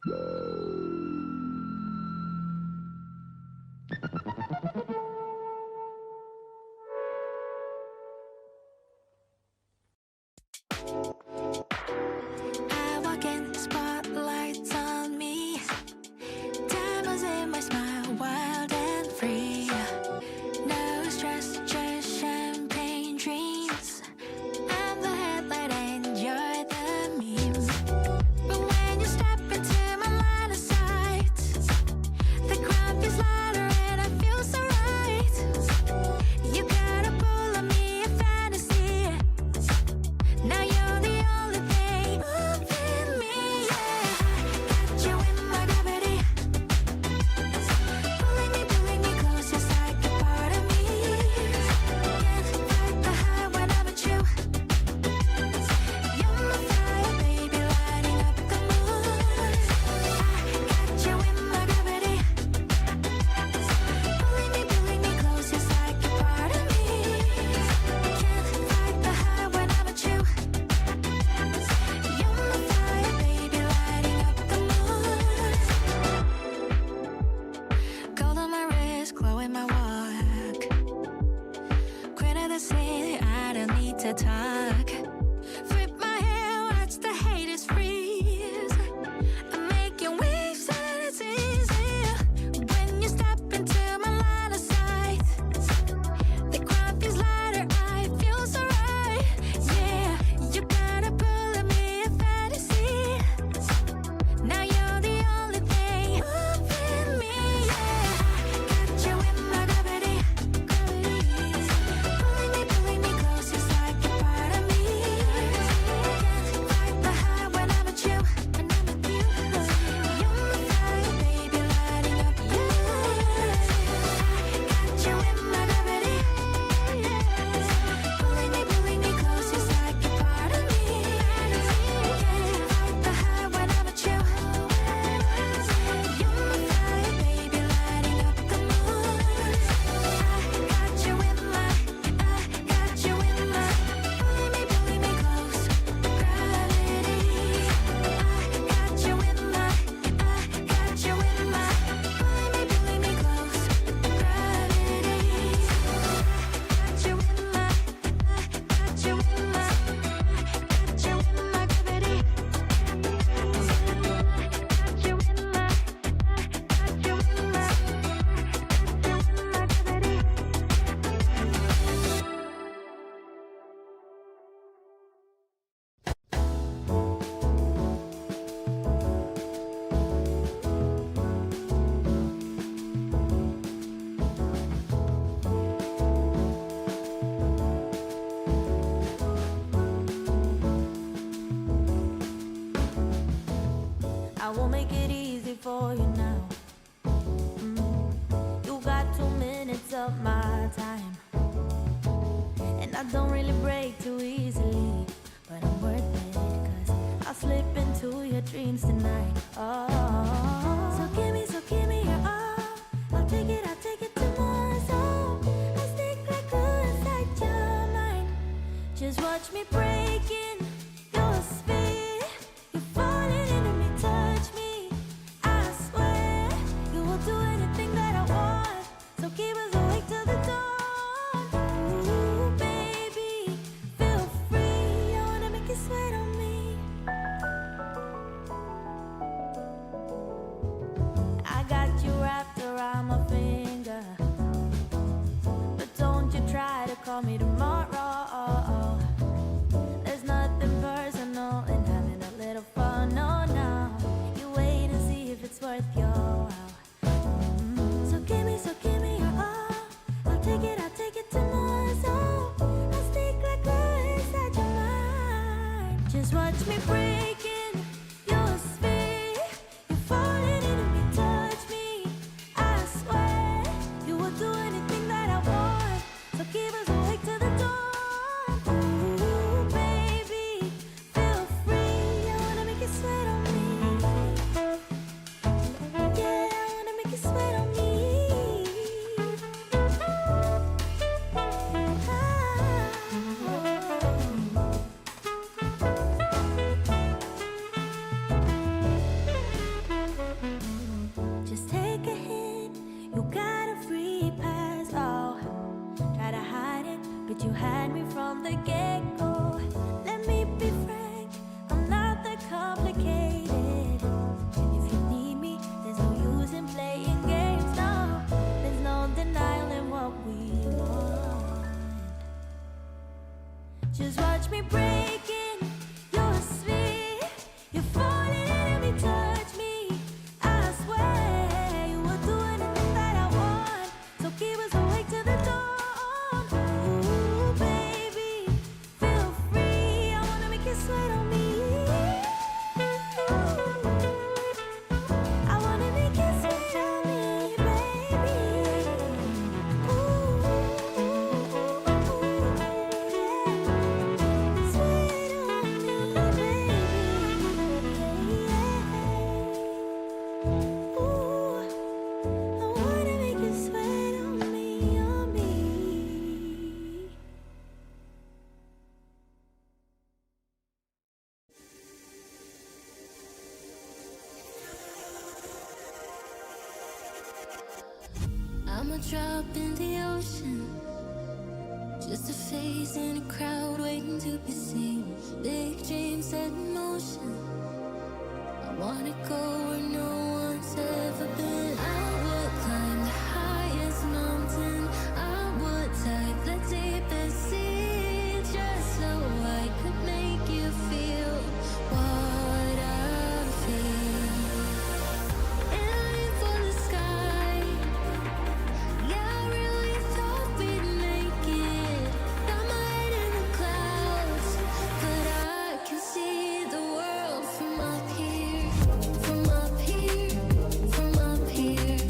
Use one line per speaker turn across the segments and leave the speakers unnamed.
I walk in, spotlights on me. Diamonds in my smile, wild and free. No stress, just champagne dreams. I'm the headlight and you're the meme. But when you step into my line of sight, the ground feels lighter and I feel so right. You got a pull on me, a fantasy. Now you're the only thing moving me, yeah. Got you in my gravity, pulling me close, just like a part of me. Can't fight the high when I'm with you. You're my fire, baby, lighting up the moon. I got you in my gravity, pulling me close, just like a part of me. Can't fight the high when I'm with you. You're my fire, baby, lighting up the moon. Gold on my wrist, glow in my walk. Queen of the city, I don't need to talk. Flip my hair, watch the haters freeze. I'm making waves and it's easy. When you step into my line of sight, the ground feels lighter, I feel so right. Yeah, you got a pull on me, a fantasy. Now you're the only thing moving me, yeah. Got you in my gravity, pulling me close, just like a part of me. Can't fight the high when I'm with you. You're my fire, baby, lighting up the moon. Got you in my gravity, pulling me close, just like a part of me. Can't fight the high when I'm with you. You're my fire, baby, lighting up the moon. I got you in my, pulling me close, gravity. I got you in my, pulling me close, gravity. Got you in my, got you in my, gravity. Got you in my,
I will make it easy for you now. You got 2 minutes of my time, and I don't really break too easily, but I'm worth it, 'cause I'll slip into your dreams tonight. Oh, so give me your all. I'll take it to my soul. I'll stick like glue inside your mind. Just watch me breaking your sphere. You're falling into me, touch me. I swear you will do anything that I want. So keep us awake till the dawn. Ooh, baby, feel free. I wanna make you sweat on me. but you had me from the get-go. Let me be frank, I'm not that complicated. And if you need me, there's no use in playing games, no. There's no denying what we want. Just watch me breaking your sphere. You're falling and let me touch me. I swear you will do anything that I want. So keep us awake till the dawn. Ooh, baby, feel free. I wanna make you sweat on me. I wanna make you sweat on me, baby. Ooh, sweat on me, baby. Ooh, I wanna make you sweat on me, on me.
I'm a drop in the ocean, just a face in a crowd waiting to be seen. Big dreams set in motion. I wanna go where no one's ever been. I would climb the highest mountain. I would dive the deepest sea, just so I could make you feel what I feel. Aiming for the sky. Yeah, I really thought we'd make it. Got my head in the clouds, but I can see the world from up here, from up here, from up here.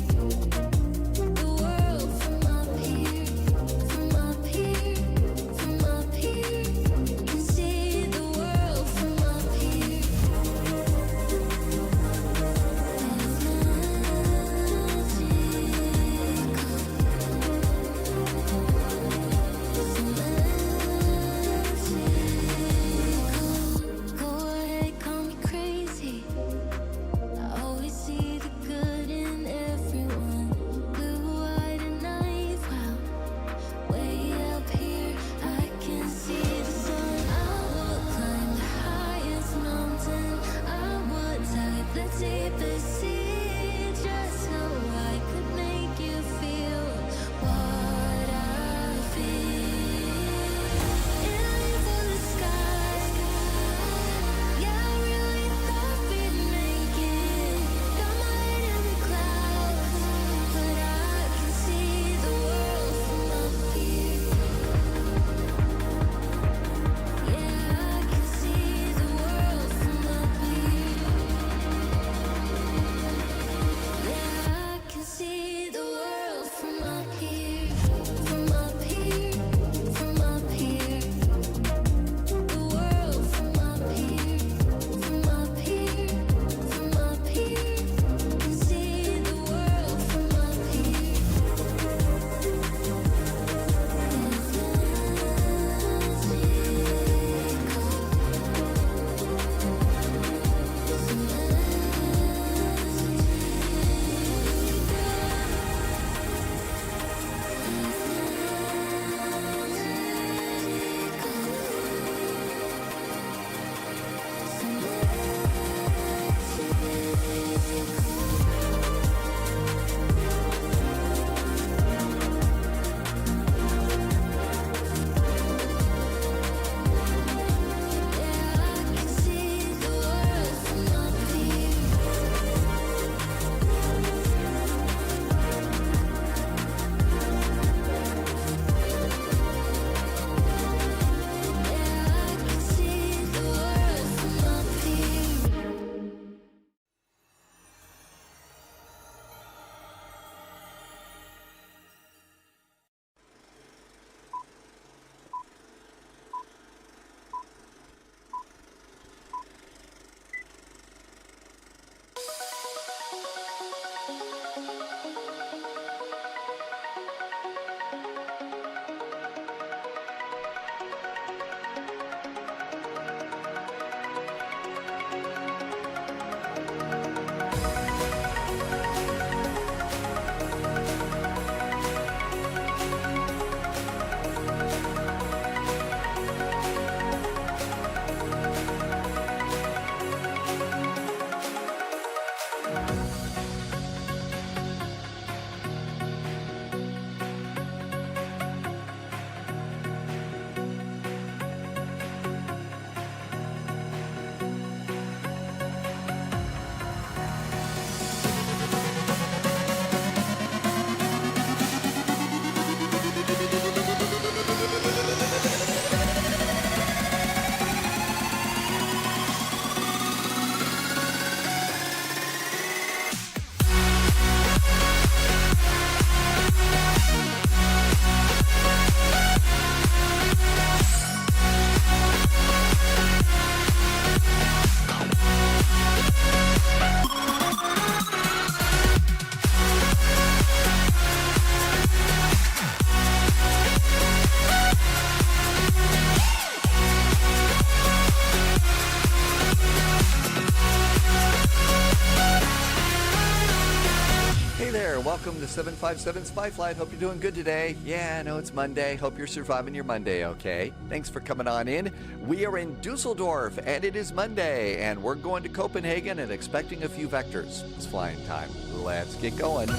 welcome to 757 Spy Flight. Hope you're doing good today. Yeah, I know it's Monday. Hope you're surviving your Monday okay. Thanks for coming on in. We are in Düsseldorf, and it is Monday, and we're going to Copenhagen and expecting a few vectors. It's flying time. Let's get going.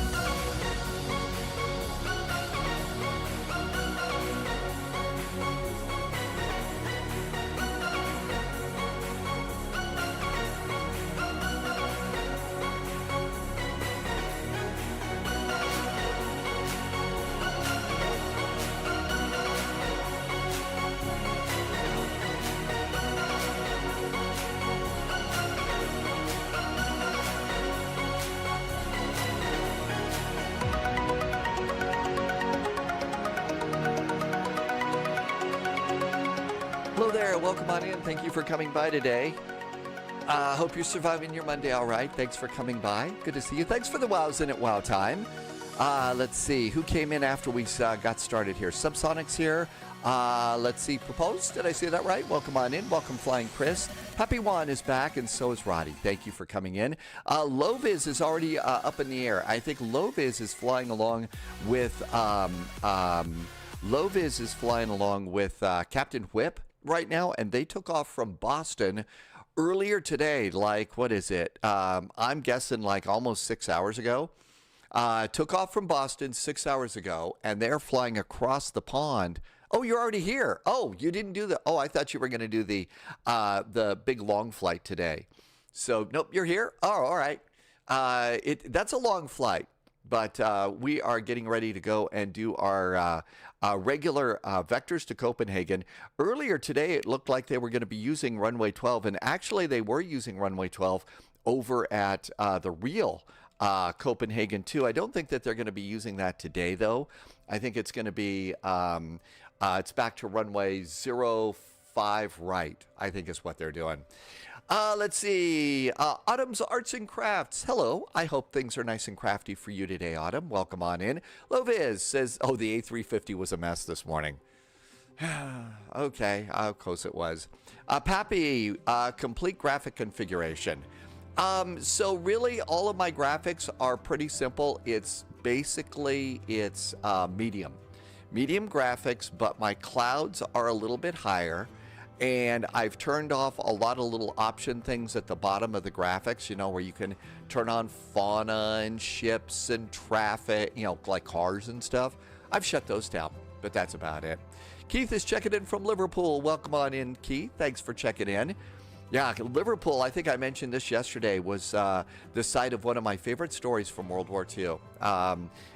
Hello there, welcome on in. Thank you for coming by today. Hope you're surviving your Monday all right. Thanks for coming by. Good to see you. Thanks for the wows in at wow time. Let's see, who came in after we got started here? Subsonic's here. Let's see, Propose, did I say that right? Welcome on in. Welcome, Flying Chris. Happy Juan is back, and so is Roddy. Thank you for coming in. Loviz is already up in the air. I think Loviz is flying along with Captain Whip right now, and they took off from Boston earlier today, like, what is it? I'm guessing like almost 6 hours ago. Took off from Boston 6 hours ago, and they're flying across the pond. Oh, you're already here. Oh, you didn't do oh, I thought you were going to do the big long flight today. So, nope, you're here. Oh, all right. That's a long flight. But we are getting ready to go and do our regular vectors to Copenhagen. Earlier today, it looked like they were going to be using runway 12, and actually they were using runway 12 over at the real Copenhagen too. I don't think that they're going to be using that today, though. I think it's going to be, it's back to runway 05 right, I think is what they're doing. Let's see. Autumn's Arts and Crafts. Hello. I hope things are nice and crafty for you today, Autumn. Welcome on in. Loviz says, oh, the A350 was a mess this morning. Okay. Of course it was. Pappy, complete graphic configuration. So really all of my graphics are pretty simple. It's basically, medium graphics, but my clouds are a little bit higher. And I've turned off a lot of little option things at the bottom of the graphics, you know, where you can turn on fauna and ships and traffic, you know, like cars and stuff. I've shut those down, but that's about it. Keith is checking in from Liverpool. Welcome on in, Keith. Thanks for checking in. Yeah, Liverpool, I think I mentioned this yesterday, was the site of one of my favorite stories from World War II.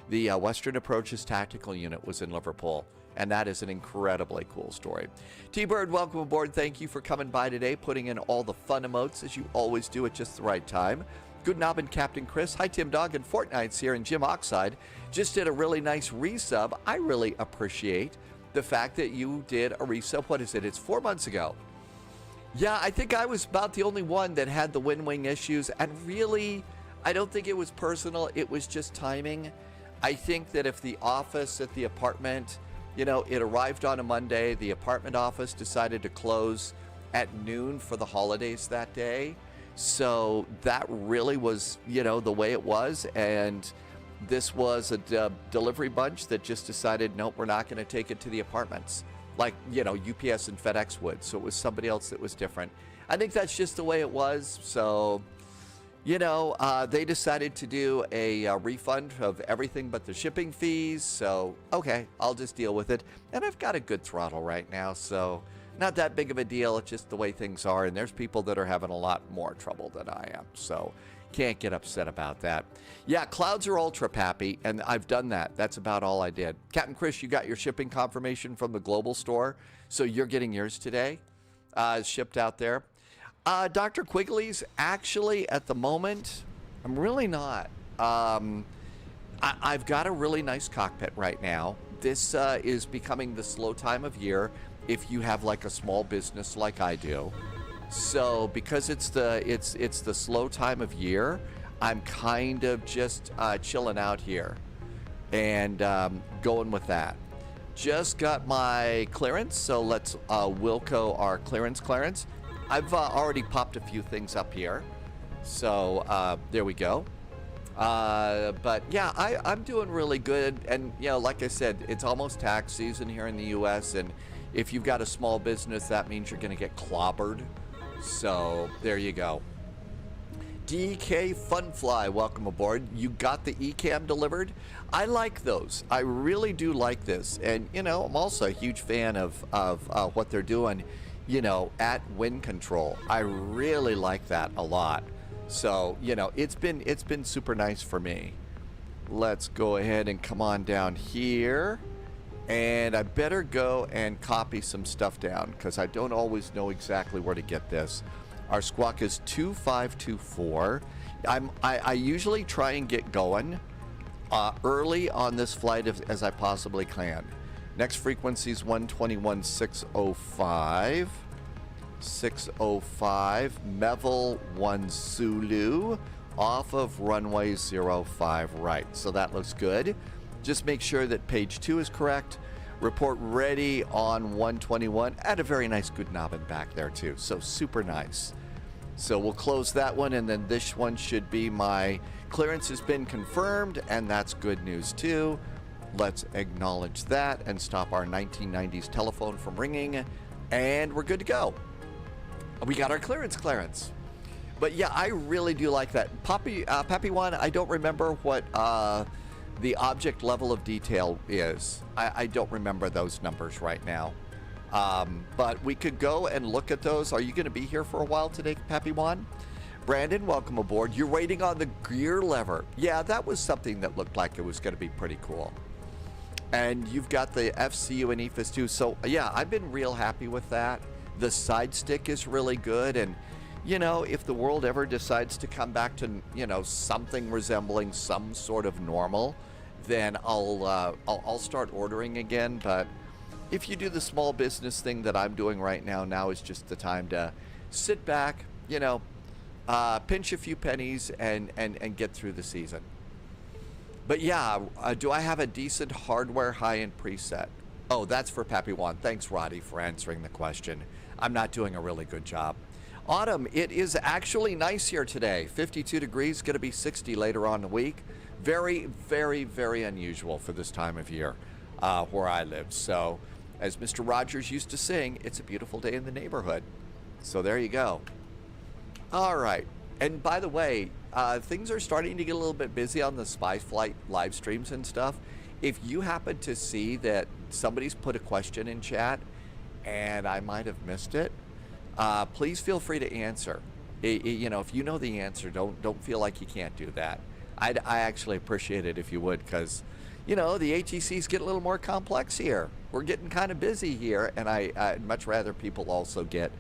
The Western Approaches Tactical Unit was in Liverpool. And that is an incredibly cool story. T-Bird, welcome aboard. Thank you for coming by today, putting in all the fun emotes as you always do at just the right time. Good Knob and Captain Chris. Hi, Tim Dog and Fortnite's here, and Jim Oxide just did a really nice resub. I really appreciate the fact that you did a resub. What is it? It's 4 months ago. Yeah, I think I was about the only one that had the wind wing issues, and really, I don't think it was personal. It was just timing. I think that if the office at the apartment, you know, it arrived on a Monday. The apartment office decided to close at noon for the holidays that day. So that really was, you know, the way it was. And this was a delivery bunch that just decided, nope, we're not going to take it to the apartments. Like, you know, UPS and FedEx would. So it was somebody else that was different. I think that's just the way it was. So, you know, they decided to do a refund of everything but the shipping fees. So, okay, I'll just deal with it. And I've got a good throttle right now, so not that big of a deal. It's just the way things are. And there's people that are having a lot more trouble than I am. So can't get upset about that. Yeah, clouds are ultra pappy, and I've done that. That's about all I did. Captain Chris, you got your shipping confirmation from the global store. So you're getting yours today. Shipped out there. Dr. Quigley's, actually, at the moment, I'm really not. I've got a really nice cockpit right now. This is becoming the slow time of year if you have like a small business like I do. So because it's the slow time of year, I'm kind of just chilling out here and going with that. Just got my clearance, so let's Wilco our clearance. I've already popped a few things up here. So there we go. But yeah, I'm doing really good. And, you know, like I said, it's almost tax season here in the U.S. And if you've got a small business, that means you're going to get clobbered. So there you go. DK Funfly, welcome aboard. You got the eCam delivered? I like those. I really do like this. And, you know, I'm also a huge fan of what they're doing, you know, at wind control. I really like that a lot. So, you know, it's been super nice for me. Let's go ahead and come on down here. And I better go and copy some stuff down because I don't always know exactly where to get this. Our squawk is 2524. I usually try and get going early on this flight as I possibly can. Next frequency is 121.605. 605 Mevel 1 Zulu off of runway 05 right. So that looks good. Just make sure that page 2 is correct. Report ready on 121. Add a very nice good knobbing back there too. So super nice. So we'll close that one, and then this one should be my clearance has been confirmed, and that's good news too. Let's acknowledge that and stop our 1990s telephone from ringing, and we're good to go. We got our clearance. But yeah, I really do like that. Pappy One, I don't remember what the object level of detail is. I don't remember those numbers right now. But we could go and look at those. Are you going to be here for a while today, Pappy One? Brandon, welcome aboard. You're waiting on the gear lever. Yeah, that was something that looked like it was going to be pretty cool. And you've got the FCU and EFIS too. So yeah, I've been real happy with that. The side stick is really good. And you know, if the world ever decides to come back to, you know, something resembling some sort of normal, then I'll start ordering again. But if you do the small business thing that I'm doing right now, now is just the time to sit back, you know, pinch a few pennies and get through the season. But yeah, do I have a decent hardware high-end preset? Oh, that's for Pappy One. Thanks, Roddy, for answering the question. I'm not doing a really good job. Autumn, it is actually nice here today. 52 degrees, going to be 60 later on in the week. Very, very, very unusual for this time of year where I live. So, as Mr. Rogers used to sing, it's a beautiful day in the neighborhood. So there you go. All right. And by the way, things are starting to get a little bit busy on the Spy Flight live streams and stuff. If you happen to see that somebody's put a question in chat and I might have missed it, please feel free to answer. You know, if you know the answer, don't feel like you can't do that. I actually appreciate it if you would, because, you know, the ATCs get a little more complex here. We're getting kind of busy here, and I'd much rather people also get,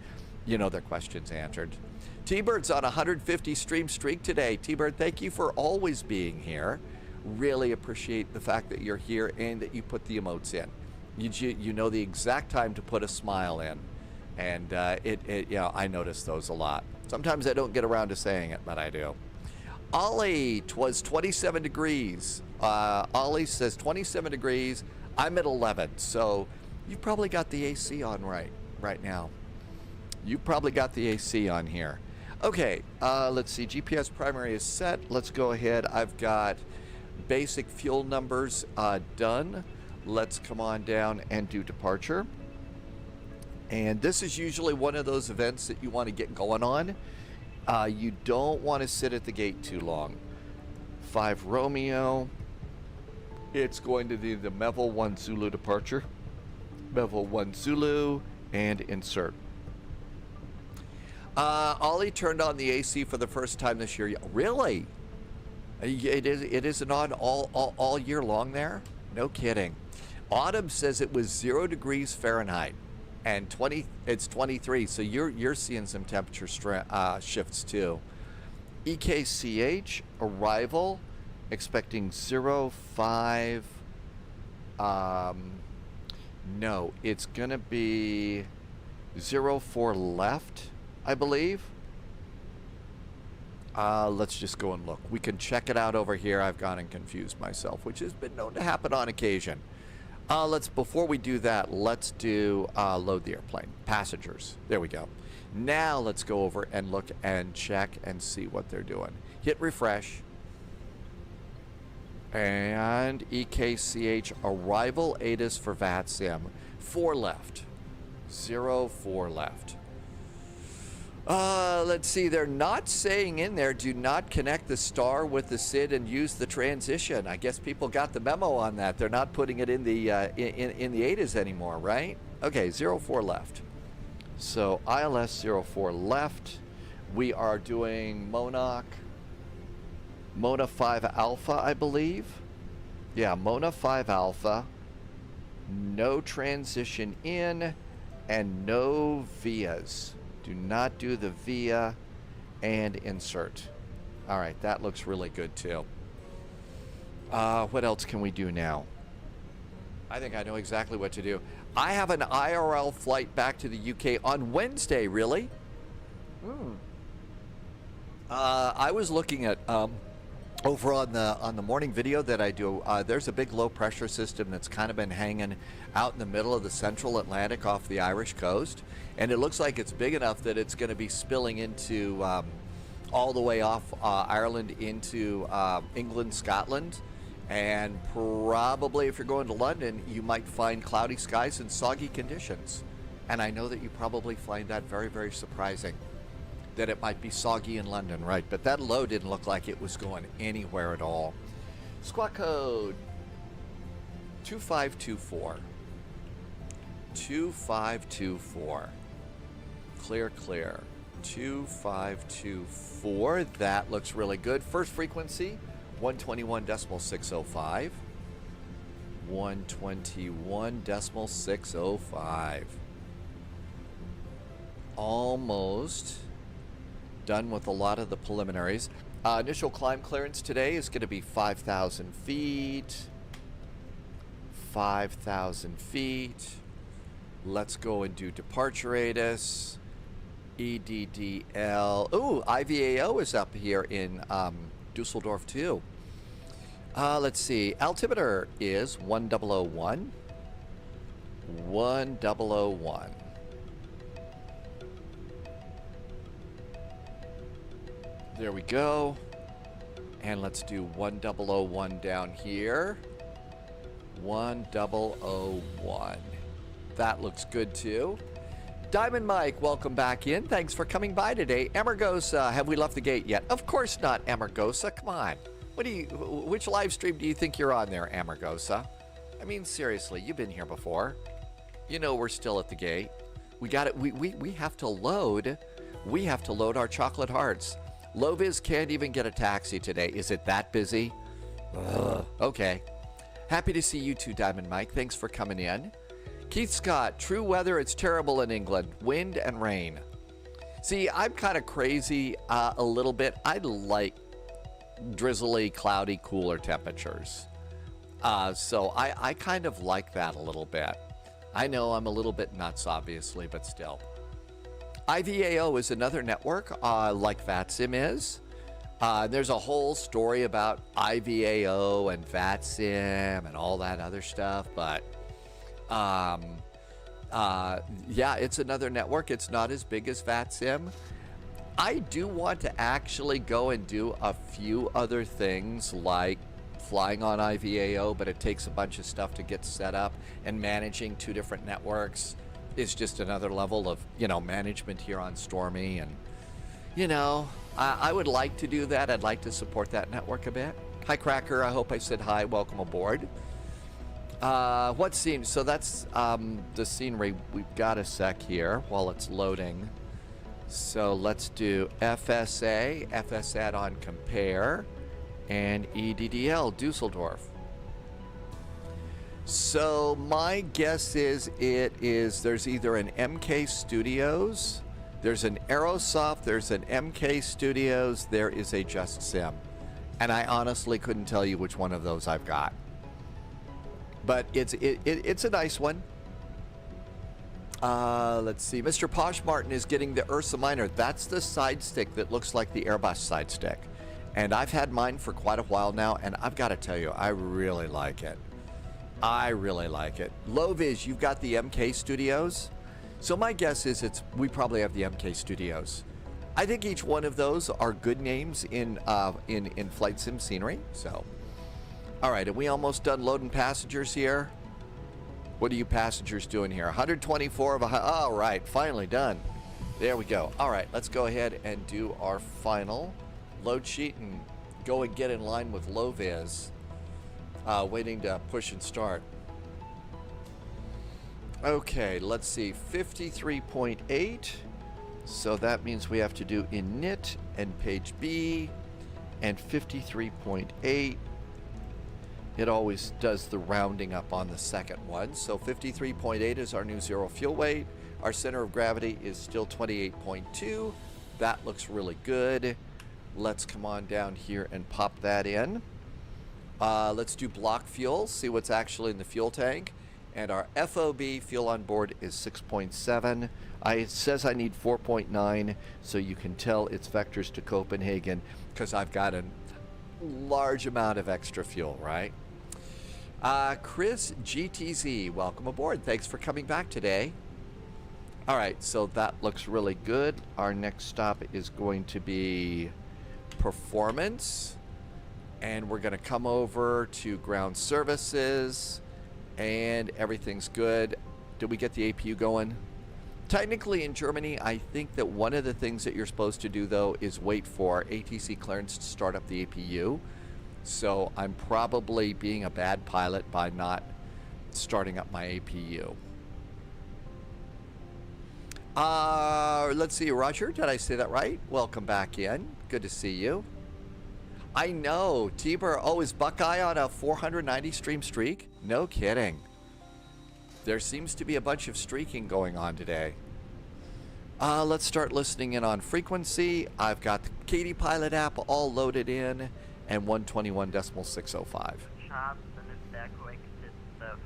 you know, their questions answered. T-Bird's on a 150 stream streak today. T-Bird, thank you for always being here. Really appreciate the fact that you're here and that you put the emotes in. You know the exact time to put a smile in. And you know, I notice those a lot. Sometimes I don't get around to saying it, but I do. Ollie, 'twas 27 degrees. Ollie says 27 degrees. I'm at 11, so you've probably got the AC on right now. You've probably got the AC on here. Okay, let's see. GPS primary is set. Let's go ahead. I've got basic fuel numbers done. Let's come on down and do departure. And this is usually one of those events that you want to get going on. You don't want to sit at the gate too long. 5 Romeo. It's going to be the Mevel 1 Zulu departure. Mevel 1 Zulu and insert. Ollie turned on the AC for the first time this year. Really? It isn't on all year long there? No kidding. Autumn says it was 0 degrees Fahrenheit. And it's 23, so you're seeing some temperature shifts too. EKCH arrival, expecting 05. No, it's gonna be 04 left, I believe. Let's just go and look. We can check it out over here. I've gone and confused myself, which has been known to happen on occasion. Before we do that, let's do load the airplane. Passengers. There we go. Now let's go over and look and check and see what they're doing. Hit refresh. And EKCH arrival ATIS for VATSIM. 4 left. 4 left. Let's see. They're not saying in there, do not connect the star with the SID and use the transition. I guess people got the memo on that. They're not putting it in the in the ATIS anymore, right? Okay, 4 left. So ILS 04 left. We are doing Mona 5 Alpha, I believe. Yeah, Mona 5 Alpha. No transition in and no vias. Do not do the via and insert. All right, that looks really good too. What else can we do now? I think I know exactly what to do. I have an IRL flight back to the UK on Wednesday, really? I was looking at over on the morning video that I do, there's a big low pressure system that's kind of been hanging out in the middle of the central Atlantic off the Irish coast, and it looks like it's big enough that it's going to be spilling into all the way off Ireland into England, Scotland, and probably if you're going to London, you might find cloudy skies and soggy conditions. And I know that you probably find that very, very surprising, that it might be soggy in London, right? But that low didn't look like it was going anywhere at all. Squawk code 2524. 2524. Clear, clear. 2524. That looks really good. First frequency, 121.605. 121.605. Almost done with a lot of the preliminaries. Initial climb clearance today is going to be 5,000 feet. 5,000 feet. Let's go and do departure ATIS. EDDL. Ooh, IVAO is up here in Düsseldorf too. Let's see. Altimeter is 1001. 1001. There we go. And let's do 1001 down here. 1001. That looks good too. Diamond Mike, welcome back in. Thanks for coming by today. Amargosa, have we left the gate yet? Of course not, Amargosa. Come on. Which live stream do you think you're on there, Amargosa? I mean, seriously, you've been here before. You know we're still at the gate. We got it. We have to load. We have to load our chocolate hearts. Loviz can't even get a taxi today. Is it that busy? Ugh. Okay. Happy to see you too, Diamond Mike. Thanks for coming in. Keith Scott, true weather, it's terrible in England. Wind and rain. See, I'm kind of crazy a little bit. I like drizzly, cloudy, cooler temperatures. So I kind of like that a little bit. I know I'm a little bit nuts, obviously, but still. IVAO is another network like VATSIM is. There's a whole story about IVAO and VATSIM and all that other stuff, but yeah, it's another network. It's not as big as VATSIM. I do want to actually go and do a few other things like flying on IVAO, but it takes a bunch of stuff to get set up, and managing 2 different networks is just another level of, management here on Stormy. And, I would like to do that. I'd like to support that network a bit. Hi, Cracker. I hope I said hi. Welcome aboard. What scene? So that's the scenery. We've got a sec here while it's loading. So let's do FSA, FS add-on compare, and EDDL, Düsseldorf. So my guess is there's either an MK Studios, there's an Aerosoft, there's an MK Studios, there is a Just Sim. And I honestly couldn't tell you which one of those I've got. But it's a nice one. Let's see. Mr. Posh Martin is getting the Ursa Minor. That's the side stick that looks like the Airbus side stick. And I've had mine for quite a while now, and I've got to tell you, I really like it. I really like it. Loviz, you've got the MK Studios. So my guess is we probably have the MK Studios. I think each one of those are good names in flight sim scenery. So All right, are we almost done loading passengers here? What are you passengers doing here? 124 of all right, finally done. There we go. All right, let's go ahead and do our final load sheet and go and get in line with low-vis. Waiting to push and start. Okay, let's see, 53.8. So that means we have to do init and page B and 53.8. It always does the rounding up on the second one. So 53.8 is our new zero fuel weight. Our center of gravity is still 28.2. That looks really good. Let's come on down here and pop that in. Let's do block fuel, see what's actually in the fuel tank. And our FOB fuel on board is 6.7. It says I need 4.9, so you can tell it's vectors to Copenhagen because I've got a large amount of extra fuel, right? Chris GTZ, welcome aboard. Thanks for coming back today. All right, so that looks really good. Our next stop is going to be performance. And we're going to come over to ground services. And everything's good. Did we get the APU going? Technically in Germany, I think that one of the things that you're supposed to do, though, is wait for ATC clearance to start up the APU. So I'm probably being a bad pilot by not starting up my APU. Let's see, Roger, did I say that right? Welcome back in. Good to see you. I know, Tiber. Oh, is Buckeye on a 490 stream streak? No kidding. There seems to be a bunch of streaking going on today. Let's start listening in on frequency. I've got the Katie Pilot app all loaded in and 121.605.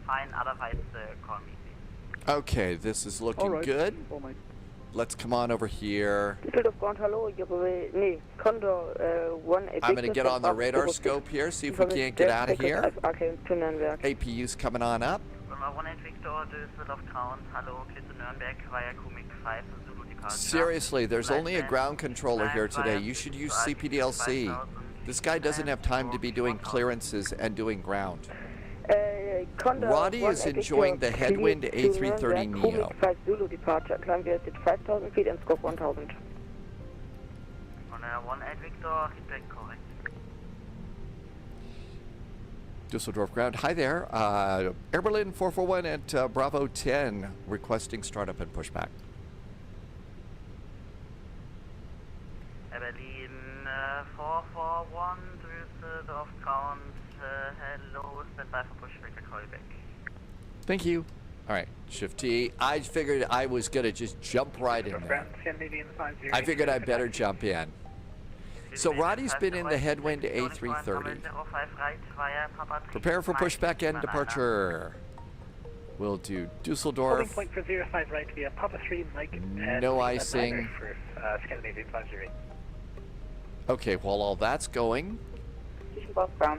Fine, otherwise call me.
Okay, this is looking good. Let's come on over here. I'm going to get on the radar scope here, see if we can't get out of here. APU's coming on up. Seriously, there's only a ground controller here today. You should use CPDLC. This guy doesn't have time to be doing clearances and doing ground. Roddy is enjoying the headwind A330 Neo.
Zulu departure, climb at 5,000 feet and scope 1,000.
Düsseldorf ground. Hi there. Air Berlin 441 at Bravo 10 requesting startup and pushback.
Air Berlin 441 Düsseldorf ground. Hello, stand by for pushback, call you back.
Thank you. All right, Shift T. I figured I was going to just jump right in there. I figured I better jump in. So Roddy's been in the headwind A330. Prepare for pushback and departure. We'll do Düsseldorf.
Point for 05 right via Papa 3, Mike.
No icing.
For Scandinavian 508.
Okay, while all that's going,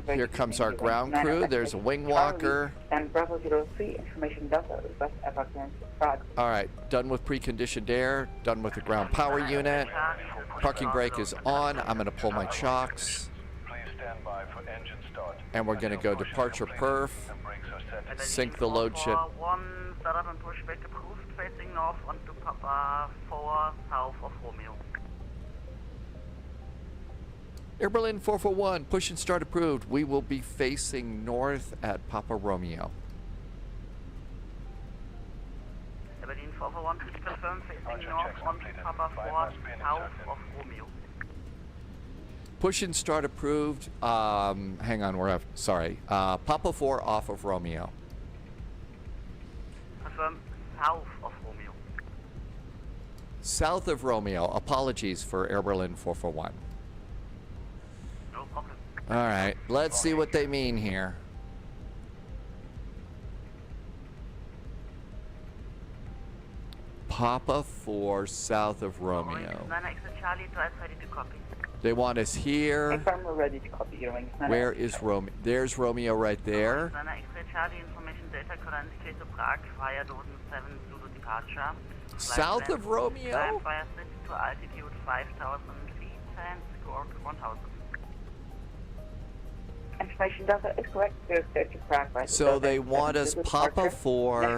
here comes our ground crew. There's a wing walker.
And Bravo 03, information Delta, request evacuation.
All right, done with preconditioned air, done with the ground power unit. Parking brake is on. I'm going to pull my chocks. And we're going to go departure perf. Sync the load ship.
One startup and pushback approved, facing north onto Papa 4 south of Romeo.
Air Berlin 441, push and start approved. We will be facing north at Papa Romeo.
Air Berlin 441, please confirm facing north onto Papa 4 south of Romeo.
Push and start approved. Hang on, sorry. Papa 4 off of Romeo.
Confirm south of Romeo.
South of Romeo. Apologies for Air Berlin 441.
No problem.
All right, let's see what they mean here. Papa 4 south of Romeo.
Charlie, drive ready to copy.
They want us here.
Confirm we're ready to copy your wings.
Where is Romeo? There's Romeo right there.
Charlie, information data could indicate to Prague via Doden 7 Zulu departure.
South of Romeo?
Via city to altitude 5,000 feet and score 1,000.
Information Delta is correct. There's 30 crack right.
So they want us Papa 4. All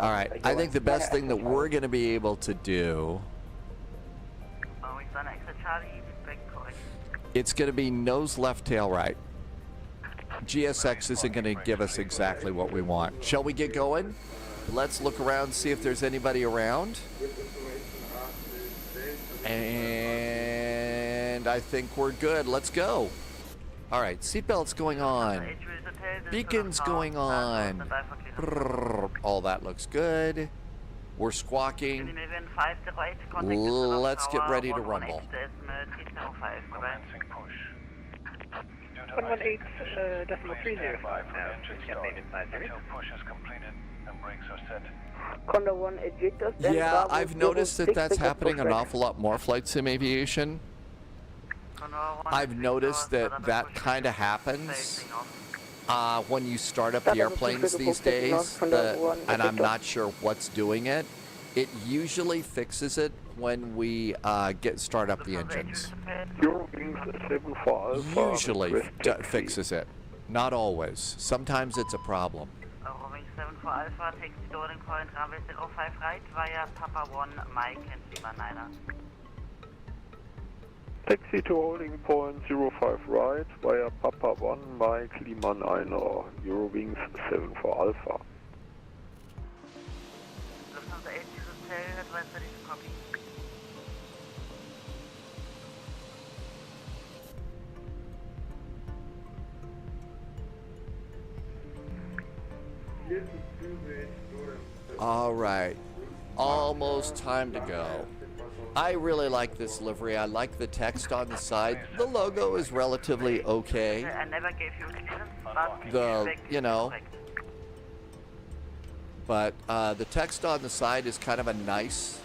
right. I think the best thing that we're going to be able to do, it's going to be nose left, tail right. GSX isn't going to give us exactly what we want. Shall we get going? Let's look around, see if there's anybody around. And I think we're good. Let's go. All right, seatbelts going on. Beacons going on. Brrr, all that looks good. We're squawking. Let's get ready to rumble.
118.305 now.
Push is completed and brakes are set.
Condo 1 ejector.
Yeah, I've noticed that that's happening an awful lot more flight sim aviation. I've noticed that that kind of happens when you start up the airplanes these days, and I'm not sure what's doing it. It usually fixes it when we start up the engines. Usually fixes it. Not always. Sometimes it's a problem.
Roving 7 for Alpha, takes the boarding point, runway 05 right via Papa 1, Mike and Lima 9er.
Taxi to holding point 05 right via Papa 1, Mike, Lima 9er, Eurowings 7 for Alpha.
Lufthansa 8 uses tail, advise ready to copy.
All right, almost time to go. I really like this livery. I like the text on the side. The logo is relatively okay.
I never gave you clearance, but
the text on the side is kind of a nice,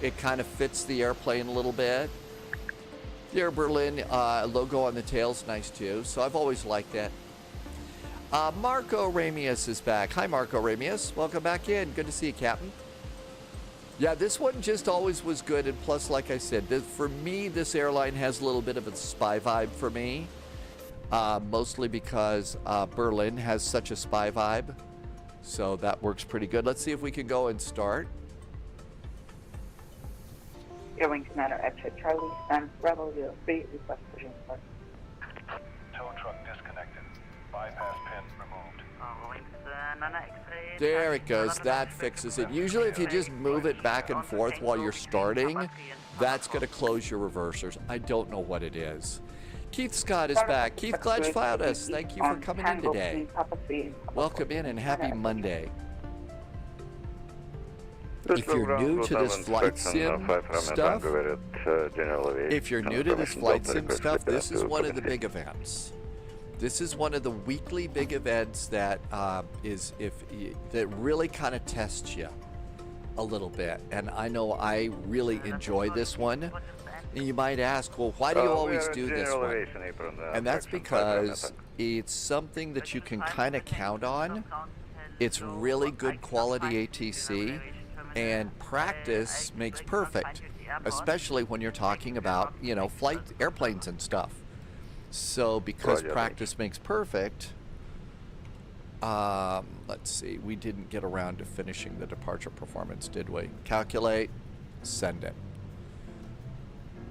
it kind of fits the airplane a little bit. The Air Berlin logo on the tail's nice too, so I've always liked it. Marco Ramius is back. Hi, Marco Ramius. Welcome back in. Good to see you, Captain. Yeah, this one just always was good, and plus, like I said, for me, this airline has a little bit of a spy vibe for me, mostly because Berlin has such a spy vibe, so that works pretty good. Let's see if we can go and start.
Airwings 9er at Charlie, stand Bravo 03, request pushing start.
Tow truck disconnected. Bypass pin removed.
There it goes. That fixes it. Usually if you just move it back and forth while you're starting, that's going to close your reversers. I don't know what it is. Keith Scott is back. Keith, glad you found us. Thank you for coming in today. Welcome in and happy Monday. If you're new to this flight sim stuff, this is one of the big events. This is one of the weekly big events that that really kind of tests you a little bit. And I know I really enjoy this one. And you might ask, well, why do you always do this one? And that's because it's something that you can kind of count on. It's really good quality ATC, and practice makes perfect, especially when you're talking about, flight airplanes and stuff. So because practice makes perfect, let's see, we didn't get around to finishing the departure performance, did we? Calculate, send it.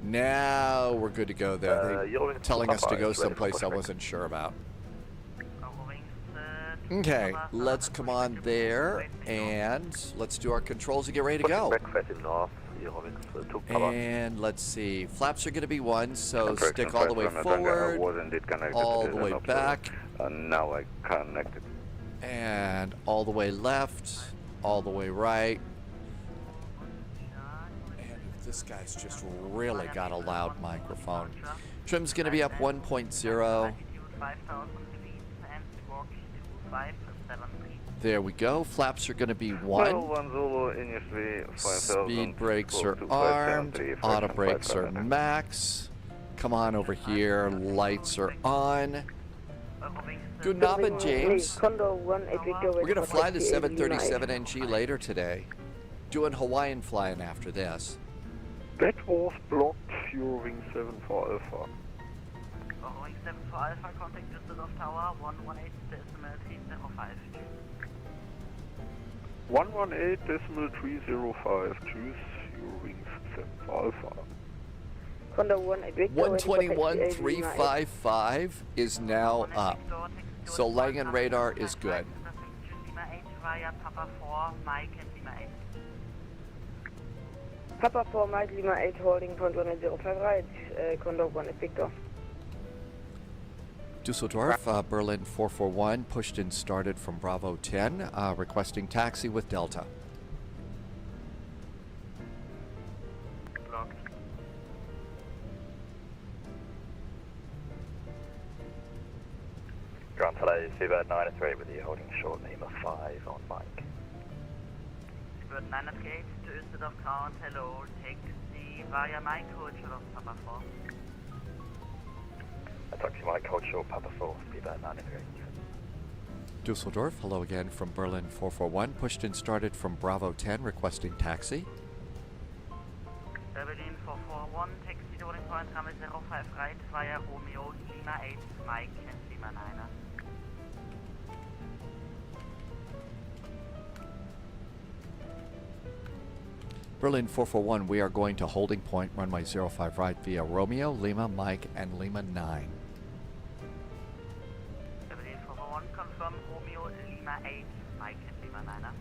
Now we're good to go there. They're telling us to go someplace I wasn't sure about. Okay, let's come on there and let's do our controls and get ready to go. And let's see, flaps are going to be 1, so stick all the way forward, all the way back,
now I connected.
And all the way left, all the way right. And this guy's just really got a loud microphone. Trim's going to be up 1.0. There we go. Flaps are going to be 1. Speed brakes are armed. Auto brakes are max. Come on over here. Lights are on. Gunaba James. We're going to fly the 737NG later today. Doing Hawaiian flying after this.
That was blocked, Eurowing 7 for Alpha.
Following 7 for Alpha, contact Düsseldorf Tower 118.305.
118.305, choose Eurowings 7 for Alpha.
Condor 1 at Victor.
121.355 is now up. So Langen radar is good.
Lima 8 via Papa 4, Mike and Lima 8.
Papa 4 Mike Lima 8 holding point 105 right, Condor 1 at Victor.
Düsseldorf, Berlin 441, pushed and started from Bravo 10, requesting taxi with Delta.
Blocked.
Ground hello, Seabird 938 with you, holding short Lima 5 on Mike.
Seabird 938 to Düsseldorf count, hello, taxi via Mike, hold short of Papa 4.
Taxi Mike, hold short Papa 4, Seabird 938.
Düsseldorf, hello again from Berlin 441, pushed and started from Bravo 10, requesting taxi.
Berlin 441, taxi loading point, runway 05 right via Romeo, Lima 8, Mike and Lima 9er.
Berlin 441, we are going to holding point, runway 05 right via Romeo, Lima, Mike, and Lima 9.
Berlin 441, confirm Romeo, Lima 8, Mike and Lima 9er.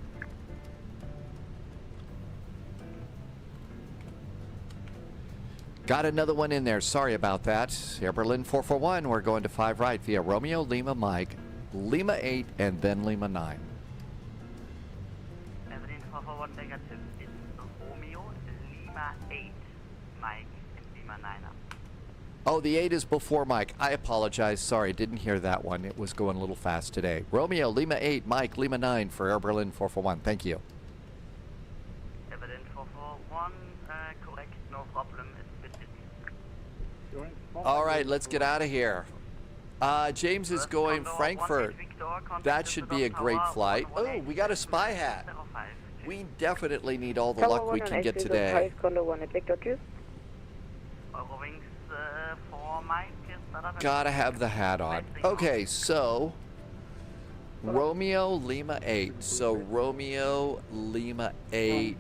Got another one in there. Sorry about that. Air Berlin 441, we're going to 5 right via Romeo, Lima, Mike, Lima 8, and then Lima 9.
Berlin 441, negative. It's Romeo, Lima 8, Mike and Lima 9er.
Oh, the 8 is before Mike. I apologize. Sorry, didn't hear that one. It was going a little fast today. Romeo, Lima 8, Mike, Lima 9 for Air Berlin 441. Thank you.
Berlin 441, correct, no problem.
All right, let's get out of here. James is going Frankfurt. That should be a great flight. Oh, we got a spy hat. We definitely need all the luck we can get today. Gotta have the hat on. Okay, so Romeo, Lima 8. So Romeo, Lima 8,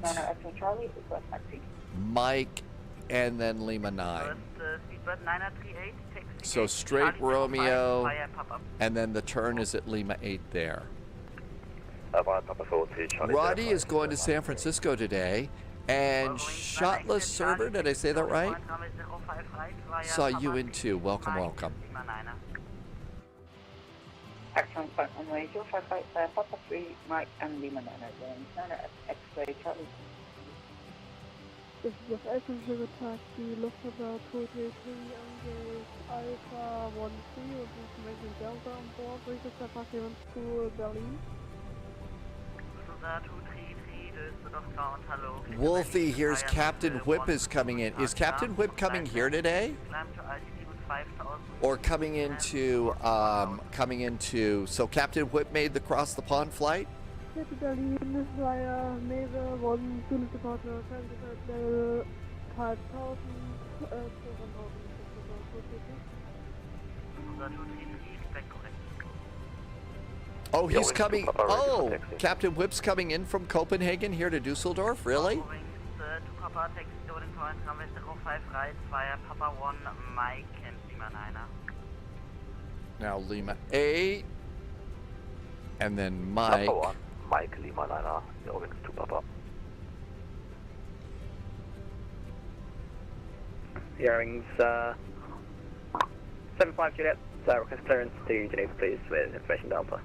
Mike, and then Lima 9. So straight Romeo, and then the turn is at Lima 8 there. Roddy is going to San Francisco today, and Shotless Server, did I say that right? Saw you in too. Welcome, welcome.
Action point on radio 555 Papa 3 Mike and Lima 9 at X-ray Charlie.
Das ist das öffentliche Taxi, Lufthansa 233 Angels Alpha 13 und Information Delta on board, register passengers to Berlin.
Wolfie, here's Captain Whip is coming in. Is Captain Whip coming here today? Or coming into, so Captain Whip made the cross the pond flight?
To Berlin via Navy 1 Tunis departure, level 5000,
Oh, he's coming. Oh, Captain Whip's coming in from Copenhagen here to Düsseldorf? Really? Now Lima 8. And then Mike.
Papa 1, Mike, Lima 9er, Eurowings 2 Papa.
Eurowings 75 Juliet, request clearance to Geneva please with information Delta.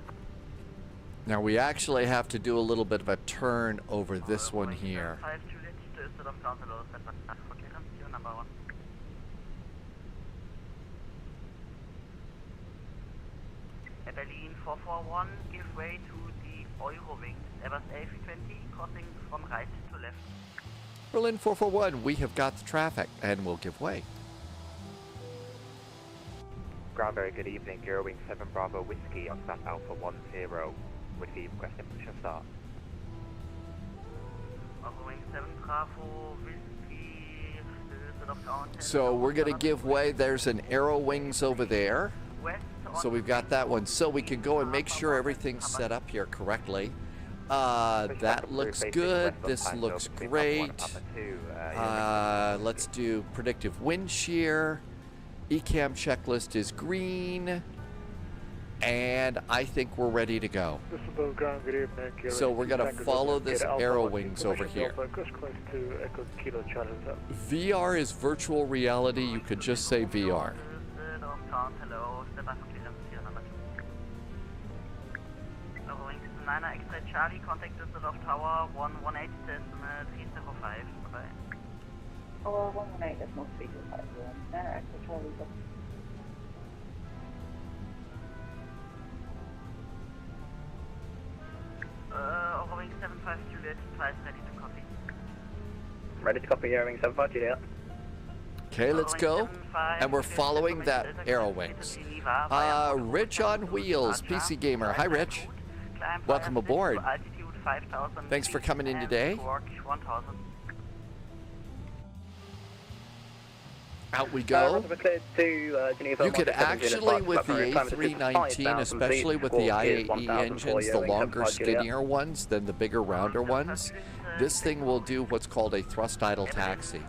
Now we actually have to do a little bit of a turn over this one here.
Berlin 441, give way to the Eurowings, Airbus A320, crossing from right to left.
Berlin 441, we have got the traffic and we'll give way.
Ground, very good evening. Eurowings 7 Bravo Whiskey on Sat Alpha 10 would be requesting push and start.
Eurowings 7 Bravo Whiskey,
So we're going to give way. There's an Aero Wings over there. So we've got that one. So we can go and make sure everything's set up here correctly. That looks good. This looks great. Let's do predictive wind shear. ECAM checklist is green. And I think we're ready to go. So we're going to follow this Aero Wings over here. VR is virtual reality. You could just say VR.
Extra Charlie, contact Düsseldorf Tower 118.305. Bye.
Or 118.305. Extra Charlie.
Overwing 75 Juliet, flight ready to copy.
Ready to copy, Eurowing 75 Juliet.
Okay, let's go. And we're following that Aero Wings. Rich on Wheels, PC Gamer. Hi, Rich. Welcome aboard. Thanks for coming in today. Out we go. You could actually, with the A319, especially with the IAE engines, the longer, skinnier ones than the bigger, rounder ones, this thing will do what's called a thrust idle taxi.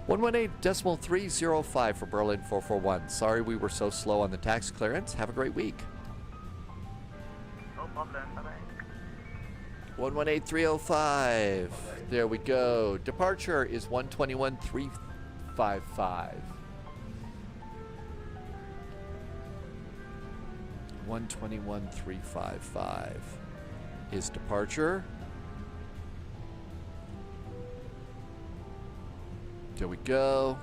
118.305 for Berlin 441. Sorry we were so slow on the tax clearance. Have a great week.
No problem. Bye-bye.
118.305. There we go. Departure is 121.355. 121.355 is departure. There we go.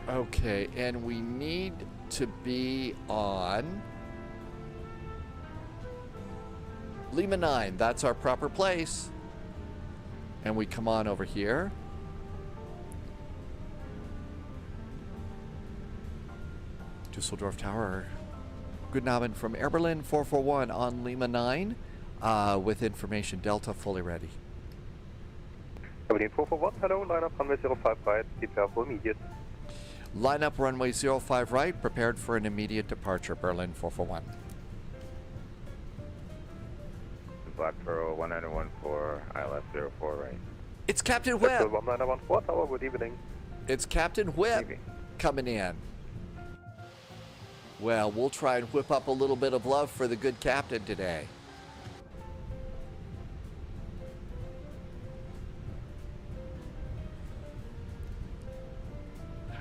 Okay, and we need to be on Lima 9. That's our proper place. And we come on over here. Düsseldorf Tower. Guten Abend from Air Berlin 441 on Lima 9 with information Delta fully ready.
Berlin 441, hello, line up runway 05 right, prepare for immediate.
Line up runway 05 right, prepared for an immediate departure, Berlin 441.
Black Pearl 1914, ILS 04 right.
It's Captain Whip!
1914 Tower, good evening.
It's Captain Whip coming in. Well, we'll try and whip up a little bit of love for the good captain today.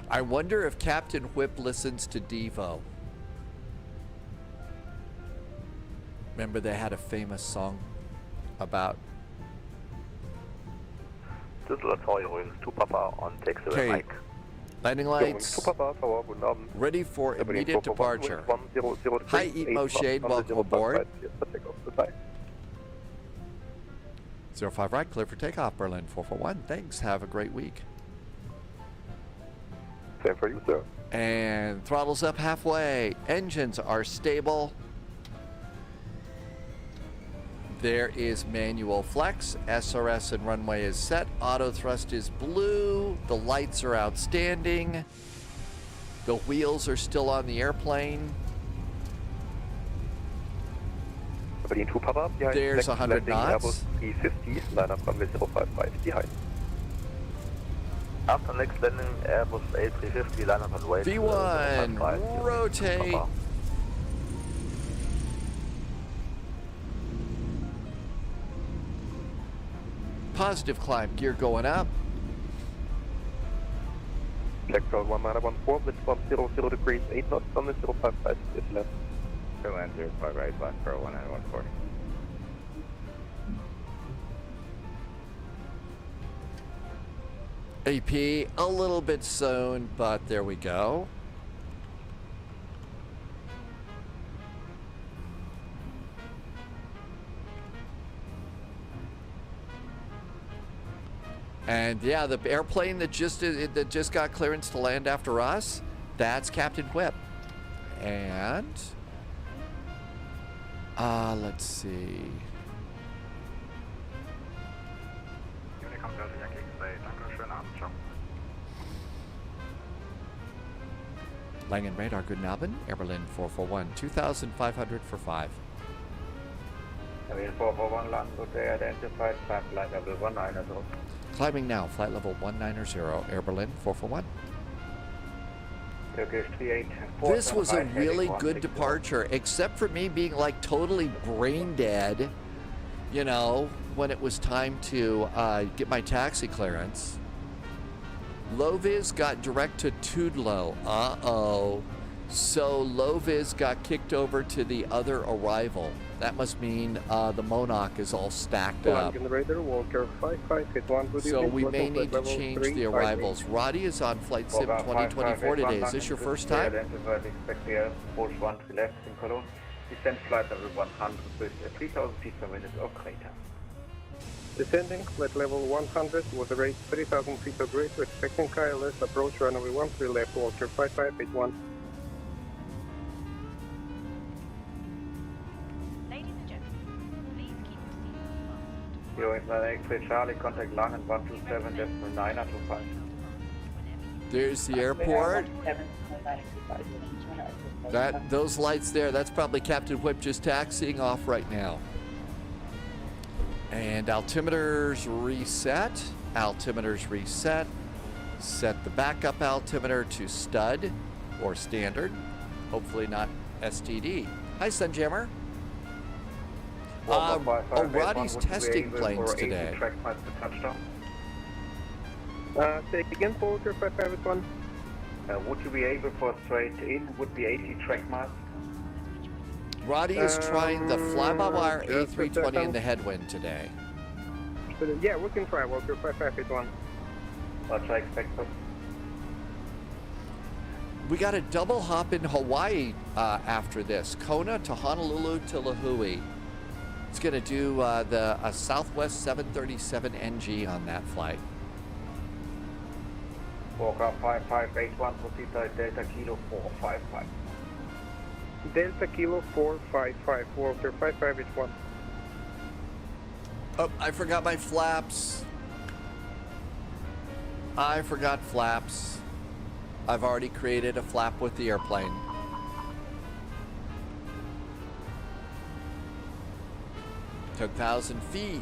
I wonder if Captain Whip listens to Devo. Remember they had a famous song about...
Düsseldorf Tower, 2 Papa on taxi
Okay.
Mike.
Landing lights. Ready for immediate departure. Hi, Eat Mo Shade. Welcome aboard. 05 right, clear for takeoff, Berlin 441. Thanks. Have a great week.
Same for you, sir.
And throttles up halfway. Engines are stable. There is manual flex. SRS and runway is set. Auto thrust is blue. The lights are outstanding. The wheels are still on the airplane. There's 100 knots.
350, line up runway 05 right, behind.
After next landing, Airbus A350, line up and wait.
V1, rotate.
Papa.
Positive climb, gear going up.
Black Pearl 1914, with 100 degrees, 8 knots on the 05 right, is left.
Land 05 right, Black Pearl 1914.
AP a little bit sewn, but there we go. And yeah, the airplane that just got clearance to land after us, that's Captain Whip. And Let's see.
Unicom Delta Yankee X-Ray, danke, schönen Abend, ciao.
Langen Radar, guten Abend. Air Berlin 441, 2,500 for 5.
Berlin 441 land, good day, identified, flight level 190.
Climbing now, flight level 190, Air Berlin 441.
Turkish 38.
This was a really good departure, except for me being like totally brain dead, you know, when it was time to get my taxi clearance. Low-vis got direct to Tudlo. Uh-oh. So low-vis got kicked over to the other arrival. That must mean the Monarch is all stacked up. So we may need to change the arrivals. Roddy is on Flight Sim 2024 today. Is this your first time?
Approach 1 to left in Cologne. Descend flight level 100 with 3,000 feet per minute of crater.
Descending, flight level 100 with a rate 3,000 feet per grade, expecting ILS, approach runway 13 left, Walker 5581.
Charlie, contact Langen 127.925.
There's the airport. Those lights there, that's probably Captain Whip just taxiing off right now. And altimeters reset. Altimeters reset. Set the backup altimeter to stud or standard. Hopefully not STD. Hi, Sunjammer. Roddy's testing planes today.
Say again, Walker 5581.
Would you be able for straight in? Would be 80 track miles.
Roddy is trying the fly-by-wire A320 in the headwind today.
Yeah, we can try Walker 5581.
What should I expect?
We got a double hop in Hawaii after this. Kona to Honolulu to Lihue. It's going to do a Southwest 737 NG on that flight.
Walker 5581, proceed Delta Kilo 455.
Delta Kilo 455, Walker 5581.
Oh, I forgot my flaps. I forgot flaps. I've already created a flap with the airplane. Took 1,000 feet.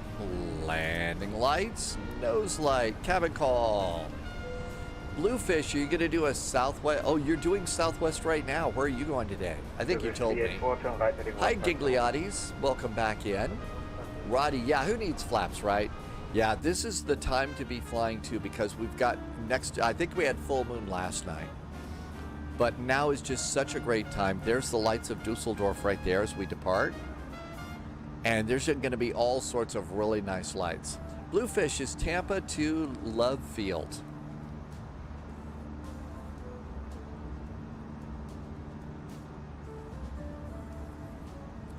Landing lights. Nose light. Cabin call. Bluefish, are you going to do a Southwest? Oh, you're doing Southwest right now. Where are you going today? I think you told me. Hi, Gigliottis. Welcome back in. Roddy, yeah, who needs flaps, right? Yeah, this is the time to be flying too because we've got next, I think we had full moon last night. But now is just such a great time. There's the lights of Düsseldorf right there as we depart. And there's going to be all sorts of really nice lights. Bluefish is Tampa to Love Field.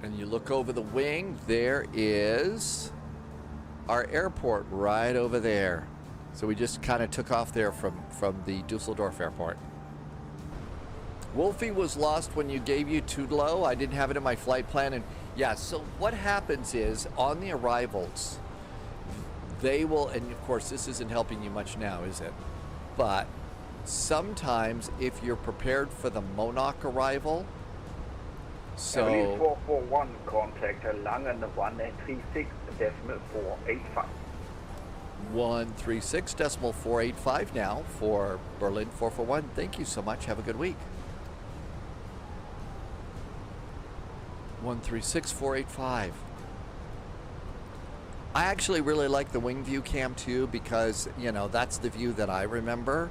And you look over the wing, there is our airport right over there. So we just kind of took off there from the Düsseldorf airport. Wolfie was lost when you gave you Tudlo. I didn't have it in my flight plan. And yeah, so what happens is on the arrivals, they will, and of course this isn't helping you much now, is it? But sometimes if you're prepared for the Monarch arrival, so
441 contact Langen 136.485.
136.485 now for Berlin 441. Thank you so much. Have a good week. 136.485. I actually really like the wing view cam too because, you know, that's the view that I remember.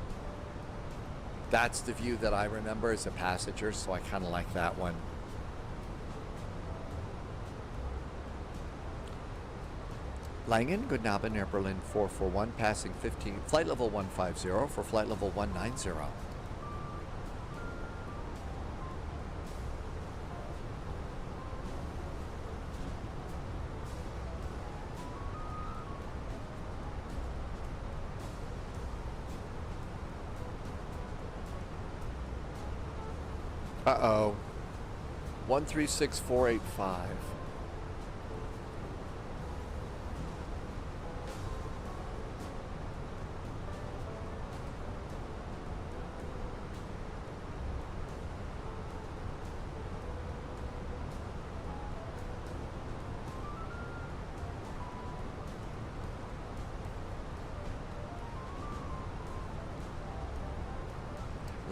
That's the view that I remember as a passenger, so I kind of like that one. Langen, Guten Abend, Air Berlin 441, passing 15, flight level 150 for flight level 190. Uh-oh. 136.485.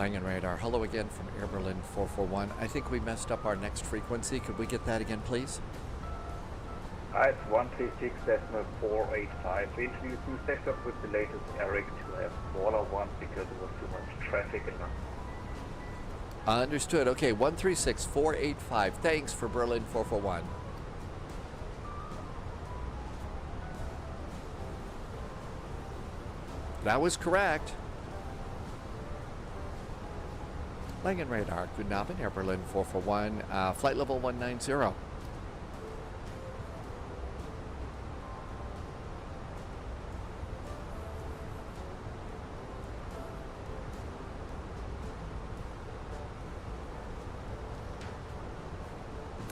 Langen radar. Hello again from Air Berlin 441. I think we messed up our next frequency. Could we get that again, please?
It's 136.485. We introduced new setup with the latest Eric to have smaller one because it was too much traffic in them.
Understood. Okay, 136.485. Thanks for Berlin 441. That was correct. Langen radar. Guten Abend, Air Berlin 441. Flight level 190.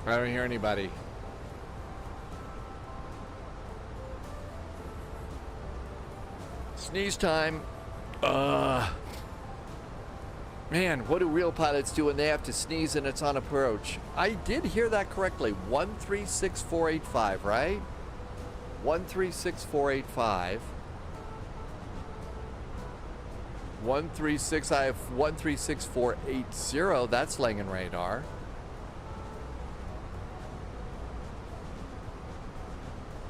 I don't hear anybody. Sneeze time. Man, what do real pilots do when they have to sneeze and it's on approach? I did hear that correctly. 136.485, right? 136.485. 136. I have 136.480. That's Langen radar.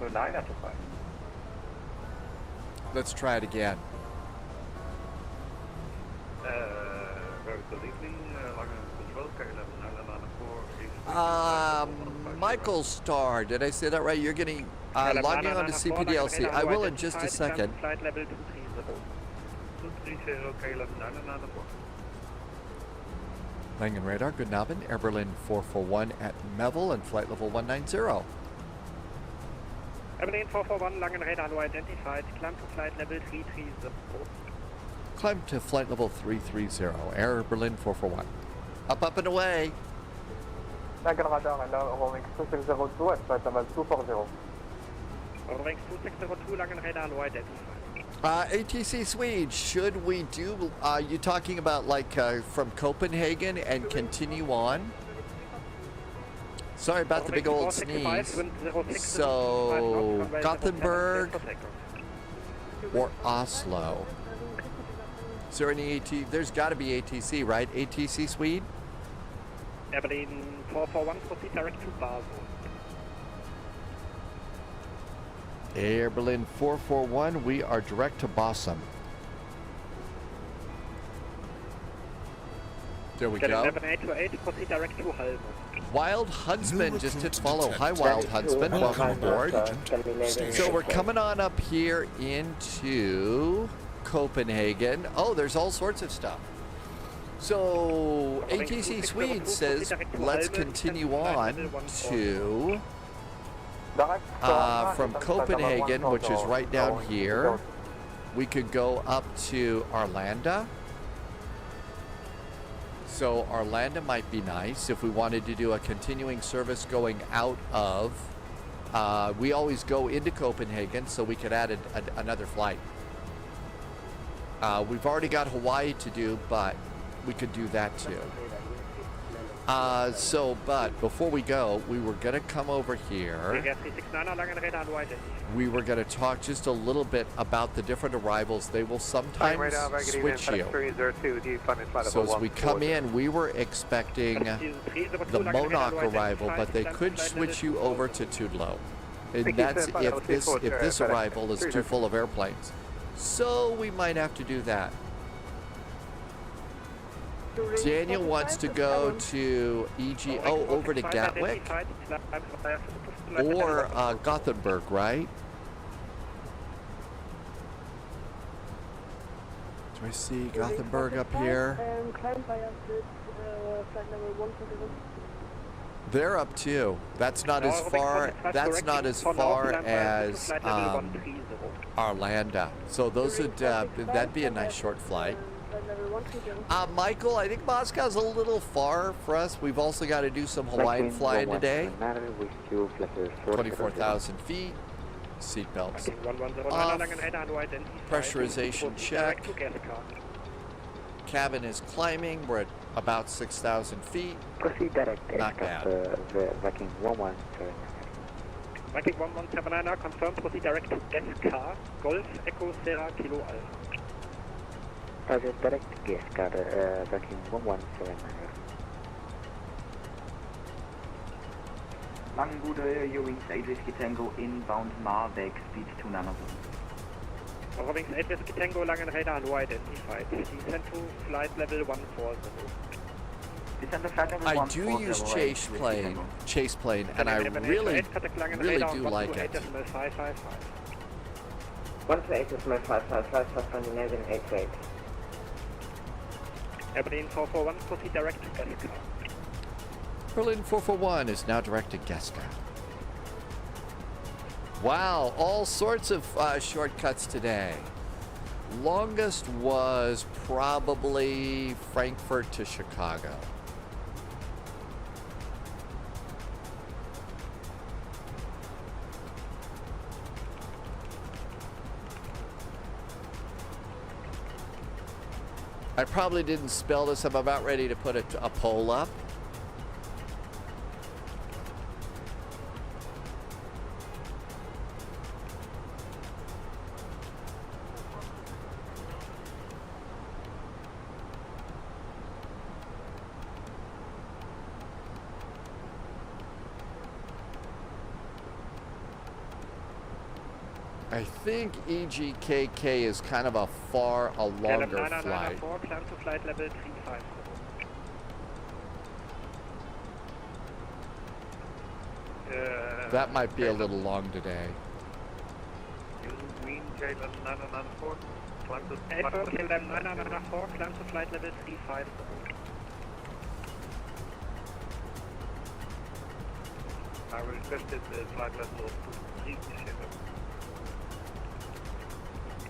So 9 out of 5.
Let's try it again.
Very good evening.
Michael Starr, did I say that right? You're getting logging on to CPDLC. I will in just a second.
Flight level 230.
Langen radar, good Abend, Air Berlin 441 at Melville and flight level 190.
Air Berlin 441, Langen radar low identified. Climb to flight level 330.
Climb to flight level 330, Air Berlin 441. Up and away.
Langen radar, Eurowings 2602 at flight level 240. Eurowings 2602, Langen radar low identified.
ATC Swede, should we do, you talking about like from Copenhagen and continue on? Sorry about the big old sneeze. So, Gothenburg or Oslo? Is there any AT? There's got to be ATC, right? ATC Swede?
Air Berlin 441, proceed direct to Basel.
Air Berlin 441, we are direct to Bossum. There we go.
7828, proceed direct to Halmos.
Wild Huntsman just hit follow. Hi, Wild Huntsman. Welcome aboard. So we're coming on up here into Copenhagen. Oh, there's all sorts of stuff. So ATC Swede says let's continue on to from Copenhagen, which is right down here. We could go up to Arlanda. So Arlanda might be nice if we wanted to do a continuing service going out of. We always go into Copenhagen, so we could add another flight. We've already got Hawaii to do, but we could do that too. But before we go, we were going to come over here. We were going to talk just a little bit about the different arrivals. They will sometimes switch you. So as we come in, we were expecting the Monarch arrival, but they could switch you over to Tudelo. And that's if this arrival is too full of airplanes. So we might have to do that. Daniel wants to go to over to Gatwick or Gothenburg, right? Do I see Gothenburg up here? They're up too. That's not as far. That's not as far as Arlanda. So those would that'd be a nice short flight. Michael, I think Moscow's a little far for us. We've also got to do some Hawaiian flying today. 24,000 feet. Seatbelts off. Pressurization check. Cabin is climbing. We're at about 6,000 feet. Not bad.
Viking 1179.
Viking 1179, confirm proceed direct to SK, Golf, Echo, Sierra, Kilo, Alpha.
Roger, direct gas card, tracking 117.
Langbude, Eurowings 8 Whiskey Tango, inbound Marbeck, speed 29.
Eurowings 8 Whiskey Tango, Langen Radar, low identified. Descend to flight level 140.
Descend to flight level
I
140.
do use chase plane, and I really do like it.
128.555, from the Northern 88.
Aberdeen 441, proceed direct to Gasca.
Berlin 441 is now direct to Gasca. Wow, all sorts of shortcuts today. Longest was probably Frankfurt to Chicago. I probably didn't spell this. I'm about ready to put a poll up. I think EKCH is kind of a longer flight.
Plan to flight level 35.
That might be a little long today.
Green KLM 994, climb to KLM 994, climb to flight level 35.
I requested flight level 237.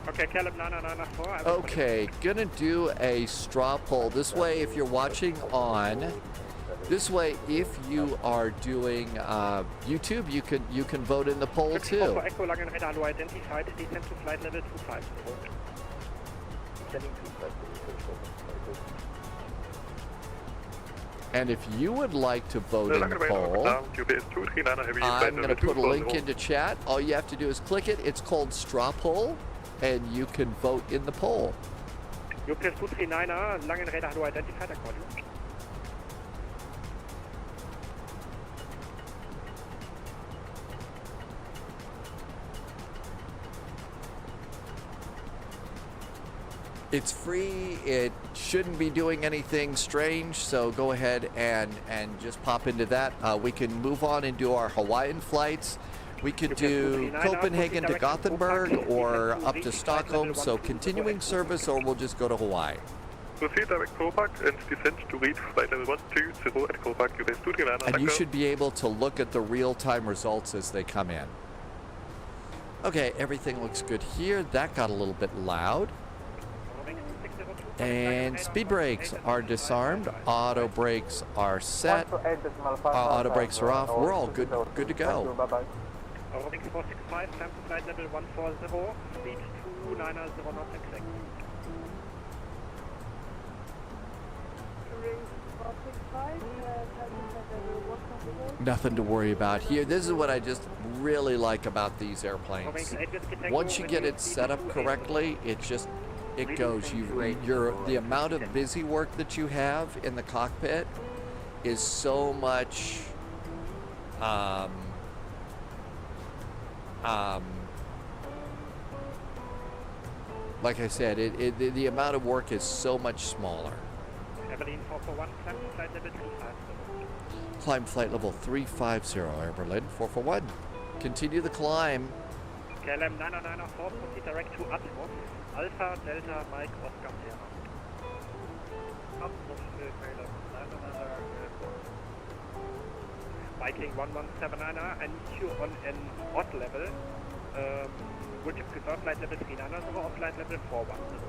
Okay, KLM 994.
Okay, gonna do a straw poll. This way, if you're watching on, this way, if you are doing YouTube, you can vote in the poll too.
Echo Langen Radar low identified, descend to flight level 250.
And if you would like to vote in the poll, I'm going to put a link into chat. All you have to do is click it. It's called Straw Poll, and you can vote in the poll.
UPS 239er, Langen Radar low identified, according.
It's free. It shouldn't be doing anything strange, so go ahead and just pop into that. We can move on and do our Hawaiian flights. We could do Copenhagen to Gothenburg or up to Stockholm, so continuing service, or we'll just go to Hawaii.
Proceed direct Copenhagen and descend to reach flight level 120 at Copenhagen, UPS 239.
And you should be able to look at the real-time results as they come in. Okay, everything looks good here. That got a little bit loud. And speed brakes are disarmed. Auto brakes are set. Auto brakes are off. We're all good to go.
Eurowings 465, climb to flight level 140, speed 290 knots exact.
Nothing to worry about here. This is what I just really like about these airplanes. Once you get it set up correctly, it goes. The amount of busy work that you have in the cockpit is so much. Like I said, the amount of work is so much smaller.
Berlin 441, climb to flight level 350.
Climb flight level 350, Air Berlin 441. Continue the climb.
KLM 994, proceed direct to Atmos. Alpha, Delta, Mike, Oscar, Sierra. Atmos, KLM 994. Viking 1179er, I need you on an odd level. Would you prefer flight level 390 or flight level 410?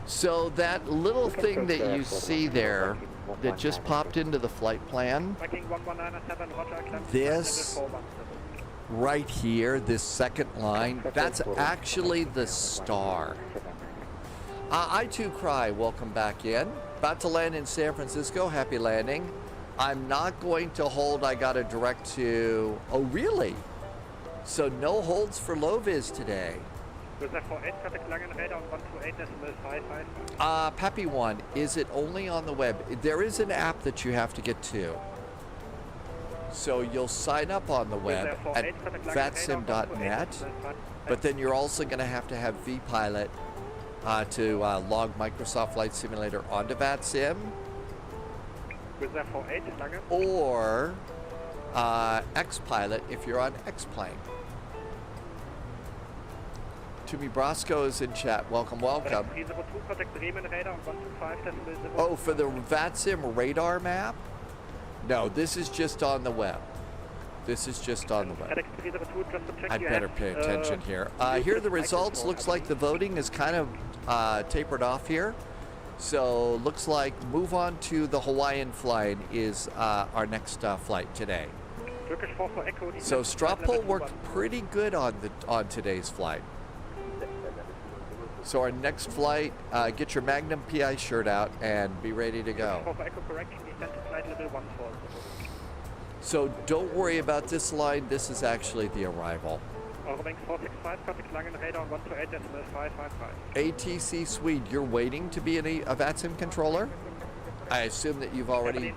So that little thing that you see there that just popped into the flight plan, this right here, this second line, that's actually the star. I too cry, welcome back in. About to land in San Francisco, happy landing. I'm not going to hold, I got a direct to, oh really? So no holds for low vis today. Pappy 1, is it only on the web? There is an app that you have to get to. So you'll sign up on the web at vatsim.net, but then you're also going to have vPilot to log Microsoft Flight Simulator onto VATSIM, or XPilot if you're on X-Plane. Tumi Brasco is in chat. Welcome, welcome. Oh, for the VATSIM radar map? No, this is just on the web. This is just on the web. I'd better pay attention here. Here are the results. Looks like the voting is kind of tapered off here. So looks like move on to the Hawaiian Flyin is our next flight today. So straw poll worked pretty good on today's flight. So our next flight, get your Magnum PI shirt out and be ready to go. So don't worry about this line. This is actually the arrival. ATC Swede, you're waiting to be a VATSIM controller? I assume that you've already...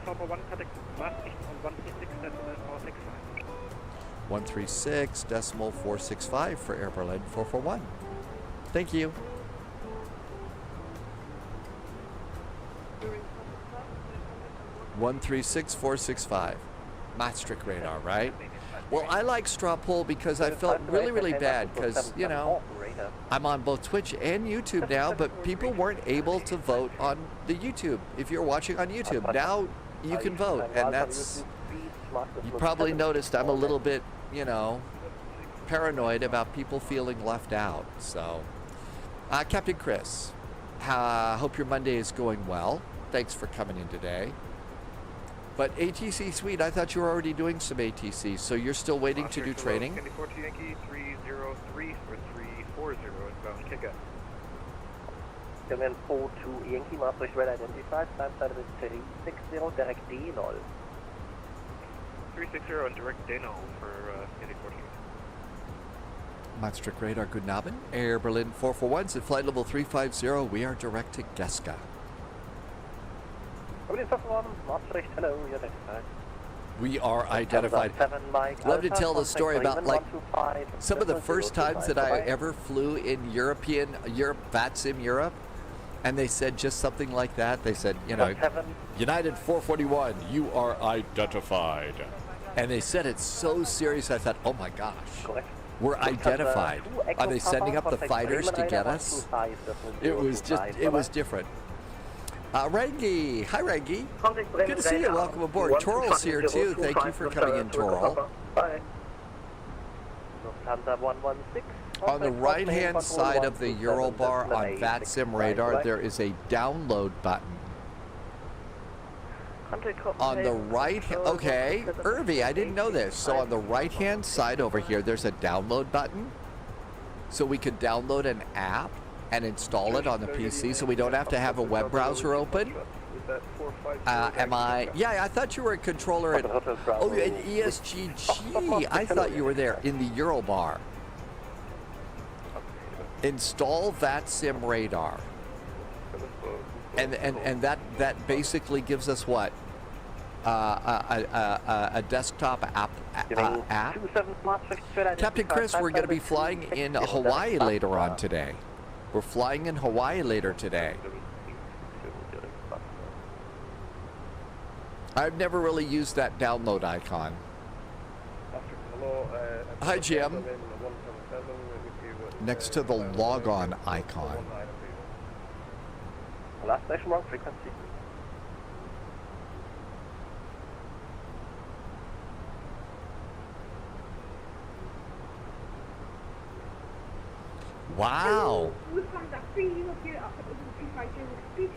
136.465 for Air Berlin 441. Thank you. (136.465). Maastricht radar, right? Well, I like straw poll because I felt really bad because, you know, I'm on both Twitch and YouTube now, but people weren't able to vote on the YouTube. If you're watching on YouTube, now you can vote, and that's, you probably noticed I'm a little bit, you know, paranoid about people feeling left out. So, Captain Chris, hope your Monday is going well. Thanks for coming in today. But ATC Suite, I thought you were already doing some ATC, so you're still waiting to do training?
Yankee 303 for 340 inbound kick-up.
Command 42 Yankee Maastricht red identified, time side of it 360, direct D0.
360 and direct D0 for Yankee 48.
Maastricht radar, guten Abend. Air Berlin 441 is at flight level 350. We are direct to Geska.
Hello, you're identified.
We are identified. Love to tell the story about like some of the first times that I ever flew in Europe, VATSIM Europe, and they said just something like that. They said, you know, United 441, you are identified. And they said it so serious, I thought, oh my gosh, we're identified. Are they sending up the fighters to get us? It was different. Rangi. Hi, Rangi. Good to see you. Welcome aboard. Toral's here, too. Thank you for coming in, Toral. On the right-hand side of the Eurobar on VATSIM radar, there is a download button. On the right, okay, Irvi, I didn't know this. So on the right-hand side over here, there's a download button. So we could download an app and install it on the PC, so we don't have to have a web browser open. Yeah, I thought you were a controller at, at ESGG. I thought you were there in the Eurobar. Install VATSIM radar. And that basically gives us what? A desktop app. Captain Chris, we're going to be flying in Hawaii later on today. We're flying in Hawaii later today. I've never really used that download icon. Hi, Jim. Next to the log-on icon.
Last station wrong frequency.
Wow.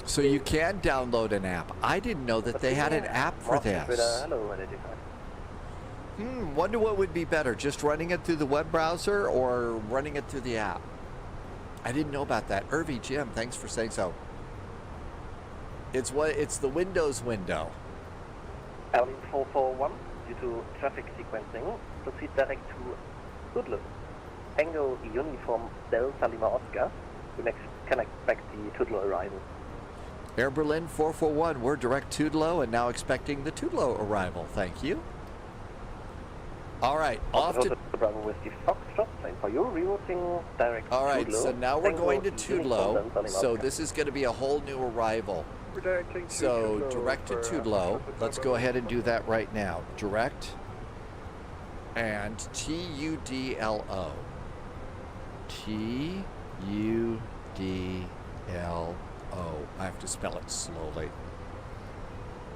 So you can download an app. I didn't know that they had an app for this. Wonder what would be better, just running it through the web browser or running it through the app? I didn't know about that. Irvi, Jim, thanks for saying so. It's the Windows window.
Airline 441, due to traffic sequencing, proceed direct to Düsseldorf. Tango Uniform Delta Lima Oscar. We can expect the Tudlo arrival.
Air Berlin 441, we're direct Tudlo and now expecting the Tudlo arrival. Thank you. All right, off to...
Bravo Whiskey Foxtrot, same for you, rerouting direct
All right,
Tudlo.
so now we're
Tango
going to
Uniform
Tudlo.
Delta Lima
So
Oscar.
this is going to be a whole new arrival. So direct to Tudlo. Let's go ahead and do that right now. Direct and Tudlo. Tudlo. I have to spell it slowly.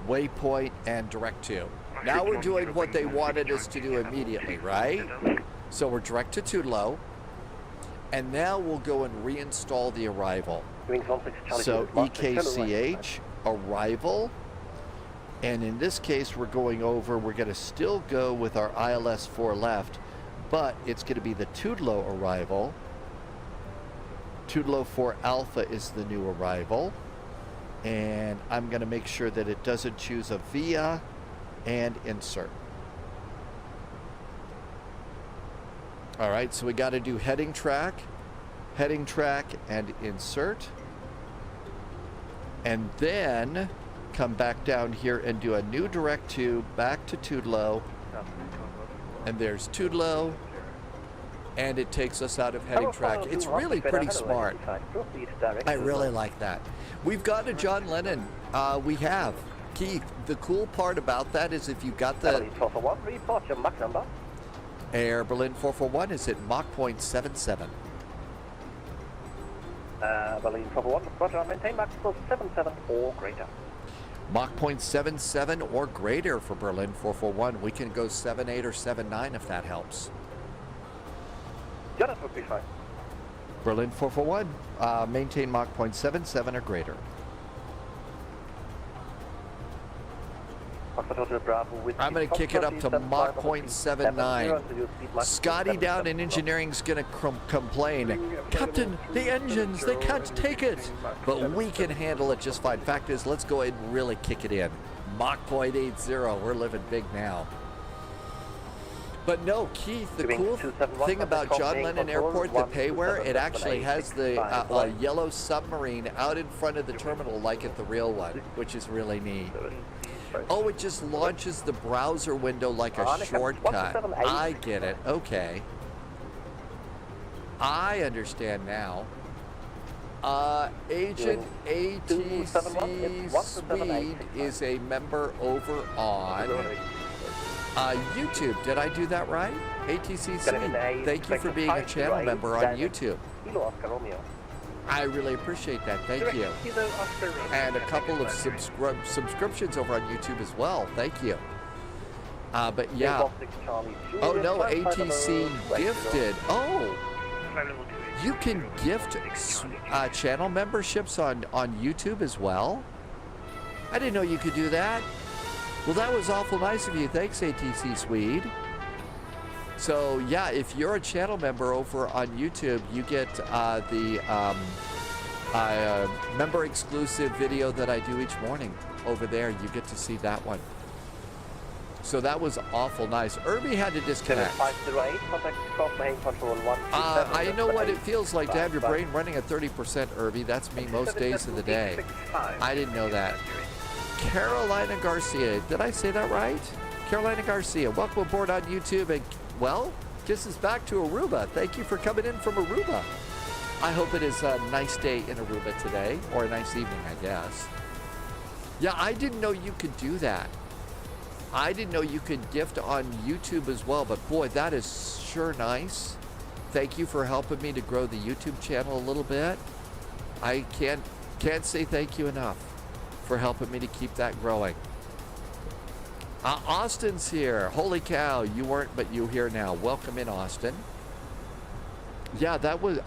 Waypoint and direct to. Now we're doing what they wanted us to do immediately, right? So we're direct to Tudlo. And now we'll go and reinstall the arrival. So EKCH, arrival. And in this case, we're going over, we're going to still go with our ILS 4 left, but it's going to be the Tudlo arrival. Tudlo 4 Alpha is the new arrival. And I'm going to make sure that it doesn't choose a via and insert. All right, so we got to do heading track, and insert. And then come back down here and do a new direct to, back to Tudlo. And there's Tudlo. And it takes us out of heading track. It's really pretty smart. I really like that. We've got a John Lennon. We have. Keith, the cool part about that is if you've got the...
Report your Mach number.
Air Berlin 441 is at Mach 0.77.
Berlin 441, roger, maintain Mach 0.77 or greater.
Mach 0.77 or greater for Berlin 441. We can go 7.8 or 7.9 if that helps.
Yeah, that would be fine.
Berlin 441, maintain Mach 0.77 or greater. I'm going to kick it up to Mach 0.79. Scotty down in engineering's going to complain. Captain, the engines, they can't take it. But we can handle it just fine. Fact is, let's go ahead and really kick it in. Mach 0.80, we're living big now. But no, Keith, the cool thing about John Lennon Airport, the payware, it actually has the yellow submarine out in front of the terminal like at the real one, which is really neat. Oh, it just launches the browser window like a shortcut. I get it. Okay. I understand now. Agent ATC Swede is a member over on YouTube. Did I do that right? ATC Swede. Thank you for being a channel member on YouTube. I really appreciate that. Thank you. And a couple of subscriptions over on YouTube as well. Thank you. But yeah. Oh no, ATC gifted. Oh, you can gift channel memberships on YouTube as well. I didn't know you could do that. Well, that was awful nice of you. Thanks, ATC Swede. So yeah, if you're a channel member over on YouTube, you get the member exclusive video that I do each morning over there. You get to see that one. So that was awful nice. Irby had to disconnect. I know what it feels like to have your brain running at 30%, Irby. That's me most days of the day. I didn't know that. Carolina Garcia, did I say that right? Carolina Garcia, welcome aboard on YouTube, and well, kisses back to Aruba. Thank you for coming in from Aruba. I hope it is a nice day in Aruba today, or a nice evening, I guess. Yeah, I didn't know you could do that. I didn't know you could gift on YouTube as well, but boy, that is sure nice. Thank you for helping me to grow the YouTube channel a little bit. I can't say thank you enough for helping me to keep that growing. Austin's here. Holy cow, you weren't, but you're here now. Welcome in, Austin. Yeah, that was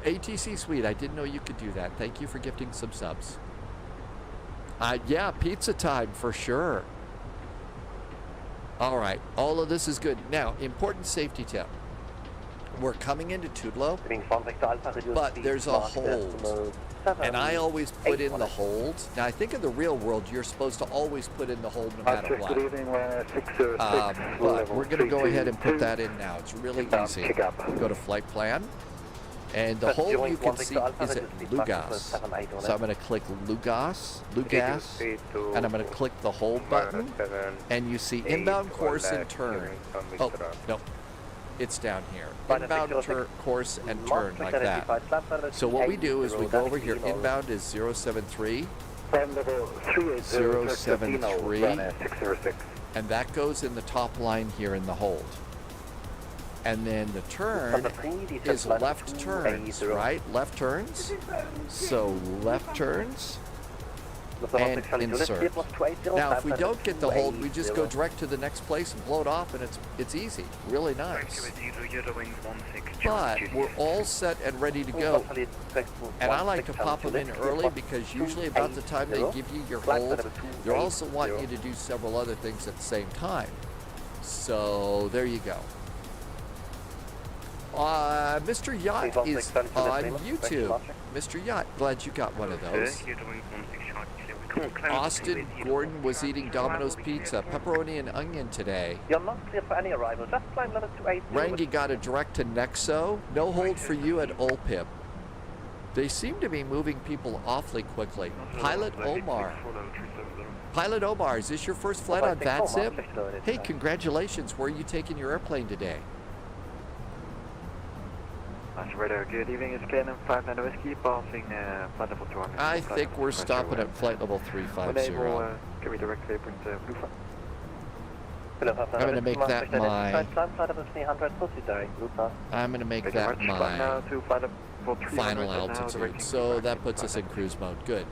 ATC Suite. I didn't know you could do that. Thank you for gifting some subs. Yeah, pizza time for sure. All right, all of this is good. Now, important safety tip. We're coming into Tudlo, but there's a hold. And I always put in the hold. Now, I think in the real world, you're supposed to always put in the hold no matter what.
Good evening, 606.
But we're going to go ahead and put that in now. It's really easy. Go to flight plan. And the hold you can see is at Lugas. So I'm going to click Lugas, and I'm going to click the hold button. And you see inbound course and turn. Oh, no. It's down here. Inbound course and turn like that. So what we do is we go over here. Inbound is 073. 073. And that goes in the top line here in the hold. And then the turn is left turns, right? Left turns. So left turns and insert. Now, if we don't get the hold, we just go direct to the next place and blow it off, and it's easy. Really nice. But we're all set and ready to go. And I like to pop them in early because usually about the time they give you your hold, they also want you to do several other things at the same time. So there you go. Mr. Yacht is on YouTube. Mr. Yacht, glad you got one of those. Austin Gordon was eating Domino's pizza, pepperoni and onion today.
You're not clear for any arrival. Just climb level 280.
Randy got a direct to Nexo. No hold for you at OLPIP. They seem to be moving people awfully quickly. Pilot Omar. Pilot Omar, is this your first flight on VATSIM? Hey, congratulations. Where are you taking your airplane today?
Good evening, it's KNM 59 Whiskey, passing flight level 200.
I think we're stopping at flight level 350.
Can we directly bring to Blue
I'm going to make that my... I'm going to make that my final altitude. So that puts us in cruise mode. Good.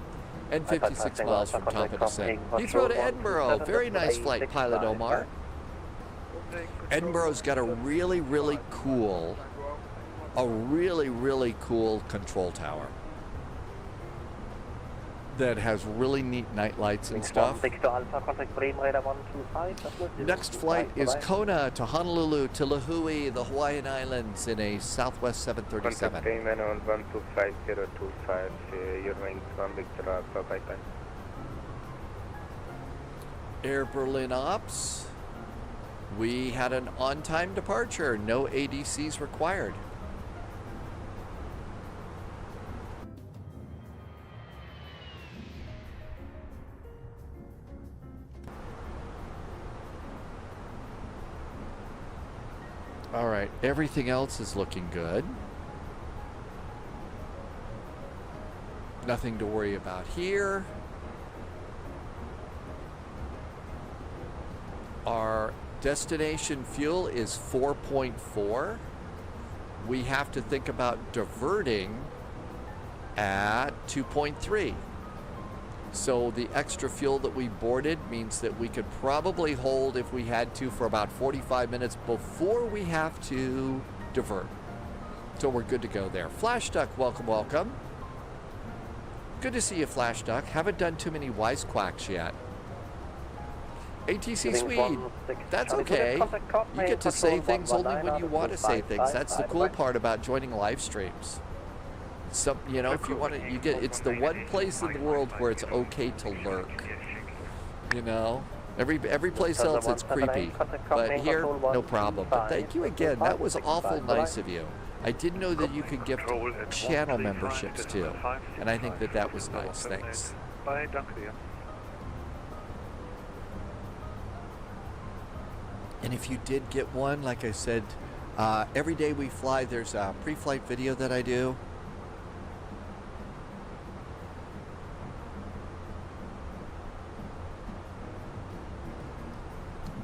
And 56 miles from top of descent. Heathrow to Edinburgh. Very nice flight, Pilot Omar. Edinburgh's got a really, really cool control tower that has really neat night lights and stuff. Next flight is Kona to Honolulu to Lihue, the Hawaiian Islands, in a Southwest 737. Air Berlin Ops. We had an on-time departure. No ADCs required. All right, everything else is looking good. Nothing to worry about here. Our destination fuel is 4.4. We have to think about diverting at 2.3. So the extra fuel that we boarded means that we could probably hold, if we had to, for about 45 minutes before we have to divert. So we're good to go there. Flash Duck, welcome, welcome. Good to see you, Flash Duck. Haven't done too many wisecracks yet. ATC Swede, that's okay. You get to say things only when you want to say things. That's the cool part about joining live streams. Some, you know, if you want to, you get, it's the one place in the world where it's okay to lurk. You know, every place else it's creepy, but here, no problem. But thank you again. That was awful nice of you. I didn't know that you could gift channel memberships too, and I think that that was nice. Thanks. And if you did get one, like I said, every day we fly, there's a pre-flight video that I do.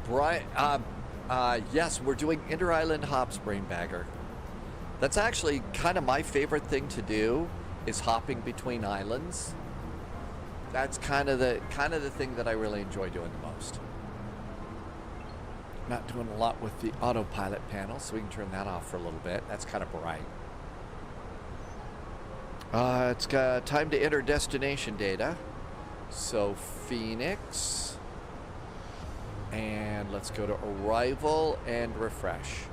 Brian, yes, we're doing inter-island hops, Brainbagger. That's actually kind of my favorite thing to do, is hopping between islands. That's kind of the thing that I really enjoy doing the most. Not doing a lot with the autopilot panel, so we can turn that off for a little bit. That's kind of bright. It's got time to enter destination data. So Phoenix. And let's go to arrival and refresh.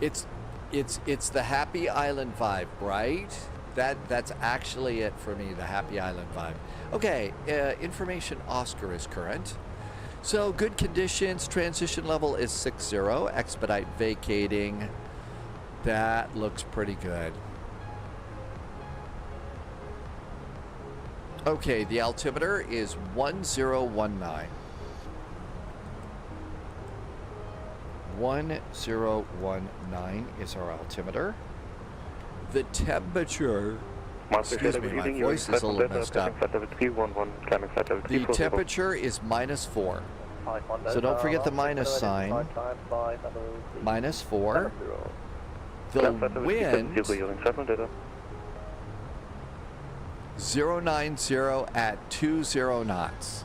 It's It's the Happy Island vibe, right? That's actually it for me, the Happy Island vibe. Okay, information Oscar is current. So good conditions, transition level is 60, expedite vacating. That looks pretty good. Okay, the altimeter is 1019. 1019 is our altimeter. The temperature, excuse me, my voice is a little messed up. The temperature is -4. So don't forget the minus sign. -4. The wind 090 at 20 knots.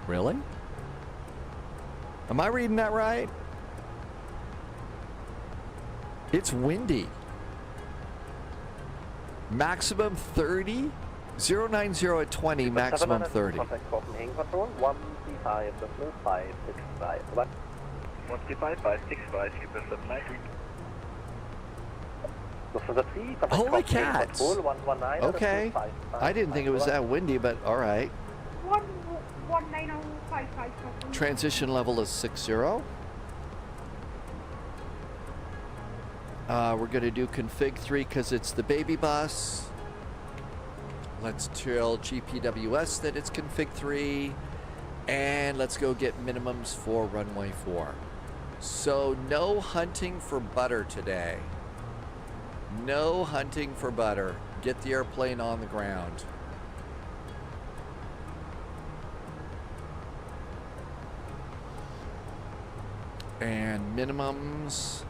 Really? Am I reading that right? It's windy. Maximum 30? 090 at 20, maximum 30.
Contact Copenhagen Control, 135.565.
135.565, keep us at 90.
Holy cats! Okay. I didn't think it was that windy, but alright.
19055.
Transition level is 60. We're going to do config 3 because it's the baby bus. Let's tell GPWS that it's config 3. And let's go get minimums for runway 4. So no hunting for butter today. No hunting for butter. Get the airplane on the ground. And minimums.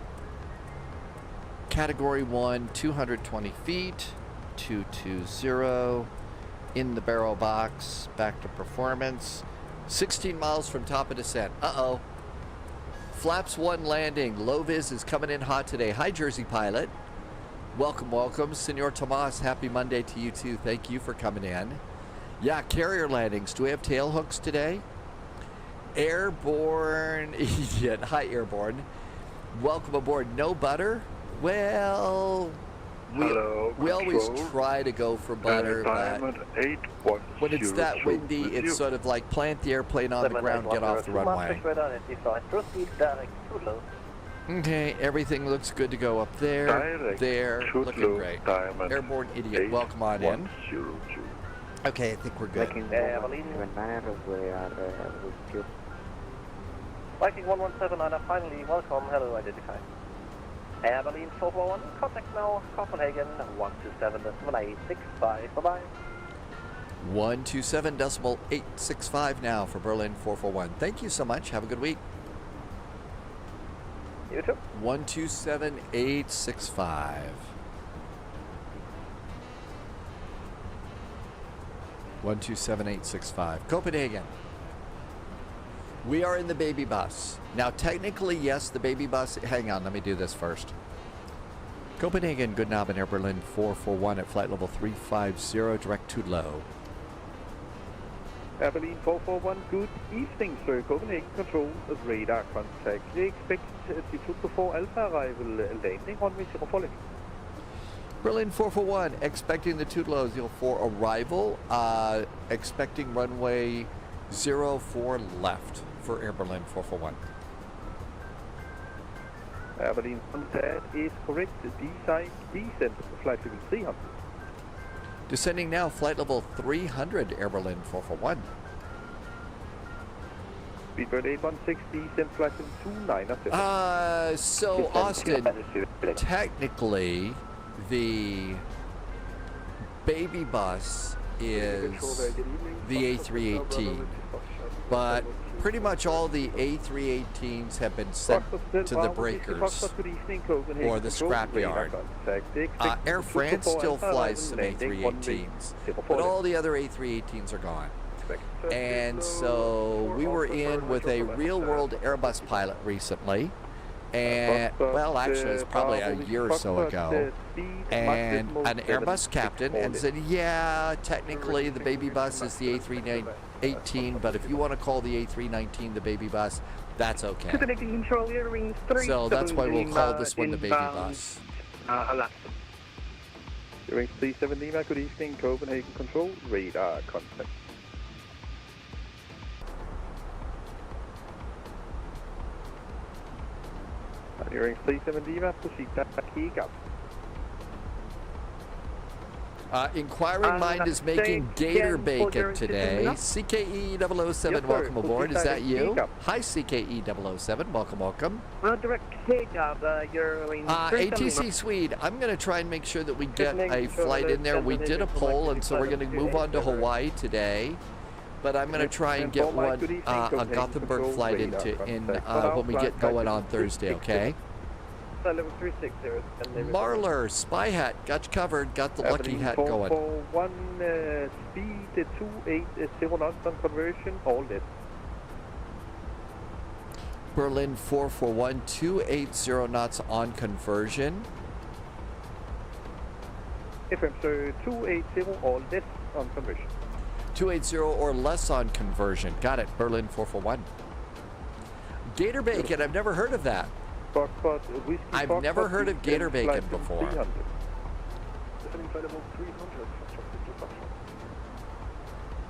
Category 1, 220 feet, 220. In the barrel box, back to performance. 16 miles from top of descent. Uh-oh. Flaps 1 landing. Low vis is coming in hot today. Hi, Jersey pilot. Welcome, welcome. Senor Tomas, happy Monday to you too. Thank you for coming in. Yeah, carrier landings. Do we have tail hooks today? Airborne idiot. Hi, Airborne. Welcome aboard. No butter? Well, we always try to go for butter, but when it's that windy, it's sort of like plant the airplane on the ground, get off the runway. Okay, everything looks good to go up there. Looking great. Airborne idiot, welcome on in. Okay, I think we're good.
Viking 117, finally, welcome, hello, identify. Air Berlin 441, contact now, Copenhagen 127.865, bye-bye.
127.865 now for Berlin 441. Thank you so much, have a good week.
You too.
127.865. 127.865. Copenhagen. We are in the baby bus. Now, technically, yes, the baby bus... Hang on, let me do this first. Copenhagen, good knob in Air Berlin 441 at flight level 350, direct to low.
Air Berlin 441, good evening, sir. Copenhagen Control, radar contact. We expect altitude before Alpha arrival landing, runway 04 left.
Berlin 441, expecting the Tudelo 04 arrival, expecting runway 04 left for Air Berlin 441.
Air Berlin, that is correct. Descent, flight level 300.
Descending now, flight level 300, Air Berlin 441.
Speedbird 816, descent flight level 297.
So Austin, technically, the baby bus is the A318, but pretty much all the A318s have been sent to the breakers or the scrapyard. Air France still flies some A318s, but all the other A318s are gone. And so we were in with a real-world Airbus pilot recently, and well, actually, it's probably a year or so ago, and an Airbus captain, and said, yeah, technically the baby bus is the A318, but if you want to call the A319 the baby bus, that's okay. So that's why we'll call this one the baby bus.
Earrings 37 Lima, good evening, Copenhagen Control, radar contact. Earrings 37 Lima, proceed back up.
Inquiring Mind is making gator bacon today. CKE 007, welcome aboard. Is that you? Hi, CKE 007, welcome, welcome.
Direct takeoff,
ATC Swede, I'm going to try and make sure that we get a flight in there. We did a poll, and so we're going to move on to Hawaii today. But I'm going to try and get one, a Gothenburg flight in when we get going on Thursday, okay?
Level 360.
Marler, Spy Hat, got you covered, got the lucky hat going.
441, speed 280 knots on conversion, all lit.
Berlin 441, 280 knots on conversion.
FM, sir, 280, all lit on conversion.
280 or less on conversion. Got it, Berlin 441. Gator bacon, I've never heard of that. I've never heard of gator bacon before.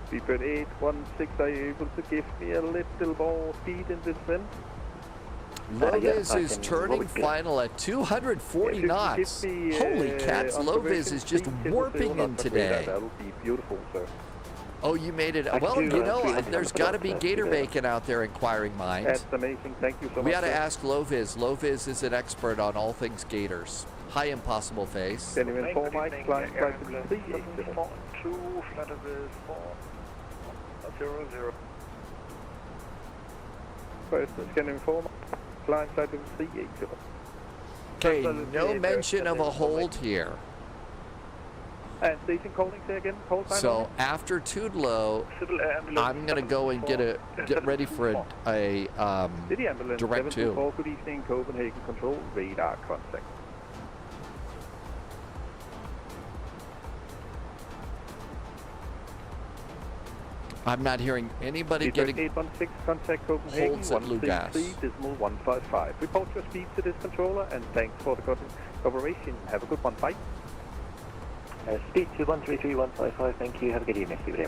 People 816, are you able to give me a little more speed in this wind?
Low-vis is turning final at 240 knots. Holy cats, Low-vis is just warping in today.
That will be beautiful, sir.
Oh, you made it. Well, you know, there's got to be gator bacon out there, inquiring minds.
That's amazing. Thank you so much.
We got to ask Low-vis. Low-vis is an expert on all things gators. Hi, Impossible Face.
Genuine 4 Mike, flying flight to 380.
2, flight of 400.
First, Genuine 4 Mike, flying flight to 380.
Okay, no mention of a hold here.
And station calling, say again, call time.
So after Tudelo, I'm gonna go and get ready for a direct 2.
Good evening, Copenhagen Control, radar contact.
I'm not hearing anybody getting
816, contact Copenhagen,
holds at Blue Gas.
155. Report your speed to this controller, and thanks for the cooperation. Have a good one, bye.
Speed to 133155, thank you. Have a good evening, Steve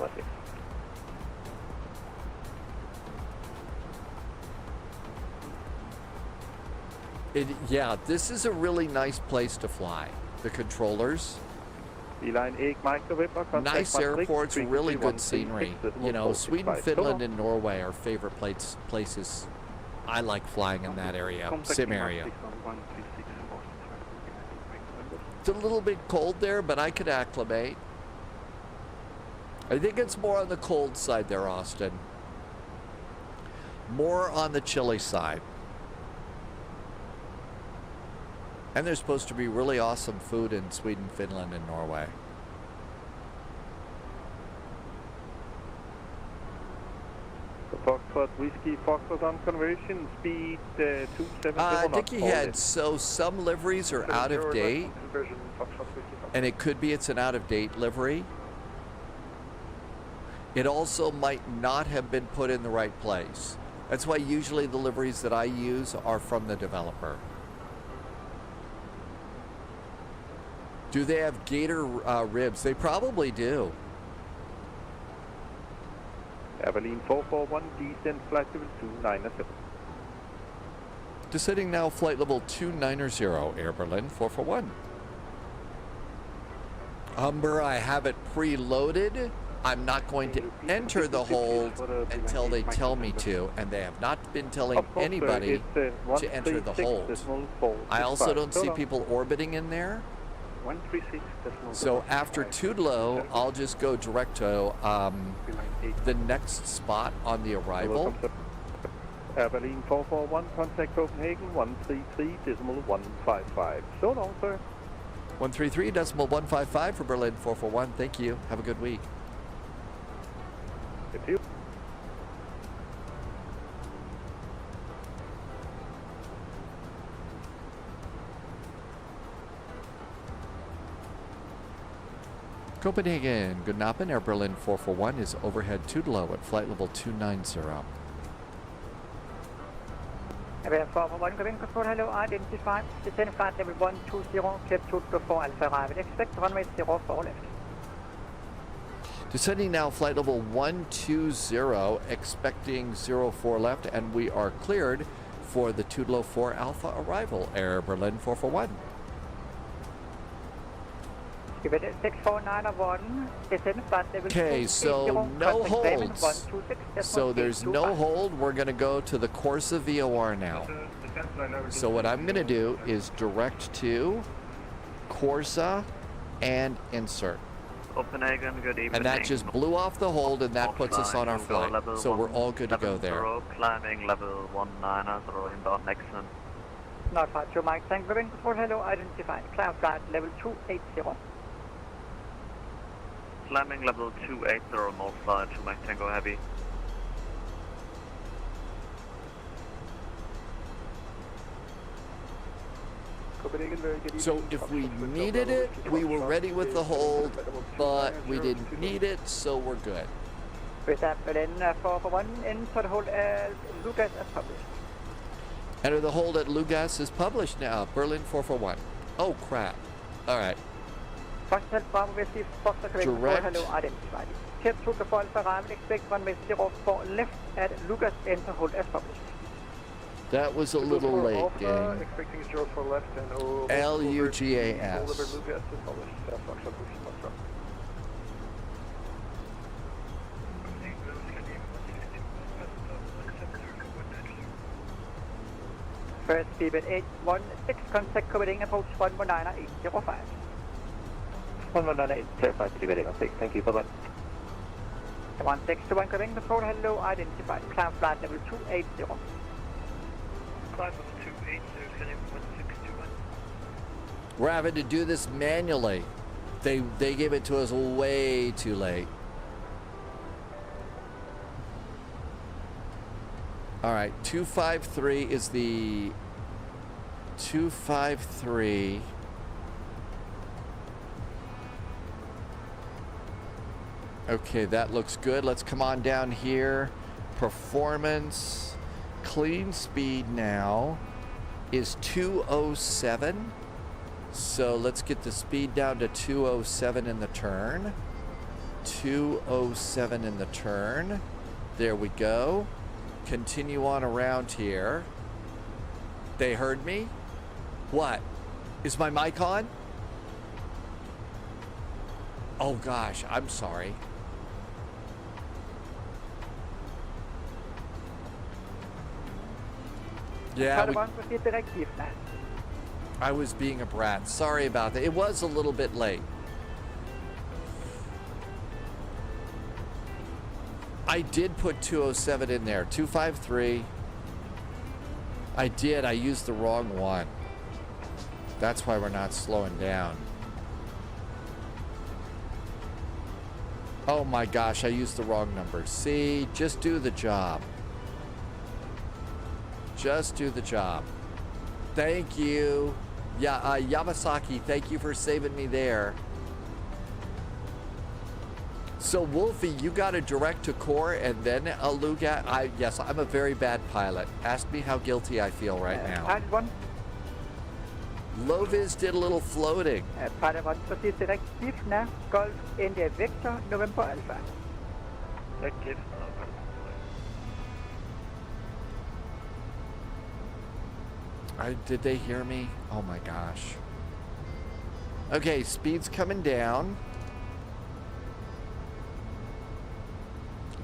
816.
Yeah, this is a really nice place to fly. The controllers. Nice airports, really good scenery. You know, Sweden, Finland, and Norway are favorite places. I like flying in that area, sim area. It's a little bit cold there, but I could acclimate. I think it's more on the cold side there, Austin. More on the chilly side. And there's supposed to be really awesome food in Sweden, Finland, and Norway.
Foxtrot Whiskey, Foxtrot on conversion, speed 270.
Dickie Head, so some liveries are out of date, and it could be it's an out-of-date livery. It also might not have been put in the right place. That's why usually the liveries that I use are from the developer. Do they have gator ribs? They probably do.
Abilene 441, descent flight level 290.
Descending now, flight level 290, Air Berlin 441. Humber, I have it preloaded. I'm not going to enter the hold until they tell me to, and they have not been telling anybody to enter the hold. I also don't see people orbiting in there. So after Tudelo, I'll just go direct to the next spot on the arrival.
Abilene 441, contact Copenhagen 133.155. So long, sir.
133.155 for Berlin 441. Thank you. Have a good week.
Thank you.
Copenhagen, good Nappen, Air Berlin 441 is overhead 2 low at flight level 290.
Air 441, cabin control, hello, identified. Descend flight level 120, clear to go for Alpha arrival. Expect runway 04 left.
Descending now, flight level 120, expecting 04 left, and we are cleared for the 204 Alpha arrival, Air Berlin 441.
Give it 64901, descend flight level
Okay, so no holds. So there's no hold. We're going to go to the Corsa VOR now. So what I'm going to do is direct to Corsa and insert.
Copenhagen, good evening.
And that just blew off the hold, and that puts us on our flight. So we're all good to go there.
Climbing level 190, inbound Nixon.
Not far to Mike, thank cabin control, hello, identified. Cloud flight level 280.
Climbing level 280, more flight to Mike Tango Heavy.
So if we needed it, we were ready with the hold, but we didn't need it, so we're good.
With that, Berlin 441, enter the hold as Lucas as published.
Enter the hold at Lugas is published now, Berlin 441. Oh crap. Alright.
Foxtrot Bravo West Foxtrot cabin control, hello, identified. Clear to go for Alpha arrival, expect runway 04 left at Lucas, enter hold as published.
That was a little late, gang.
Expecting 04 left and
LUGAS.
Lucas is published. Foxtrot Foxtrot.
First speed at 816, contact Copenhagen approach 119.805.
119, certified to Copenhagen 6, thank you, bye-bye.
1621 Copenhagen control, hello, identified. Cloud flight level 280.
Climb level 280, heading 1621.
We're having to do this manually. They gave it to us way too late. All right, 253 is the 253. Okay, that looks good. Let's come on down here. Performance, clean speed now is 207. So let's get the speed down to 207 in the turn. 207 in the turn. There we go. Continue on around here. They heard me? What? Is my mic on? Oh gosh, I'm sorry. Yeah, I was being a brat. Sorry about that. It was a little bit late. I did put 207 in there. 253. I did. I used the wrong one. That's why we're not slowing down. Oh my gosh, I used the wrong number. See, just do the job. Just do the job. Thank you. Yeah, Yamasaki, thank you for saving me there. So Wolfie, you got a direct to core and then a Lugat. Yes, I'm a very bad pilot. Ask me how guilty I feel right now.
Pilot 1.
Loviz did a little floating.
Pilot 1, proceed direct now. Golf India Victor, November Alpha.
Active.
Did they hear me? Oh my gosh. Okay, speed's coming down.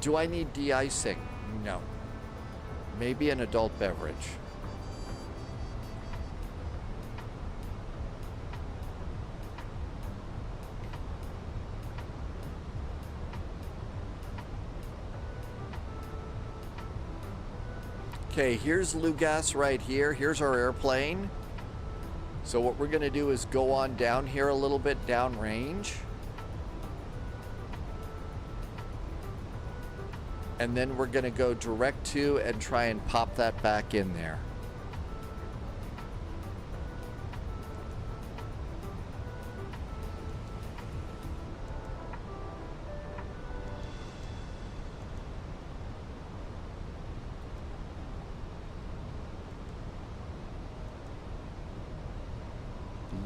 Do I need de-icing? No. Maybe an adult beverage. Okay, here's Lugas right here. Here's our airplane. So what we're gonna do is go on down here a little bit downrange. And then we're gonna go direct to and try and pop that back in there.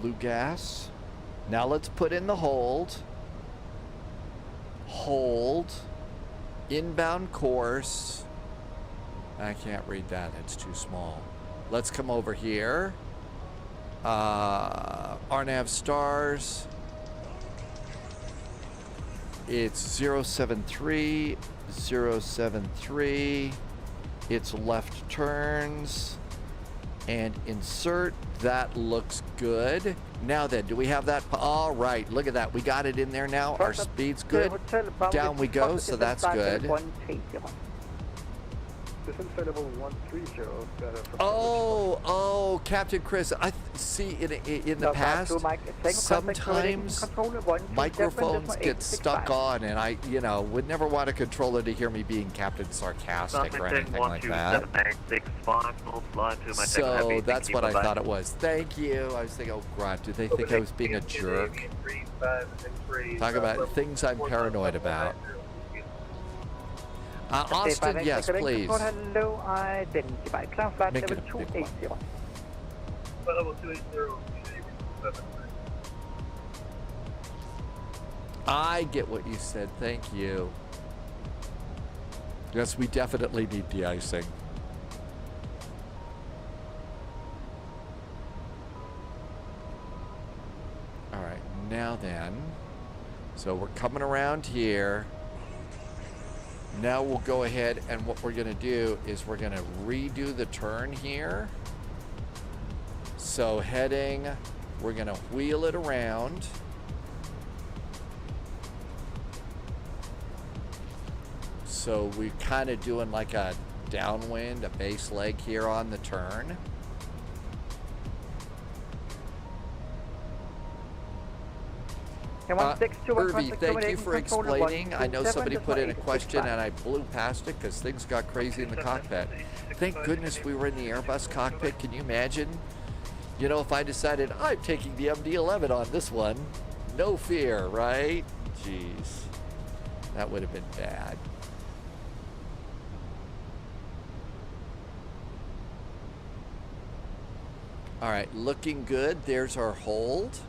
Lugas. Now let's put in the hold. Hold. Inbound course. I can't read that, it's too small. Let's come over here. RNAV stars. It's 073, 073. It's left turns. And insert. That looks good. Now then, do we have that? All right, look at that. We got it in there now. Our speed's good. Down we go, so that's good. Oh, Captain Chris, I see in the past, sometimes microphones get stuck on, and I, would never want a controller to hear me being Captain Sarcastic or anything like that. So that's what I thought it was. Thank you. I was thinking, oh, God, did they think I was being a jerk? Talk about things I'm paranoid about. Austin, yes, please.
Hello, identify. Cloud flight level 280.
Level 280.
I get what you said. Thank you. Yes, we definitely need de-icing. All right, now then. So we're coming around here. Now we'll go ahead, and what we're going to do is we're going to redo the turn here. So heading, we're going to wheel it around. So we're kind of doing like a downwind, a base leg here on the turn. Irby, thank you for explaining. I know somebody put in a question and I blew past it because things got crazy in the cockpit. Thank goodness we were in the Airbus cockpit. Can you imagine? If I decided I'm taking the MD-11 on this one, no fear, right? Jeez, that would have been bad. All right, looking good. There's our hold.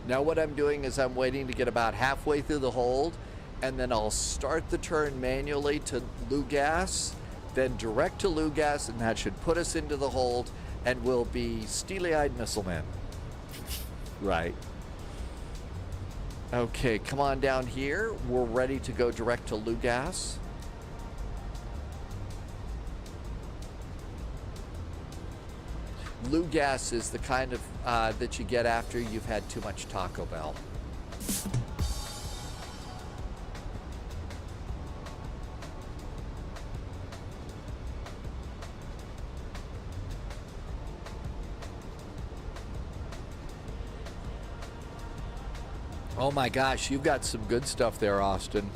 Now what I'm doing is I'm waiting to get about halfway through the hold, and then I'll start the turn manually to Lugas, then direct to Lugas, and that should put us into the hold, and we'll be steely-eyed missile men. Right. Okay, come on down here. We're ready to go direct to Lugas. Lugas is the kind of that you get after you've had too much Taco Bell. Oh my gosh, you've got some good stuff there, Austin.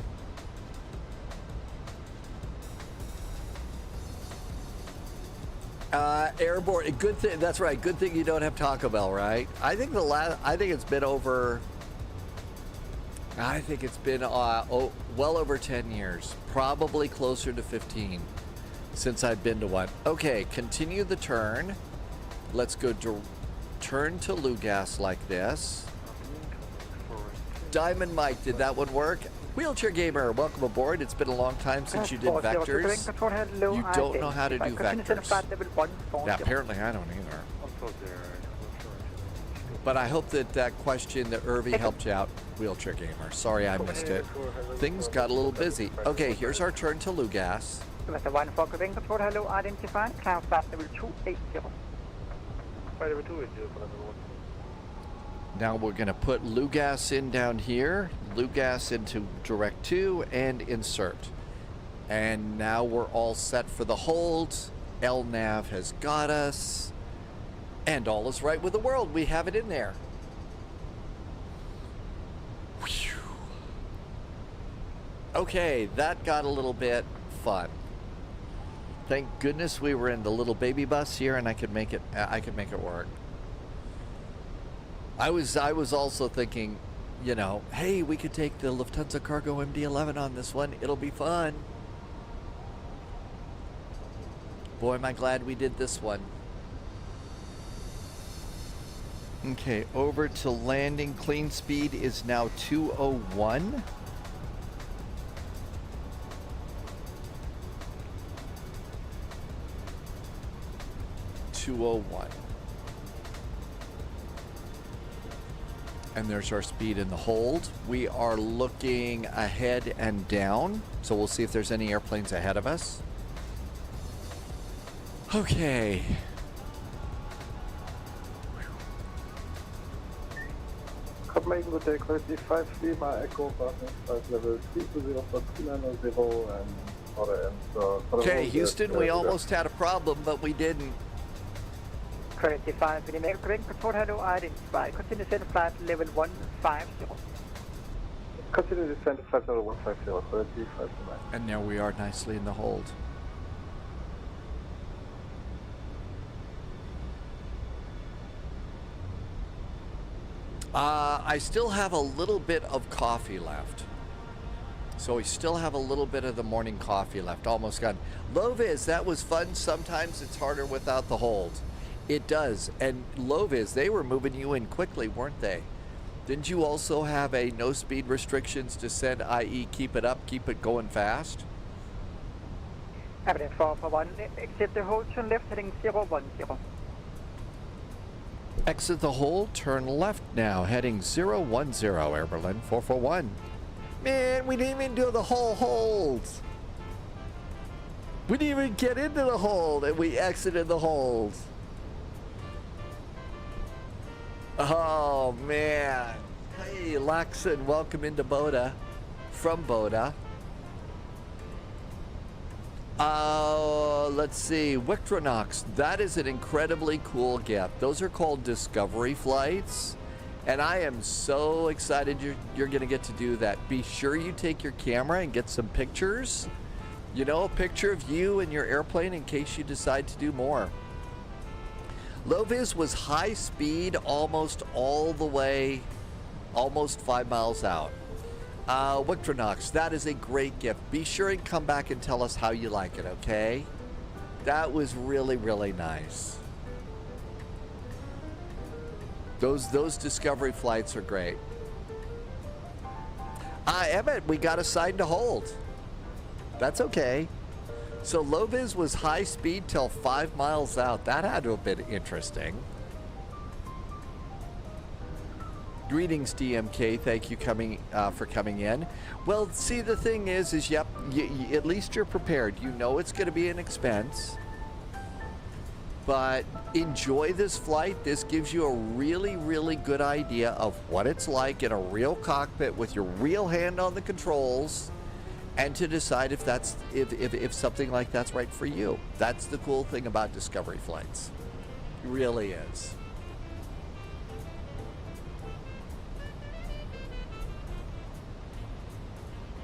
Airborne, good thing. That's right. Good thing you don't have Taco Bell, right? I think it's been over. I think it's been well over 10 years, probably closer to 15, since I've been to one. Okay, continue the turn. Let's go turn to Lugas like this. Diamond Mike, did that one work? Wheelchair Gamer, welcome aboard. It's been a long time since you did vectors. You don't know how to do vectors. Yeah, apparently I don't either. But I hope that question that Irby helped you out, Wheelchair Gamer. Sorry I missed it. Things got a little busy. Okay, here's our turn to Lugas. Now we're going to put Lugas in down here, Lugas into direct 2, and insert. And now we're all set for the hold. LNAV has got us. And all is right with the world. We have it in there. Whew. Okay, that got a little bit fun. Thank goodness we were in the little baby bus here, and I could make it. I could make it work. I was also thinking, you know, hey, we could take the Lufthansa Cargo MD-11 on this one. It'll be fun. Boy, am I glad we did this one. Okay, over to landing. Clean speed is now 201. And there's our speed in the hold. We are looking ahead and down, so we'll see if there's any airplanes ahead of us. Okay.
Copenhagen will take 35 Lima Echo passing flight level 320 for 290 and other end. So
okay, Houston, we almost had a problem, but we didn't.
35 Lima Echo, control hello, identified. Continue descent flight level 150.
Continue descent flight level 150, 35 Lima.
And there we are, nicely in the hold. I still have a little bit of coffee left. So we still have a little bit of the morning coffee left. Almost gone. Loviz, that was fun. Sometimes it's harder without the hold. It does. And Loviz, they were moving you in quickly, weren't they? Didn't you also have a no speed restrictions descent, i.e. keep it up, keep it going fast?
Airplane 441, exit the hold, turn left, heading 010.
Exit the hold, turn left now, heading 010, Air Berlin 441. Man, we didn't even do the whole hold. We didn't even get into the hold, and we exited the hold. Oh, man. Hey, Laxon, welcome into Boda, from Boda. Let's see, Victronox, that is an incredibly cool gift. Those are called Discovery flights, and I am so excited you're going to get to do that. Be sure you take your camera and get some pictures. You know, a picture of you and your airplane in case you decide to do more. Loviz was high speed almost all the way, almost 5 miles out. Victronox, that is a great gift. Be sure and come back and tell us how you like it, okay? That was really, really nice. Those Discovery flights are great. Emmett, we got assigned to hold. That's okay. So Loviz was high speed till 5 miles out. That had to have been interesting. Greetings, DMK. Thank you for coming in. Well, see, the thing is yep, at least you're prepared. You know it's going to be an expense. But enjoy this flight. This gives you a really, really good idea of what it's like in a real cockpit with your real hand on the controls, and to decide if that's if something like that's right for you. That's the cool thing about Discovery flights. It really is.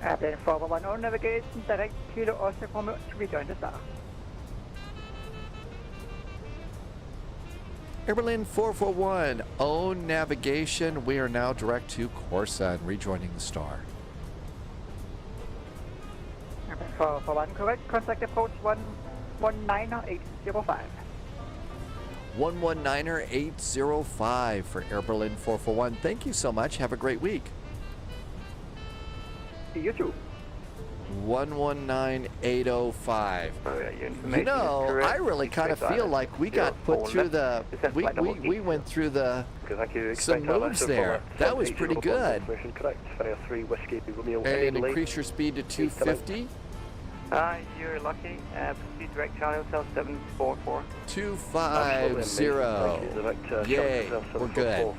Airplane 441 on navigation, direct Kilo Oscar Romeo to rejoin the star.
Air Berlin 441, own navigation. We are now direct to Corsa and rejoining the star.
Airplane 441, correct. Contact approach 119805.
119805 for Air Berlin 441. Thank you so much. Have a great week.
You too.
119805. You know, I really kind of feel like we got put through the we went through the some moves there. That was pretty good. And increase your speed to 250.
You're lucky. Proceed direct Charlie Hotel 744.
250. Yay, we're good.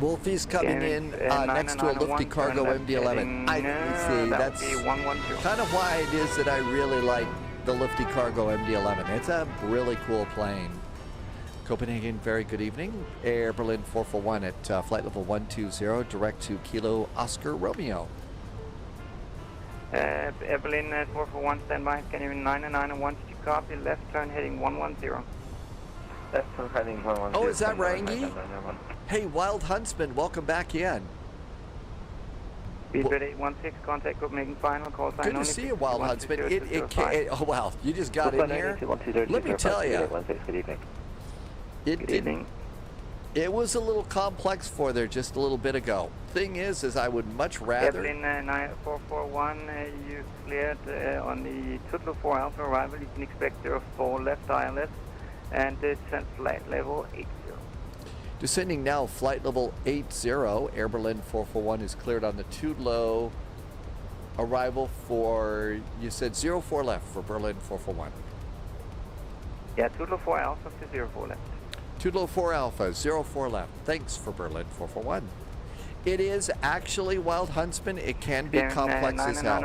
Wolfie's coming in next to a Lufty Cargo MD-11. I see, that's kind of why it is that I really like the Lufty Cargo MD-11. It's a really cool plane. Copenhagen, very good evening. Air Berlin 441 at flight level 120, direct to Kilo Oscar Romeo.
Evelyn 441, standby. Can you 991 to copy? Left turn heading 110.
Left turn heading 110.
Oh, is that Rangi? Hey, Wild Huntsman, welcome back in.
Speedbird 816, contact Copenhagen final, call sign
Good to see you, Wild Huntsman. Oh, wow, you just got in here. Let me tell you, it was a little complex for there just a little bit ago. Thing is I would much rather...
Evelyn 9441, you cleared on the Tutlo 4 Alpha arrival. You can expect 04 left ILS and descent flight level 80.
Descending now, flight level 80. Air Berlin 441 is cleared on the Tutlo arrival for, you said 04 left for Berlin 441.
Yeah, Tutlo 4 Alpha to 04 left.
Tutlo 4 Alpha, 04 left. Thanks for Berlin 441. It is actually, Wild Huntsman, it can be complex as hell.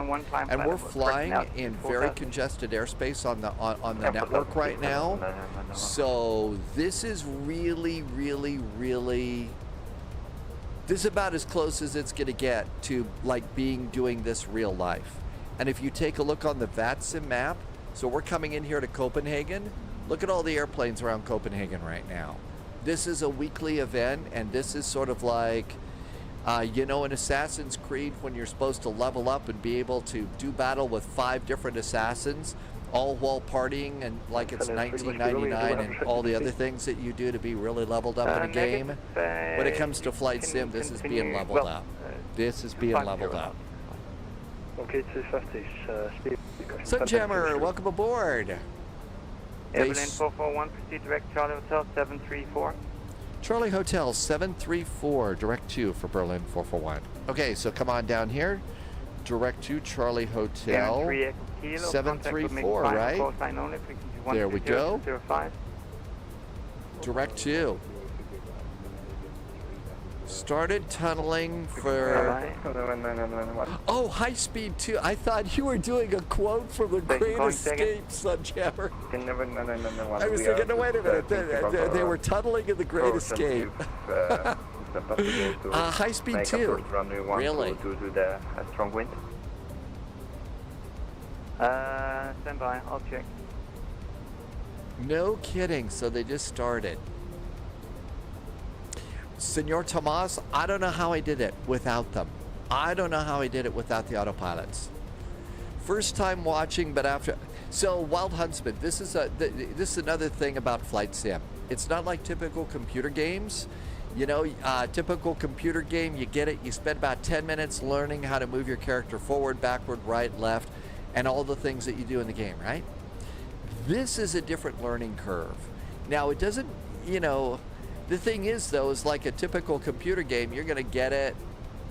And we're flying in very congested airspace on the network right now. So this is really, this is about as close as it's going to get to like doing this real life. And if you take a look on the VATSIM map, so we're coming in here to Copenhagen. Look at all the airplanes around Copenhagen right now. This is a weekly event, and this is sort of like, you know, in Assassin's Creed, when you're supposed to level up and be able to do battle with 5 different assassins, all while partying and like it's 1999 and all the other things that you do to be really leveled up in a game. When it comes to flight sim, this is being leveled up. This is being leveled up.
Okay, 250, speed.
Sunjammer, welcome aboard.
Evelyn 441, proceed direct Charlie Hotel 734.
Charlie Hotel 734, direct to for Berlin 441. Okay, so come on down here. Direct to Charlie Hotel 734, right? There we go. Direct to. Started tunneling for... Oh, high speed too. I thought you were doing a quote from The Great Escape, Sunjammer. I was thinking, no, wait a minute. They were tunneling in The Great Escape. High speed too. Really?
Due to the strong wind. Stand by. I'll check.
No kidding. So they just started. Senor Tomas, I don't know how I did it without them. I don't know how I did it without the autopilots. First time watching, but after. So Wild Huntsman, this is another thing about flight sim. It's not like typical computer games. You know, typical computer game, you get it, you spend about 10 minutes learning how to move your character forward, backward, right, left, and all the things that you do in the game, right? This is a different learning curve. Now, it doesn't, you know, the thing is, though, is like a typical computer game, you're going to get it,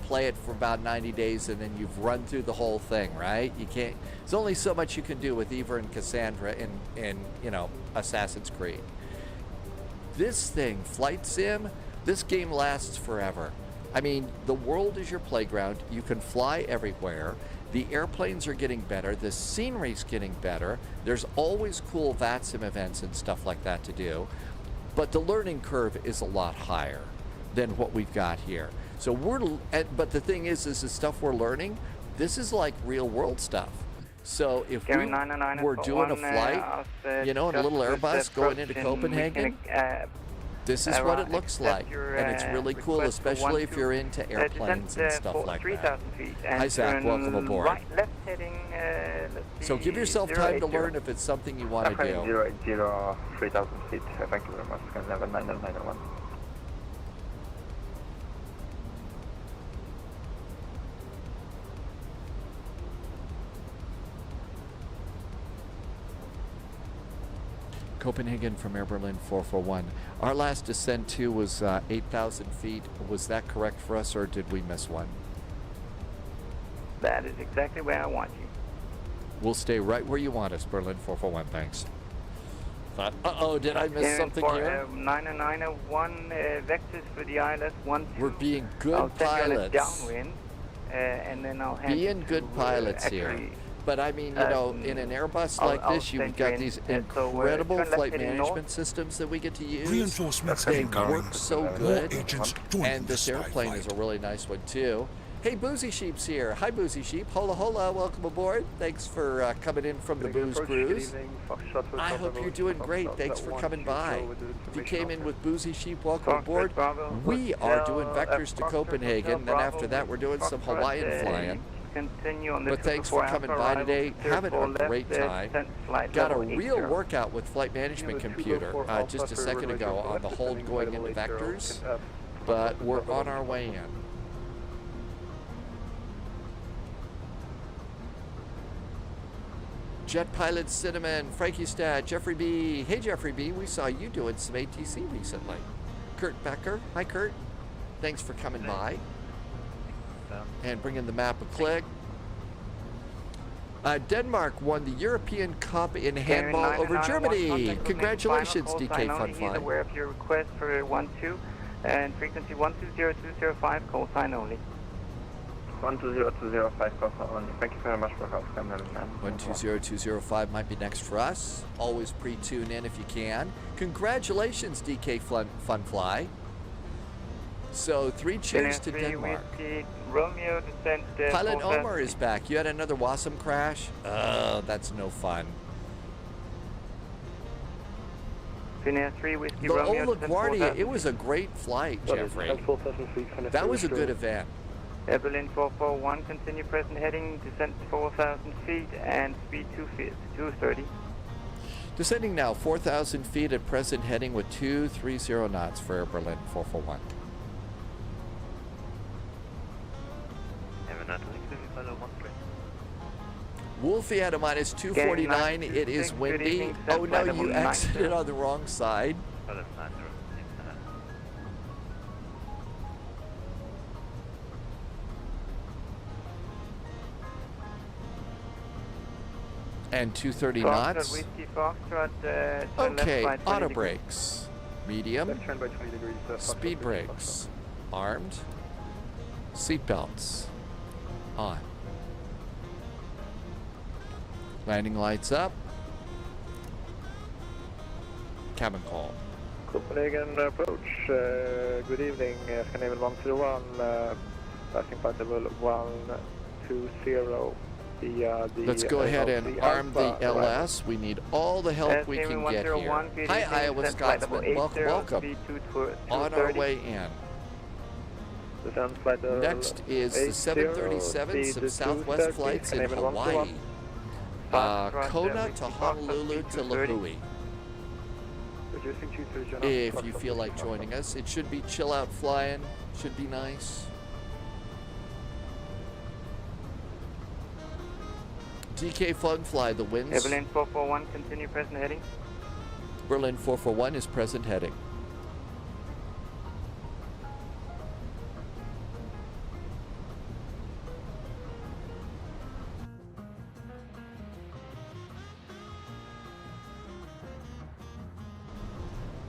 play it for about 90 days, and then you've run through the whole thing, right? You can't, there's only so much you can do with Eva and Cassandra in you know, Assassin's Creed. This thing, Flight Sim, this game lasts forever. I mean, the world is your playground. You can fly everywhere. The airplanes are getting better. The scenery's getting better. There's always cool VATSIM events and stuff like that to do. But the learning curve is a lot higher than what we've got here. So but the thing is the stuff we're learning, this is like real world stuff. So if we were doing a flight, you know, in a little Airbus going into Copenhagen, this is what it looks like. And it's really cool, especially if you're into airplanes and stuff like that. Hi, Zach. Welcome aboard. So give yourself time to learn if it's something you want to do.
3,000 feet. Thank you very much. 119901.
Copenhagen from Air Berlin 441. Our last descent too was 8,000 feet. Was that correct for us, or did we miss one?
That is exactly where I want you.
We'll stay right where you want us, Berlin 441. Thanks. Uh-oh, did I miss something here?
9901 vectors for the ILS 12.
We're being good pilots.
Downwind, and then I'll hand
being good pilots here. But I mean, you know, in an Airbus like this, you've got these incredible flight management systems that we get to use.
Reinforcements
they work so good. And this airplane is a really nice one too. Hey, Boozy Sheep's here. Hi, Boozy Sheep. Hola, hola. Welcome aboard. Thanks for coming in from the Booze Cruise. I hope you're doing great. Thanks for coming by. If you came in with Boozy Sheep, welcome aboard. We are doing vectors to Copenhagen. Then after that, we're doing some Hawaiian flying. But thanks for coming by today. Having a great time. Got a real workout with Flight Management Computer just a second ago on the hold going into vectors. But we're on our way in. Jet Pilot Cinnamon, Frankie Stat, Jeffrey B. Hey, Jeffrey B. We saw you doing some ATC recently. Kurt Becker. Hi, Kurt. Thanks for coming by and bringing the map a click. Denmark won the European Cup in handball over Germany. Congratulations, DK Fun Fly.
He's aware of your request for 12 and frequency 120205, call sign only.
120205, call sign only. Thank you very much for help.
120205 might be next for us. Always pre-tune in if you can. Congratulations, DK Fun Fly. So 3 cheers to Denmark.
Romeo descent,
Pilot Omar is back. You had another Wasm crash? Oh, that's no fun.
Finnair 3 Whiskey
The
Romeo
Ola Guardia, it was a great flight, Jeffrey. That was a good event.
Berlin 441, continue present heading, descent 4,000 feet and speed 230.
Descending now 4,000 feet at present heading with 230 knots for Air Berlin 441. Wolfie at a minus 249. It is windy. Oh no, you exited on the wrong side. And 230 knots. Okay, auto brakes. Medium. Speed brakes. Armed. Seat belts. On. Landing lights up. Cabin call.
Copenhagen approach. Good evening. Scandinavian 101. Passing flight level 120.
Let's go ahead and arm the LS. We need all the help we can get here. Hi, Iowa Scotsman. Welcome. On our way in. Next is the 737, some Southwest flights in Hawaii. Kona to Honolulu to Lihue. If you feel like joining us, it should be chill out flying. Should be nice. DK Fun Fly, the winds.
Berlin 441, continue present heading.
Berlin 441 is present heading.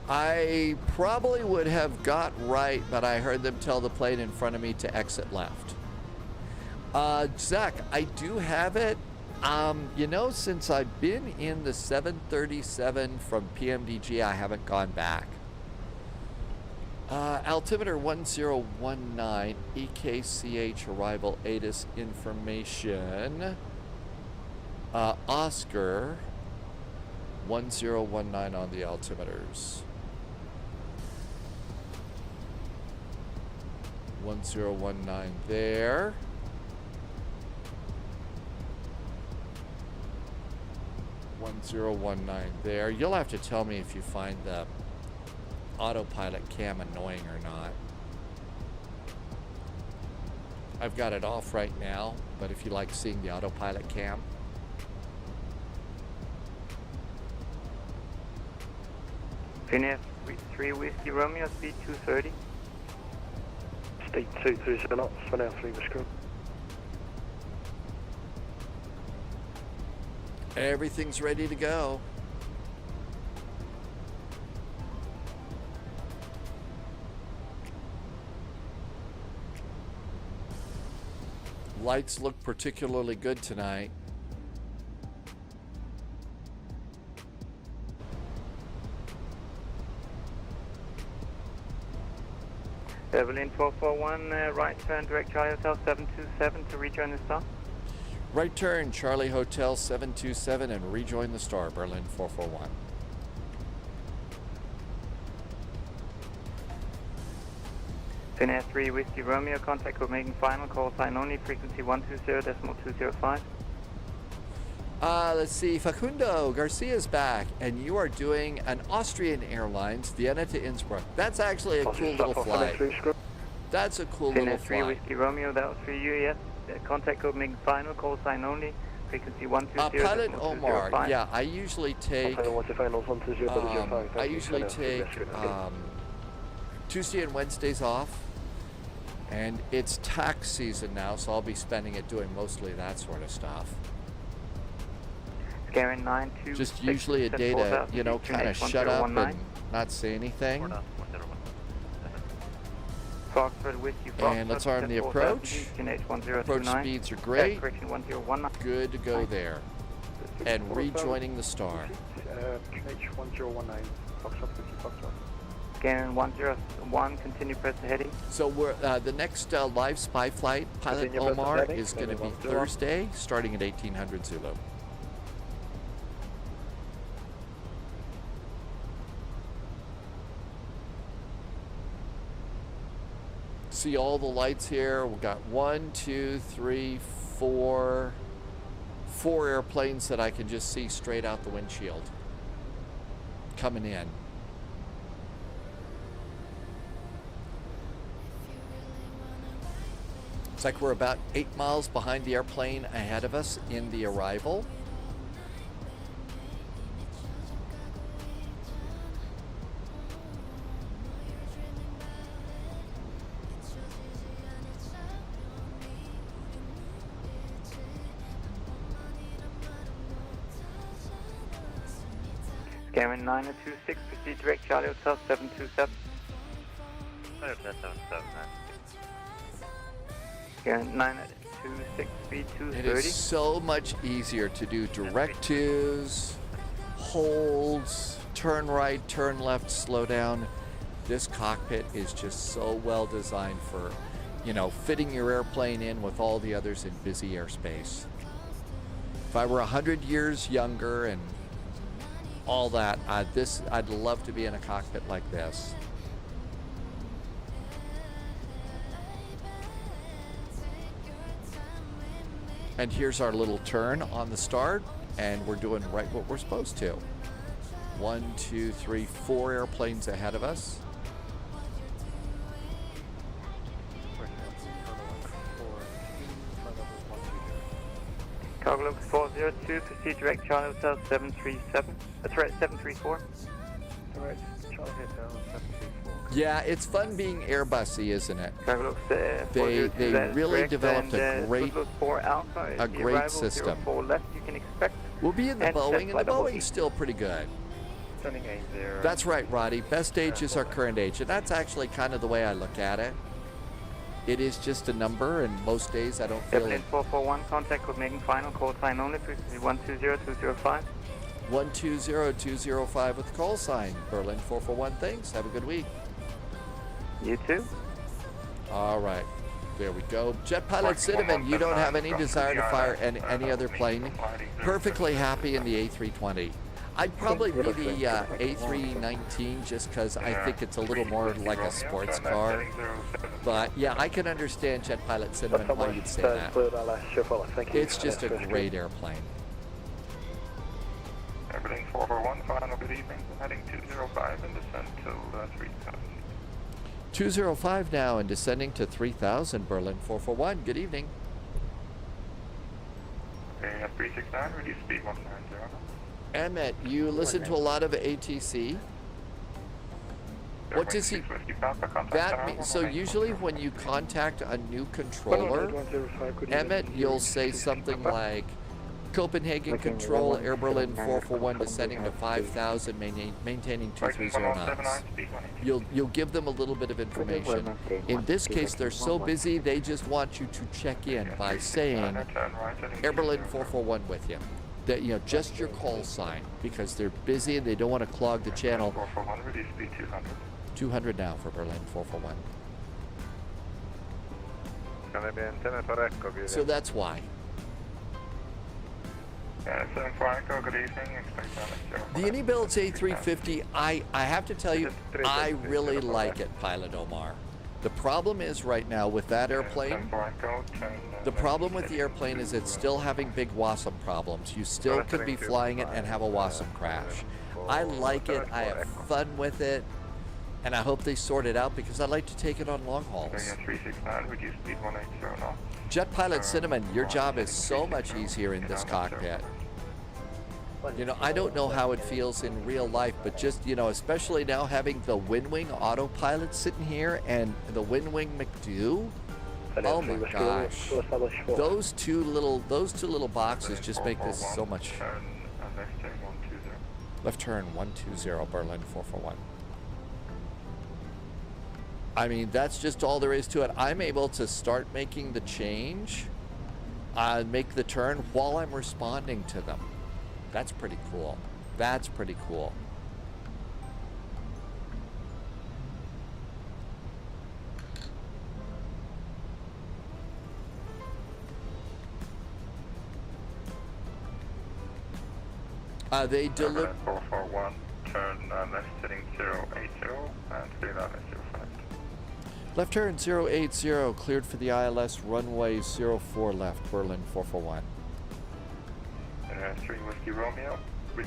I probably would have got right, but I heard them tell the plane in front of me to exit left. Zach, I do have it. You know, since I've been in the 737 from PMDG, I haven't gone back. Altimeter 1019, EKCH arrival ATIS information. Oscar 1019 on the altimeters. 1019 there. 1019 there. You'll have to tell me if you find the autopilot cam annoying or not. I've got it off right now, but if you like seeing the autopilot cam.
Finnair 3 Whiskey Romeo, speed 230.
Speed 230 knots, Finnair 3 Whiskey.
Everything's ready to go. Lights look particularly good tonight.
Berlin 441, right turn, direct Charlie Hotel 727 to rejoin the star.
Right turn, Charlie Hotel 727 and rejoin the star, Berlin 441.
Finnair 3 Whiskey Romeo, contact Copenhagen final, call sign only, frequency 120.205.
Let's see, Facundo Garcia's back, and you are doing an Austrian Airlines, Vienna to Innsbruck. That's actually a cool little flight. That's a cool little
Finnair 3
flight.
Whiskey Romeo, that was for you, yes. Contact Copenhagen final, call sign only, frequency 120.205.
Pilot Omar, yeah, I usually take Tuesday and Wednesdays off, and it's tax season now, so I'll be spending it doing mostly that sort of stuff.
Scaring 926.
Just usually a day to, you know, kind of shut up and not say anything.
Foxtrot Whiskey Foxtrot.
And let's arm the approach. Approach speeds are great. Good to go there. And rejoining the star.
H1019, Foxtrot Whiskey Foxtrot.
Scanning 101, continue press the heading.
So we're the next live spy flight, Pilot Omar, is going to be Thursday, starting at 1800 Zulu. See all the lights here. We've got 1, 2, 3, 4 airplanes that I can just see straight out the windshield coming in. It's like we're about 8 miles behind the airplane ahead of us in the arrival.
Scaring 9026, proceed direct Charlie Hotel 727. Scaring 926, speed 230.
It is so much easier to do direct twos, holds, turn right, turn left, slow down. This cockpit is just so well designed for, you know, fitting your airplane in with all the others in busy airspace. If I were 100 years younger and all that, I'd love to be in a cockpit like this. And here's our little turn on the start, and we're doing right what we're supposed to. 1, 2, 3, 4 airplanes ahead of us.
Cargo 402, proceed direct Charlie Hotel 737. That's right, 734.
Direct Charlie Hotel 734.
Yeah, it's fun being Airbusy, isn't it?
They
really developed a great system.
Left, you can expect.
We'll be in the Boeing, and the Boeing's still pretty good. That's right, Roddy. Best age is our current age, and that's actually kind of the way I look at it. It is just a number, and most days I don't feel
Berlin 441, contact Copenhagen final, call sign only, frequency 120.205.
120.205 with the call sign. Berlin 441, thanks. Have a good week.
You too.
All right. There we go. Jet Pilot Cinnamon, you don't have any desire to fire any other plane. Perfectly happy in the A320. I'd probably be the A319 just because I think it's a little more like a sports car. But yeah, I can understand Jet Pilot Cinnamon why you'd say that. It's just a great airplane.
Everything 441, final good evening. Heading 205 and descend to 3000.
205 now and descending to 3000, Berlin 441. Good evening.
Okay, 369, reduce speed 190.
Emmett, you listen to a lot of ATC. What does he... So usually when you contact a new controller, Emmett, you'll say something like, Copenhagen Control, Air Berlin 441 descending to 5,000, maintaining 230 knots. You'll give them a little bit of information. In this case, they're so busy, they just want you to check in by saying, Air Berlin 441 with you. That, you know, just your call sign, because they're busy and they don't want to clog the channel. 200 now for Berlin 441. So that's why.
Yeah, 74 Echo, good evening. Expect LS 04.
The Uni-Builds A350, I have to tell you, I really like it, Pilot Omar. The problem is right now with that airplane, the problem with the airplane is it's still having big WASM problems. You still could be flying it and have a WASM crash. I like it, I have fun with it, and I hope they sort it out because I like to take it on long hauls.
369, reduce speed 180 knots.
Jet Pilot Cinnamon, your job is so much easier in this cockpit. You know, I don't know how it feels in real life, but just, you know, especially now having the Wing autopilot sitting here and the Wing McDo. Oh my gosh. Those two little boxes just make this so much. Left turn 120, Berlin 441. I mean, that's just all there is to it. I'm able to start making the change, make the turn while I'm responding to them. That's pretty cool. That's pretty cool. They deliver
441, turn left heading 080 and clear out at 05.
Left turn 080, cleared for the ILS runway 04 left, Berlin 441.
3 Whiskey Romeo.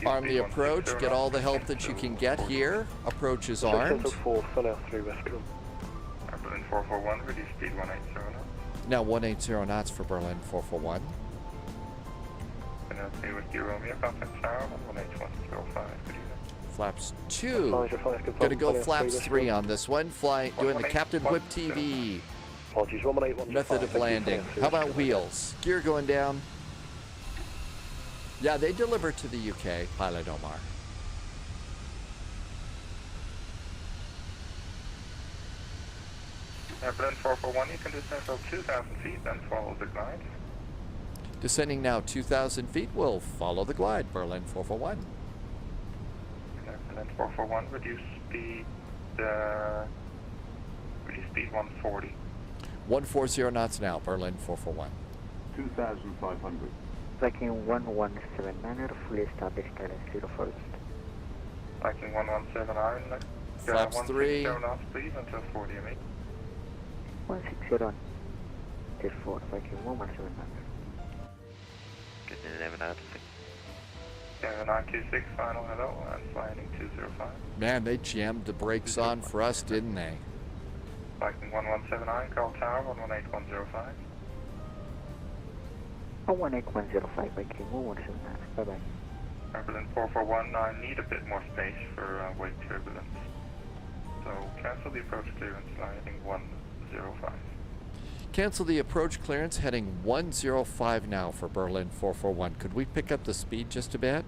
Arm the approach, get all the help that you can get here. Approach is armed.
Berlin
441, reduce speed 180 knots.
Now 180 knots for Berlin 441.
And 3 Whiskey Romeo, contact tower 18105. Good evening.
Flaps 2. Gonna go flaps 3 on this one. Doing the Captain Whip TV method of landing. How about wheels? Gear going down. Yeah, they deliver to the UK, Pilot Omar.
Berlin 441, you can descend from 2,000 feet and follow the glide.
Descending now 2,000 feet, we'll follow the glide, Berlin 441.
Berlin 441, reduce speed 140.
140 knots now, Berlin 441.
2,500.
Viking 1179, fully established LS 01st.
Viking 117,
Flaps 3.
160 knots please until 40 ME.
160 on. Jet 4, Viking 1179.
Good 11 out of 6.
926, final hello, and flying 205.
Man, they jammed the brakes on for us, didn't they?
Viking 1179, call tower 118,105.
18105, Viking 1179. Bye-bye.
Berlin 441, I need a bit more space for wake turbulence. So cancel the approach clearance, heading 105.
Cancel the approach clearance, heading 105 now for Berlin 441. Could we pick up the speed just a bit?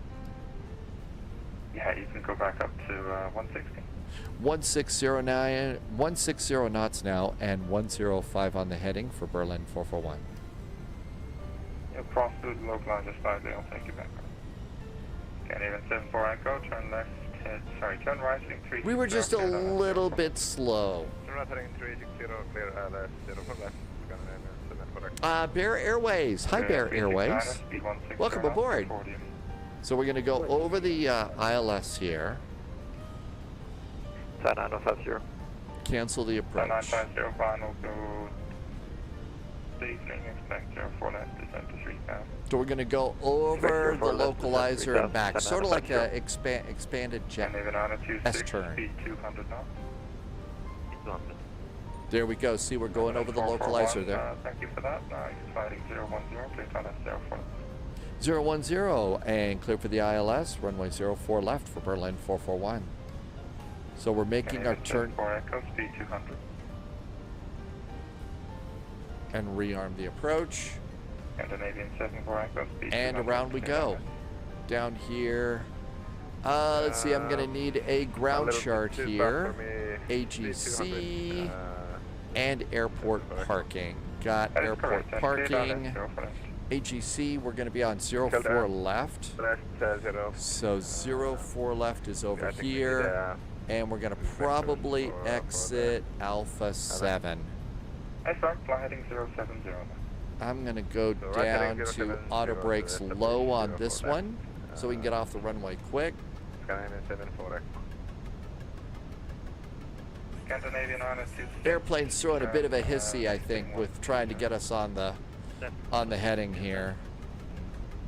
Yeah, you can go back up to 160.
160 knots now, and 105 on the heading for Berlin 441.
You'll cross through the local line just slightly, I'll take you back up. Canadian 74 Echo, turn left, turn right, heading 360.
We were just a little bit slow.
Turn right heading 360, clear LS 04 left.
Bear Airways. Hi, Bear Airways. Welcome aboard. So we're going to go over the ILS here.
9050.
Cancel the approach.
950, final, go evening, expect 04 left, descent to 3,000.
So we're going to go over the localizer and back, sort of like an expanded jet S-turn.
Speed 200 knots.
200.
There we go. See, we're going over the localizer there.
Thank you for that. You're flying 010, please on S04.
010 and clear for the ILS, runway 04 left for Berlin 441. So we're making our turn.
4 Echo, speed 200.
And rearm the approach.
Canadian 74 Echo, speed
and
200.
around we go. Down here. Let's see, I'm going to need a ground chart here. AGC and airport parking. Got airport parking. AGC, we're going to be on 04 left. So 04 left is over here. And we're going to probably exit Alpha 7.
start fly heading 070 now.
I'm going to go down to auto brakes low on this one so we can get off the runway quick.
Skyline 74 deck.
Scandinavian 926.
Airplane's throwing a bit of a hissy, I think, with trying to get us on the heading here.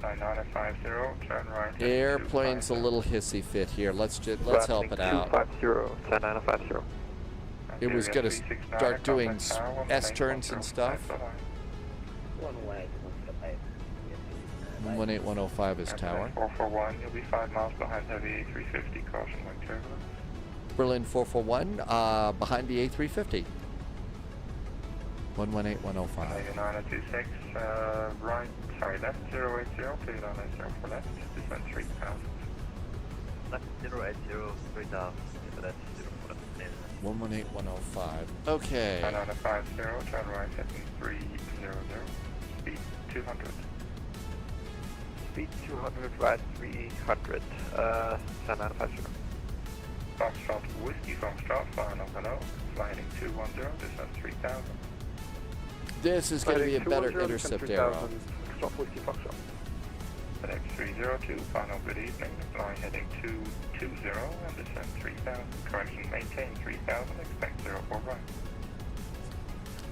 9950, turn right.
Airplane's a little hissy fit here. Let's help it out.
250, 9950.
It was going to start doing S-turns and stuff. 18105 is tower.
441, you'll be 5 miles behind heavy A350, caution wind turbulence.
Berlin 441, behind the A350. 118105.
926, right, sorry, left 080, clear down 0 for left, descend 3000.
Left 080, 3000, left 0 for left.
118105. Okay.
9950, turn right, heading 300, speed 200.
Speed 200, right 300, 9950.
Foxtrot Whiskey Foxtrot, final hello, flying 210, descend 3000.
This is going to be a better intercept arrow.
Foxtrot Whiskey Foxtrot.
FedEx 302, final good evening, flying heading 220 and descend 3000. Correction, maintain 3000, expect 04 right.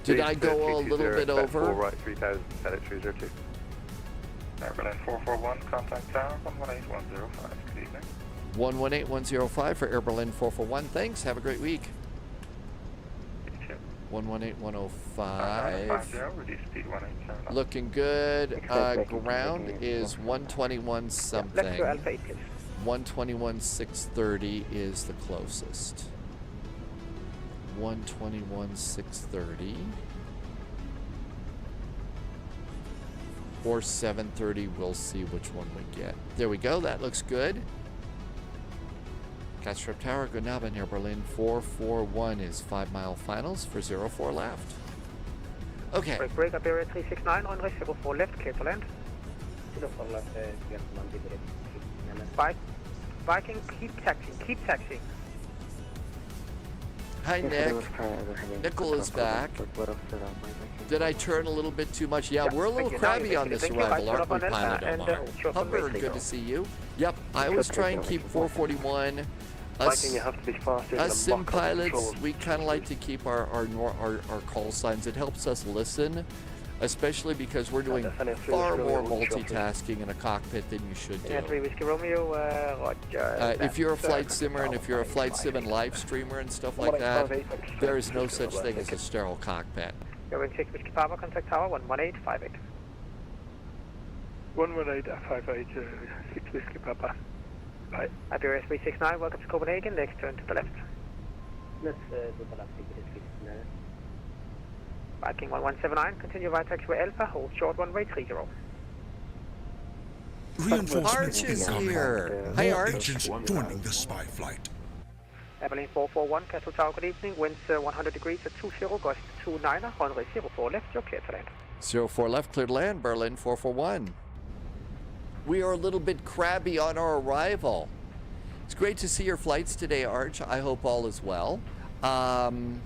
Did I go a little bit over?
4 right 3000, FedEx 302.
Berlin 441, contact tower 118105, good evening.
118105 for Air Berlin 441. Thanks. Have a great week. 118105.
Reduce speed 187.
Looking good. Ground is 121 something. 121 630 is the closest. 121 630. Or 730. We'll see which one we get. There we go. That looks good. Kastrup Tower, good Abend, Air Berlin 441 is 5 mile finals for 04 left. Okay.
Break up area 369, runway 04 left, clear to land.
04 left,
Viking, keep taxiing.
Hi, Nick. Nickel is back. Did I turn a little bit too much? Yeah, we're a little crabby on this arrival, aren't we, Pilot Omar? Humber, good to see you. Yep, I always try and keep 441. Us sim pilots, we kind of like to keep our call signs. It helps us listen, especially because we're doing far more multitasking in a cockpit than you should do. If you're a flight simmer and if you're a flight sim and live streamer and stuff like that, there is no such thing as a sterile cockpit.
Going 6 Whiskey Papa, contact tower 11858.
11858, 6 Whiskey Papa. Bye.
Iberia 369, welcome to Copenhagen, next turn to the left.
Let's do the left,
Viking 1179, continue right taxiway Alpha, hold short runway 30.
Arch is here. Hi, Arch.
Agents joining the spy flight.
Berlin 441, Castle Tower, good evening, winds 100 degrees at 20, gust 29, runway 04 left, you're clear to land.
04 left, clear to land, Berlin 441. We are a little bit crabby on our arrival. It's great to see your flights today, Arch. I hope all is well. Heard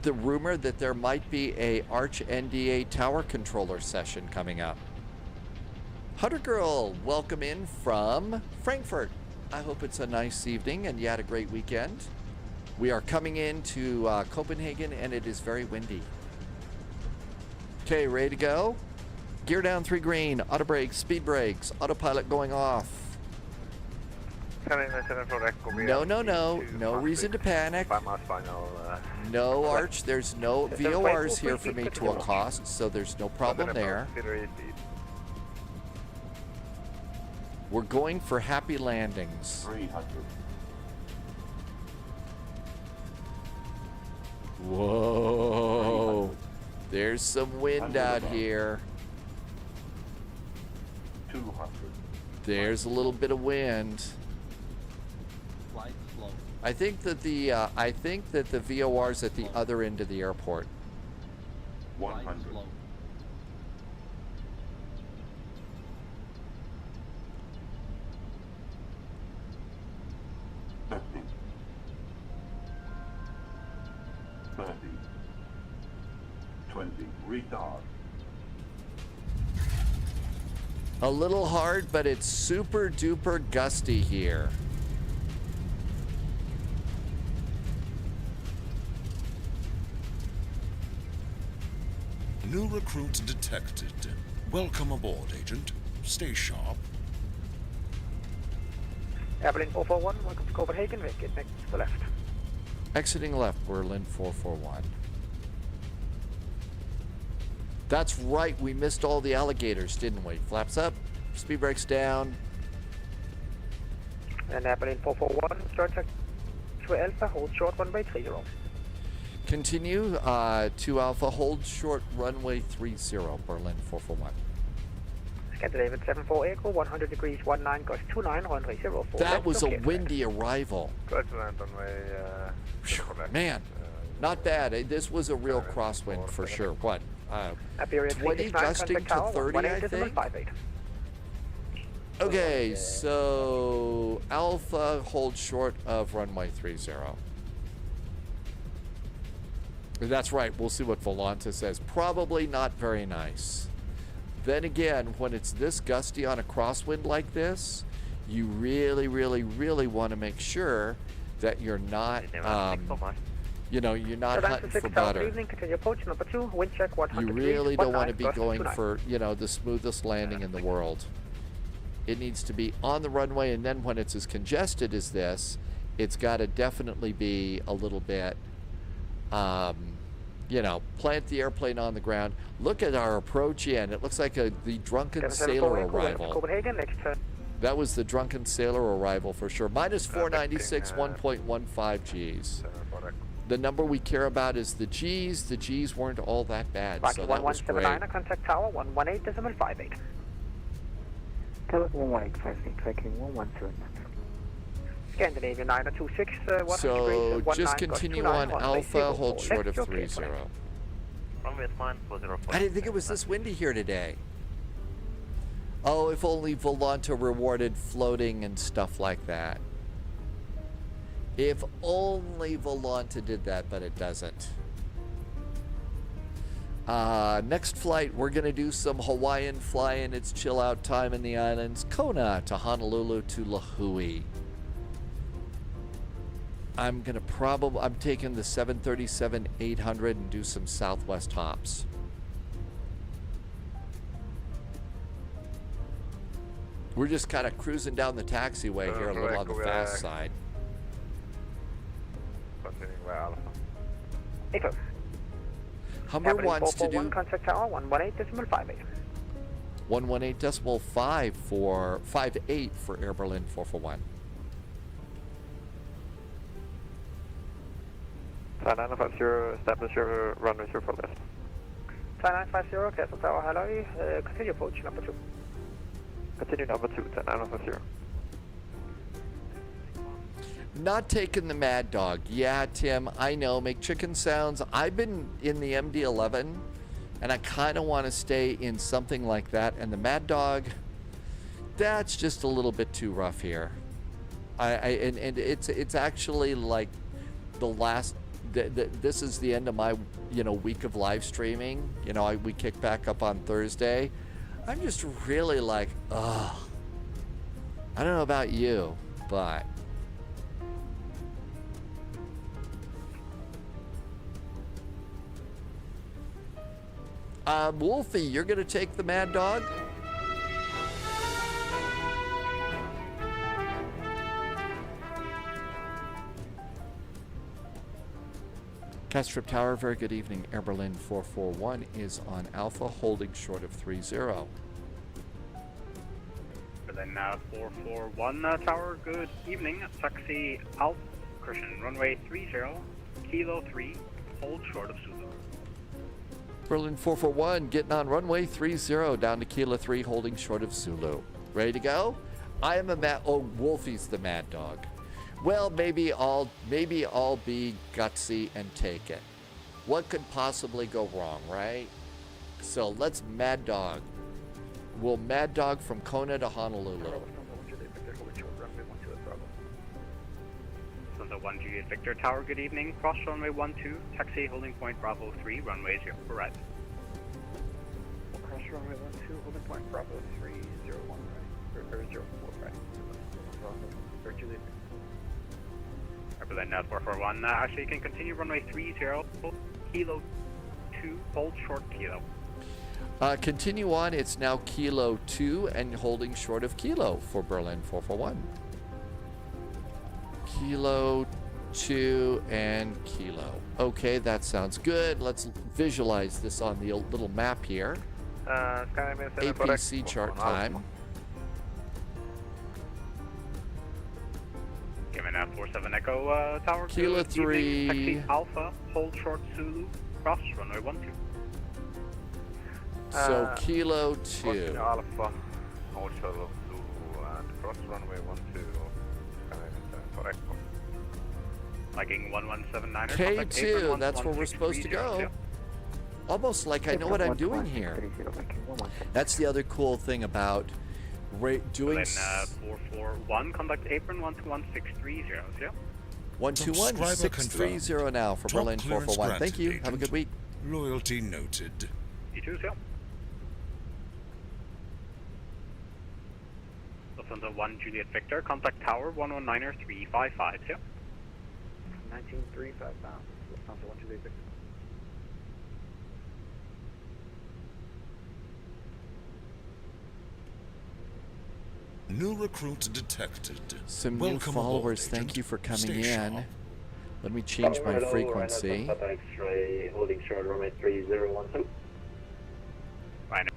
the rumor that there might be a Arch NDA tower controller session coming up. Hunter Girl, welcome in from Frankfurt. I hope it's a nice evening and you had a great weekend. We are coming into Copenhagen and it is very windy. Okay, ready to go? Gear down 3 green, auto brakes, speed brakes, autopilot going off. No reason to panic. No, Arch, there's no VORs here for me to accost, so there's no problem there. We're going for happy landings.
300.
Whoa. There's some wind out here.
200.
There's a little bit of wind. I think that the VOR's at the other end of the airport.
100. 20, retard.
A little hard, but it's super duper gusty here.
New recruit detected. Welcome aboard, Agent. Stay sharp.
Berlin 441, welcome to Copenhagen, we get next to the left.
Exiting left, Berlin 441. That's right, we missed all the alligators, didn't we? Flaps up, speed brakes down.
And Berlin 441, start to Alpha, hold short runway 30.
Continue to Alpha, hold short runway 30, Berlin 441.
Scandinavian 74 Echo, 100 degrees 19, gust 29, runway 04.
That was a windy arrival.
Try to land runway,
Man, not bad. This was a real crosswind for sure. What? 20 gusting to 30, I think? Okay, so Alpha hold short of runway 30. That's right, we'll see what Volanta says. Probably not very nice. Then again, when it's this gusty on a crosswind like this, you really, really, really want to make sure that you're not, you know, you're not hunting for butter. You really don't want to be going for, you know, the smoothest landing in the world. It needs to be on the runway, and then when it's as congested as this, it's got to definitely be a little bit, you know, plant the airplane on the ground. Look at our approach in. It looks like the drunken sailor arrival. That was the drunken sailor arrival for sure. Minus 496, 1.15 Gs. The number we care about is the Gs. The Gs weren't all that bad, so that was great.
Contact tower 118.58.
Tower 11858, tracking 117.
Scandinavian 926,
so just continue on Alpha, hold short of 30. I didn't think it was this windy here today. Oh, if only Volanta rewarded floating and stuff like that. If only Volanta did that, but it doesn't. Next flight, we're going to do some Hawaiian flying. It's chill out time in the islands. Kona to Honolulu to Lihue. I'm taking the 737-800 and do some Southwest hops. We're just kind of cruising down the taxiway here, a little on the fast side. Humber wants to do
contact tower 118.58.
118.5 for 58 for Air Berlin 441.
5950, establish your runway 04 left.
5950, Castle Tower, hello, continue approach number 2.
Continue number 2, 5950.
Not taking the Mad Dog. Yeah, Tim, I know, make chicken sounds. I've been in the MD-11, and I kind of want to stay in something like that, and the Mad Dog, that's just a little bit too rough here. And it's actually like the last... This is the end of my, you know, week of live streaming. You know, we kick back up on Thursday. I'm just really like, ugh. I don't know about you, but Wolfie, you're gonna take the Mad Dog? Castrip Tower, very good evening. Air Berlin 441 is on Alpha, holding short of 30.
Berlin 441 Tower, good evening. Taxi Alpha, Christian, runway 30, Kilo 3, hold short of Zulu.
Berlin 441 getting on runway 30 down to Kilo 3, holding short of Zulu. Ready to go? I am Wolfie's the Mad Dog. Well, maybe I'll be gutsy and take it. What could possibly go wrong, right? So let's Mad Dog. We'll Mad Dog from Kona to Honolulu.
Lufthansa 1 Juliet Victor Tower, good evening. Cross runway 12, taxi holding point Bravo 3, runway 0 for right.
Cross runway 12, holding point Bravo 3, 01 right, or 04 right. Bravo, or Juliet.
Berlin 441, actually you can continue runway 30, kilo 2, hold short kilo.
Continue on, it's now kilo 2 and holding short of kilo for Berlin 441. Kilo 2 and kilo. Okay, that sounds good. Let's visualize this on the little map here. APC chart time.
Given 47 Echo Tower.
Kilo 3.
Taxi Alpha, hold short Zulu, cross runway 12.
So kilo 2.
Alpha, hold short Zulu, and cross runway 12.
Liking 1179er.
K2, that's where we're supposed to go. Almost like I know what I'm doing here. That's the other cool thing about doing.
441, contact apron 121630. Yeah.
121630 now for Berlin 441. Thank you. Have a good week.
Loyalty noted.
You too, sir. Lufthansa 1 Juliet Victor, contact tower 119er 355. Yeah.
19355 now. Lufthansa 1 Juliet Victor.
New recruit detected.
Some
Welcome
new followers.
aboard,
Thank you for coming
Stay
in.
sharp.
Let me change my frequency.
X-ray holding short runway 3012.
Fine.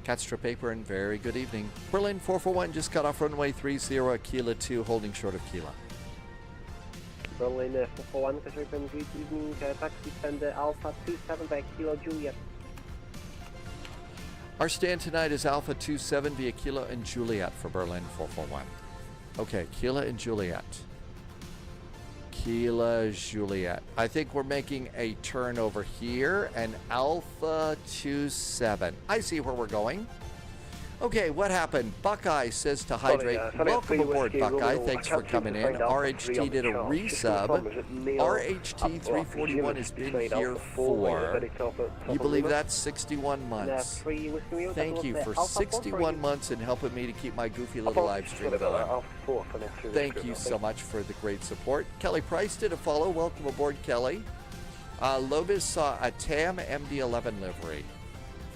Catstrip apron, very good evening. Berlin 441 just got off runway 30 at Kilo 2, holding short of Kilo.
Berlin 441, Catstrip, good evening. Taxi send Alpha 27 by Kilo Juliet.
Our stand tonight is Alpha 27 via Kilo and Juliet for Berlin 441. Okay, Kilo and Juliet. Kilo, Juliet. I think we're making a turn over here, and Alpha 27. I see where we're going. Okay, what happened? Buckeye says to Hydrate, welcome aboard, Buckeye. Thanks for coming in. RHT did a resub. RHT 341 has been here for, you believe that's 61 months. Thank you for 61 months and helping me to keep my goofy little live stream going. Thank you so much for the great support. Kelly Price did a follow. Welcome aboard, Kelly. Lobis saw a TAM MD-11 livery.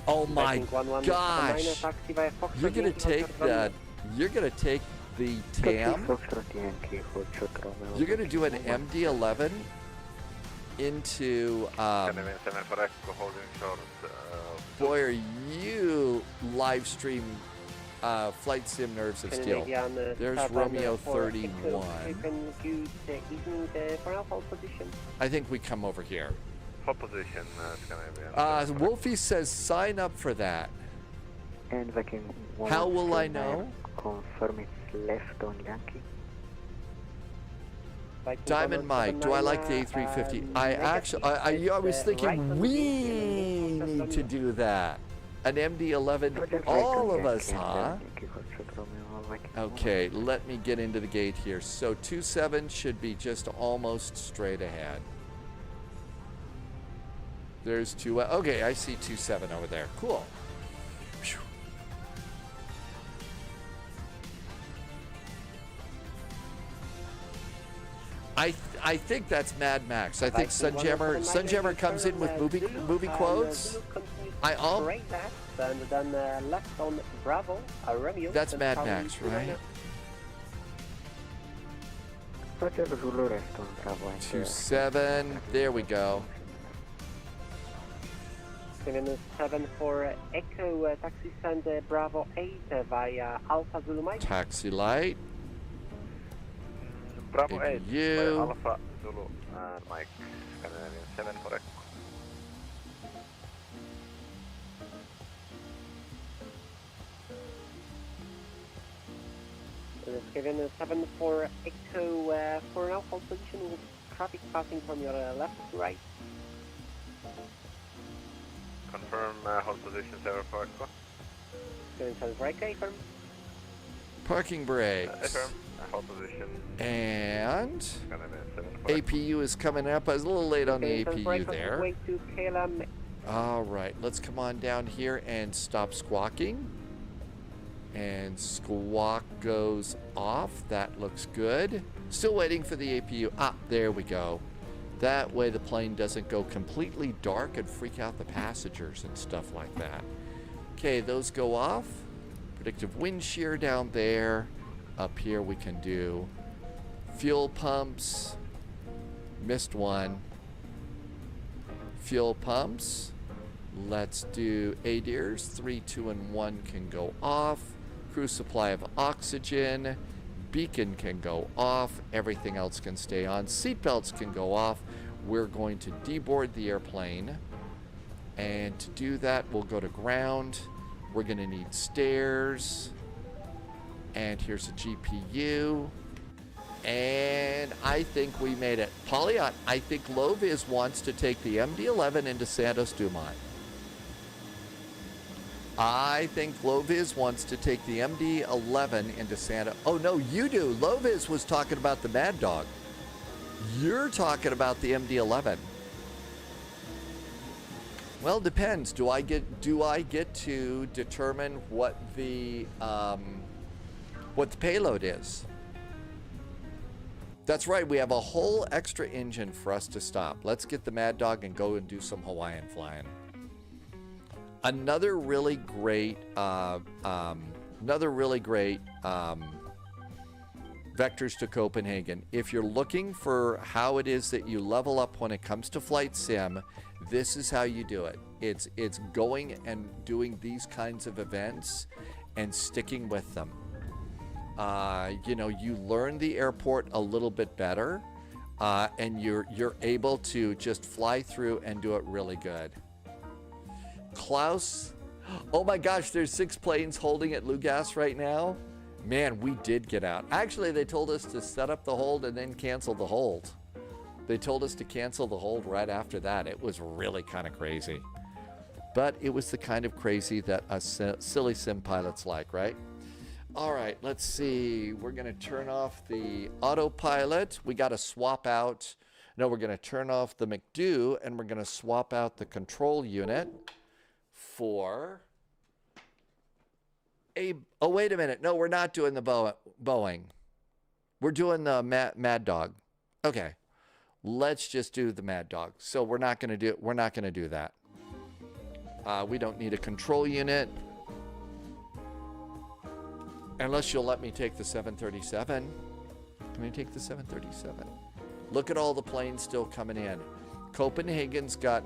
Oh my gosh! You're gonna take that. You're gonna take the TAM. You're gonna do an MD-11 into. Boy, are you live stream flight sim nerves of steel? There's Romeo 31. I think we come over here.
Position,
Wolfie says sign up for that.
And Viking
how will I know?
Confirm it's left on Yankee.
Diamond Mike, do I like the A350? I actually, I was thinking we need to do that. An MD-11, all of us, huh? Okay, let me get into the gate here. So 27 should be just almost straight ahead. There's two. Okay, I see 27 over there. Cool. Whew. I think that's Mad Max. I think Sunjammer comes in with movie quotes. That's Mad Max, right? 27. There we go.
7 for Echo, taxi send Bravo 8 via Alpha Zulu Mike.
Taxi light.
Bravo 8
you.
Alpha Zulu Mike. 7 for Echo.
Kevin 7 for Echo for now, hold position with traffic passing from your left to right.
Confirm hold position 0 for Echo.
7 for Echo, confirm.
Parking brakes.
Hold position.
And APU is coming up. I was a little late on the APU there. All right, let's come on down here and stop squawking. And squawk goes off. That looks good. Still waiting for the APU. Ah, there we go. That way the plane doesn't go completely dark and freak out the passengers and stuff like that. Okay, those go off. Predictive wind shear down there. Up here we can do fuel pumps. Missed one. Fuel pumps. Let's do ADIRs. 3, 2, and 1 can go off. Crew supply of oxygen. Beacon can go off. Everything else can stay on. Seatbelts can go off. We're going to deboard the airplane. And to do that, we'll go to ground. We're going to need stairs. And here's a GPU. And I think we made it. Polyot, I think Loviz wants to take the MD-11 into Santos Dumont. I think Loviz wants to take the MD-11 into Santa. Oh, no, you do. Loviz was talking about the Mad Dog. You're talking about the MD-11. Well, depends. Do I get to determine what the payload is? That's right. We have a whole extra engine for us to stop. Let's get the Mad Dog and go and do some Hawaiian flying. Another really great vectors to Copenhagen. If you're looking for how it is that you level up when it comes to flight sim, this is how you do it. It's going and doing these kinds of events and sticking with them. You know, you learn the airport a little bit better, and you're able to just fly through and do it really good. Klaus, oh my gosh, there's 6 planes holding at Lugas right now. Man, we did get out. Actually, they told us to set up the hold and then cancel the hold. They told us to cancel the hold right after that. It was really kind of crazy. But it was the kind of crazy that us silly sim pilots like, right? All right, let's see. We're going to turn off the autopilot. We got to swap out. No, we're going to turn off the McDo, and we're going to swap out the control unit for a... Oh, wait a minute. No, we're not doing the Boeing. We're doing the Mad Dog. Okay. Let's just do the Mad Dog. So we're not going to do that. We don't need a control unit. Unless you'll let me take the 737. Can we take the 737? Look at all the planes still coming in. Copenhagen's got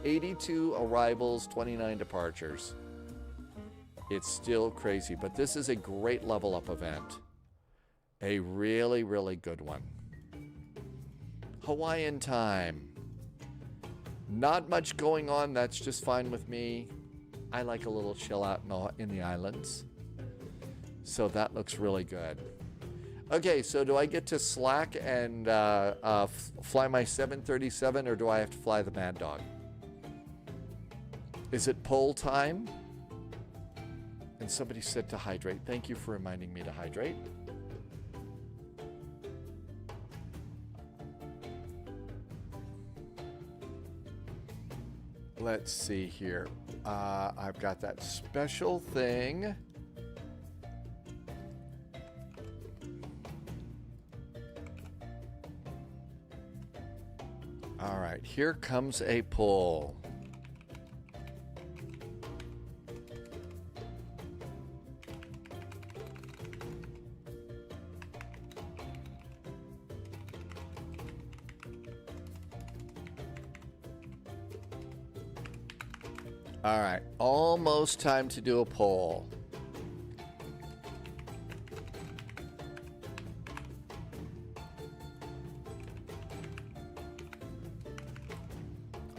82 arrivals, 29 departures. It's still crazy, but this is a great level up event. A really, really good one. Hawaiian time. Not much going on. That's just fine with me. I like a little chill out in the islands. So that looks really good. Okay, so do I get to slack and fly my 737, or do I have to fly the Mad Dog? Is it poll time? And somebody said to hydrate. Thank you for reminding me to hydrate. Let's see here. I've got that special thing. All right, here comes a pull. All right, almost time to do a poll.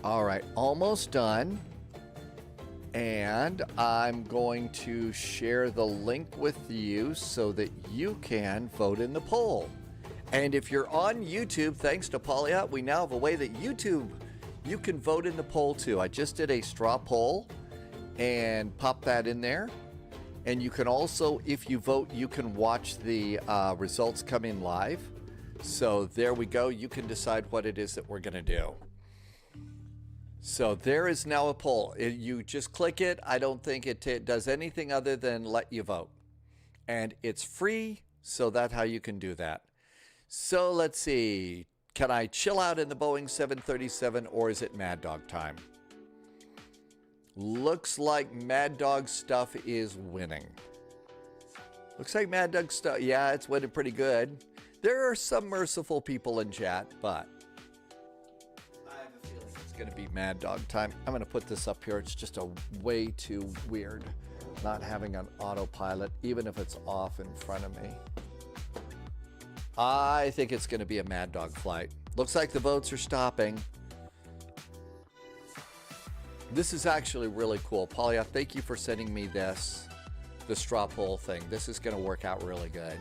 All right, almost done. And I'm going to share the link with you so that you can vote in the poll. And if you're on YouTube, thanks to Polyot, we now have a way that you can vote in the poll too. I just did a straw poll and pop that in there. And you can also, if you vote, you can watch the results come in live. So there we go. You can decide what it is that we're going to do. So there is now a poll. You just click it. I don't think it does anything other than let you vote. And it's free, so that's how you can do that. So let's see. Can I chill out in the Boeing 737 or is it Mad Dog time? Looks like Mad Dog stuff is winning. Looks like Mad Dog stuff, yeah, it's winning pretty good. There are some merciful people in chat, but I have a feeling it's going to be Mad Dog time. I'm going to put this up here. It's just a way too weird not having an autopilot, even if it's off in front of me. I think it's going to be a Mad Dog flight. Looks like the votes are stopping. This is actually really cool. Polya, thank you for sending me this, the straw poll thing. This is going to work out really good.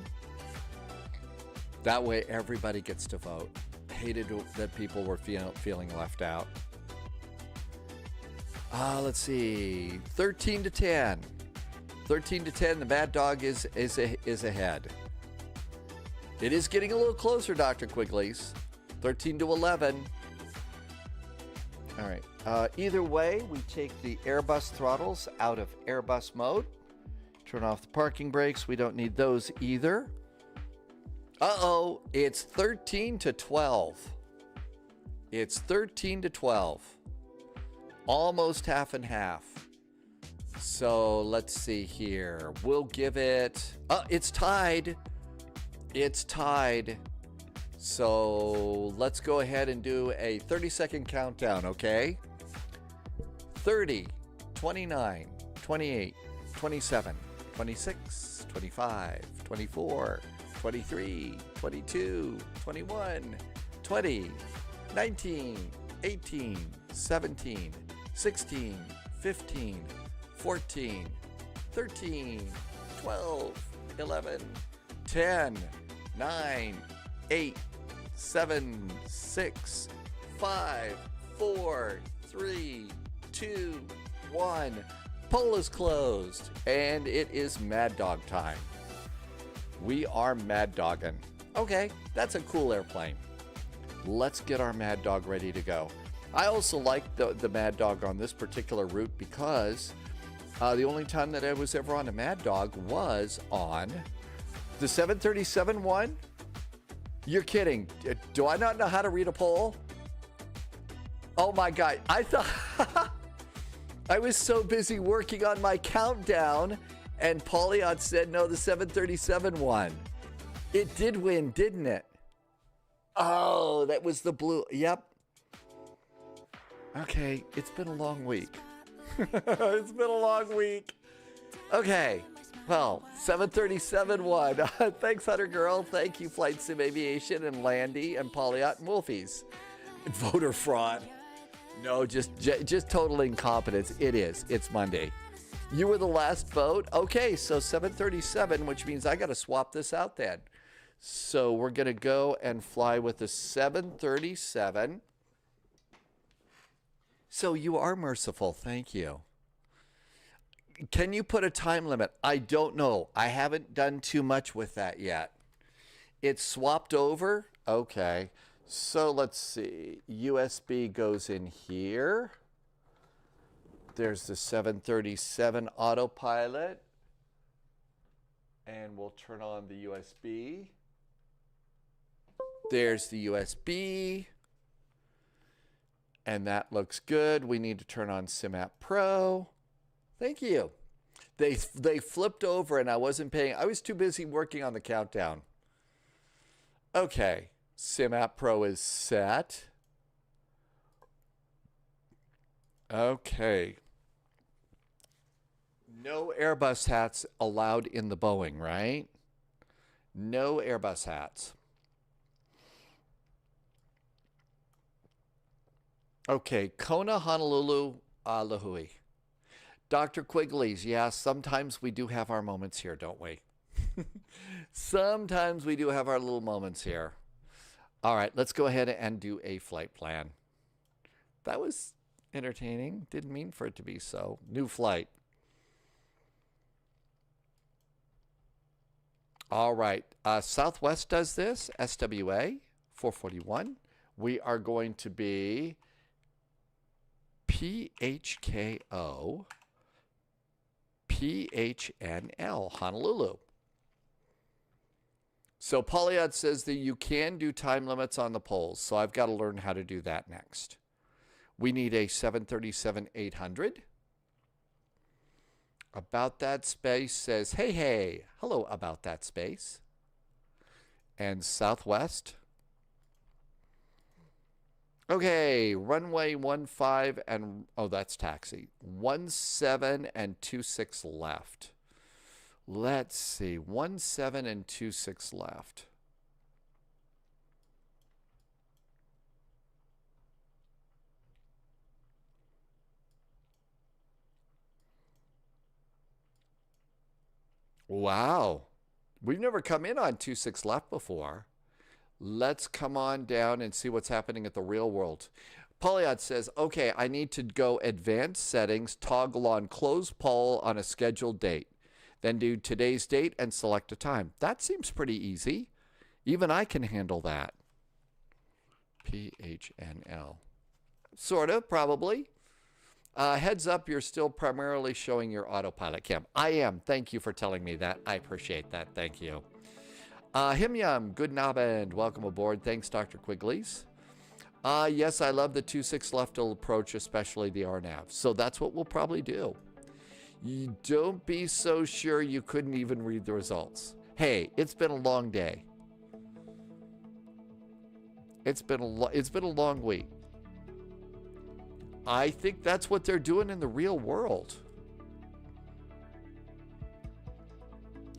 That way everybody gets to vote. Hated that people were feeling left out. Let's see. 13 to 10. 13 to 10, the Mad Dog is ahead. It is getting a little closer, Dr. Quigley's. 13 to 11. All right. Either way, we take the Airbus throttles out of Airbus mode. Turn off the parking brakes. We don't need those either. Uh-oh, it's 13 to 12. It's 13 to 12. Almost half and half. So let's see here. We'll give it... it's tied. It's tied. So let's go ahead and do a 30-second countdown, okay? 30, 29, 28, 27, 26, 25, 24, 23, 22, 21, 20, 19, 18, 17, 16, 15, 14, 13, 12, 11, 10, 9, 8, 7, 6, 5, 4, 3, 2, 1. Poll is closed, and it is Mad Dog time. We are Mad Dogging. Okay, that's a cool airplane. Let's get our Mad Dog ready to go. I also like the Mad Dog on this particular route because the only time that I was ever on a Mad Dog was on the 737 one. You're kidding. Do I not know how to read a poll? Oh my God. I thought I was so busy working on my countdown and Pauliot said, no, the 737 one. It did win, didn't it? Oh, that was the blue. Yep. Okay, it's been a long week. It's been a long week. Okay, well, 737 won. Thanks, Hunter Girl. Thank you, Flight Sim Aviation and Landy and Polyot and Wolfies. Voter fraud. No, just total incompetence. It is. It's Monday. You were the last vote. Okay, so 737, which means I got to swap this out then. So we're going to go and fly with the 737. So you are merciful. Thank you. Can you put a time limit? I don't know. I haven't done too much with that yet. It's swapped over. Okay. So let's see. USB goes in here. There's the 737 autopilot. And we'll turn on the USB. There's the USB. And that looks good. We need to turn on SimApp Pro. Thank you. They flipped over and I wasn't paying. I was too busy working on the countdown. Okay. SimApp Pro is set. Okay. No Airbus hats allowed in the Boeing, right? No Airbus hats. Okay, Kona, Honolulu, Lihue. Dr. Quigley's, yeah, sometimes we do have our moments here, don't we? Sometimes we do have our little moments here. All right, let's go ahead and do a flight plan. That was entertaining. Didn't mean for it to be so. New flight. All right. Southwest does this. SWA 441. We are going to be PHKO PHNL Honolulu. So Polyad says that you can do time limits on the poles. So I've got to learn how to do that next. We need a 737-800. About That Space says, hey, hey, hello About That Space. And Southwest. Okay, runway 15 and, oh, that's taxi. 17 and 26 left. Let's see, 17 and 26 left. Wow. We've never come in on 26 left before. Let's come on down and see what's happening at the real world. Polyad says, okay, I need to go advanced settings, toggle on close poll on a scheduled date. Then do today's date and select a time. That seems pretty easy. Even I can handle that. PHNL. Sort of, probably. Heads up, you're still primarily showing your autopilot cam. I am. Thank you for telling me that. I appreciate that. Thank you. Himyam, good Abend. Welcome aboard. Thanks, Dr. Quigley's. Yes, I love the 26 left approach, especially the RNAV. So that's what we'll probably do. You don't be so sure you couldn't even read the results. Hey, it's been a long day. It's been a long week. I think that's what they're doing in the real world.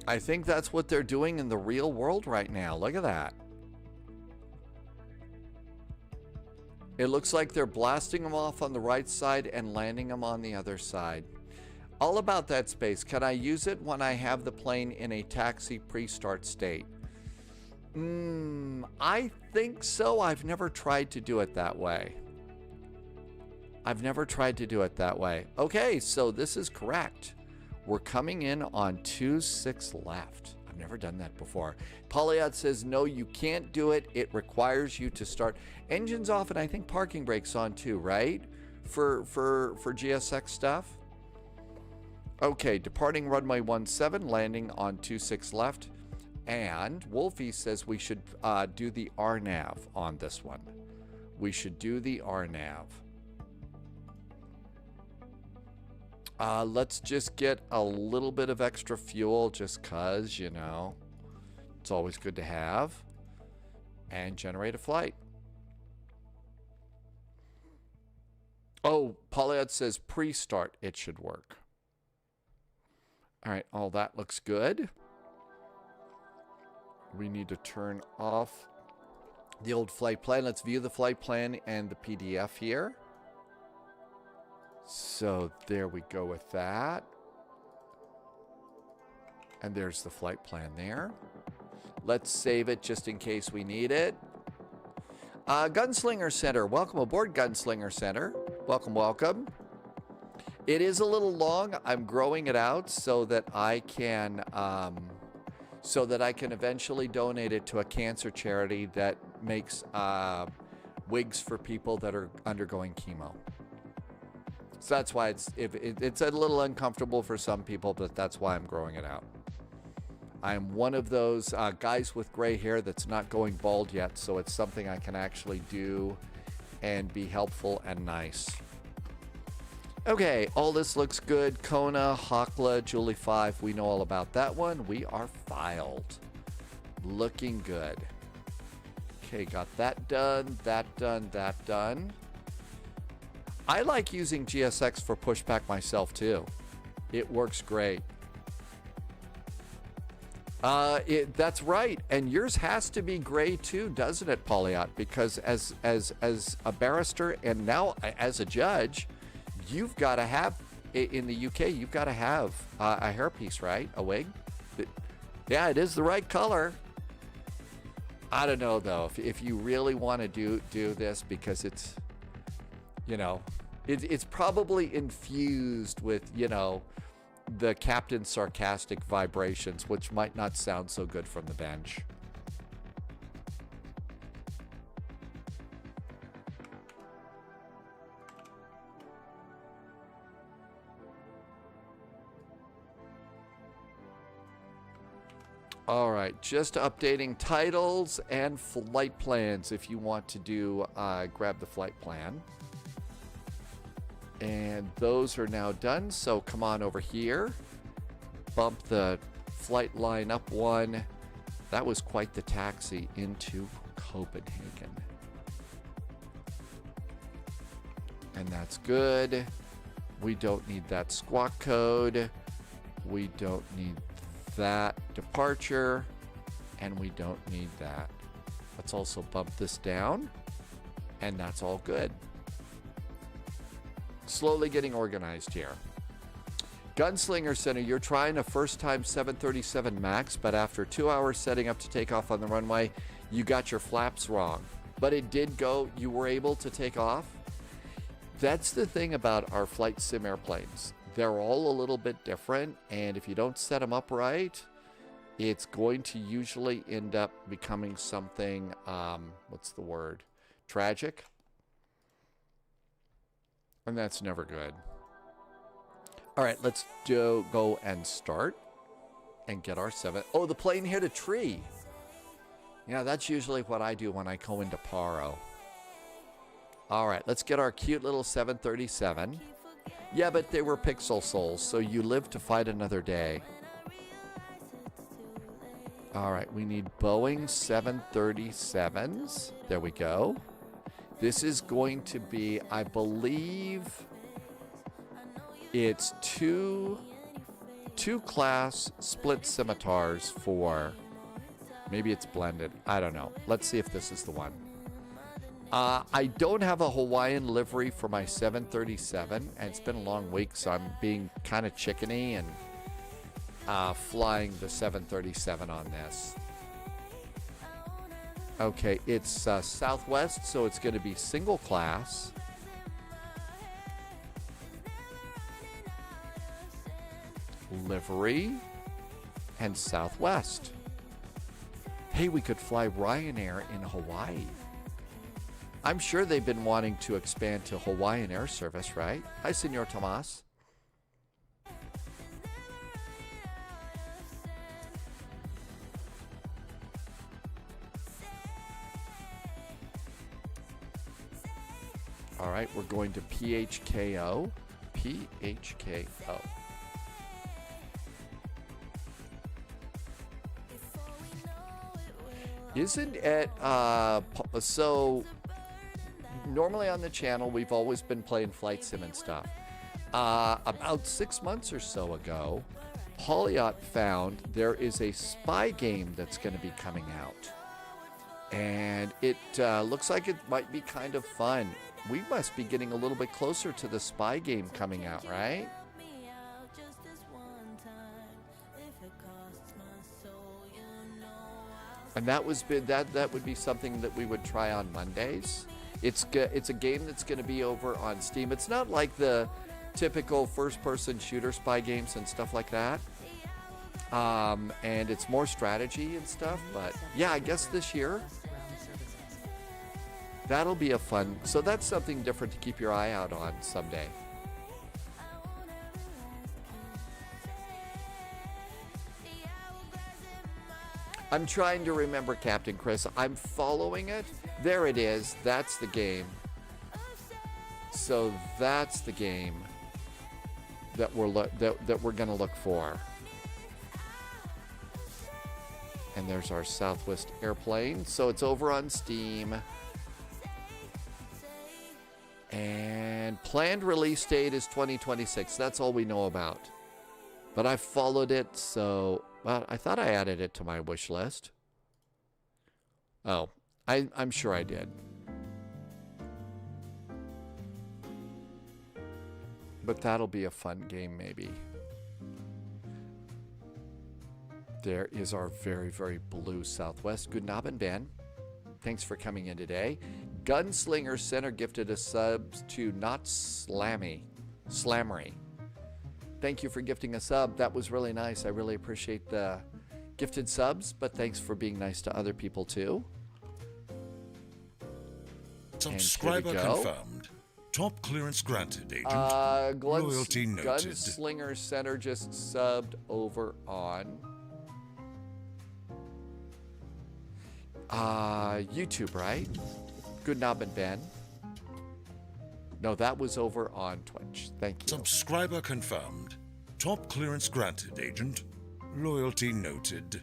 I think that's what they're doing in the real world right now. Look at that. It looks like they're blasting them off on the right side and landing them on the other side. All About That Space. Can I use it when I have the plane in a taxi pre-start state? I think so. I've never tried to do it that way. Okay, so this is correct. We're coming in on 26 left. I've never done that before. Polyad says, no, you can't do it. It requires you to start. Engines off and I think parking brakes on too, right? For GSX stuff. Okay, departing runway 17, landing on 26 left. And Wolfie says we should do the RNAV on this one. We should do the RNAV. Let's just get a little bit of extra fuel just because, you know, it's always good to have. And generate a flight. Oh, Polyad says pre-start, it should work. All right, all that looks good. We need to turn off the old flight plan. Let's view the flight plan and the PDF here. So there we go with that. And there's the flight plan there. Let's save it just in case we need it. Gunslinger Center. Welcome aboard, Gunslinger Center. Welcome, welcome. It is a little long. I'm growing it out so that I can eventually donate it to a cancer charity that makes wigs for people that are undergoing chemo. So that's why it's a little uncomfortable for some people, but that's why I'm growing it out. I'm one of those guys with gray hair that's not going bald yet, so it's something I can actually do and be helpful and nice. Okay, all this looks good. Kona, Hakla, Julie 5, we know all about that one. We are filed. Looking good. Okay, got that done, that done, that done. I like using GSX for pushback myself too. It works great. That's right, and yours has to be gray too, doesn't it, Polyot? Because as a barrister and now as a judge, you've got to have, in the UK, you've got to have a hairpiece, right? A wig? Yeah, it is the right color. I don't know, though, if you really want to do this, because it's, you know, it's probably infused with, you know, the captain's sarcastic vibrations, which might not sound so good from the bench. All right, just updating titles and flight plans if you want to do, grab the flight plan. And those are now done, so come on over here. Bump the flight line up one. That was quite the taxi into Copenhagen. And that's good. We don't need that squawk code. We don't need that departure, and we don't need that. Let's also bump this down, and that's all good. Slowly getting organized here. Gunslinger Center, you're trying a first-time 737 MAX, but after 2 hours setting up to take off on the runway, you got your flaps wrong. But it did go, you were able to take off. That's the thing about our flight sim airplanes. They're all a little bit different, and if you don't set them up right, it's going to usually end up becoming something, what's the word? Tragic. And that's never good. All right, let's go and start and get our 7. Oh, the plane hit a tree. Yeah, that's usually what I do when I go into Paro. All right, let's get our cute little 737. Yeah, but they were pixel souls, so you live to fight another day. All right, we need Boeing 737s. There we go. This is going to be, I believe, it's two class split scimitars for, maybe it's blended. I don't know. Let's see if this is the one. I don't have a Hawaiian livery for my 737, and it's been a long week, so I'm being kind of chickeny and flying the 737 on this. Okay, it's Southwest, so it's going to be single class. Livery and Southwest. Hey, we could fly Ryanair in Hawaii. I'm sure they've been wanting to expand to Hawaiian air service, right? Hi, Senor Tomas. All right, we're going to PHKO. PHKO. Isn't it, so normally on the channel, we've always been playing flight sim and stuff. About 6 months or so ago, Polyot found there is a spy game that's going to be coming out. And it looks like it might be kind of fun. We must be getting a little bit closer to the spy game coming out, right? And that would be something that we would try on Mondays. It's a game that's going to be over on Steam. It's not like the typical first-person shooter spy games and stuff like that. And it's more strategy and stuff. But yeah, I guess this year that'll be a fun. So that's something different to keep your eye out on someday. I'm trying to remember, Captain Chris. I'm following it. There it is. That's the game. So that's the game that we're going to look for. And there's our Southwest airplane. So it's over on Steam. And planned release date is 2026. That's all we know about. But I followed it, so... Well, I thought I added it to my wish list. Oh, I'm sure I did. But that'll be a fun game, maybe. There is our very, very blue Southwest. Good Abend, Ben. Thanks for coming in today. Gunslinger Center gifted a sub to Not Slammery. thank you for gifting a sub. That was really nice. I really appreciate the gifted subs, but thanks for being nice to other people too.
Subscriber confirmed. Top clearance granted, Agent. Loyalty noted.
Gunslinger Center just subbed over on YouTube, right? Good knob and Ben. No, that was over on Twitch. Thank you.
Subscriber confirmed. Top clearance granted, Agent. Loyalty noted.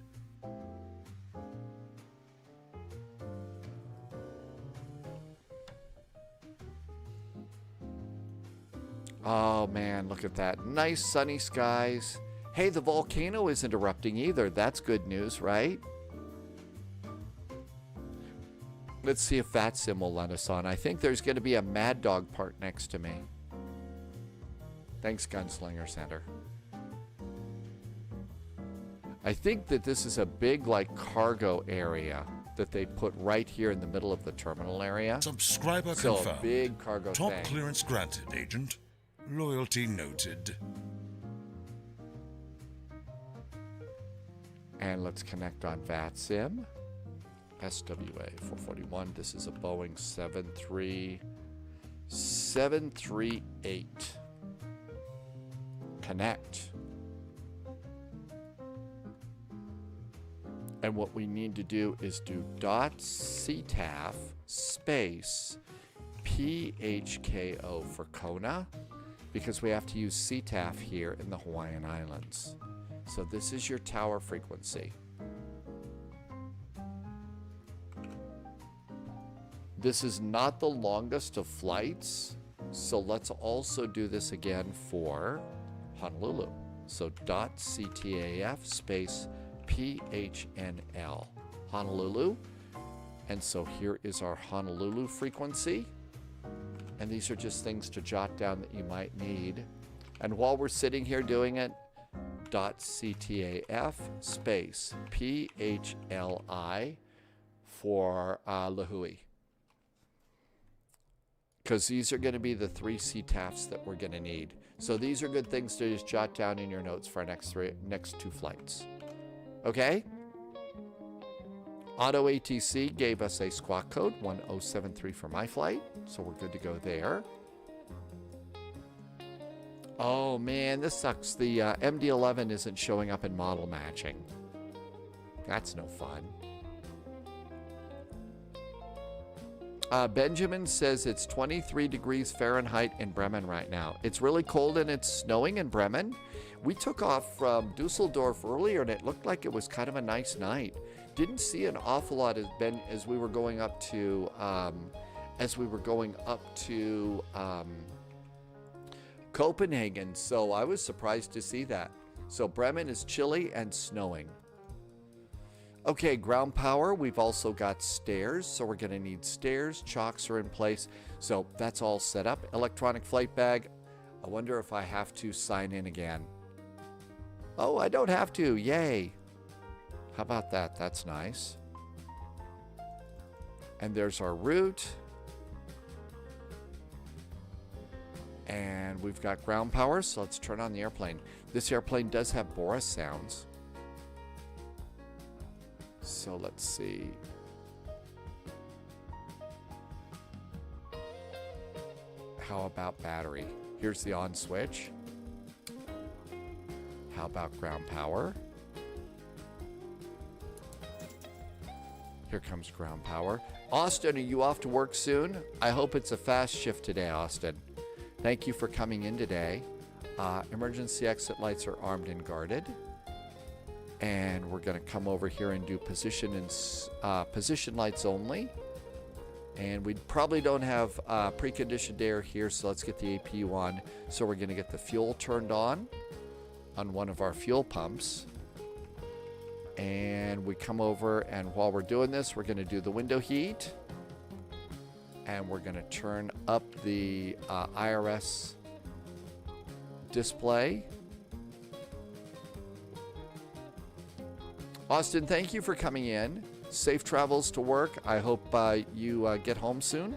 Oh man, look at that. Nice sunny skies. Hey, the volcano isn't erupting either. That's good news, right? Let's see if VATSIM will let us on. I think there's going to be a Mad Dog part next to me. Thanks, Gunslinger Center. I think that this is a big, like, cargo area that they put right here in the middle of the terminal area.
Subscriber
so
confirmed.
A big cargo
Top
thing.
clearance granted, Agent. Loyalty noted.
And let's connect on VATSIM. SWA 441. This is a Boeing 73738. Connect. And what we need to do is do .ctaf space PHKO for Kona, because we have to use CTAF here in the Hawaiian Islands. So this is your tower frequency. This is not the longest of flights, so let's also do this again for Honolulu. So .ctaf space PHNL, Honolulu. And so here is our Honolulu frequency. And these are just things to jot down that you might need. And while we're sitting here doing it, .ctaf space PHLI for Lihue. Because these are going to be the 3 CTAFs that we're going to need. So these are good things to just jot down in your notes for our next 2 flights. Okay? Auto ATC gave us a squawk code 1073 for my flight, so we're good to go there. Oh man, this sucks. The MD-11 isn't showing up in model matching. That's no fun. Benjamin says it's 23 degrees Fahrenheit in Bremen right now. It's really cold and it's snowing in Bremen. We took off from Düsseldorf earlier and it looked like it was kind of a nice night. Didn't see an awful lot as we were going up to Copenhagen. So I was surprised to see that. So Bremen is chilly and snowing. Okay, ground power, we've also got stairs, so we're going to need stairs. Chocks are in place, so that's all set up. Electronic flight bag, I wonder if I have to sign in again. Oh, I don't have to, yay. How about that? That's nice. And there's our route. And we've got ground power, so let's turn on the airplane. This airplane does have Boris sounds. So let's see. How about battery? Here's the on switch. How about ground power? Here comes ground power. Austin, are you off to work soon? I hope it's a fast shift today, Austin. Thank you for coming in today. Emergency exit lights are armed and guarded. And we're going to come over here and do position lights only. And we probably don't have preconditioned air here, so let's get the APU on. So we're going to get the fuel turned on one of our fuel pumps. And we come over, and while we're doing this, we're going to do the window heat. And we're going to turn up the IRS display. Austin, thank you for coming in. Safe travels to work. I hope you get home soon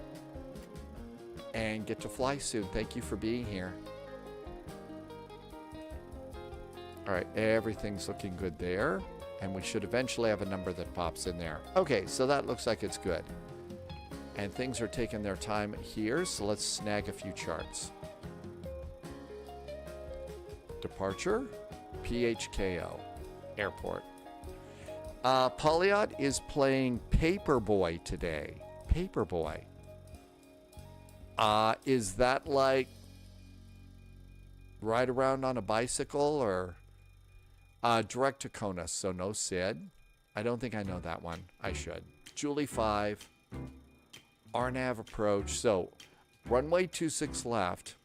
and get to fly soon. Thank you for being here. All right, everything's looking good there. And we should eventually have a number that pops in there. Okay, so that looks like it's good. And things are taking their time here, so let's snag a few charts. Departure, PHKO, airport. Polyot is playing Paperboy today. Paperboy. Is that like ride around on a bicycle or direct to Kona, so no Sid. I don't think I know that one. I should. Julie 5. RNAV approach. So runway 26 left.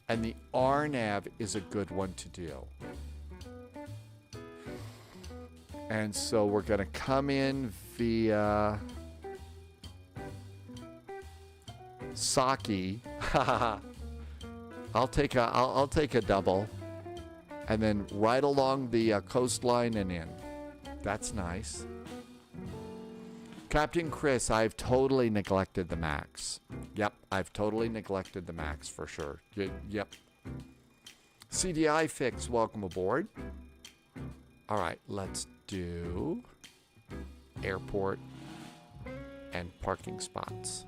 And the RNAV is a good one to do. And so we're going to come in via Saki. I'll take a double. And then right along the coastline and in. That's nice. Captain Chris, I've totally neglected the max. Yep, I've totally neglected the max for sure. Yep. CDI fix, welcome aboard. All right, let's do airport and parking spots.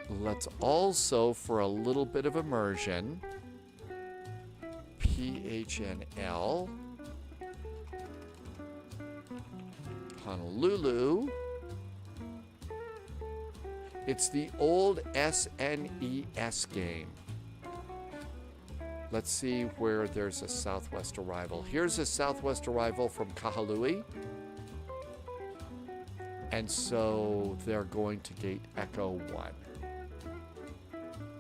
Let's also, for a little bit of immersion, PHNL, Honolulu. It's the old SNES game. Let's see where there's a Southwest arrival. Here's a Southwest arrival from Kahului. And so they're going to gate Echo 1.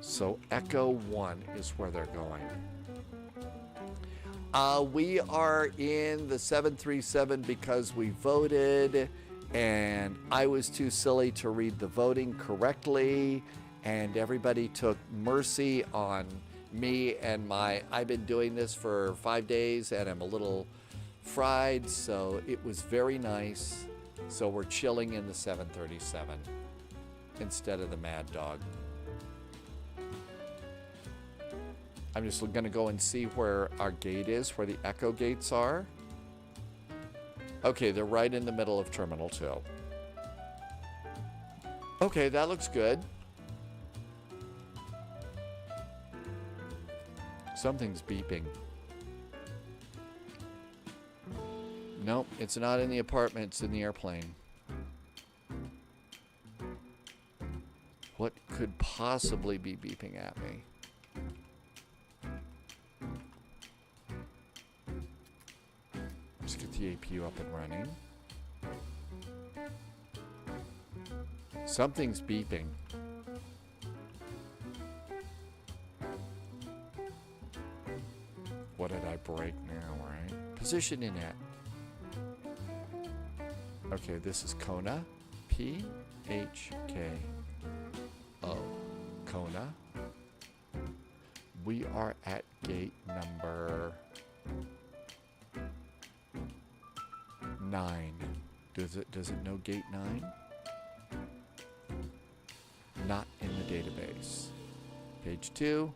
So Echo 1 is where they're going. We are in the 737 because we voted, and I was too silly to read the voting correctly, and everybody took mercy on me and I've been doing this for 5 days, and I'm a little fried, so it was very nice. So we're chilling in the 737 instead of the Mad Dog. I'm just going to go and see where our gate is, where the Echo gates are. Okay, they're right in the middle of Terminal 2. Okay, that looks good. Something's beeping. Nope, it's not in the apartment, it's in the airplane. What could possibly be beeping at me? Let's get the APU up and running. Something's beeping. What did I break now, right? Position in at. Okay, this is Kona. PHKO. Kona. We are at gate number 9. Does it know gate 9? Not in the database. Page 2.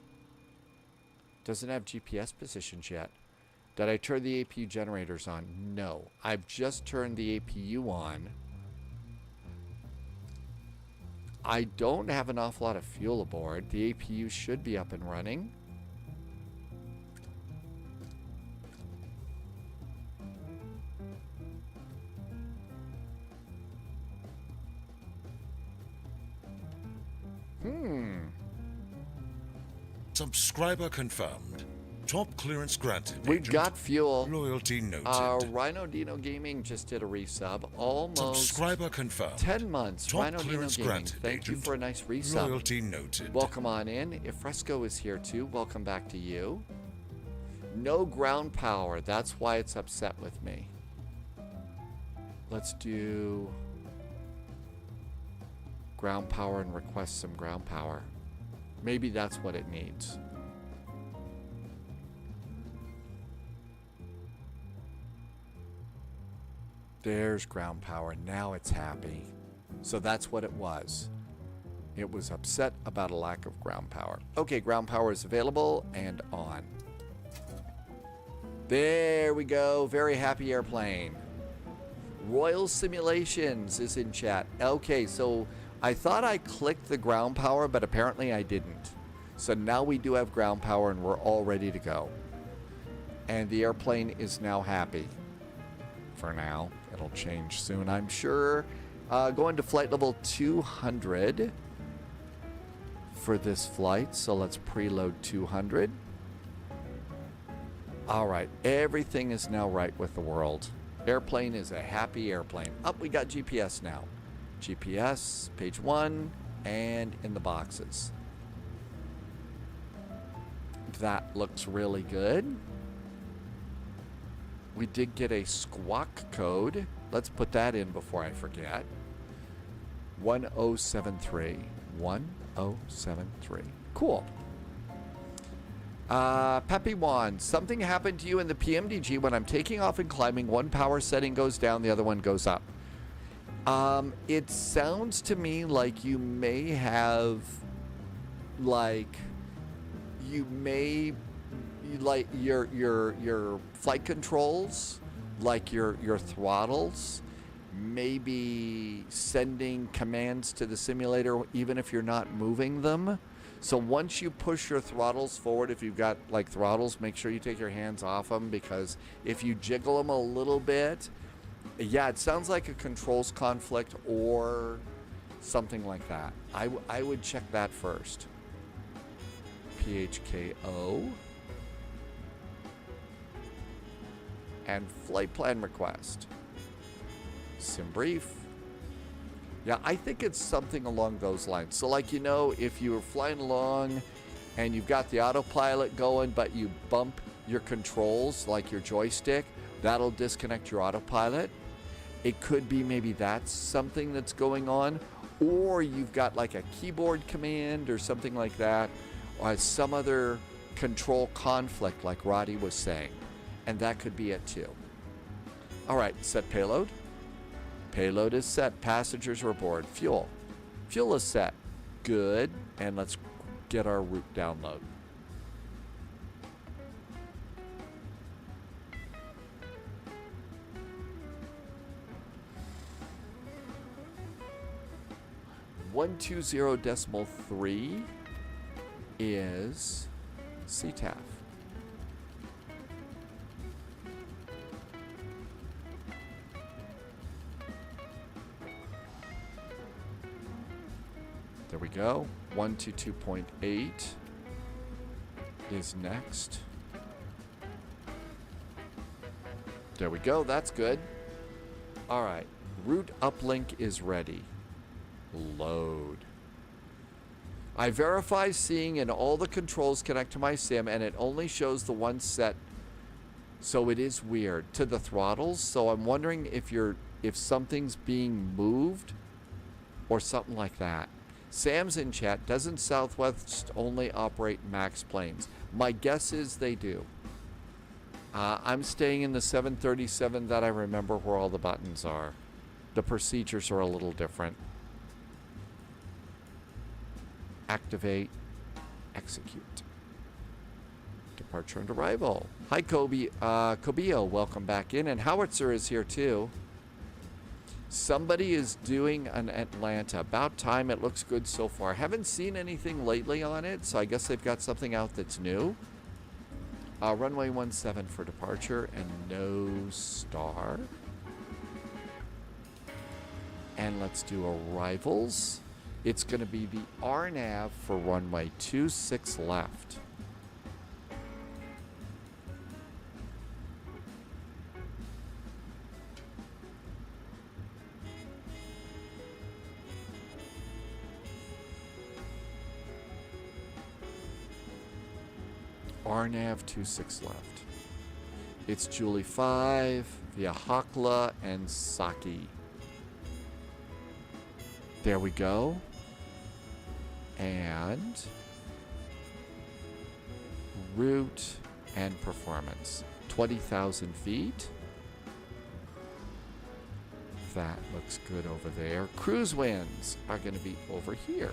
Doesn't have GPS positions yet. Did I turn the APU generators on? No. I've just turned the APU on. I don't have an awful lot of fuel aboard. The APU should be up and running.
Subscriber confirmed. Top clearance granted.
We've got fuel.
Loyalty noted.
Rhino Dino Gaming just did a resub. Almost
Subscriber confirmed.
10 months.
Top
Rhino Dino
clearance
Gaming.
granted,
Thank you
agent.
for a nice resub.
Loyalty noted.
Welcome on in. If Fresco is here too, welcome back to you. No ground power. That's why it's upset with me. Let's do ground power and request some ground power. Maybe that's what it needs. There's ground power. Now it's happy. So that's what it was. It was upset about a lack of ground power. Okay, ground power is available and on. There we go. Very happy airplane. Royal Simulations is in chat. Okay, so I thought I clicked the ground power, but apparently I didn't. So now we do have ground power and we're all ready to go. And the airplane is now happy. For now. It'll change soon, I'm sure. Going to flight level 200 for this flight. So let's preload 200. All right. Everything is now right with the world. Airplane is a happy airplane. Up, we got GPS now. GPS, page 1, and in the boxes. That looks really good. We did get a squawk code. Let's put that in before I forget. 1073. 1073. Cool. Peppy Juan, something happened to you in the PMDG when I'm taking off and climbing. One power setting goes down, the other one goes up. It sounds to me like you may have, like, like your flight controls, like your throttles, maybe sending commands to the simulator even if you're not moving them. So once you push your throttles forward, if you've got like throttles, make sure you take your hands off them, because if you jiggle them a little bit, yeah, it sounds like a controls conflict or something like that. I would check that first. PHKO. And flight plan request. Sim brief. Yeah, I think it's something along those lines. So like, you know, if you were flying along and you've got the autopilot going, but you bump your controls, like your joystick, that'll disconnect your autopilot. It could be maybe that's something that's going on. Or you've got like a keyboard command or something like that, or some other control conflict like Roddy was saying. And that could be it too. All right, set payload. Payload is set. Passengers are aboard. Fuel. Fuel is set. Good. And let's get our route download. .120.3 is CTAF. There we go. 122.8 is next. There we go. That's good. All right. Route uplink is ready. Load. I verify seeing and all the controls connect to my sim, and it only shows the one set, so it is weird, to the throttles. So I'm wondering if something's being moved or something like that. Sam's in chat. Doesn't Southwest only operate MAX planes? My guess is they do. I'm staying in the 737 that I remember where all the buttons are. The procedures are a little different. Activate. Execute. Departure and arrival. Hi, Kobe. Kobio, welcome back in. And Howitzer is here too. Somebody is doing an Atlanta. About time. It looks good so far. Haven't seen anything lately on it, so I guess they've got something out that's new. Runway 17 for departure and no star. And let's do arrivals. It's going to be the RNAV for runway 26 left. RNAV 26 left. It's Julie 5 via Hakla and Saki. There we go. And route and performance. 20,000 feet. That looks good over there. Cruise winds are going to be over here.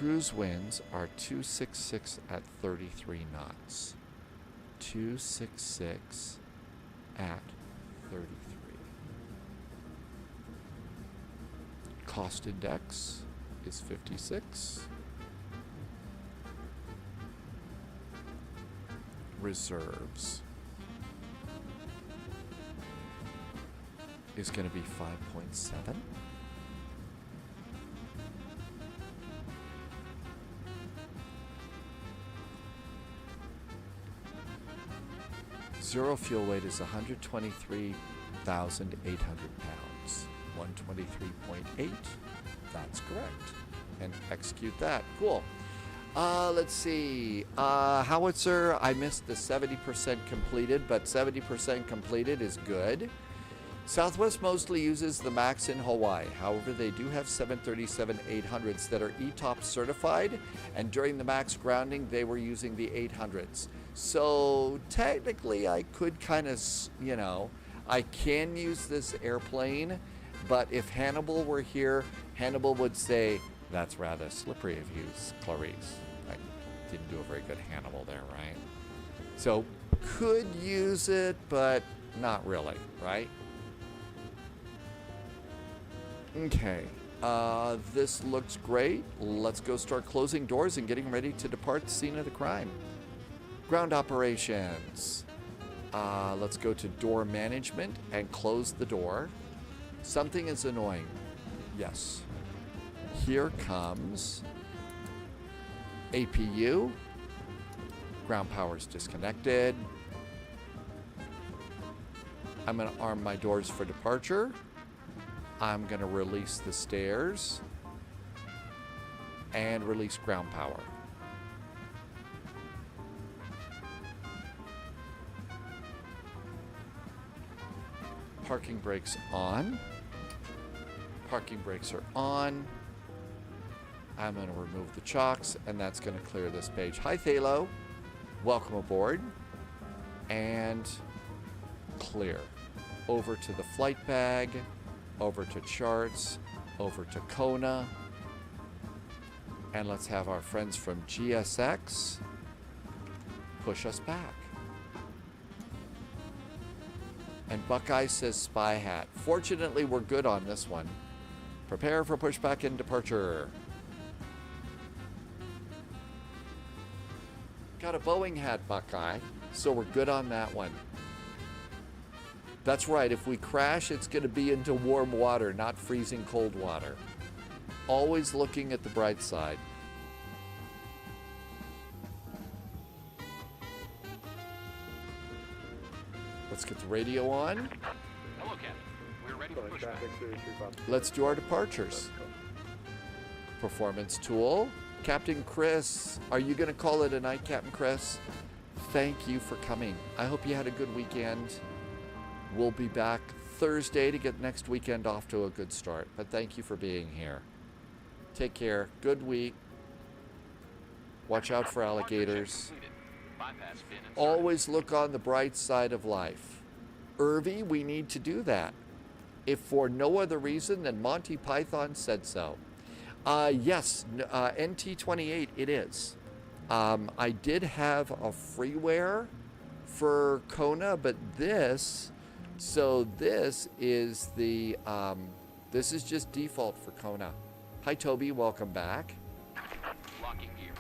Cruise winds are 266 at 33 knots. 266 at 33. Cost index is 56. Reserves is going to be 5.7. Zero fuel weight is 123,800 pounds. 123.8. That's correct. And execute that. Cool. Let's see. Howitzer, I missed the 70% completed, but 70% completed is good. Southwest mostly uses the MAX in Hawaii. However, they do have 737-800s that are ETOP certified, and during the MAX grounding, they were using the 800s. So technically, I could kind of, you know, I can use this airplane, but if Hannibal were here, Hannibal would say, "That's rather slippery of you, Clarice." I didn't do a very good Hannibal there, right? So could use it, but not really, right? Okay, this looks great. Let's go start closing doors and getting ready to depart the scene of the crime. Ground operations. Let's go to door management and close the door. Something is annoying. Yes. Here comes APU. Ground power is disconnected. I'm going to arm my doors for departure. I'm going to release the stairs and release ground power. Parking brakes on. Parking brakes are on. I'm going to remove the chocks, and that's going to clear this page. Hi, Thalo. Welcome aboard. And clear. Over to the flight bag. Over to charts. Over to Kona. And let's have our friends from GSX push us back. And Buckeye says spy hat. Fortunately, we're good on this one. Prepare for pushback and departure. Got a Boeing hat, Buckeye, so we're good on that one. That's right, if we crash, it's going to be into warm water, not freezing cold water. Always looking at the bright side. Let's get the radio on.
Hello, Captain. We're ready for pushback.
Let's do our departures. Performance tool. Captain Chris, are you going to call it a night, Captain Chris? Thank you for coming. I hope you had a good weekend. We'll be back Thursday to get next weekend off to a good start. But thank you for being here. Take care. Good week. Watch out for alligators. Always look on the bright side of life. Irvy, we need to do that. If for no other reason than Monty Python said so. Yes, NT28 it is. I did have a freeware for Kona, but this is the, this is just default for Kona. Hi, Toby, welcome back.
Locking gear.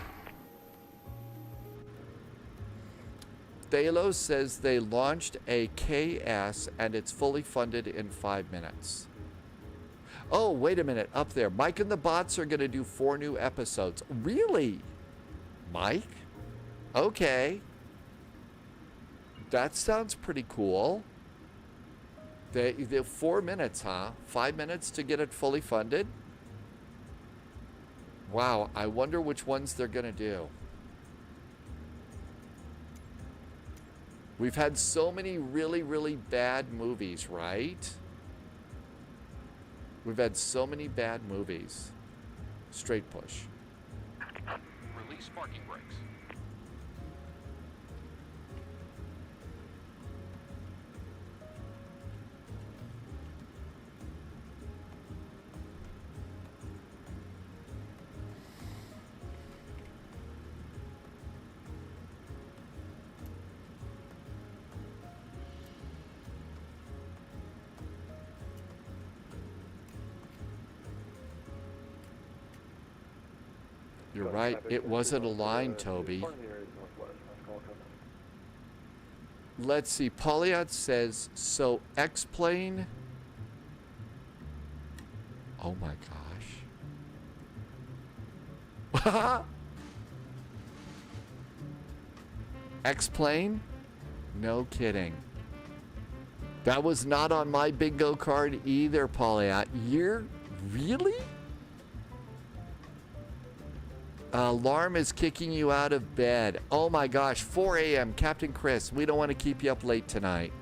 Thalos says they launched a KS and it's fully funded in 5 minutes. Oh, wait a minute, up there. Mike and the Bots are going to do 4 new episodes. Really? Mike? Okay. That sounds pretty cool. They 4 minutes, huh? 5 minutes to get it fully funded? Wow, I wonder which ones they're going to do. We've had so many really, really bad movies, right? We've had so many bad movies. Straight push.
Release parking brakes.
You're right. It wasn't aligned, Toby. Let's see. Polyot says, so X-plane. Oh my gosh. X-plane? No kidding. That was not on my bingo card either, Polyot. You're really? Alarm is kicking you out of bed. Oh my gosh, 4 a.m. Captain Chris, we don't want to keep you up late tonight.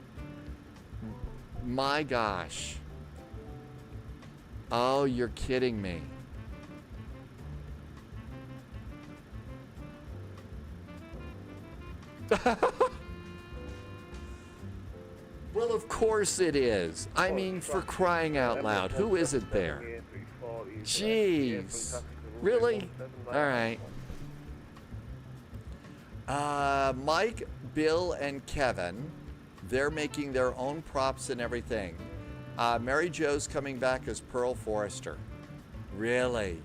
My gosh. Oh, you're kidding me. Well, of course it is. I mean, for crying out loud, who isn't there? Jeez. Really? All right. Mike, Bill, and Kevin, they're making their own props and everything. Mary Jo's coming back as Pearl Forrester. Really?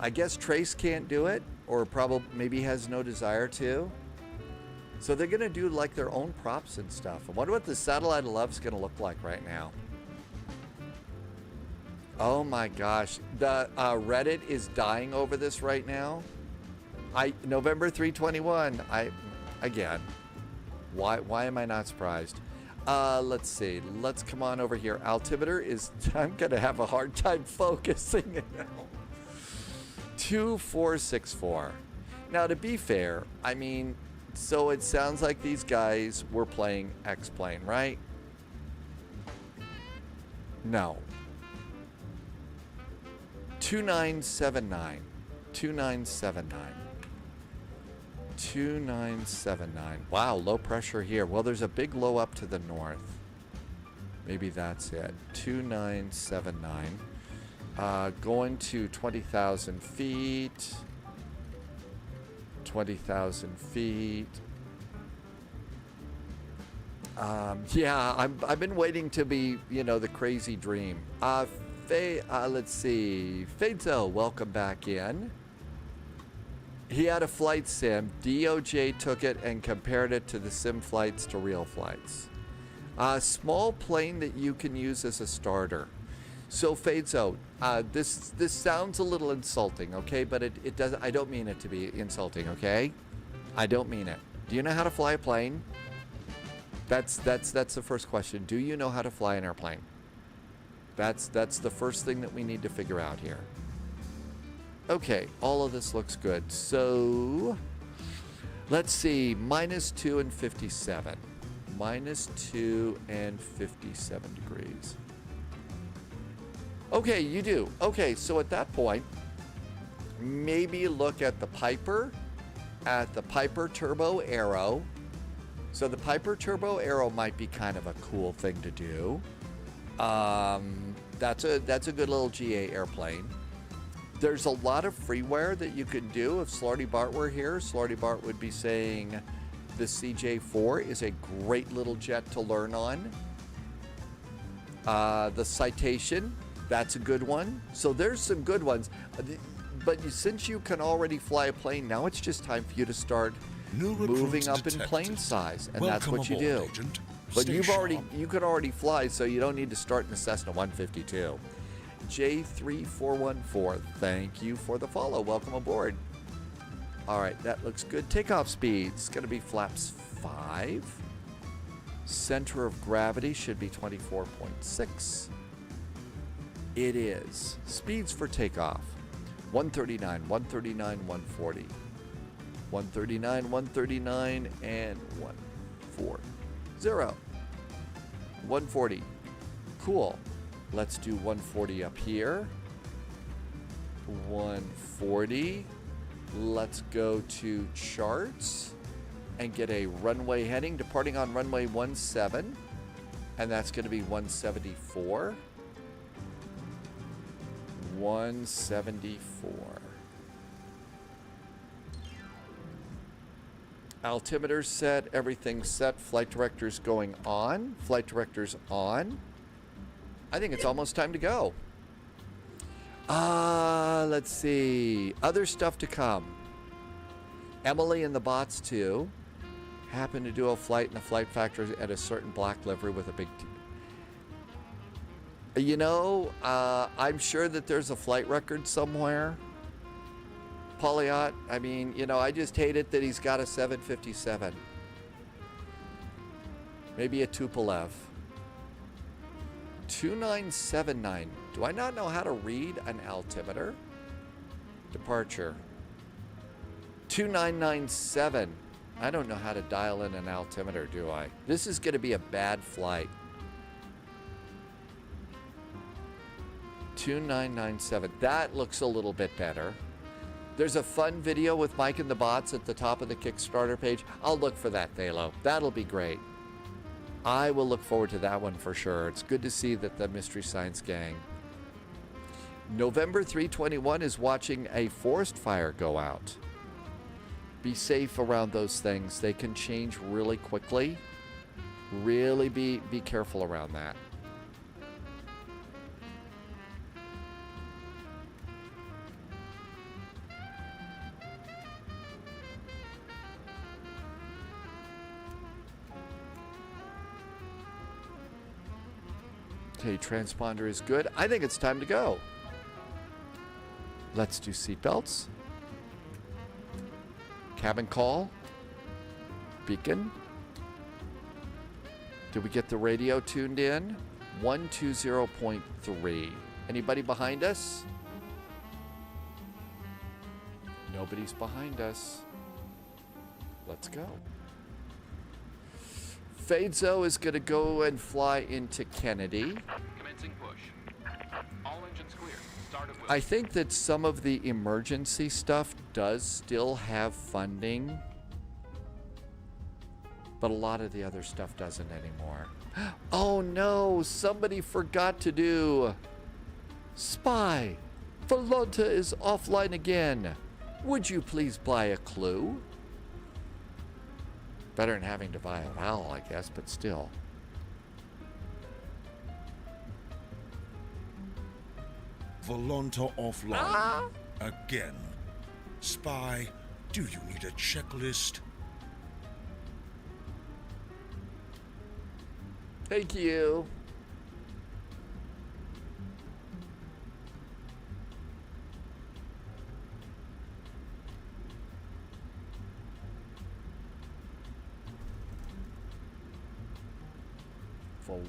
I guess Trace can't do it, or probably maybe has no desire to. So they're going to do like their own props and stuff. I wonder what the Satellite of Love's going to look like right now. Oh my gosh, the Reddit is dying over this right now. November 3/21. Again, why am I not surprised? Let's see. Let's come on over here. Altimeter is. I'm gonna have a hard time focusing now. 2464. Now, to be fair, I mean, so it sounds like these guys were playing X-plane, right? No. 2979. 2979. 2979. Wow, low pressure here. Well, there's a big low up to the north. Maybe that's it. 2979. Going to 20,000 feet. 20,000 feet. Yeah, I've been waiting to be, you know, the crazy dream. Let's see. Fadezo, welcome back in. He had a flight sim. DOJ took it and compared it to the sim flights to real flights. A small plane that you can use as a starter. So Fadezo, this sounds a little insulting, okay? But it doesn't. I don't mean it to be insulting, okay? I don't mean it. Do you know how to fly a plane? That's the first question. Do you know how to fly an airplane? That's the first thing that we need to figure out here. Okay, all of this looks good. So, let's see, -2 and 57. -2 and 57 degrees. Okay, you do. Okay, so at that point, maybe look at the Piper Turbo Aero. So the Piper Turbo Aero might be kind of a cool thing to do. That's a good little GA airplane. There's a lot of freeware that you can do. If Slarty Bart were here, Slarty Bart would be saying the CJ4 is a great little jet to learn on. The Citation, that's a good one. So there's some good ones. But since you can already fly a plane, now it's just time for you to start moving up in plane size. And that's what you do. But you can already fly, so you don't need to start in the Cessna 152. J3414, thank you for the follow. Welcome aboard. All right, that looks good. Takeoff speed is going to be flaps 5. Center of gravity should be 24.6. It is. Speeds for takeoff. 139, 139, 140. 139, 139, and 140. 140. Cool. Let's do 140 up here. 140. Let's go to charts and get a runway heading, departing on runway 17. And that's going to be 174. 174. Altimeter set, everything's set. Flight director's going on. Flight director's on. I think it's almost time to go. Let's see. Other stuff to come. Emily and the bots too. Happened to do a flight in the flight factory at a certain black livery with a big You know, I'm sure that there's a flight record somewhere. Polyot, I mean, you know, I just hate it that he's got a 757. Maybe a Tupolev. 2979. Do I not know how to read an altimeter? Departure. 2997. I don't know how to dial in an altimeter, do I? This is going to be a bad flight. 2997. That looks a little bit better. There's a fun video with Mike and the bots at the top of the Kickstarter page. I'll look for that, Thalo. That'll be great. I will look forward to that one for sure. It's good to see that the Mystery Science Gang. November 321 is watching a forest fire go out. Be safe around those things. They can change really quickly. Really be careful around that. Okay, transponder is good. I think it's time to go. Let's do seatbelts. Cabin call. Beacon. Did we get the radio tuned in? 120.3. Anybody behind us? Nobody's behind us. Let's go. Fadezo is going to go and fly into Kennedy.
Commencing push. All engines clear. Start at will.
I think that some of the emergency stuff does still have funding, but a lot of the other stuff doesn't anymore. Oh no, somebody forgot to do spy. Volonta is offline again. Would you please buy a clue? Better than having to buy a vowel, I guess, but still.
Volonta offline. Again. Spy, do you need a checklist?
Thank you.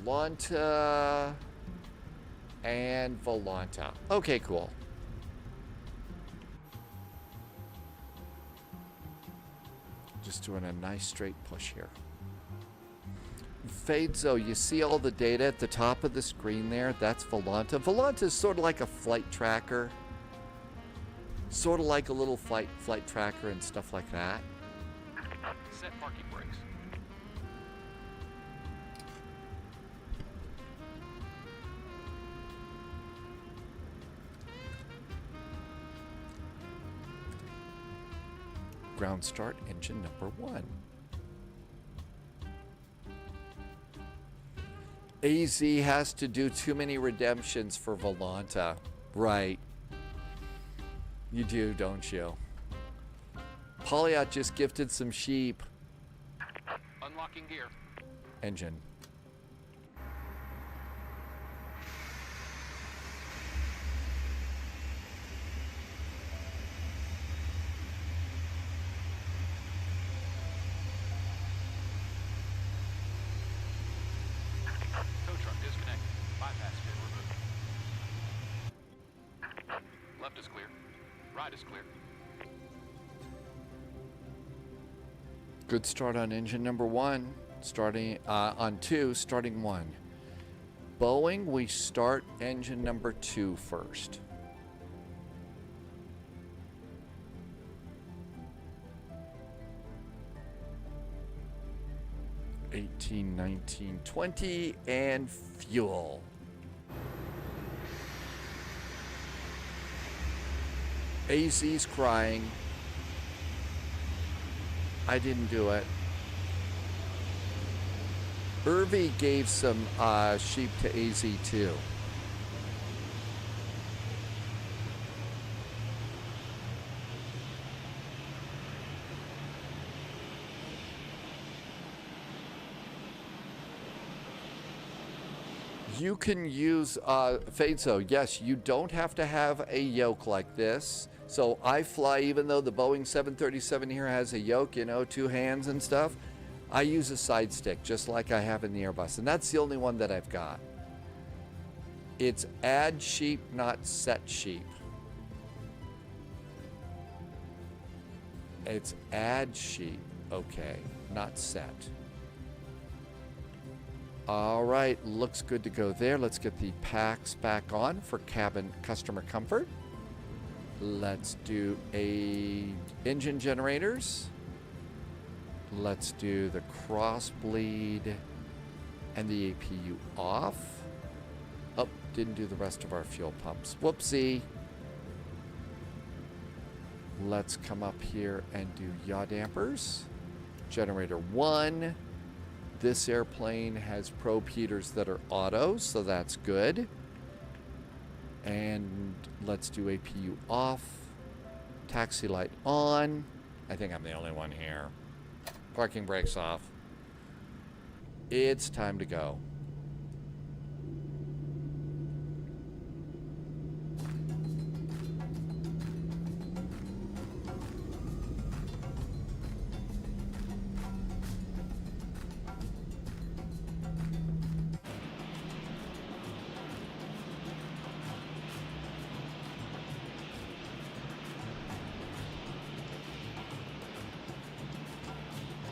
Volonta and Volonta. Okay, cool. Just doing a nice straight push here. Fadezo, you see all the data at the top of the screen there? That's Volonta. Volonta is sort of like a flight tracker. Sort of like a little flight tracker and stuff like that.
Set parking brakes.
Ground start engine number 1. AZ has to do too many redemptions for Volonta. Right. You do, don't you? Polyot just gifted some sheep.
Unlocking gear.
Engine.
Tow truck disconnected. Bypass pin removed. Left is clear. Right is clear.
Good start on engine number 1. Starting on 2, starting 1. Boeing, we start engine number 2 first. $18, $19, $20, and fuel. AZ's crying. I didn't do it. Irvi gave some sheep to AZ too. You can use FADESO. Yes, you don't have to have a yoke like this. So I fly, even though the Boeing 737 here has a yoke, you know, 2 hands and stuff, I use a side stick just like I have in the Airbus. And that's the only one that I've got. It's add sheep, not set sheep. It's add sheep. Okay, not set. All right, looks good to go there. Let's get the packs back on for cabin customer comfort. Let's do engine generators. Let's do the cross bleed and the APU off. Oh, didn't do the rest of our fuel pumps. Whoopsie. Let's come up here and do yaw dampers. Generator 1. This airplane has probe heaters that are auto, so that's good. And let's do APU off. Taxi light on. I think I'm the only one here. Parking brakes off. It's time to go.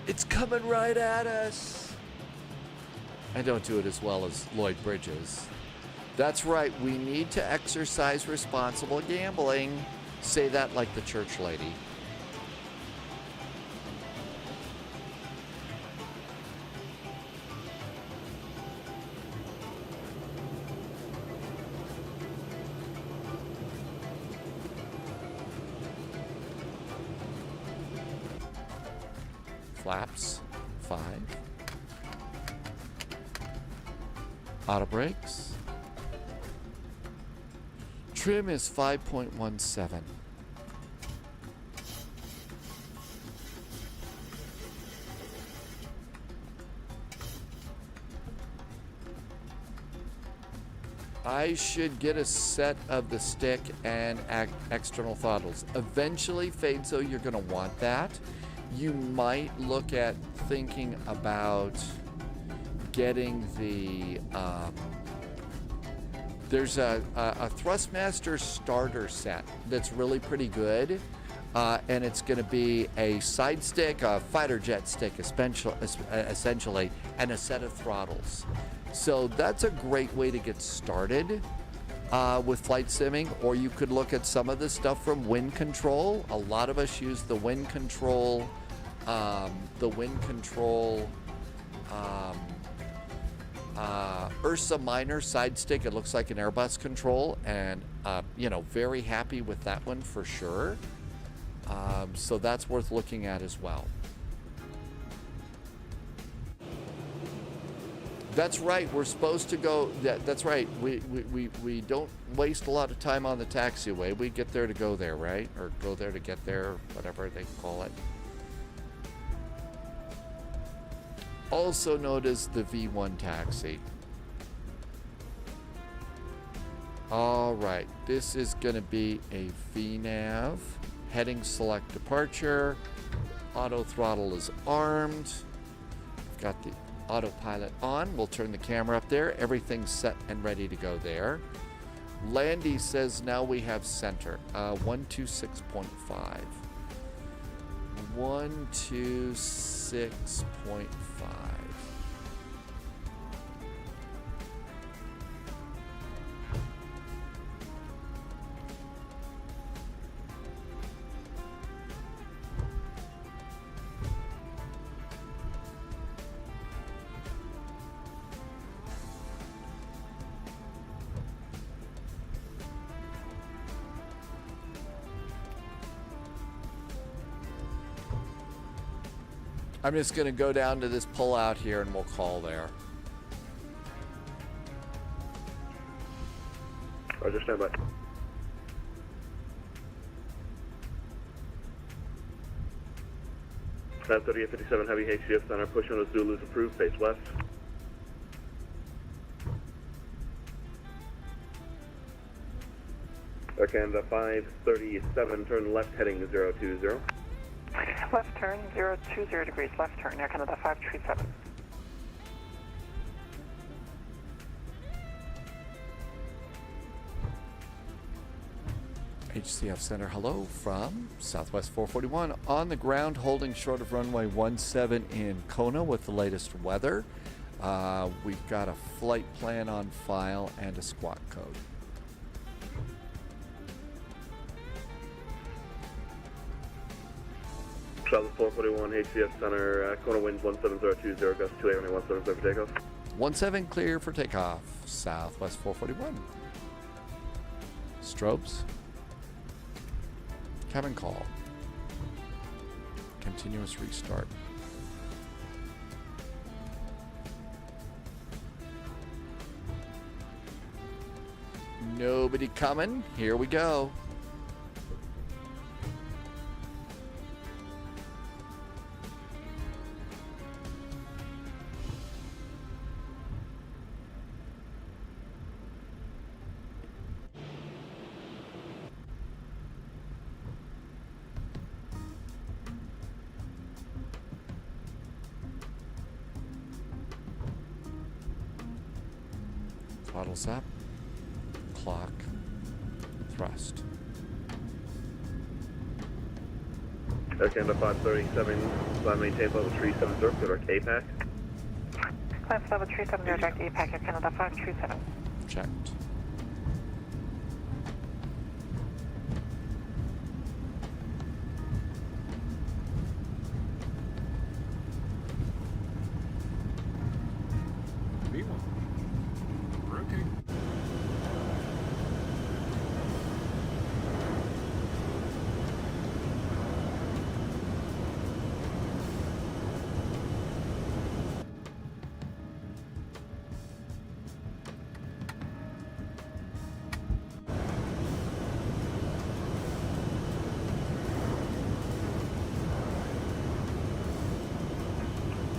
It's coming right at us. I don't do it as well as Lloyd Bridges. That's right, we need to exercise responsible gambling. Say that like the church lady. Flaps, 5. Auto brakes. Trim is 5.17. I should get a set of the stick and external throttles. Eventually, FADESO, you're going to want that. You might look at thinking about getting the, there's a Thrustmaster starter set that's really pretty good. And it's going to be a side stick, a fighter jet stick essentially, and a set of throttles. So that's a great way to get started with flight simming, or you could look at some of the stuff from Wind Control. A lot of us use the Wind Control, Ursa Minor side stick. It looks like an Airbus control, and you know, very happy with that one for sure. So that's worth looking at as well. That's right, we're supposed to go, that's right, we don't waste a lot of time on the taxiway. We get there to go there, right? Or go there to get there, whatever they call it. Also known as the V1 taxi. All right, this is gonna be a VNAV. Heading select departure. Auto throttle is armed. We've got the autopilot on. We'll turn the camera up there. Everything's set and ready to go there. Landy says now we have center. 126.5. 126.5. I'm just going to go down to this pullout here and we'll call there.
Roger, stand by. Plan 3857 heavy HCF on our push on a Zulu's approved, face west. Canada 537, turn left heading 020.
Left turn, 020 degrees, left turn, Air Canada 537.
HCF Center, hello from Southwest 441 on the ground, holding short of runway 17 in Kona with the latest weather. We've got a flight plan on file and a squawk code.
Southwest 441, HCF Center, Kona winds 17020, gust 2 only 170 for takeoff.
17 clear for takeoff, Southwest 441. Strobes. Cabin call. Continuous restart. Nobody coming. Here we go. Throttles up, clock, thrust.
Air Canada 537, climb maintain level 370, good our KPAC.
Climb level 370, direct APAC, Air Canada 537.
Checked.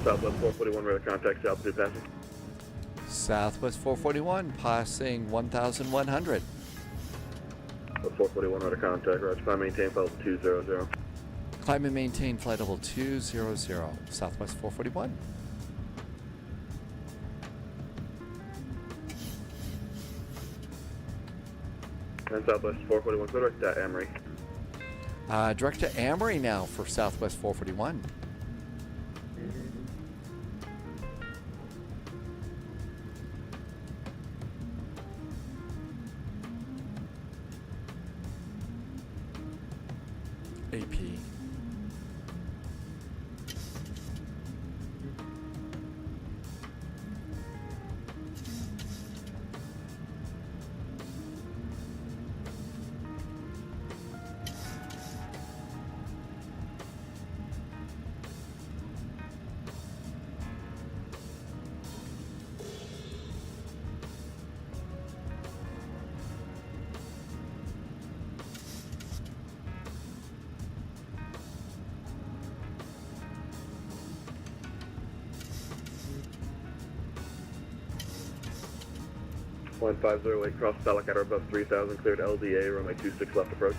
Southwest 441, radar contact, altitude passing.
Southwest 441 passing 1,100.
441, radar contact, roger, climb maintain flight level 200.
Climb and maintain flight level 200, Southwest 441.
And Southwest 441, go direct to Amory.
Direct to Amory now for Southwest 441. AP.
Line 508, cross Pelicatter above 3000, cleared LDA, runway 26 left approach.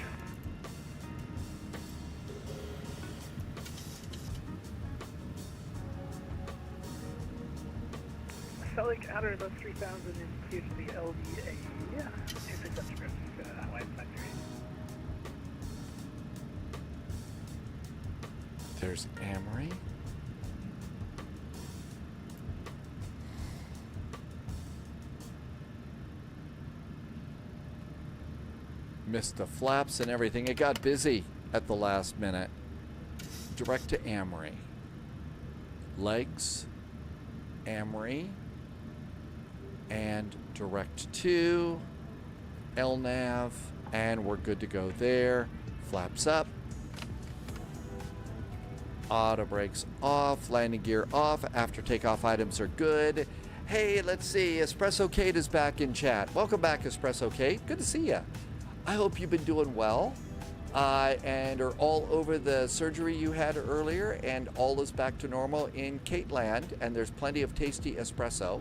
Pelicatter above 3000 is cleared to the LDA. Yeah, 26 left approach, Hawaiian 53.
There's Amory. Missed the flaps and everything. It got busy at the last minute. Direct to Amory. Legs, Amory, and direct to LNAV, and we're good to go there. Flaps up. Auto brakes off. Landing gear off. After takeoff items are good. Hey, let's see. Espresso Kate is back in chat. Welcome back, Espresso Kate. Good to see you. I hope you've been doing well and are all over the surgery you had earlier, and all is back to normal in Kate land, and there's plenty of tasty espresso.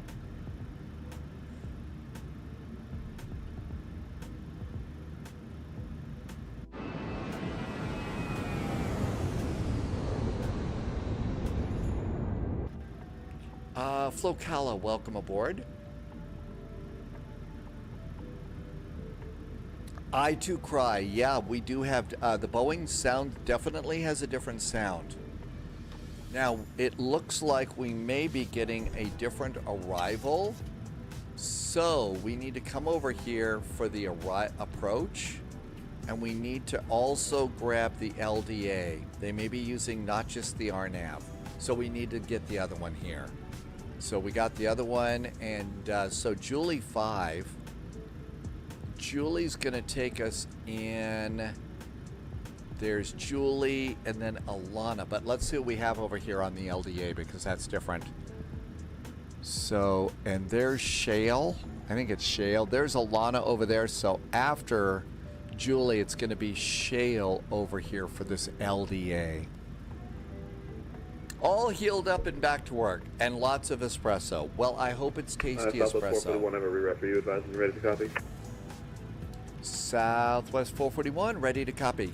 Flocala, welcome aboard. I too cry. Yeah, we do have the Boeing sound definitely has a different sound. Now, it looks like we may be getting a different arrival. So, we need to come over here for the approach. And we need to also grab the LDA. They may be using not just the RNAV. So, we need to get the other one here. So, we got the other one. And so, Julie 5. Julie's going to take us in. There's Julie and then Alana. But let's see what we have over here on the LDA because that's different. So, and there's Shale. I think it's Shale. There's Alana over there. So after Julie, it's going to be Shale over here for this LDA. All healed up and back to work. And lots of espresso. Well, I hope it's tasty espresso.
Southwest 441, have a reroute for you. Advising ready to copy.
Southwest 441, ready to copy.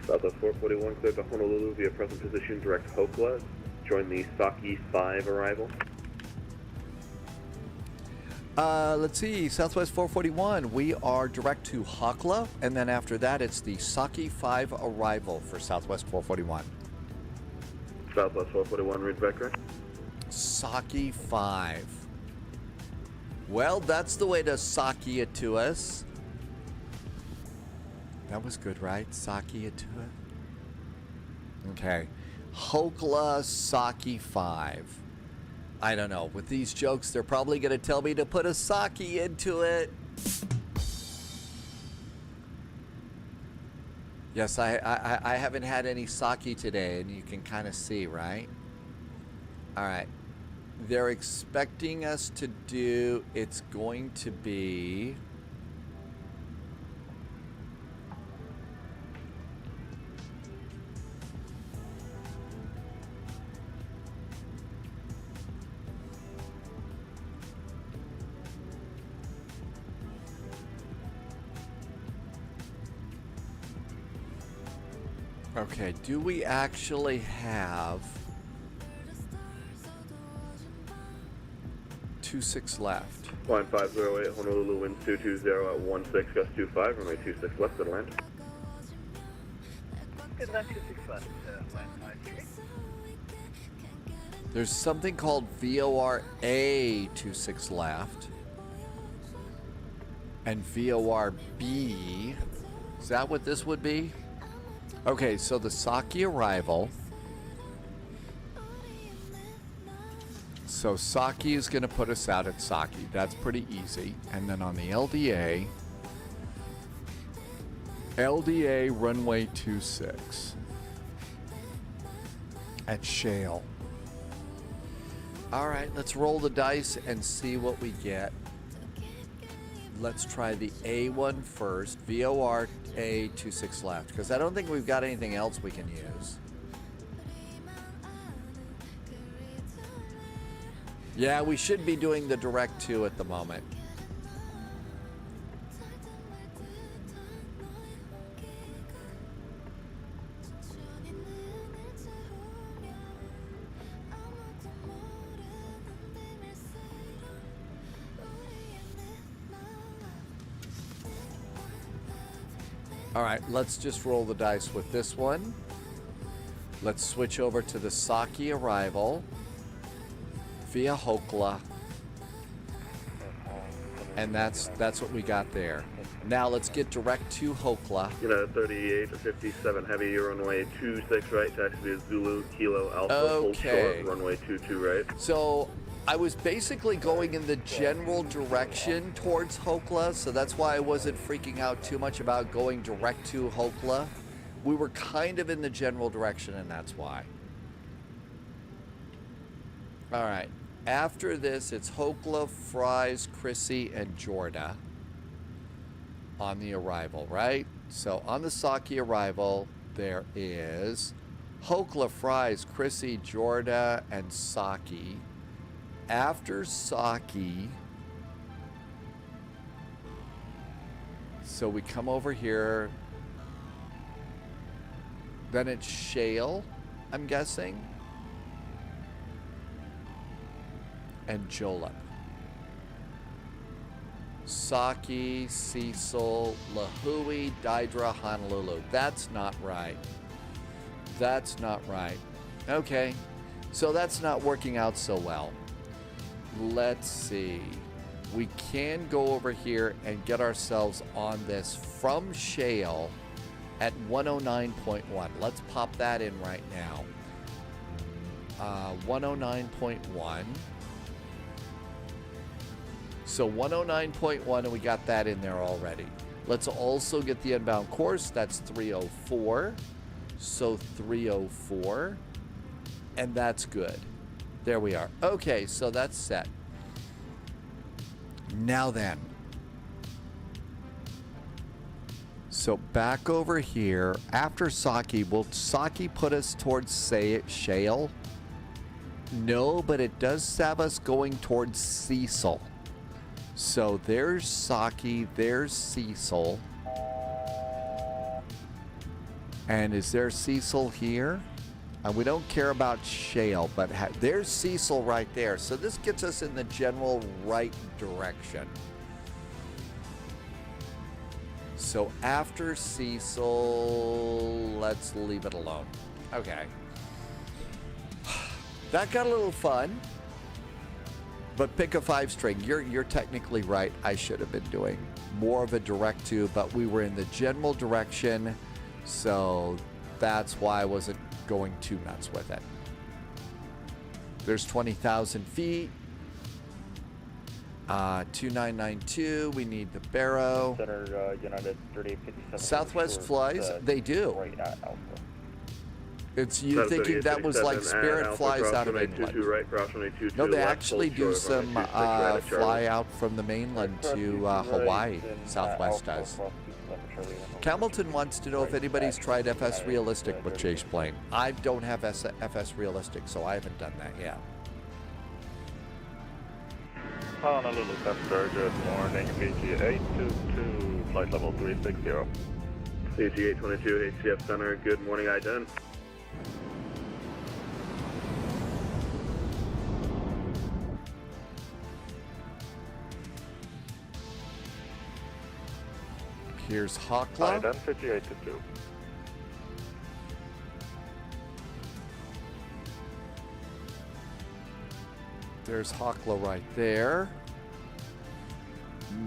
Southwest 441, clear to Honolulu via present position, direct Hokla. Join the Saki 5 arrival.
Let's see, Southwest 441, we are direct to Hokla, and then after that, it's the Saki 5 arrival for Southwest 441.
Southwest 441, read vector.
Saki 5. Well, that's the way to Saki it to us. That was good, right? Saki it to it. Okay. Hokla Saki 5. I don't know. With these jokes, they're probably going to tell me to put a Saki into it. Yes, I haven't had any Saki today, and you can kind of see, right? All right. They're expecting us to do, it's going to be... Okay, do we actually have 26 left?
Line 508, Honolulu wind 220 at 16, gust 25, runway 26 left and land.
Good luck, 26 left, land 53.
There's something called VOR A 26 left. And VOR B. Is that what this would be? Okay, so the Saki arrival. So Saki is going to put us out at Saki. That's pretty easy. And then on the LDA, LDA runway 26 at Shale. All right, let's roll the dice and see what we get. Let's try the A1 first. VOR A 26 left, because I don't think we've got anything else we can use. Yeah, we should be doing the direct 2 at the moment. All right, let's just roll the dice with this one. Let's switch over to the Saki arrival via Hokla. And that's what we got there. Now let's get direct to Hokla.
United 38 to 57, heavy runway 26 right, taxi via Zulu, Kilo, Alpha, hold short, runway 22 right.
So I was basically going in the general direction towards Hokla, so that's why I wasn't freaking out too much about going direct to Hokla. We were kind of in the general direction, and that's why. All right. After this, it's Hokla, Fries, Chrissy, and Jorda on the arrival, right? So on the Saki arrival, there is Hokla, Fries, Chrissy, Jorda, and Saki. After Saki, so we come over here, then it's Shale, I'm guessing. and Jolip. Saki, Cecil, Lihue, Dydra, Honolulu. That's not right. That's not right. Okay, so that's not working out so well. Let's see. We can go over here and get ourselves on this from Shale at 109.1. Let's pop that in right now. 109.1. So 109.1, and we got that in there already. Let's also get the inbound course. That's 304. So 304. And that's good. There we are. Okay, so that's set. Now then. So back over here. After Saki, will Saki put us towards Shale? No, but it does have us going towards Cecil. So there's Saki, there's Cecil. And is there Cecil here? We don't care about Shale, but there's Cecil right there. So this gets us in the general right direction. So after Cecil, let's leave it alone. Okay. That got a little fun. But pick a 5-string. You're technically right. I should have been doing more of a direct to, but we were in the general direction. So that's why I wasn't going too nuts with it. There's 20,000 feet. 2992. We need the Barrow.
Center, United 3857.
Southwest flies. They do.
Right at Alpha.
It's you thinking that was like Spirit flies out of England. No, they actually do some fly out from the mainland to Hawaii. Southwest does. Hamilton wants to know if anybody's tried FS Realistic with Chase Plane. I don't have FS Realistic, so I haven't done that yet.
Honolulu Center, good morning. PG 822, flight level 360.
PG 822, HCF Center, good morning, I-10.
Here's Hawkla.
I-10, PG 822.
There's Hawkla right there.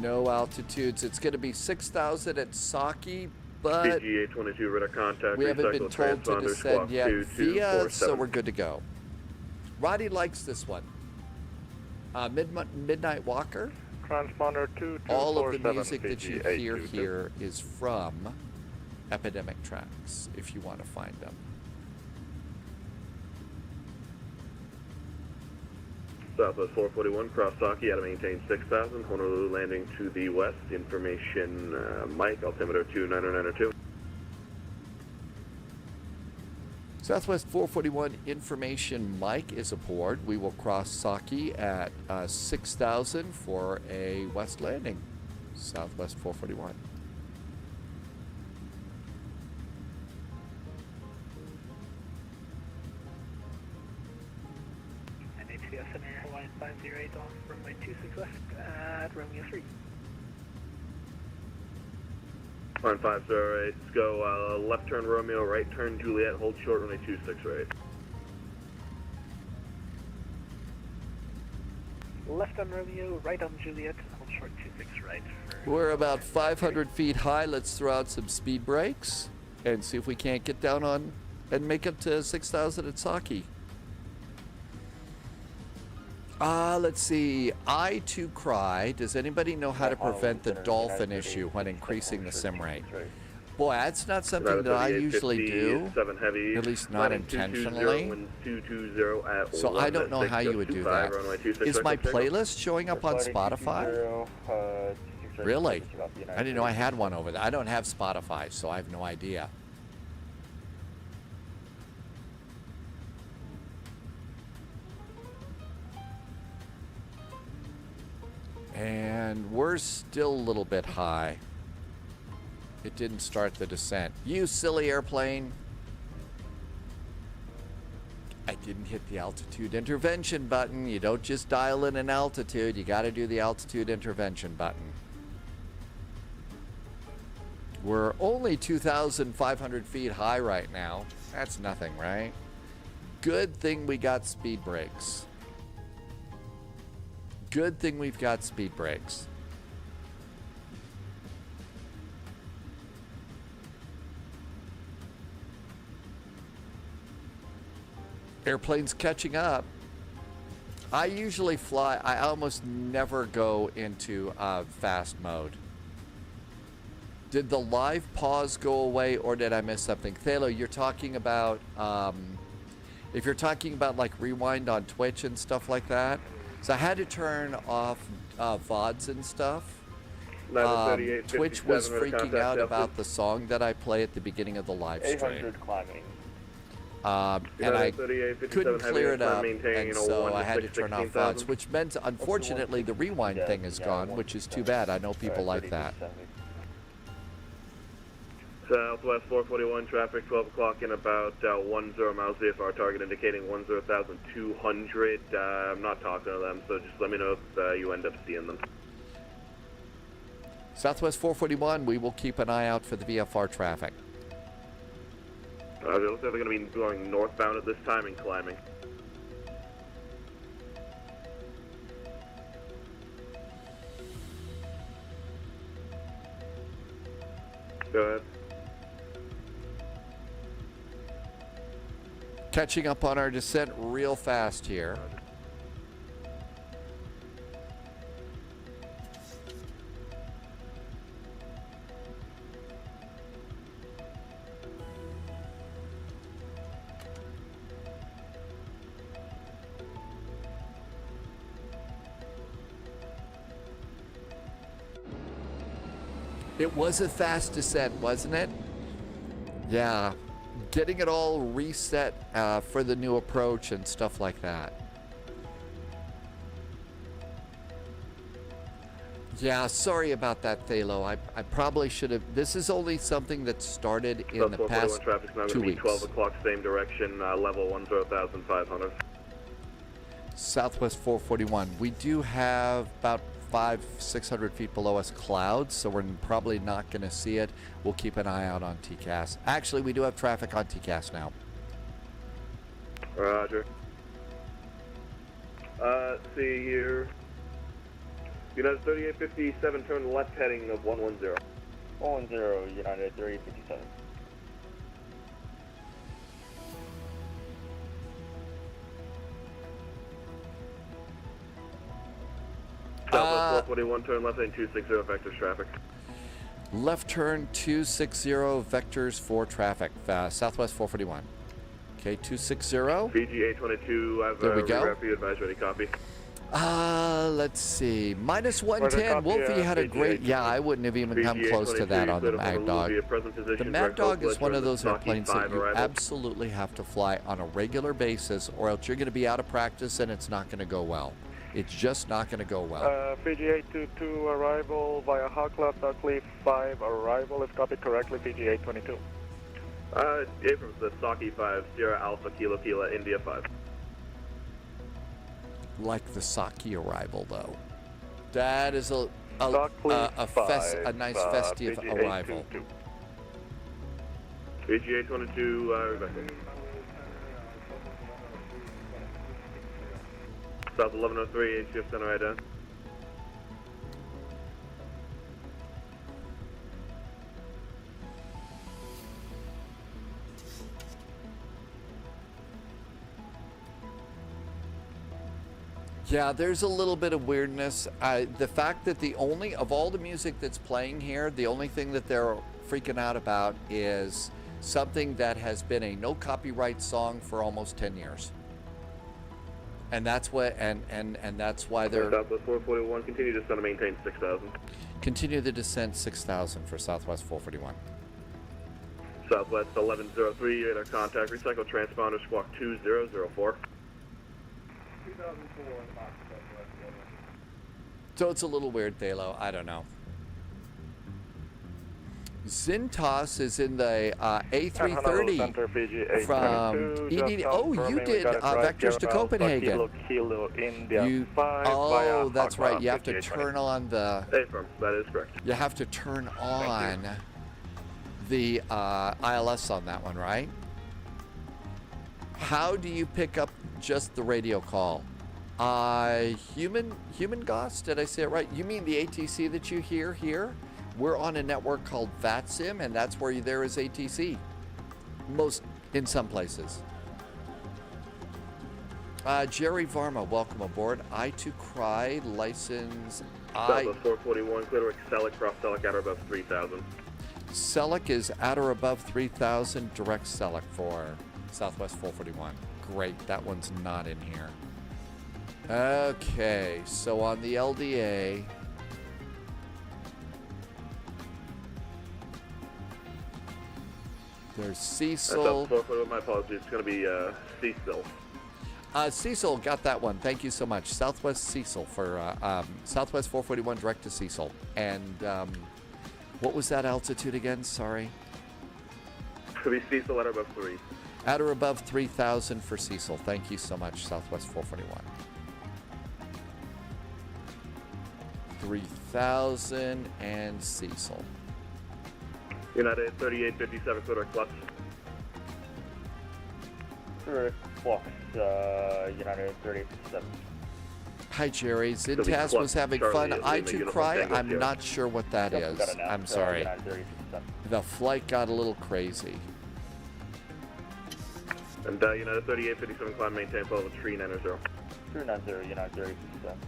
No altitudes. It's going to be 6,000 at Saki, but
PG 822, radar contact.
we haven't been told to descend yet via, so we're good to go. Roddy likes this one. Midnight Walker.
Transponder 2247,
all of the music that you
PG
hear
822.
here is from Epidemic Tracks, if you want to find them.
Southwest 441, cross Saki, out to maintain 6,000. Honolulu landing to the west. Information, Mike, altimeter 29902.
Southwest 441 information, Mike is aboard. We will cross Saki at 6,000 for a west landing. Southwest 441.
NHCS and Air Hawaiian 508 on runway 26 left at Romeo 3.
On 508, let's go left turn Romeo, right turn Juliet, hold short runway 26 right.
Left on Romeo, right on Juliet, hold short 26 right.
We're about 500 feet high. Let's throw out some speed brakes and see if we can't get down on and make it to 6,000 at Saki. Let's see. I too cry. Does anybody know how to prevent the dolphin issue when increasing the sim rate? Boy, that's not something that I usually do. At least not intentionally. So I don't know how you would do that. Is my playlist showing up on Spotify? Really? I didn't know I had one over there. I don't have Spotify, so I have no idea. And we're still a little bit high. It didn't start the descent. You silly airplane. I didn't hit the altitude intervention button. You don't just dial in an altitude. You got to do the altitude intervention button. We're only 2,500 feet high right now. That's nothing, right? Good thing we got speed brakes. Good thing we've got speed brakes. Airplane's catching up. I usually fly, I almost never go into fast mode. Did the live pause go away or did I miss something? Thalo, you're talking about, if you're talking about like rewind on Twitch and stuff like that. So I had to turn off VODs and stuff. Twitch was freaking out about the song that I play at the beginning of the live stream.
800 climbing.
And I couldn't clear it up, and so I had to turn off VODs, which meant, unfortunately, the rewind thing is gone, which is too bad. I know people like that.
Southwest 441 traffic, 12 o'clock in about 10 miles VFR target indicating 10,200. I'm not talking to them, so just let me know if you end up seeing them.
Southwest 441, we will keep an eye out for the VFR traffic.
They look like they're going to be going northbound at this time and climbing. Go ahead.
Catching up on our descent real fast here. It was a fast descent, wasn't it? Yeah. Getting it all reset for the new approach and stuff like that. Yeah, sorry about that, Thalo. I probably should have... This is only something that started in the past 2 weeks.
12 o'clock, same direction, level 10,500.
Southwest 441. We do have about 500-600 feet below us clouds, so we're probably not going to see it. We'll keep an eye out on TCAS. Actually, we do have traffic on TCAS now.
Roger. See here. United 3857, turn left heading of 110.
110, United 3857.
Southwest 441, turn left heading 260, vectors traffic.
Left turn 260, vectors for traffic. Southwest 441. Okay, 260.
VG 822, I've
there we go.
you advise ready, copy.
Let's see. Minus 110. Wolfie had a great... Yeah, I wouldn't have even come close to that on the Mad Dog. The Mad Dog is one of those airplanes that you absolutely have to fly on a regular basis, or else you're going to be out of practice and it's not going to go well. It's just not going to go well.
Fiji 822 arrival via Harclub, Cliff 5 arrival, if copied correctly, Fiji 822.
Abrams, the Saki 5, Sierra Alpha, Kilo Kilo, India 5.
Like the Saki arrival, though. That is a nice festive arrival.
Fiji 822, Rebecca. South 1103, HCF center right down.
Yeah, there's a little bit of weirdness. The fact that the only, of all the music that's playing here, the only thing that they're freaking out about is something that has been a no copyright song for almost 10 years. And that's what, and that's why they're...
Southwest 441, continue descent to maintain 6,000.
Continue the descent 6,000 for Southwest 441.
Southwest 1103, radar contact, recycle transponder, squawk 2004.
So it's a little weird, Thalo. I don't know. Zintas is in the
Honolulu Center,
A330
PG
from
822,
EDDL. Oh, you did vectors to Copenhagen.
Kilo India
You,
5
oh,
via
that's right.
Aqua
You have to
5820.
turn on the.
Affirm, that is correct.
You have to turn on the ILS on that one, right? How do you pick up just the radio call? Human Goss, did I say it right? You mean the ATC that you hear here? We're on a network called VATSIM, and that's where there is ATC. In some places. Jerry Varma, welcome aboard. I2Cry, license
Southwest 441, clear to Selleck, cross Selleck at or above 3,000.
Selleck is at or above 3,000, direct Selleck for Southwest 441. Great, that one's not in here. Okay, so on the LDA, there's Cecil.
My apologies, it's going to be Cecil.
Cecil got that one. Thank you so much. Southwest Cecil for Southwest 441 direct to Cecil. And what was that altitude again? Sorry.
Could be Cecil at or above 3.
At or above 3,000 for Cecil. Thank you so much, Southwest 441. 3,000 and Cecil.
United 3857, clear to Clutch.
Fox, United 37.
Hi, Jerry. Zintas was having fun. I2Cry, I'm not sure what that is. I'm sorry. The flight got a little crazy.
And United 3857, climb, maintain, follow 390.
390, United 37.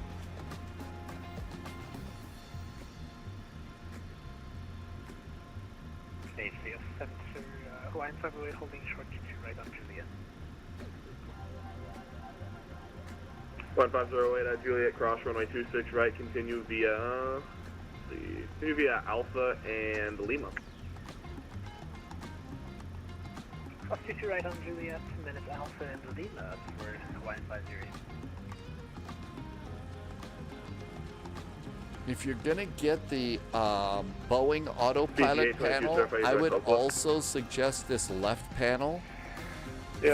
Hawaiian 508 holding short to right on Juliet.
1508 Juliet, cross runway 26 right, continue via Alpha and Lima.
Cross 22 right on Juliet, and then it's Alpha and Lima for Hawaiian 508.
If you're going to get the Boeing autopilot panel, I would also suggest this left panel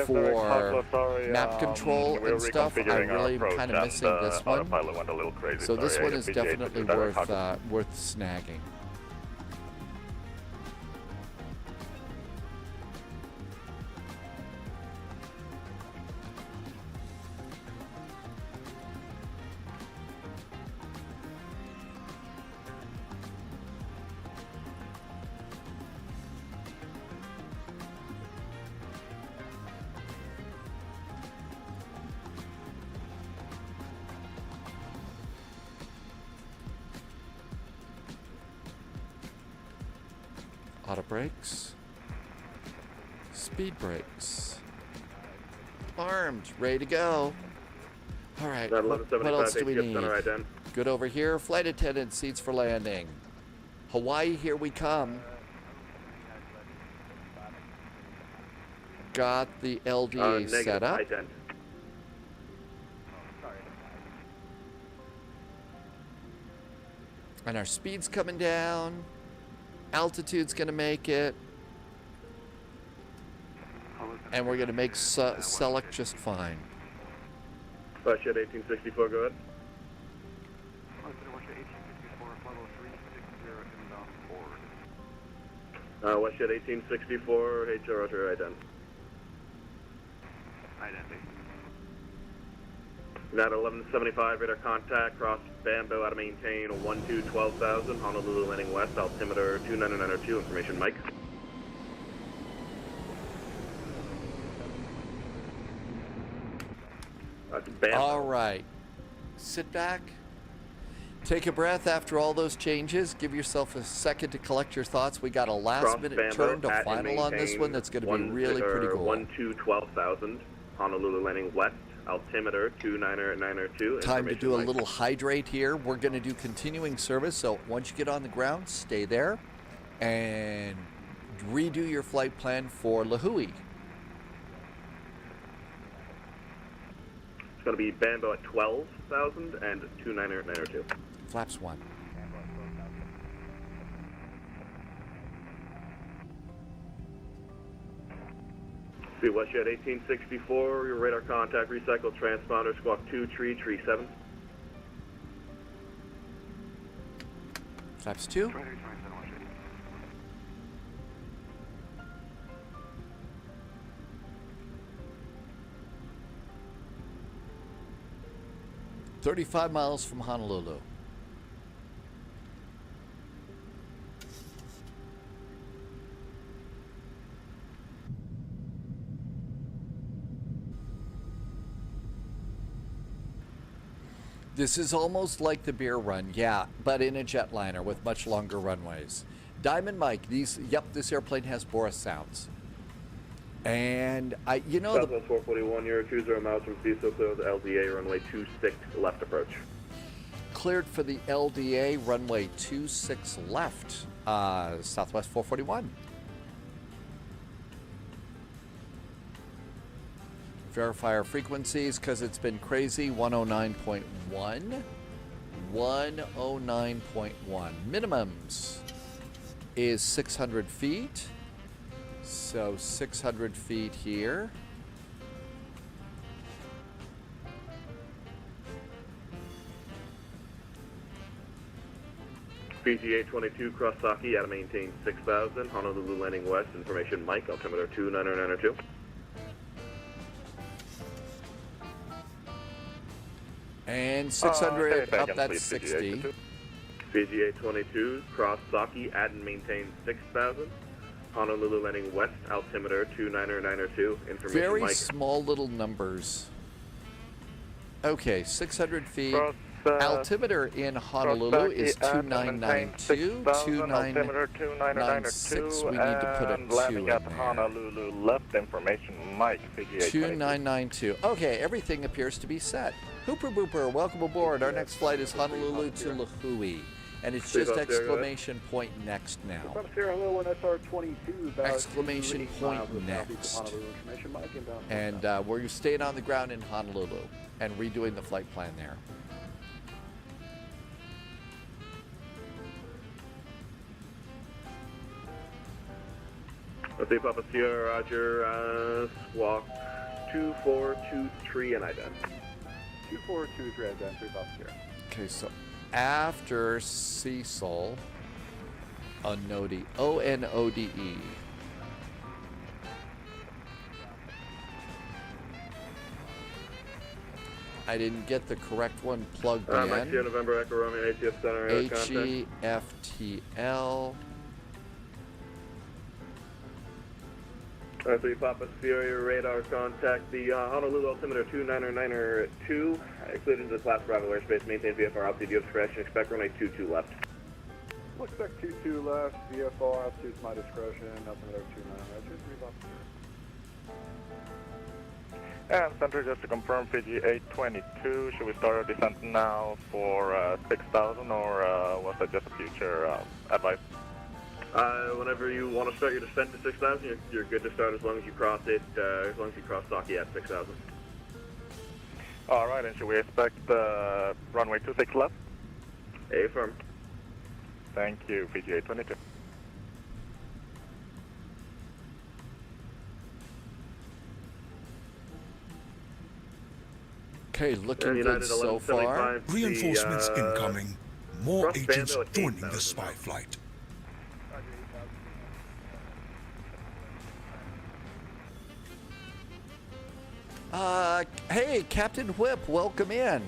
for map control and stuff. I'm really kind of missing this one.
Went a little crazy.
So this one is definitely worth snagging. Auto brakes, speed brakes, armed, ready to go. All right, what else do we need? Good over here. Flight attendant, seats for landing. Hawaii, here we come. Got the LDA set up. And our speed's coming down. Altitude's gonna make it. And we're gonna make Selleck just fine.
Flash at 1864, go ahead. West Jet 1864, HR Roger, ident. United 1175, radar contact, cross Bamboo, out of maintain, 12,000, Honolulu landing west, altimeter 29902, information Mike.
All right, sit back, take a breath after all those changes, give yourself a second to collect your thoughts. We got a last minute turn to final on this one that's going to be really pretty cool.
12,000, Honolulu landing west, altimeter 29902.
Time to do a little hydrate here. We're going to do continuing service, so once you get on the ground, stay there and redo your flight plan for Lihue.
It's going to be Bamboo at 12,000 and 29902.
Flaps 1.
Speed WestJet 1864, your radar contact, recycle transponder, squawk 2, tree 7.
Flaps 2. $35 miles from Honolulu. This is almost like the beer run, yeah, but in a jetliner with much longer runways. Diamond Mike, this airplane has Boris sounds. And
Southwest 441, you're 20 miles from CISO, clear the LDA, runway 26 left approach.
Cleared for the LDA, runway 26 left, Southwest 441. Verify our frequencies because it's been crazy. 109.1. 109.1. Minimums is 600 feet. So 600 feet here.
PGA 22, cross Saki, out of maintain 6000, Honolulu landing west, information Mike, altimeter 29902.
And 600 up, that's 60.
PGA 22, cross Saki, add and maintain 6000. Honolulu landing west, altimeter 29902. Information
Very
Mike.
small little numbers. Okay, 600 feet. Altimeter in Honolulu is 2992, 2996. We need to put a 2
landing at
in there.
Honolulu left, information Mike, PGA
2992. Okay, everything appears to be set. Hooper Booper, welcome aboard. Our next flight is Honolulu to Lihue. And it's just exclamation point next now. Exclamation point next. And we're staying on the ground in Honolulu and redoing the flight plan there.
Let's see, Papa Sierra, Roger, squawk 2423 and ident.
2423 ident, 3 Papa Sierra.
Okay, so after Cecil, Onode, O-N-O-D-E. I didn't get the correct one plugged in.
Mike Sierra, November, Echo Romeo, ATF Center,
H-E-F-T-L.
Alright, so you Papa Sierra, your radar contact, the Honolulu altimeter 29902, included into the class Bravo airspace, maintain VFR altitude, you have discretion, expect runway 22 left.
We'll expect 22 left, VFR altitude to my discretion, altimeter 29902, 3 Papa Sierra.
And center, just to confirm, Fiji 822, should we start our descent now for 6,000 or was that just a future advice?
Whenever you want to start your descent to 6,000, you're good to start as long as you cross it, as long as you cross Saki at 6,000.
All right, and should we expect runway 26 left?
Affirm.
Thank you, Fiji 822.
Okay, looking good so far.
Reinforcements incoming. More agents joining the spy flight.
Hey, Captain Whip, welcome in.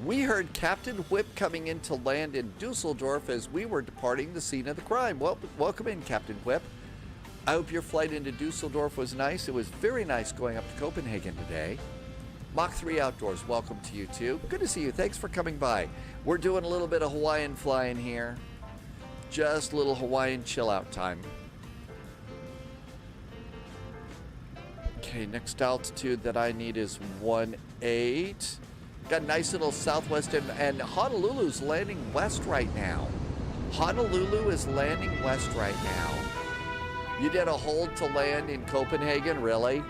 We heard Captain Whip coming in to land in Düsseldorf as we were departing the scene of the crime. Welcome in, Captain Whip. I hope your flight into Düsseldorf was nice. It was very nice going up to Copenhagen today. Mach 3 Outdoors, welcome to you too. Good to see you. Thanks for coming by. We're doing a little bit of Hawaiian flying here. Just a little Hawaiian chill out time. Okay, next altitude that I need is 18. Got a nice little southwest, and Honolulu's landing west right now. Honolulu is landing west right now. You did a hold to land in Copenhagen, really?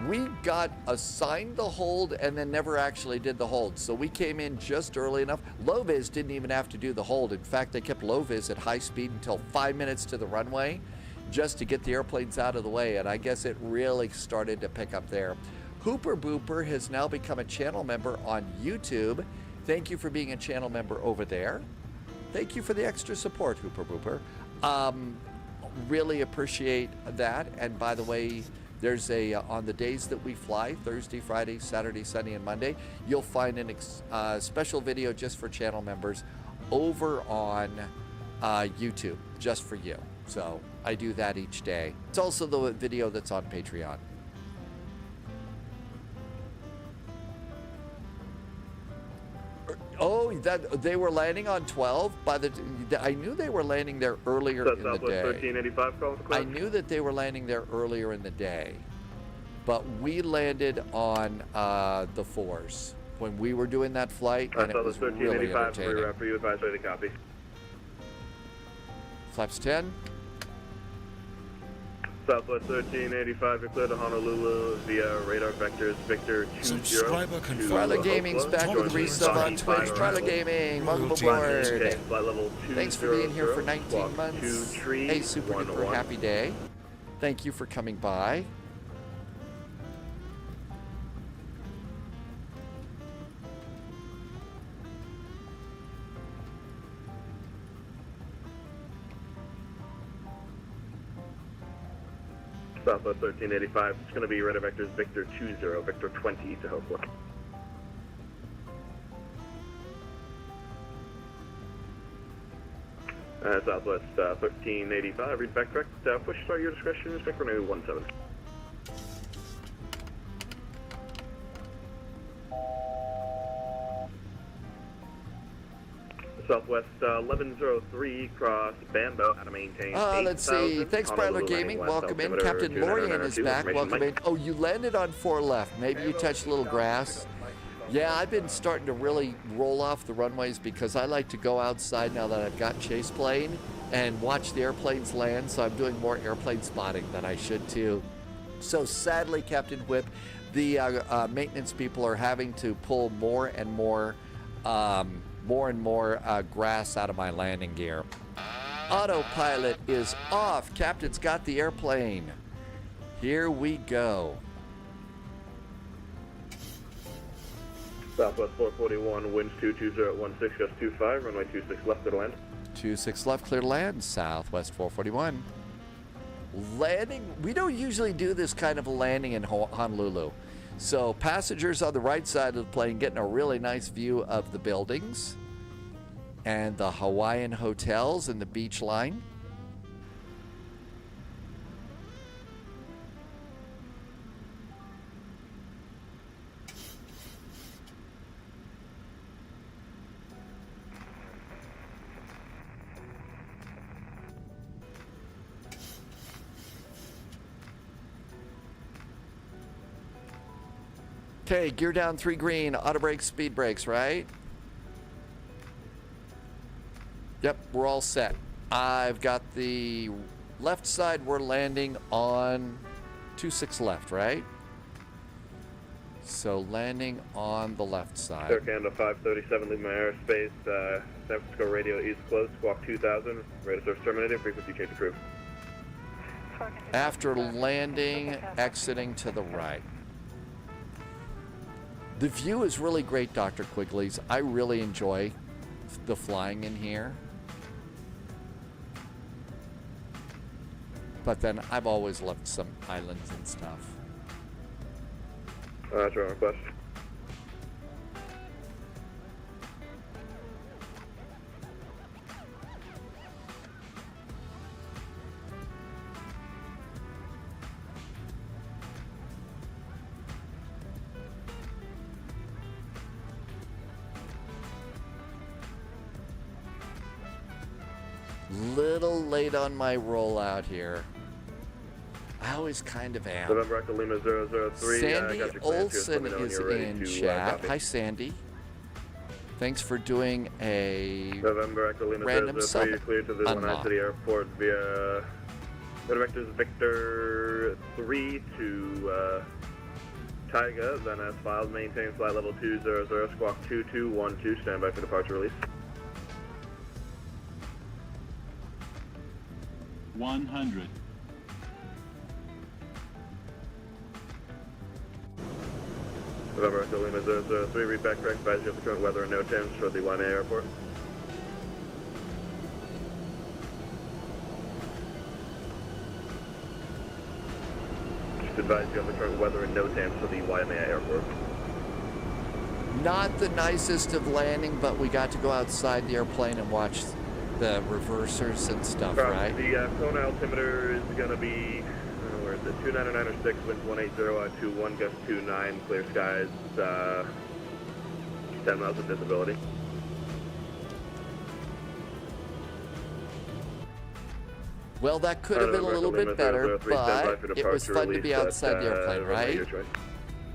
We got assigned the hold and then never actually did the hold. So we came in just early enough. Low-vis didn't even have to do the hold. In fact, they kept low-vis at high speed until 5 minutes to the runway. just to get the airplanes out of the way, and I guess it really started to pick up there. Hooper Booper has now become a channel member on YouTube. Thank you for being a channel member over there. Thank you for the extra support, Hooper Booper. Really appreciate that. And by the way, there's a, on the days that we fly, Thursday, Friday, Saturday, Sunday, and Monday, you'll find a special video just for channel members over on YouTube, just for you. So I do that each day. It's also the video that's on Patreon. Oh, that they were landing on 12. I knew they were landing there earlier in the day.
1385, call for
I knew that they were landing there earlier in the day, but we landed on the 4s when we were doing that flight, and it was really entertaining.
For you, advise ready to copy.
Flaps 10.
Southwest 1385, you're clear to Honolulu via radar vectors Victor 20.
Subscriber confirmed.
Tryla Gaming's back with resub on Twitch. Tryla Gaming, welcome aboard. Thanks for being here for 19 months. Hey, super duper happy day. Thank you for coming by.
Southwest 1385, it's going to be radar vectors Victor 20, Victor 20 to Hopewell. Southwest 1385, read back correct. Push start your discretion, respect for new 17. Southwest 1103, cross Bambo, how to maintain 8,000.
Let's see. Thanks, Bryler Gaming. Welcome in. Captain Lorian is back. Welcome in. Oh, you landed on 4 left. Maybe you touched a little grass. Yeah, I've been starting to really roll off the runways because I like to go outside now that I've got chase plane and watch the airplanes land, so I'm doing more airplane spotting than I should too. So sadly, Captain Whip, the maintenance people are having to pull more and more grass out of my landing gear. Autopilot is off. Captain's got the airplane. Here we go.
Southwest 441, winds 220 at 16, gust 25, runway 26 left, clear to land.
26 left, clear to land. Southwest 441. Landing, we don't usually do this kind of a landing in Honolulu. So passengers on the right side of the plane getting a really nice view of the buildings and the Hawaiian hotels and the beach line. Okay, gear down 3 green, auto brakes, speed brakes, right? Yep, we're all set. I've got the left side, we're landing on 26 left, right? So landing on the left side.
Air Canada 537, leave my airspace. San Francisco radio east close, squawk 2000, radar source terminated, frequency change approved.
After landing, exiting to the right. The view is really great, Dr. Quigley's. I really enjoy the flying in here. But then I've always loved some islands and stuff.
That's wrong request.
Little late on my rollout here. I always kind of am.
November Echo Lima 003.
Sandy Olson is in chat. Hi, Sandy. Thanks for doing a
November Echo Lima
random
003.
sub
You're cleared to the
unlock.
City Airport via Directors Victor 3 to Taiga. Then as filed, maintain flight level 200, squawk 2212. Stand by for departure release.
100.
November Echo Lima 003, read back correct, advise you of the current weather and no temps for the Waimea Airport. Just advise you of the current weather and no temps for the Waimea Airport.
Not the nicest of landing, but we got to go outside the airplane and watch the reversers and stuff, right?
The Kona altimeter is going to be, where is it, 29906, winds 180, 21, gust 29, clear skies, 10 miles of visibility.
Well, that could have been a little bit better, but it was fun to be outside the airplane, right?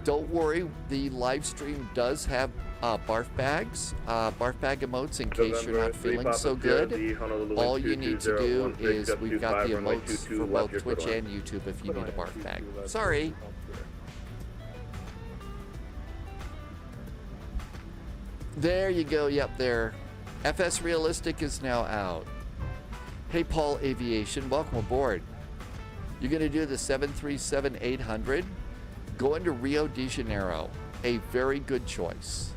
Don't worry, the live stream does have barf bags, barf bag emotes in case you're not feeling so good. All you need to do is we've got the emotes for both Twitch and YouTube if you need a barf bag. Sorry. There you go, yep, there. FS Realistic is now out. Hey, Paul Aviation, welcome aboard. You're going to do the 737-800. Going to Rio de Janeiro, a very good choice.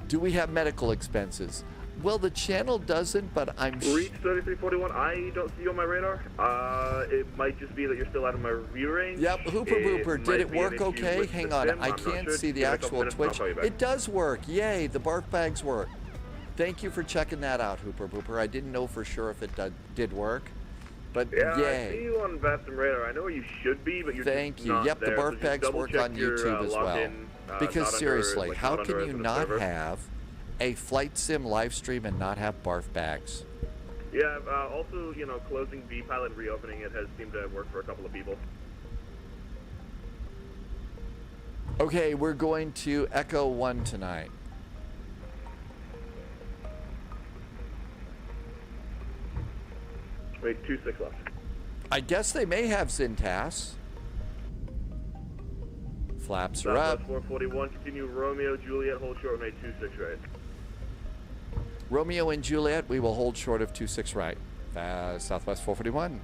Do we have medical expenses? Well, the channel doesn't, but I'm
Reach 3341, I don't see you on my radar. It might just be that you're still out of my view range.
Yep, Hooper Booper, did it work okay? Hang on, I can't see the actual Twitch. It does work, yay, the barf bags work. Thank you for checking that out, Hooper Booper. I didn't know for sure if it did work. But
yeah,
yay.
I see you on Vastum Radar. I know where you should be, but you're
Thank you.
Not
yep,
there.
the barf bags work on YouTube as well.
In,
because seriously,
like
how can you not
server?
have a flight sim live stream and not have barf bags?
Yeah, also, you know, closing the pilot, reopening it has seemed to work for a couple of people.
Okay, we're going to Echo 1 tonight.
Wait, 26 left.
I guess they may have Zintas. Flaps are up.
441, continue Romeo, Juliet, hold short, made 26 right.
Romeo and Juliet, we will hold short of 26 right. Southwest 441.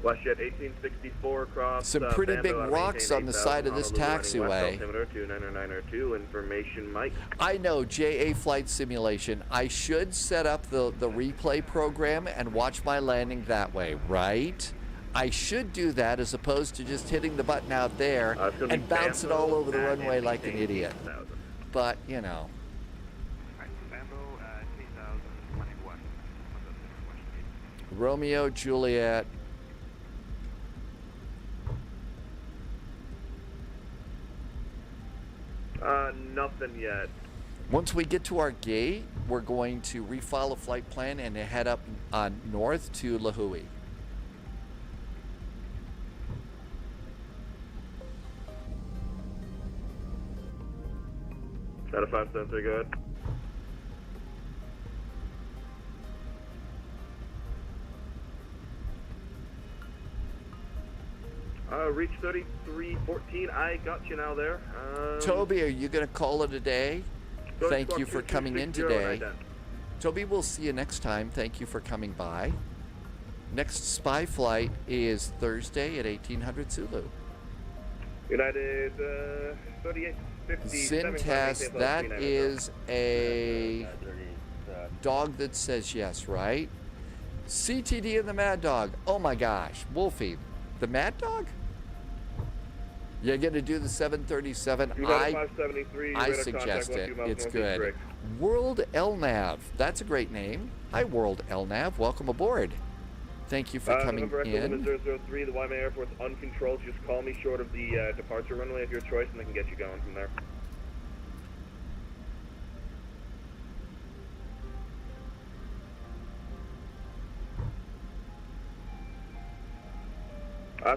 WestJet 1864 across.
Some pretty big rocks on the side of this taxiway.
29902, information Mike.
I know, JA Flight Simulation. I should set up the replay program and watch my landing that way, right? I should do that as opposed to just hitting the button out there and bounce it all over the runway like an idiot. But, you know. Romeo, Juliet.
Nothing yet.
Once we get to our gate, we're going to refile a flight plan and head up north to Lihue.
Out of 573, go ahead. Reach 3314, I got you now there.
Toby, are you going to call it a day? Thank you for coming in today. Toby, we'll see you next time. Thank you for coming by. Next spy flight is Thursday at 1800 Zulu.
United 3850.
Zintas, that is a dog that says yes, right? CTD and the Mad Dog. Oh my gosh. Wolfie, the Mad Dog? You're going to do the 737. I suggest it. It's good. World LNAV. That's a great name. Hi, World LNAV. Welcome aboard. Thank you for coming in.
003, the Waimea Airport's uncontrolled. Just call me short of the departure runway of your choice, and they can get you going from there.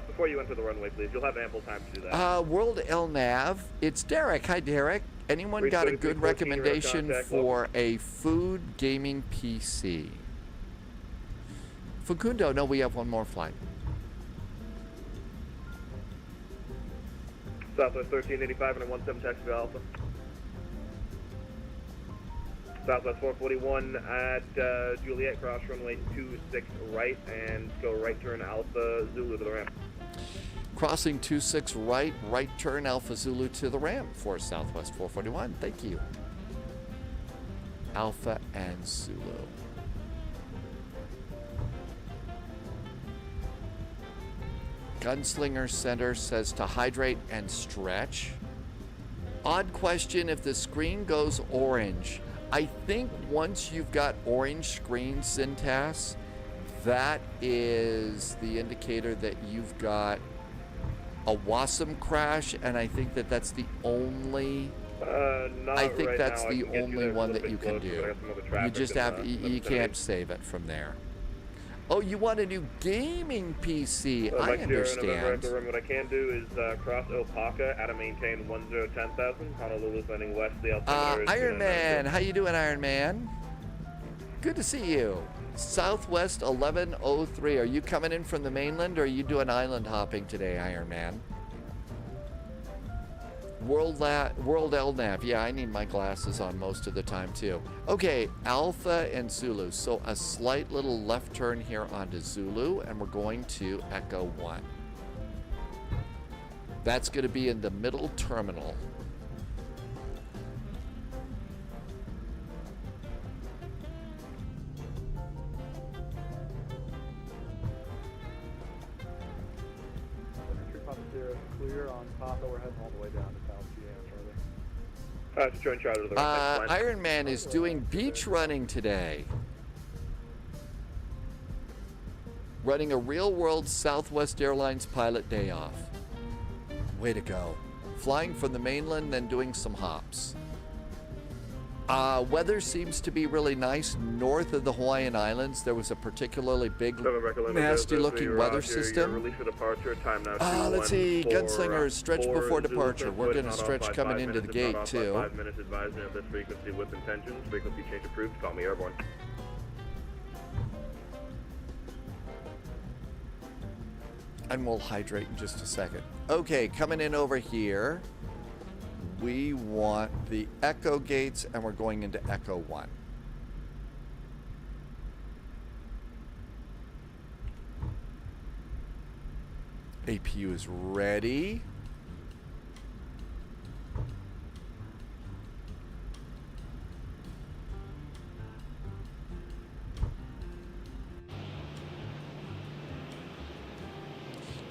Before you enter the runway, please. You'll have ample time to do that.
World LNAV. It's Derek. Hi, Derek. Anyone got a good recommendation for a food gaming PC? Facundo, no, we have one more flight.
Southwest 1385 and a 17 taxi to Alpha. Southwest 441 at Juliet, cross runway 26 right, and go right turn Alpha Zulu to the ramp.
Crossing 26 right, right turn Alpha Zulu to the ramp for Southwest 441. Thank you. Alpha and Zulu. Gunslinger Center says to hydrate and stretch. Odd question if the screen goes orange. I think once you've got orange screen, Syntas, that is the indicator that you've got a WASM crash, and I think that that's the only I think
right
that's
now.
the only one that you can do. You just have you can't save it from there. Oh, you want a new gaming PC? I understand.
What I can do is cross Opaka at a maintain 10,000. Honolulu landing west. The altimeter is
Iron Man, how you doing, Iron Man? Good to see you. Southwest 1103. Are you coming in from the mainland, or are you doing island hopping today, Iron Man? World LNAV. Yeah, I need my glasses on most of the time too. Okay, Alpha and Zulu. So a slight little left turn here onto Zulu, and we're going to Echo 1. That's going to be in the middle terminal.
Entry pump 0 is clear on Papa. We're heading all the way down to South Charlie.
Just join Charlie to the right.
Iron Man is doing beach running today. Running a real-world Southwest Airlines pilot day off. Way to go. Flying from the mainland, then doing some hops. Weather seems to be really nice north of the Hawaiian Islands. There was a particularly big, nasty-looking weather system. Let's see, Gunslingers, stretch before departure. We're going to stretch coming into the gate, too.
5 minutes advisement of this frequency with intentions. Frequency change approved. Call me airborne.
And we'll hydrate in just a second. Okay, coming in over here. We want the Echo gates, and we're going into Echo 1. APU is ready.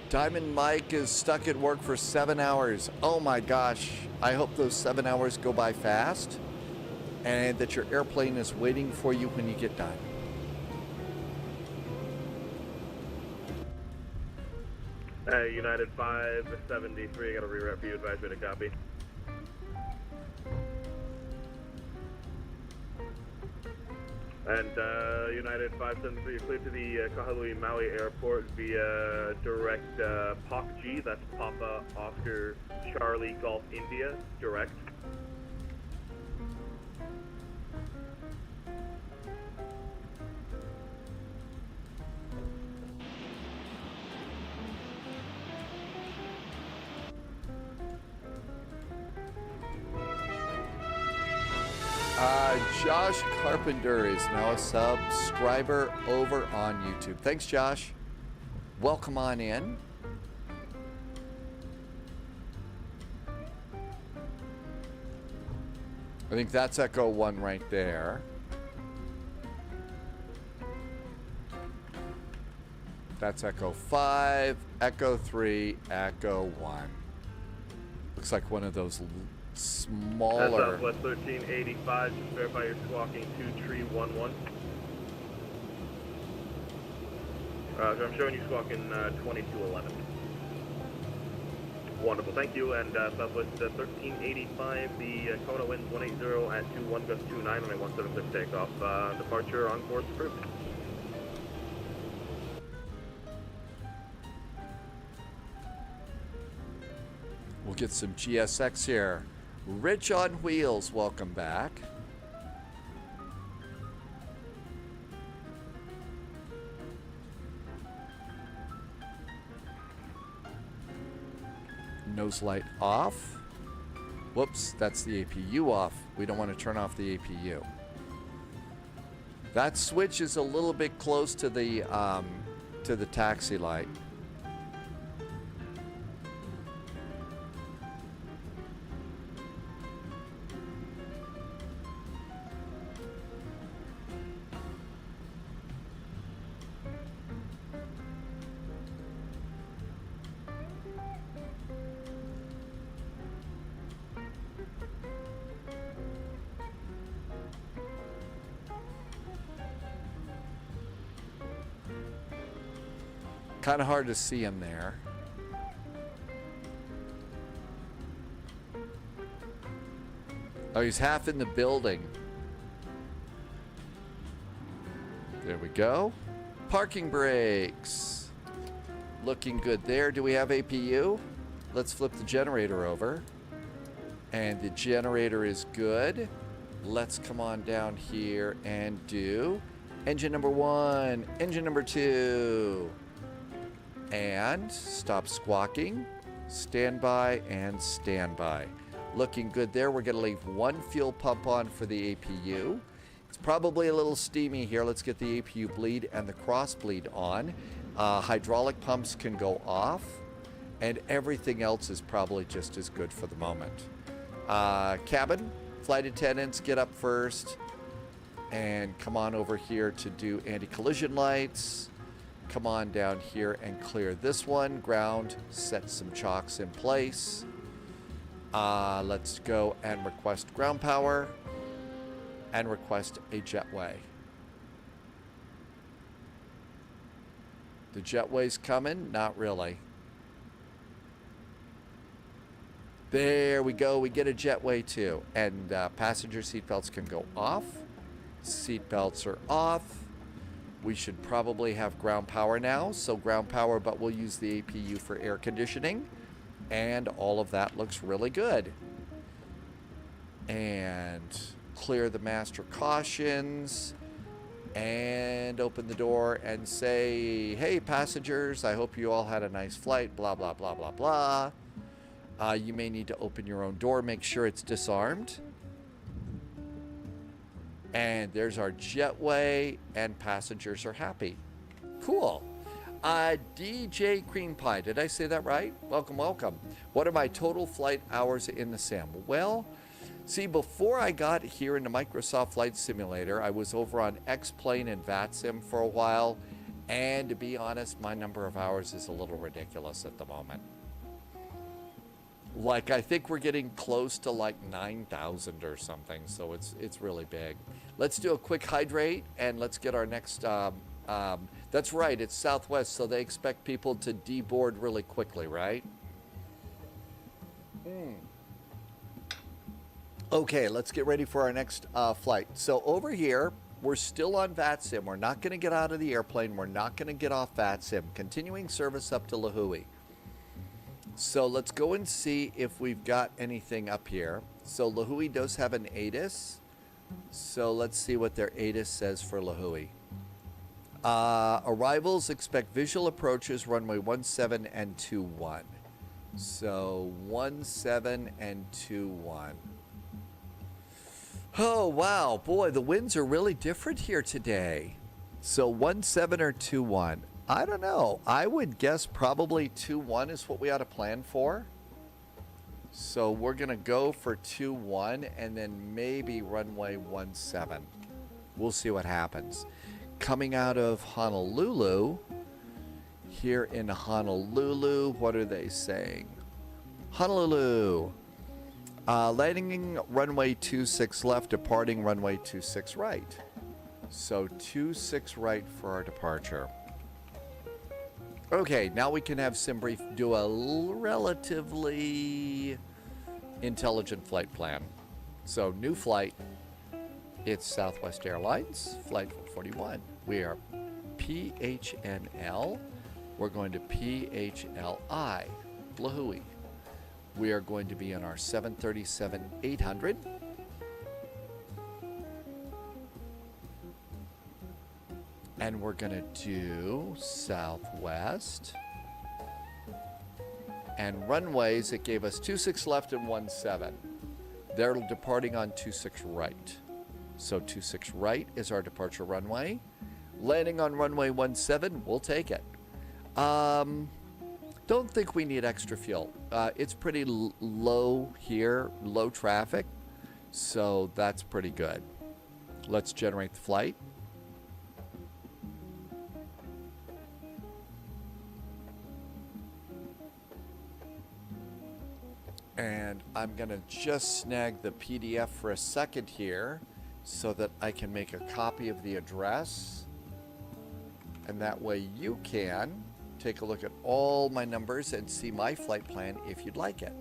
Diamond Mike is stuck at work for 7 hours. Oh my gosh. I hope those 7 hours go by fast and that your airplane is waiting for you when you get done.
United 573, I got a reroute for you, advise me to copy. And United 573, you're cleared to the Kahului Maui Airport via direct POC-G, that's Papa Oscar Charlie Golf India, direct.
Josh Carpenter is now a subscriber over on YouTube. Thanks, Josh. Welcome on in. I think that's Echo 1 right there. That's Echo 5, Echo 3, Echo 1. Looks like one of those smaller.
Southwest 1385, just verify you're squawking 2311. So I'm showing you squawking 2211. Wonderful, thank you. And Southwest 1385, the Kona winds 180 at 21 gust 29 on a 176 takeoff. Departure on course approved.
We'll get some GSX here. Rich on Wheels, welcome back. Nose light off. Whoops, that's the APU off. We don't want to turn off the APU. That switch is a little bit close to the taxi light. Kind of hard to see him there. Oh, he's half in the building. There we go. Parking brakes. Looking good there. Do we have APU? Let's flip the generator over. And the generator is good. Let's come on down here and do engine number 1, engine number 2. And stop squawking, standby, and standby. Looking good there. We're going to leave one fuel pump on for the APU. It's probably a little steamy here. Let's get the APU bleed and the cross bleed on. Hydraulic pumps can go off, and everything else is probably just as good for the moment. Cabin, flight attendants, get up first and come on over here to do anti-collision lights. Come on down here and clear this one. Ground, set some chocks in place. Let's go and request ground power and request a jetway. The jetway's coming? Not really. There we go. We get a jetway too. And passenger seatbelts can go off. Seatbelts are off. We should probably have ground power now. So ground power, but we'll use the APU for air conditioning. And all of that looks really good. And clear the master cautions. And open the door and say, hey, passengers, I hope you all had a nice flight, blah, blah, blah, blah, blah. You may need to open your own door. Make sure it's disarmed. And there's our jetway, and passengers are happy. Cool. DJ Cream Pie, did I say that right? Welcome, welcome. What are my total flight hours in the SAM? Well, see, before I got here into Microsoft Flight Simulator, I was over on X-Plane and VATSIM for a while. And to be honest, my number of hours is a little ridiculous at the moment. Like, I think we're getting close to like 9,000 or something, so it's really big. Let's do a quick hydrate, and let's get our next, that's right, it's Southwest, so they expect people to deboard really quickly, right? Okay, let's get ready for our next flight. So over here, we're still on VATSIM. We're not going to get out of the airplane. We're not going to get off VATSIM. Continuing service up to Lihue. So let's go and see if we've got anything up here. So Lihue does have an ATIS. So let's see what their ATIS says for Lihue. Arrivals expect visual approaches runway 17 and 21. So 17 and 21. Oh, wow. Boy, the winds are really different here today. So 17 or 21. I don't know. I would guess probably 21 is what we ought to plan for. So we're going to go for 21 and then maybe runway 17. We'll see what happens. Coming out of Honolulu, here in Honolulu, what are they saying? Honolulu, landing runway 26 left, departing runway 26 right. So 26 right for our departure. Okay, now we can have SimBrief do a relatively intelligent flight plan. So, new flight. It's Southwest Airlines, Flight 41. We are PHNL. We're going to PHLI, Lihue. We are going to be on our 737-800. And we're going to do Southwest. And runways, it gave us 26 left and 17. They're departing on 26 right. So 26 right is our departure runway. Landing on runway 17, we'll take it. Don't think we need extra fuel. It's pretty low here, low traffic, so that's pretty good. Let's generate the flight. And I'm gonna just snag the PDF for a second here so that I can make a copy of the address. And that way you can take a look at all my numbers and see my flight plan if you'd like it.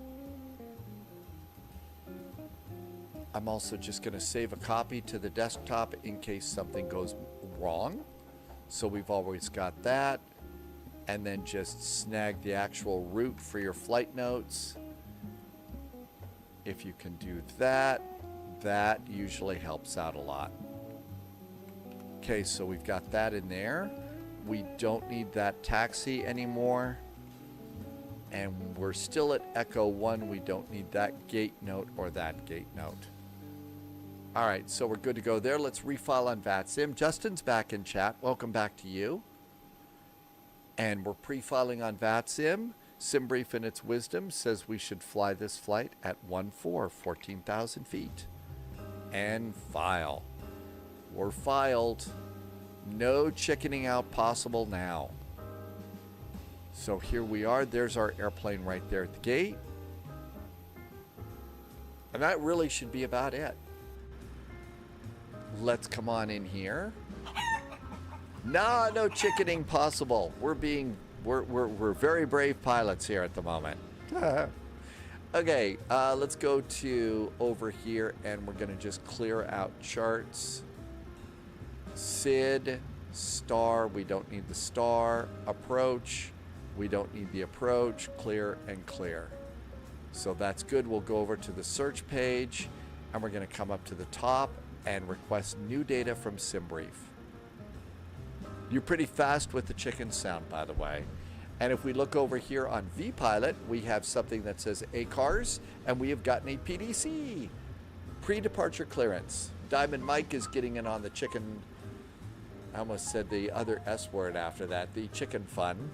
I'm also just going to save a copy to the desktop in case something goes wrong. So we've always got that. And then just snag the actual route for your flight notes. If you can do that, that usually helps out a lot. Okay, so we've got that in there. We don't need that taxi anymore. And we're still at Echo 1. We don't need that gate note or that gate note. All right, so we're good to go there. Let's refile on VATSIM. Justin's back in chat. Welcome back to you. And we're pre-filing on VATSIM. SimBrief in its wisdom says we should fly this flight at 14,000 feet. And file. We're filed. No chickening out possible now. So here we are. There's our airplane right there at the gate. And that really should be about it. Let's come on in here. No chickening possible. We're very brave pilots here at the moment. Okay, let's go to over here and we're gonna just clear out charts. SID, star, we don't need the star. Approach, we don't need the approach. Clear and clear. So that's good. We'll go over to the search page and we're going to come up to the top and request new data from SimBrief. You're pretty fast with the chicken sound, by the way. And if we look over here on vPilot, we have something that says ACARS and we have gotten a PDC, pre-departure clearance. Diamond Mike is getting in on the chicken. I almost said the other S word after that, the chicken fun.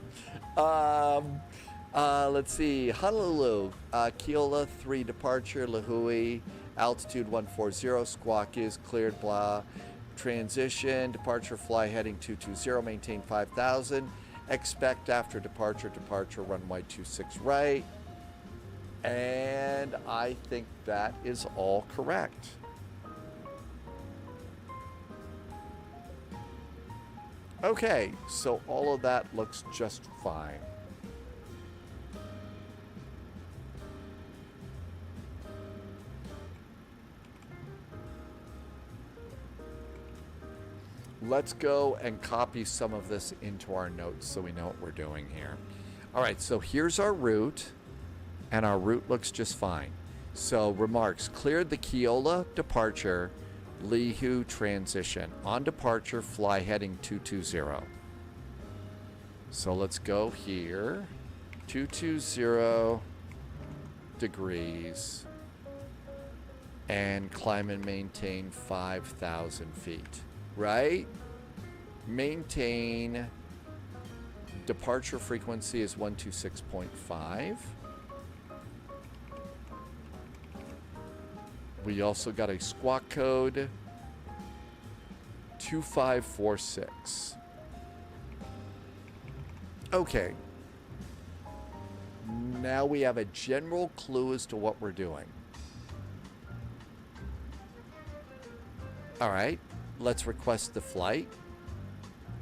Let's see, Honolulu, Keola 3 departure, Lihue, altitude 140, squawk is cleared, blah. Transition, departure fly heading 220, maintain 5,000. Expect after departure, runway 26 right. And I think that is all correct. Okay, so all of that looks just fine. Let's go and copy some of this into our notes so we know what we're doing here. All right, so here's our route, and our route looks just fine. So remarks, cleared the Keola departure, Lihue transition. On departure, fly heading 220. So let's go here. 220 degrees. And climb and maintain 5,000 feet. Right? Maintain. Departure frequency is 126.5. We also got a squawk code 2546. Okay. Now we have a general clue as to what we're doing. All right. Let's request the flight.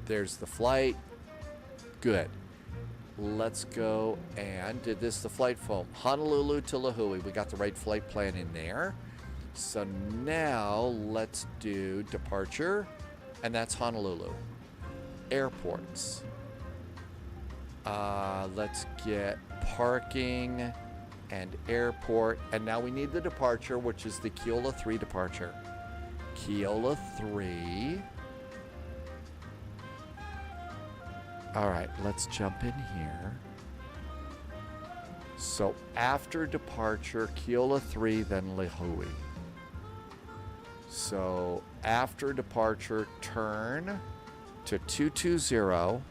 There's the flight. Good. Let's go and did this the flight foam. Honolulu to Lihue. We got the right flight plan in there. So now let's do departure, and that's Honolulu. Airports. Let's get parking and airport, and now we need the departure, which is the Keola 3 departure. Keola 3. All right, let's jump in here. So after departure, Keola 3, then Lihue. So after departure, turn to 220.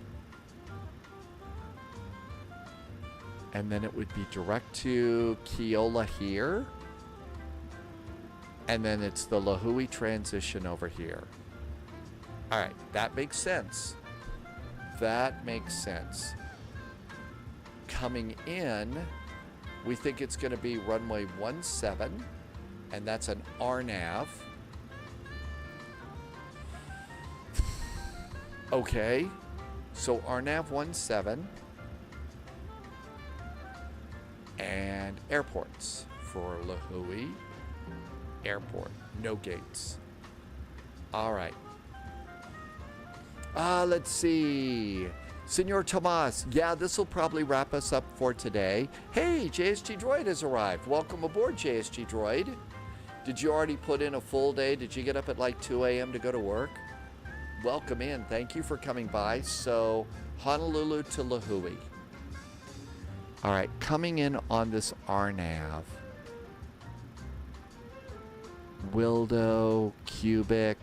And then it would be direct to Keola here. And then it's the Lihue transition over here. All right, that makes sense. That makes sense. Coming in, we think it's going to be runway 17, and that's an RNAV. Okay, so RNAV 17 and airports for Lihue Airport. No gates. All right. Let's see. Senor Tomas. Yeah, this will probably wrap us up for today. Hey, JSG Droid has arrived. Welcome aboard, JSG Droid. Did you already put in a full day? Did you get up at like 2 a.m. to go to work? Welcome in. Thank you for coming by. So, Honolulu to Lihue. All right, coming in on this RNAV. Wildo, Cubic,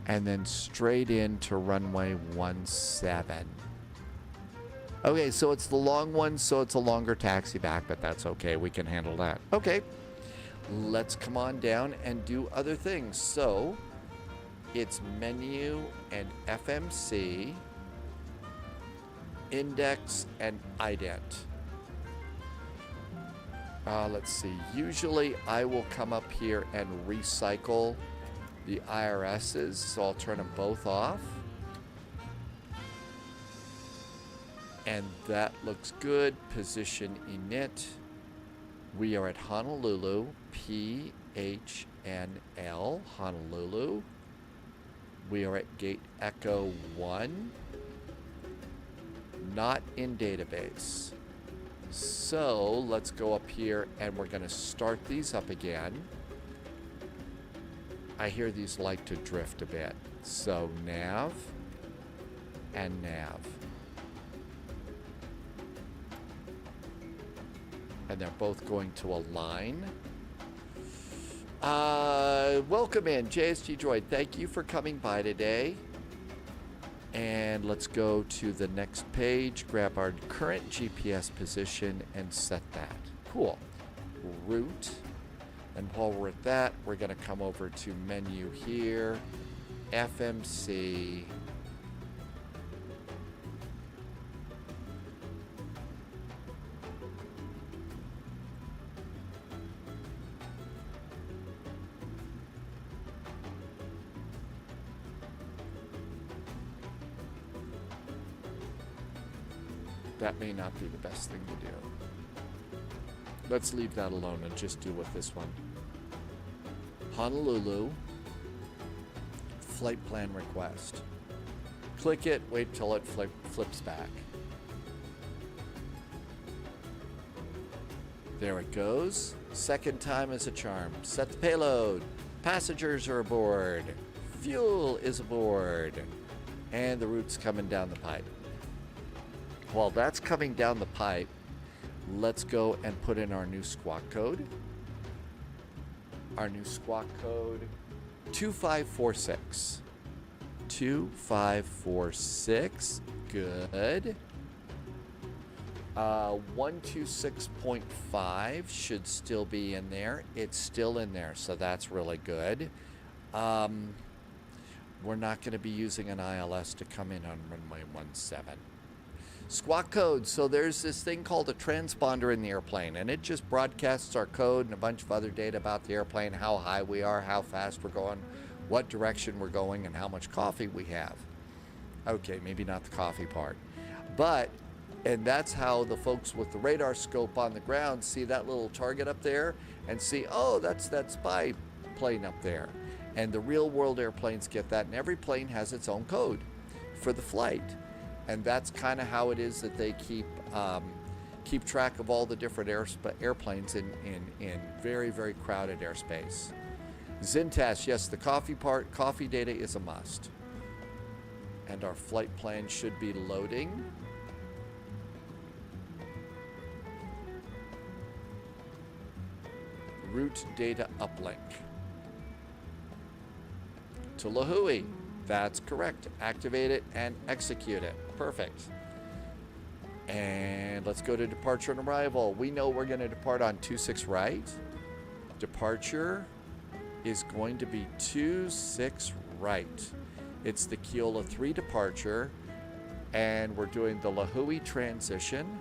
and then straight into runway 17. Okay, so it's the long one, so it's a longer taxi back, but that's okay. We can handle that. Okay, let's come on down and do other things. So it's menu and FMC, index and ident. Let's see. Usually I will come up here and recycle the IRSs, so I'll turn them both off. And that looks good. Position init. We are at Honolulu, PHNL, Honolulu. We are at gate Echo 1. Not in database. So let's go up here and we're going to start these up again. I hear these like to drift a bit. So nav and nav. And they're both going to align. Welcome in, JSG Droid. Thank you for coming by today. And let's go to the next page, grab our current GPS position and set that. Cool. Route. And while we're at that, we're going to come over to menu here, FMC. That may not be the best thing to do. Let's leave that alone and just do with this one. Honolulu, flight plan request. Click it, wait till it flips back. There it goes. Second time is a charm. Set the payload. Passengers are aboard. Fuel is aboard. And the route's coming down the pipe. While that's coming down the pipe, let's go and put in our new squawk code. Our new squawk code, 2546. 2546, good. 126.5 should still be in there. It's still in there, so that's really good. We're not going to be using an ILS to come in on runway 17. Squawk code. So there's this thing called a transponder in the airplane, and it just broadcasts our code and a bunch of other data about the airplane, how high we are, how fast we're going, what direction we're going, and how much coffee we have. Okay, maybe not the coffee part. But, and that's how the folks with the radar scope on the ground see that little target up there and see, oh, that's that spy plane up there. And the real world airplanes get that, and every plane has its own code for the flight. And that's kind of how it is that they keep track of all the different airplanes in very, very crowded airspace. Zintas, yes, the coffee data is a must. And our flight plan should be loading. Route data uplink. To Lihue. That's correct. Activate it and execute it. Perfect. And let's go to departure and arrival. We know we're going to depart on 26 right. Departure is going to be 26 right. It's the Keola 3 departure. And we're doing the Lihue transition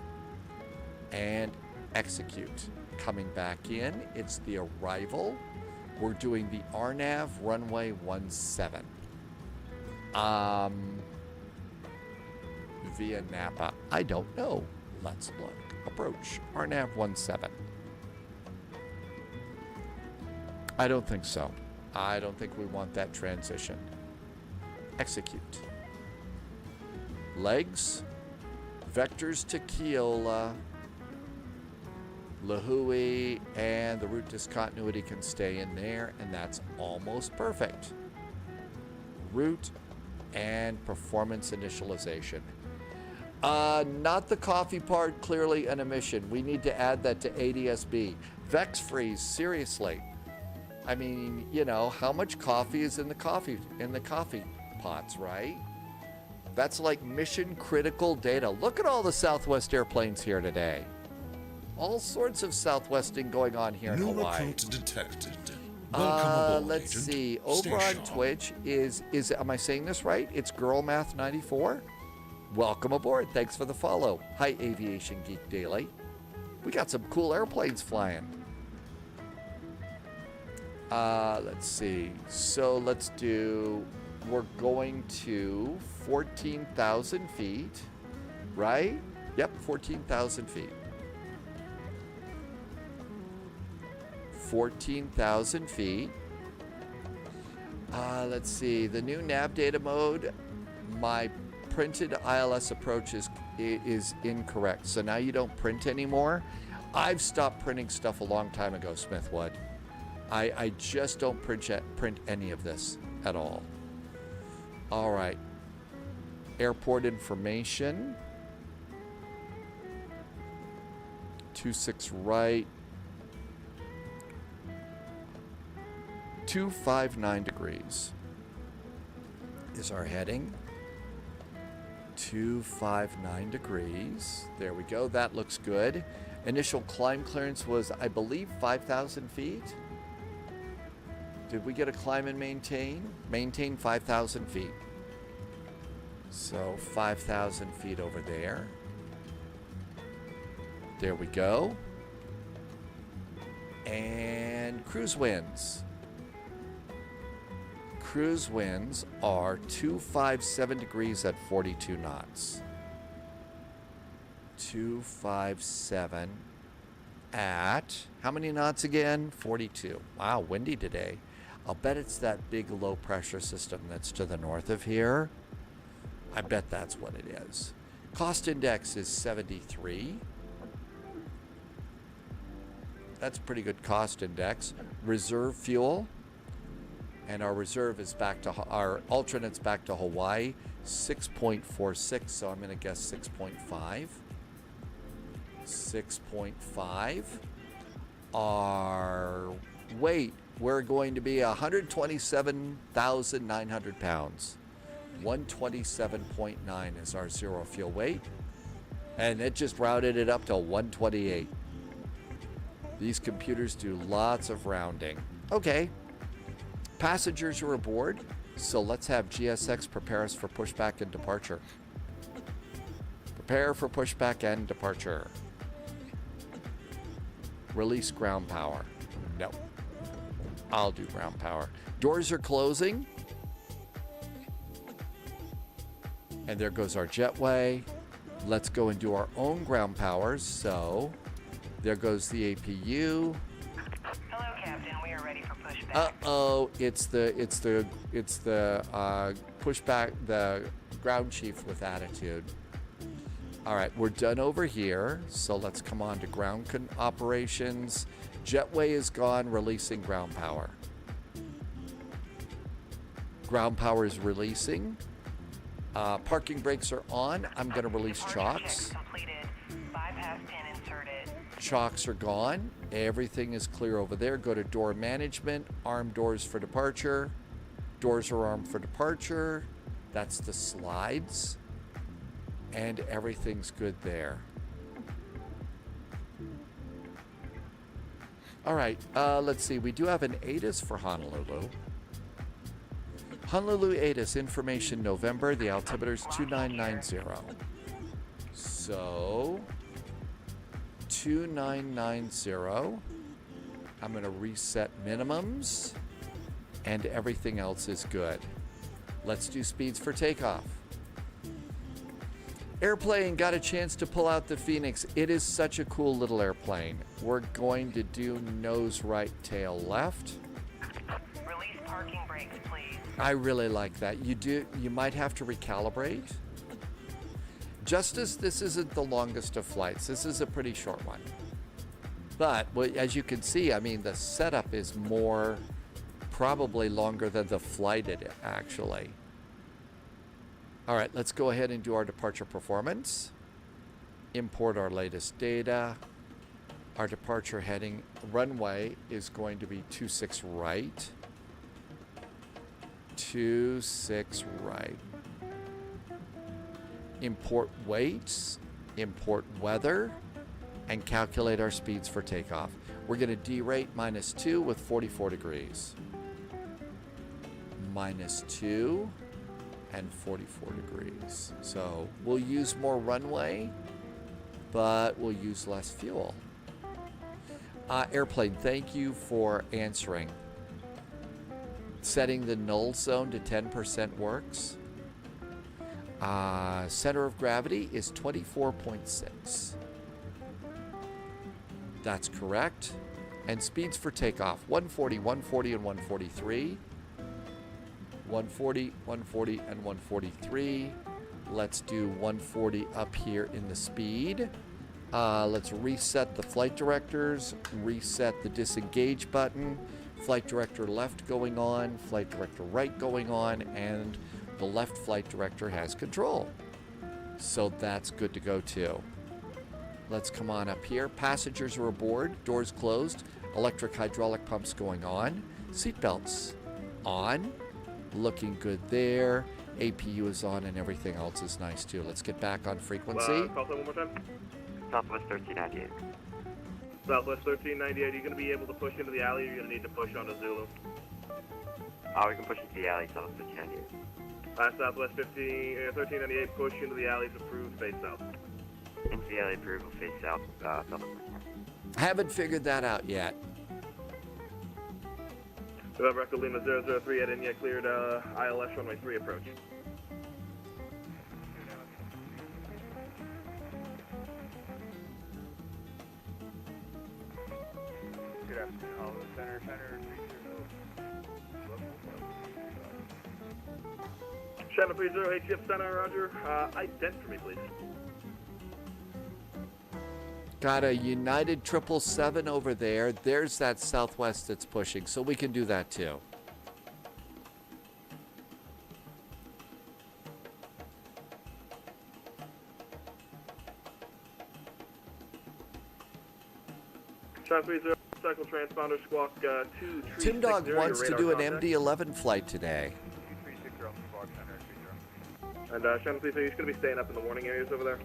and execute. Coming back in, it's the arrival. We're doing the RNAV runway 17. Via Napa. I don't know. Let's look. Approach. RNAV 17. I don't think so. I don't think we want that transition. Execute. Legs. Vectors to Keola. Lihue, and the route discontinuity can stay in there, and that's almost perfect. Route and performance initialization. Not the coffee part, clearly an omission. We need to add that to ADSB. Vex freeze, seriously. I mean, you know, how much coffee is in the coffee pots, right? That's like mission critical data. Look at all the Southwest airplanes here today. All sorts of Southwesting going on here in Hawaii.
New recruit detected. Welcome aboard,
let's
agent.
see. Over
Stay
on
sharp.
Twitch is am I saying this right? It's GirlMath94. Welcome aboard. Thanks for the follow. Hi, Aviation Geek Daily. We got some cool airplanes flying. Let's see. So let's do. We're going to 14,000 feet, right? Yep, 14,000 feet. 14,000 feet. Let's see. The new nav data mode, my printed ILS approach is incorrect. So now you don't print anymore. I've stopped printing stuff a long time ago, Smithwood. I just don't print any of this at all. All right. Airport information. 26 right. 259 degrees is our heading. 259 degrees. There we go. That looks good. Initial climb clearance was, I believe, 5,000 feet. Did we get a climb and maintain? Maintain 5,000 feet. So 5,000 feet over there. There we go. And cruise winds. Cruise winds are 257 degrees at 42 knots. 257 at, how many knots again? 42. Wow, windy today. I'll bet it's that big low pressure system that's to the north of here. I bet that's what it is. Cost index is 73. That's a pretty good cost index. Reserve fuel. And our reserve is back to, our alternate's back to Hawaii, 6.46, so I'm going to guess 6.5. 6.5. Our weight, we're going to be 127,900 pounds. 127.9 is our zero fuel weight. And it just rounded it up to 128. These computers do lots of rounding. Okay. Passengers are aboard, so let's have GSX prepare us for pushback and departure. Prepare for pushback and departure. Release ground power. No. I'll do ground power. Doors are closing. And there goes our jetway. Let's go and do our own ground powers. So there goes the APU.
Hello, Captain. We are ready for pushback.
Uh-oh, it's the pushback, the ground chief with attitude. All right, we're done over here. So let's come on to ground operations. Jetway is gone, releasing ground power. Ground power is releasing. Parking brakes are on. I'm going to release chocks.
Completed. Bypass pin inserted.
Chocks are gone. Everything is clear over there. Go to door management. Arm doors for departure. Doors are armed for departure. That's the slides. And everything's good there. All right, let's see. We do have an ATIS for Honolulu. Honolulu ATIS, information November. The altimeter's 2990. So, 2990. I'm going to reset minimums. And everything else is good. Let's do speeds for takeoff. Airplane, got a chance to pull out the Phoenix. It is such a cool little airplane. We're going to do nose right, tail left.
Release parking brakes, please.
I really like that. You might have to recalibrate. Justice, this isn't the longest of flights. This is a pretty short one. But as you can see, I mean, the setup is probably longer than the flighted, actually. All right, let's go ahead and do our departure performance. Import our latest data. Our departure heading runway is going to be 26 right. 26 right. Import weights, import weather, and calculate our speeds for takeoff. We're going to derate -2 with 44 degrees. -2 and 44 degrees. So we'll use more runway, but we'll use less fuel. Airplane, thank you for answering. Setting the null zone to 10% works. Center of gravity is 24.6. That's correct. And speeds for takeoff, 140, 140, and 143. 140, 140, and 143. Let's do 140 up here in the speed. Let's reset the flight directors, reset the disengage button, flight director left going on, flight director right going on, and the left flight director has control. So that's good to go too. Let's come on up here. Passengers are aboard, doors closed, electric hydraulic pumps going on, seatbelts on. Looking good there. APU is on and everything else is nice too. Let's get back on frequency.
Call sign one more time.
Southwest 1398.
Southwest 1398, are you going to be able to push into the alley or are you going to need to push onto Zulu?
We can push into the alley, Southwest 1398.
Southwest 1398, push into the alley, approved, face south.
Into the alley, approved, face south, Southwest.
Haven't figured that out yet.
November Echo Lima 003 at India, cleared ILS runway 3 approach.
Good afternoon, Hollywood Center,
Channel 30 HF Center, roger. Ident for me, please.
Got a United 777 over there. There's that Southwest that's pushing, so we can do that too.
Channel 30, cycle transponder, squawk 2.
Tim Dog wants to do an MD-11 flight today.
And Channel 30, you're going to be staying up in the warning areas over there?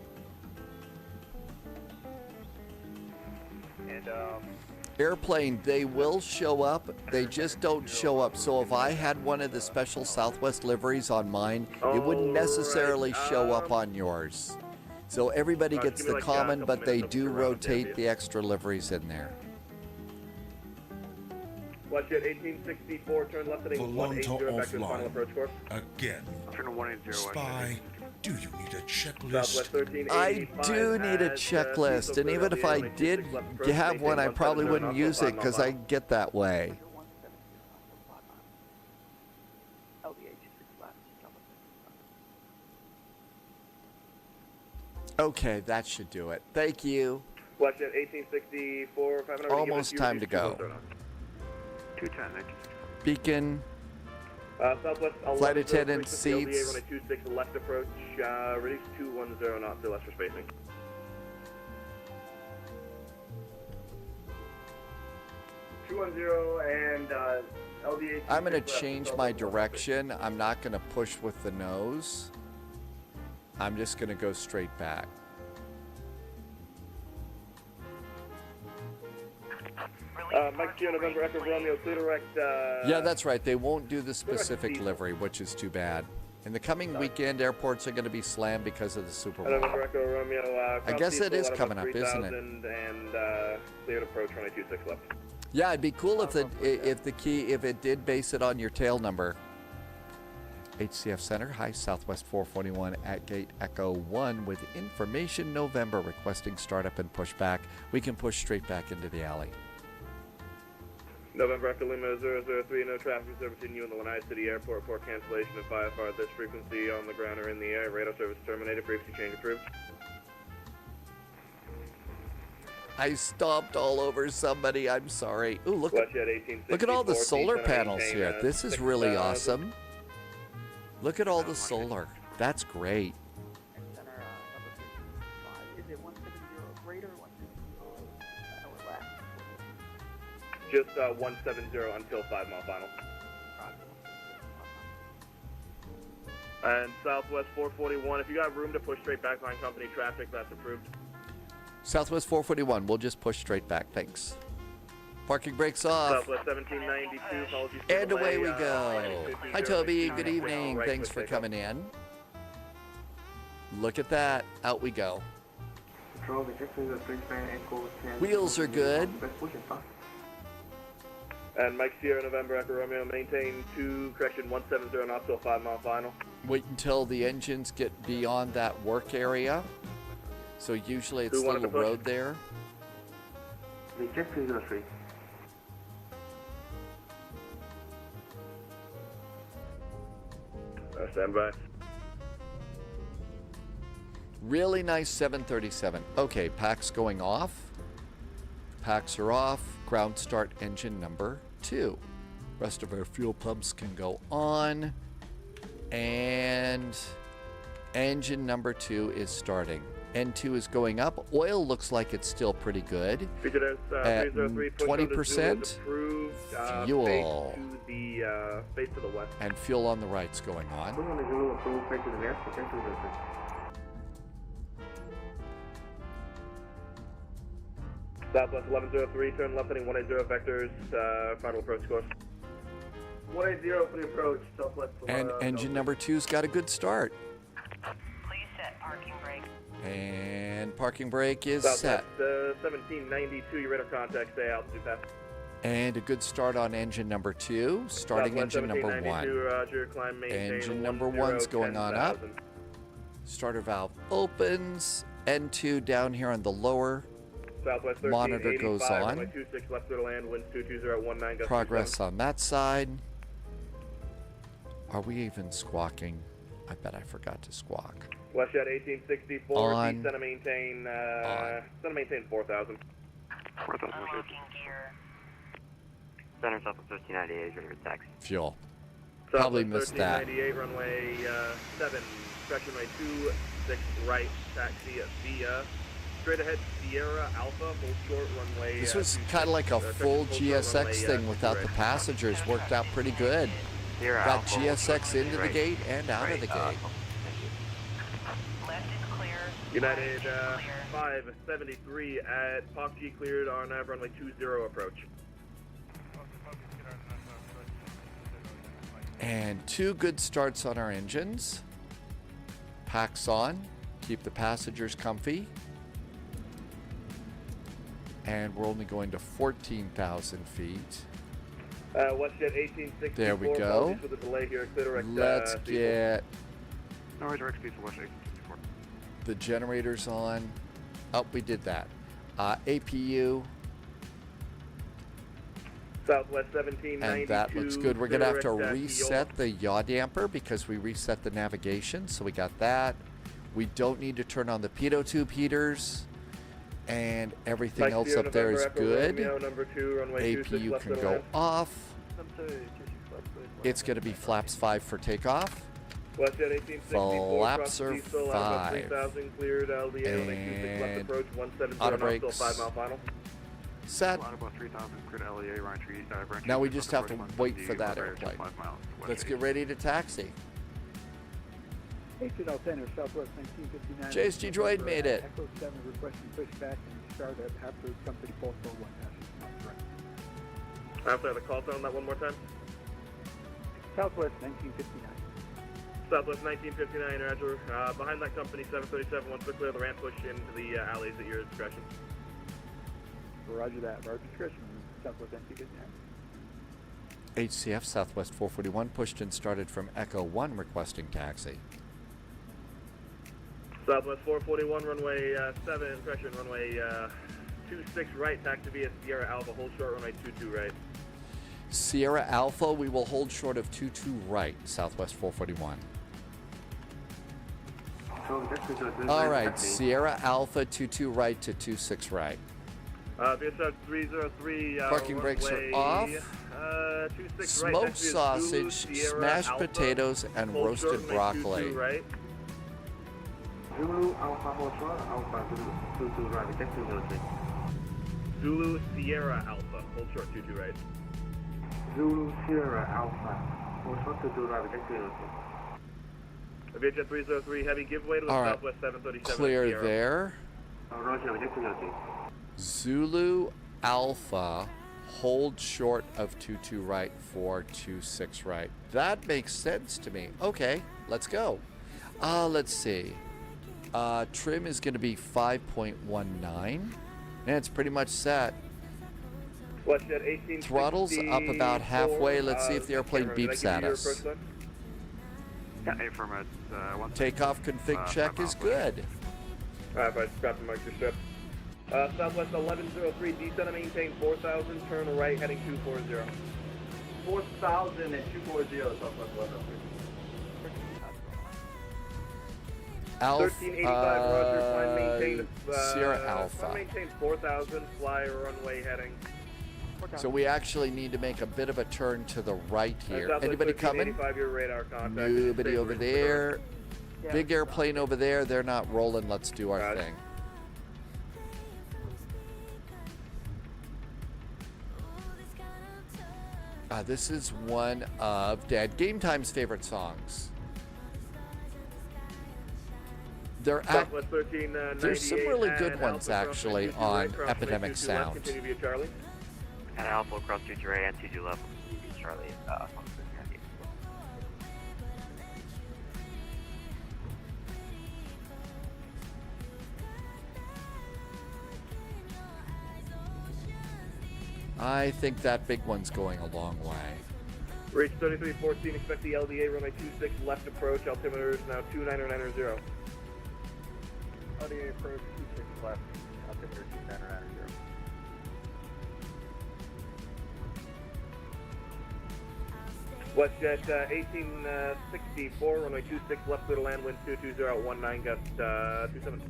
And
Airplane, they will show up. They just don't show up. So if I had one of the special Southwest liveries on mine, it wouldn't necessarily show up on yours. So everybody gets the common, but they do rotate the extra liveries in there.
Watch at 1864, turn left at 180 back to the final approach course.
Again.
Turn 180.
Spy, do you need a checklist?
I do need a checklist, and even if I did have one, I probably wouldn't use it because I get that way. Okay, that should do it. Thank you.
Watch at 1864, 500.
Almost time to go.
210.
Beacon.
Southwest
Flight attendant seats.
Runway 26 left approach, release 210 knots or less for spacing. 210 and LDA.
I'm going to change my direction. I'm not going to push with the nose. I'm just going to go straight back.
Mike Sierra, November Echo Romeo, clear direct.
Yeah, that's right. They won't do the specific livery, which is too bad. In the coming weekend, airports are going to be slammed because of the Super Bowl.
November Echo Romeo.
I guess it is coming up, isn't it?
And cleared approach 22.6 left.
Yeah, it'd be cool if it did base it on your tail number. HCF Center, hi, Southwest 441 at Gate Echo 1 with information November requesting startup and pushback. We can push straight back into the alley.
November Echo Lima 003, no traffic service in you in the Lanai City Airport for cancellation of 5FR at this frequency on the ground or in the air. Radar service terminated, frequency change approved.
I stomped all over somebody. I'm sorry. Ooh, look at all the solar panels here. This is really awesome. Look at all the solar. That's great.
Is it 170 greater or 170 less?
Just 170 until 5 mile final. And Southwest 441, if you got room to push straight back line company traffic, that's approved.
Southwest 441, we'll just push straight back. Thanks. Parking brakes off.
Southwest 1792, apologies for
And away we
delay,
go. Hi, Toby. Good evening. Thanks for coming in. Look at that. Out we go. Wheels are good.
And Mike Sierra, November Echo Romeo, maintain 170 knots till 5 mile final.
Wait until the engines get beyond that work area. So usually it's a little road there.
Stand by.
Really nice 737. Okay, packs going off. Packs are off. Ground start engine number 2. Rest of our fuel pumps can go on. And engine number 2 is starting. N2 is going up. Oil looks like it's still pretty good. At 20%. Fuel.
Face to the west.
And fuel on the right's going on.
Southwest 1103, turn left heading 180 vectors, final approach course. 180 for the approach, Southwest.
And engine number 2's got a good start.
Please set parking brake.
And parking brake is
Southwest,
set.
1792, your radar contact, stay altitude path.
And a good start on engine number 2, starting
Southwest
engine number 1.
Roger, climb, maintain,
Engine number 1's going on up. Starter valve opens. N2 down here on the lower.
Southwest
Monitor goes on.
26 left to land, winds 22019.
Progress on that side. Are we even squawking? I bet I forgot to squawk.
Westjet 1864,
On.
center maintain 4,000.
4,000 gear.
Center Southwest 1398 is ready for taxi.
Fuel. Probably missed that.
1398, runway 7, correction runway 26 right, taxi via. Straight ahead, Sierra Alpha, full short runway.
This was kind of like a full GSX thing without the passengers. Worked out pretty good. Got GSX into the gate and out of the gate.
Left is clear.
United 573 at PHKO cleared on runway 20 approach.
And 2 good starts on our engines. Packs on. Keep the passengers comfy. And we're only going to 14,000 feet.
WestJet 1864.
There we go.
With a delay here, direct,
Let's get
No, direct speed for West 1864.
the generators on. Oh, we did that. APU.
Southwest 1792.
And that looks good. We're going to have to reset the yaw damper because we reset the navigation. So we got that. We don't need to turn on the pitot tube heaters. And everything else up there is good. APU can go off. It's going to be flaps 5 for takeoff. Flaps are 5. And auto brakes. Set.
Flight above 3000, clear to LEA, Roundtree,
Now we just have to wait for that airplane. Let's get ready to taxi.
HNL Center, Southwest 1959.
JSG Droid made it.
Echo 7 requesting pushback and start at Apple Company 441.
I'm sorry, the call sign on that one more time.
Southwest 1959.
Southwest 1959, Roger. Behind that company 737, once we clear the ramp, push into the alleys at your discretion.
Roger that. Roger discretion. Southwest 1959.
HCF Southwest 441 pushed and started from Echo 1 requesting taxi.
Southwest 441, runway 7, pressure, runway 26 right, taxi via Sierra Alpha, hold short, runway 22 right.
Sierra Alpha, we will hold short of 22 right, Southwest 441. All right, Sierra Alpha 22 right to 26 right.
VSR 303,
parking brakes are off.
26
Smoked
right,
sausage,
Zulu,
smashed
Alpha,
potatoes, and
hold
roasted
short,
broccoli.
22 right.
Zulu Alpha Hotel, Alpha 22 right, check 203.
Zulu Sierra Alpha, hold short 22 right.
Zulu Sierra Alpha, hold short 22 right, check 203.
Aviation 303, heavy giveaway to the
All right.
Southwest 737.
Clear
Sierra.
there.
Roger, check 203.
Zulu Alpha, hold short of 22 right for 26 right. That makes sense to me. Okay, let's go. Let's see. Trim is going to be 5.19. And it's pretty much set. Throttle's up about halfway. Let's see if the airplane beeps at us.
Yeah, affirmative.
Takeoff config check is good.
Alright, I scrap the micro strip. Southwest 1103, descend and maintain 4000, turn right, heading 240. 4000 and 240, Southwest 1103.
Alpha,
1385, Roger, climb, maintain,
Sierra Alpha.
Climb, maintain 4000, fly runway heading.
So we actually need to make a bit of a turn to the right here. Anybody coming?
Your radar contact.
Nobody over there. Big airplane over there. They're not rolling. Let's do our thing. This is one of Dad Game Time's favorite songs. There's some really good ones actually on Epidemic Sound.
And Alpha across 22 right and 22 left, Charlie.
I think that big one's going a long way.
Reach 3314, expect the LDA runway 26 left approach, altimeter is now 29990. LDA approach 26 left, altimeter 29990. WestJet 1864, runway 26 left, clear to land, wind 22019, gust 27.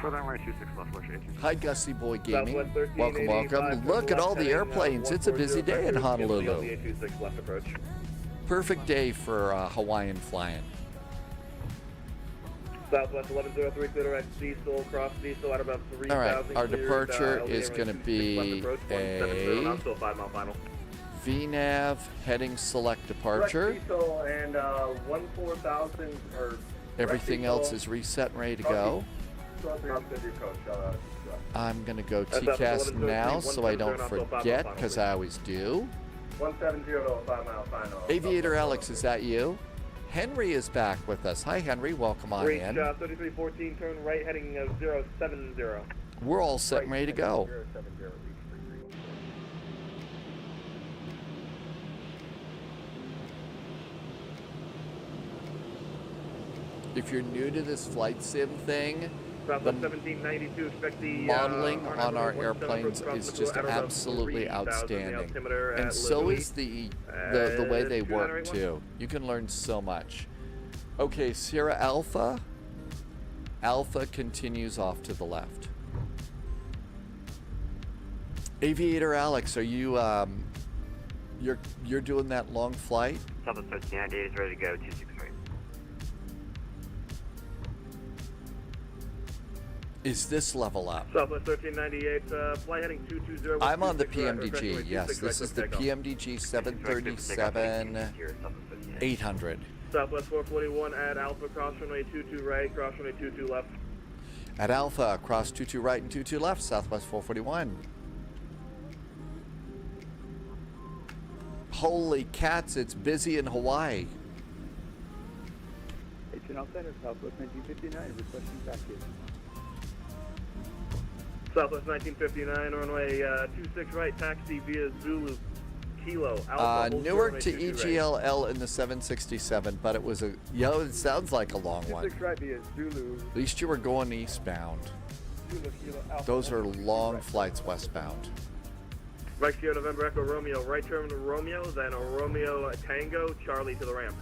For that runway 26 left, West 18.
Hi, Gussie Boy Gaming. Welcome, welcome. Look at all the airplanes. It's a busy day in Honolulu. Perfect day for Hawaiian flying.
Southwest 1103, clear to Diesel, cross Diesel at about 3,000.
All right, our departure is going to be a VNAV heading select departure.
Diesel and 14,000 or
everything else is reset and ready to go. I'm going to go TCAS now so I don't forget, because I always do.
170 to 5 mile final.
Aviator Alex, is that you? Henry is back with us. Hi, Henry. Welcome on in.
3314, turn right, heading 070.
We're all set and ready to go. If you're new to this flight sim thing, the
1792, expect the
modeling on our airplanes is just absolutely outstanding, and so is the way they work too. You can learn so much. Okay, Sierra Alpha. Alpha continues off to the left. Aviator Alex, are you you're doing that long flight?
Southwest 1398 is ready to go, 263.
Is this level up?
Southwest 1398, flight heading 220.
I'm on the PMDG, yes. This is the PMDG 737-800.
Southwest 441 at Alpha, cross runway 22 right, cross runway 22 left.
At Alpha, cross 22 right and 22 left, Southwest 441. Holy cats, it's busy in Hawaii.
HNL Center, Southwest 1959, requesting package.
Southwest 1959, runway 26 right, taxi via Zulu, Kilo, Alpha.
Newark to EGLL in the 767, but it was a, it sounds like a long one.
26 right via Zulu.
At least you were going eastbound.
Zulu, Kilo, Alpha.
Those are long flights westbound.
Right Sierra November Echo Romeo, right terminal Romeo, then a Romeo Tango, Charlie to the ramp.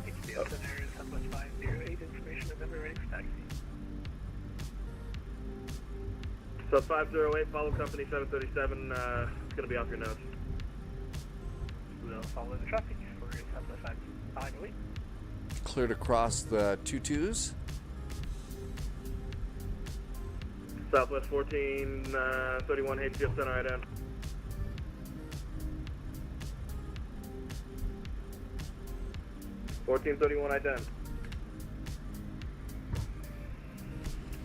HDL Center, Southwest 508, information November ready for taxi.
So 508, follow company 737, it's going to be off your nose.
We'll follow the traffic for Southwest 508.
Cleared across the 22s.
Southwest 1431, HDL Center, right down. $14.31 ident.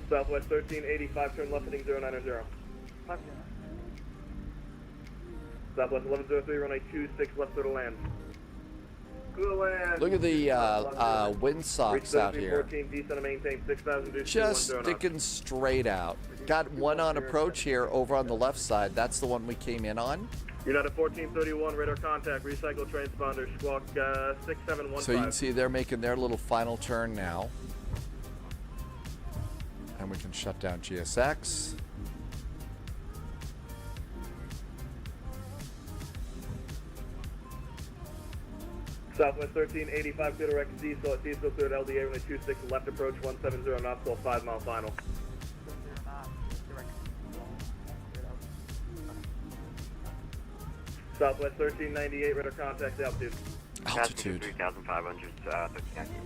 Southwest 1385, turn left heading 090. Southwest 1103, runway 26, left to land.
Look at the windsocks out here.
14, descend and maintain 6,000.
Just sticking straight out. Got one on approach here over on the left side. That's the one we came in on.
United 1431, radar contact, recycle transponder, squawk 6715.
So you can see they're making their little final turn now. And we can shut down GSX.
Southwest 1385, clear direct Cecil at Cecil, cleared LDA, runway 26, left approach 170, knots, 5 mile final. Southwest 1398, radar contact, altitude.
Altitude.
3,500, 1398.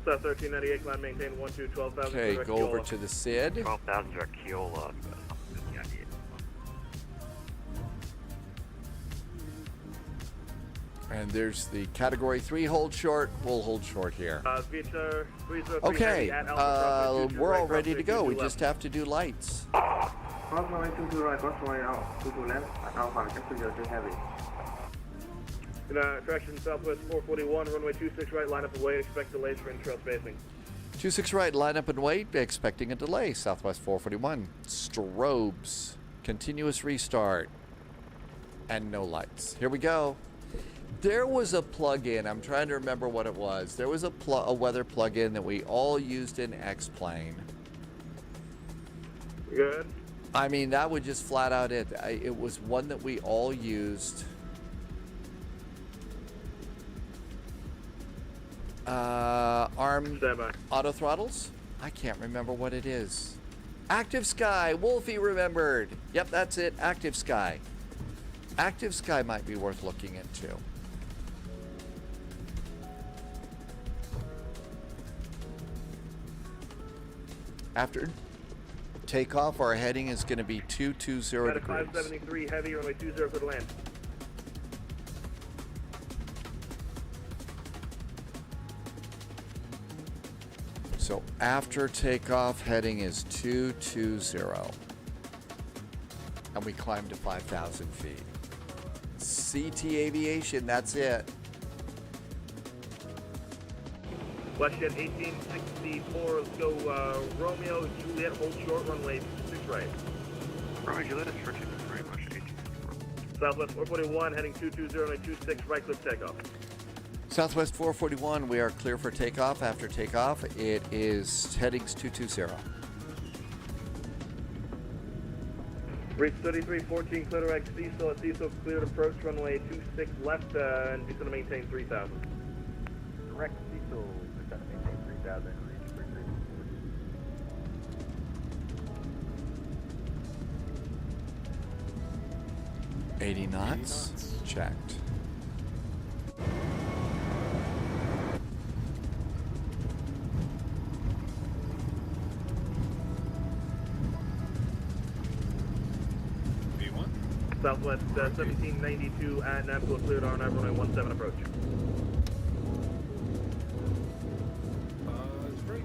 South 1398, climb, maintain 12,000.
Okay, go over to the SID.
12,000 direct Kiola.
And there's the category 3 hold short. We'll hold short here. Okay, we're all ready to go. We just have to do lights.
Crossway 22 right, crossway out, 22 left, Alpha, cancel too heavy.
Correction, Southwest 441, runway 26 right, line up and wait, expect delays for intrail spacing.
26 right, line up and wait, expecting a delay. Southwest 441, strobes, continuous restart, and no lights. Here we go. There was a plug-in, I'm trying to remember what it was. There was a weather plug-in that we all used in X-Plane.
Good.
I mean, that would just flat out it. It was one that we all used. Arm auto throttles? I can't remember what it is. Active Sky. Wolfie remembered. Yep, that's it. Active Sky. Active Sky might be worth looking into. After takeoff, our heading is going to be 220 degrees.
573 heavy, runway 20 for the land.
So after takeoff, heading is 220. And we climb to 5,000 feet. CT Aviation, that's it.
WestJet 1864, let's go Romeo, Juliet, hold short, runway 6 right.
Romeo, Juliet is 14 right, push 1864.
Southwest 441, heading 220, runway 26 right, click takeoff.
Southwest 441, we are clear for takeoff. After takeoff, it is headings 220.
Reach 3314, clear direct Cecil at Cecil, cleared approach, runway 26 left, and just going to maintain 3,000.
Direct Cecil, just going to maintain 3,000, reach 33.
80 knots, checked.
Southwest 1792 at Nashville, cleared on runway 17 approach.
It's great.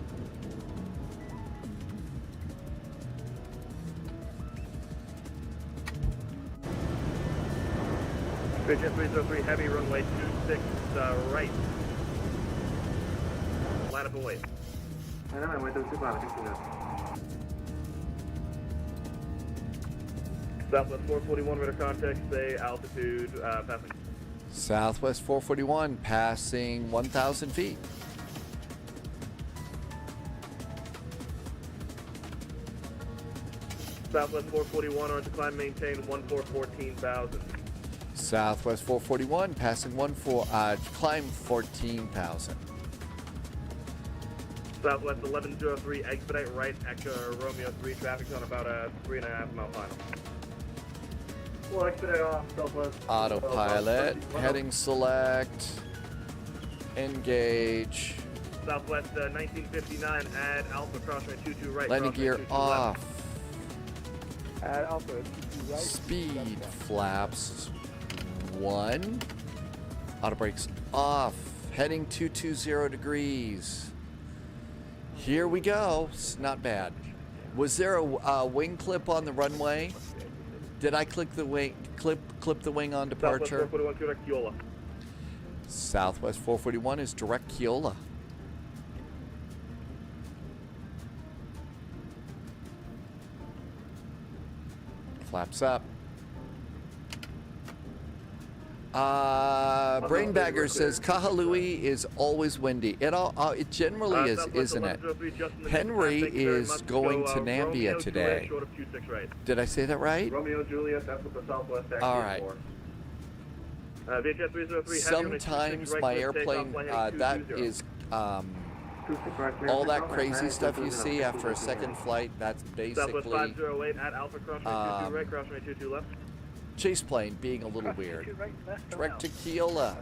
Pigeon 303 heavy, runway 26 right. Line up and wait. Southwest 441, radar contact, say altitude, passing.
Southwest 441 passing 1,000 feet.
Southwest 441, on to climb, maintain 14,000.
Southwest 441 passing climb 14,000.
Southwest 1103, expedite right, Echo Romeo 3, traffic's on about a 3.5 mile final.
Well, expedite off, Southwest.
Autopilot, heading select, engage.
Southwest 1959, add Alpha, crossway 22 right.
Landing gear off.
Add Alpha, 22 right.
Speed flaps 1. Auto brakes off. Heading 220 degrees. Here we go. It's not bad. Was there a wing clip on the runway? Did I clip the wing on departure?
Southwest 441, direct Kiola.
Southwest 441 is direct Kiola. Flaps up. Brainbagger says Kahului is always windy. It generally is, isn't it? Henry is going to Nambia today. Did I say that right?
Romeo Juliet, that's what the Southwest
all right.
VHS 303,
sometimes my airplane, that is all that crazy stuff you see after a second flight, that's basically
Southwest 508 at Alpha, crossway 22 right, crossway 22 left.
chase plane being a little weird. Direct to Kiola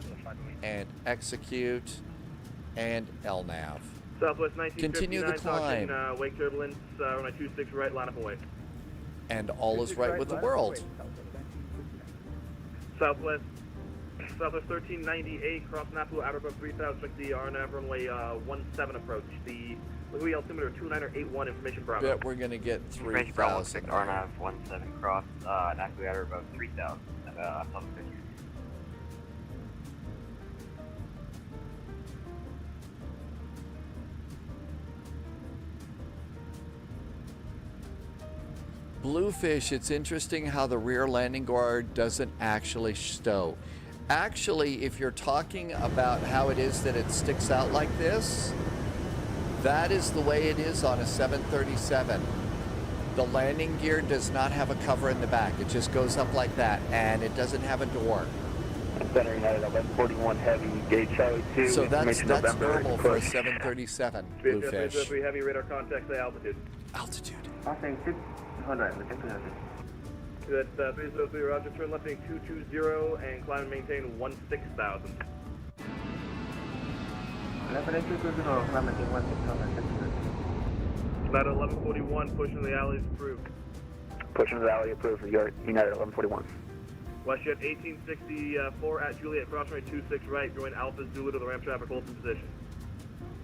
and execute and LNAV.
Southwest 1959,
continue the climb.
Talking, wake turbulence, runway 26 right, line up away.
And all is right with the world.
Southwest 1398, cross Napu, outer above 3060, RNAV, runway 17 approach. The Lihue altimeter 2981, information Bravo.
Bet we're going to get 3,000.
RNAV 17 cross, Napu, outer above 3000, southern picture.
Bluefish, it's interesting how the rear landing guard doesn't actually stow. Actually, if you're talking about how it is that it sticks out like this, that is the way it is on a 737. The landing gear does not have a cover in the back. It just goes up like that, and it doesn't have a door.
Center United 1141 heavy, gauge Charlie 2.
So that's normal for a 737, Bluefish.
3 heavy, radar contact, say altitude.
Altitude.
Passing 600,
Good, 303, roger, turn left being 220 and climb and maintain 16,000.
Left and 220, climb and maintain 16,000.
About 1141, pushing the alley is approved.
Pushing the alley approved for United 1141.
WestJet 1864 at Juliet, crossway 26 right, join Alpha Zulu to the ramp traffic, hold position.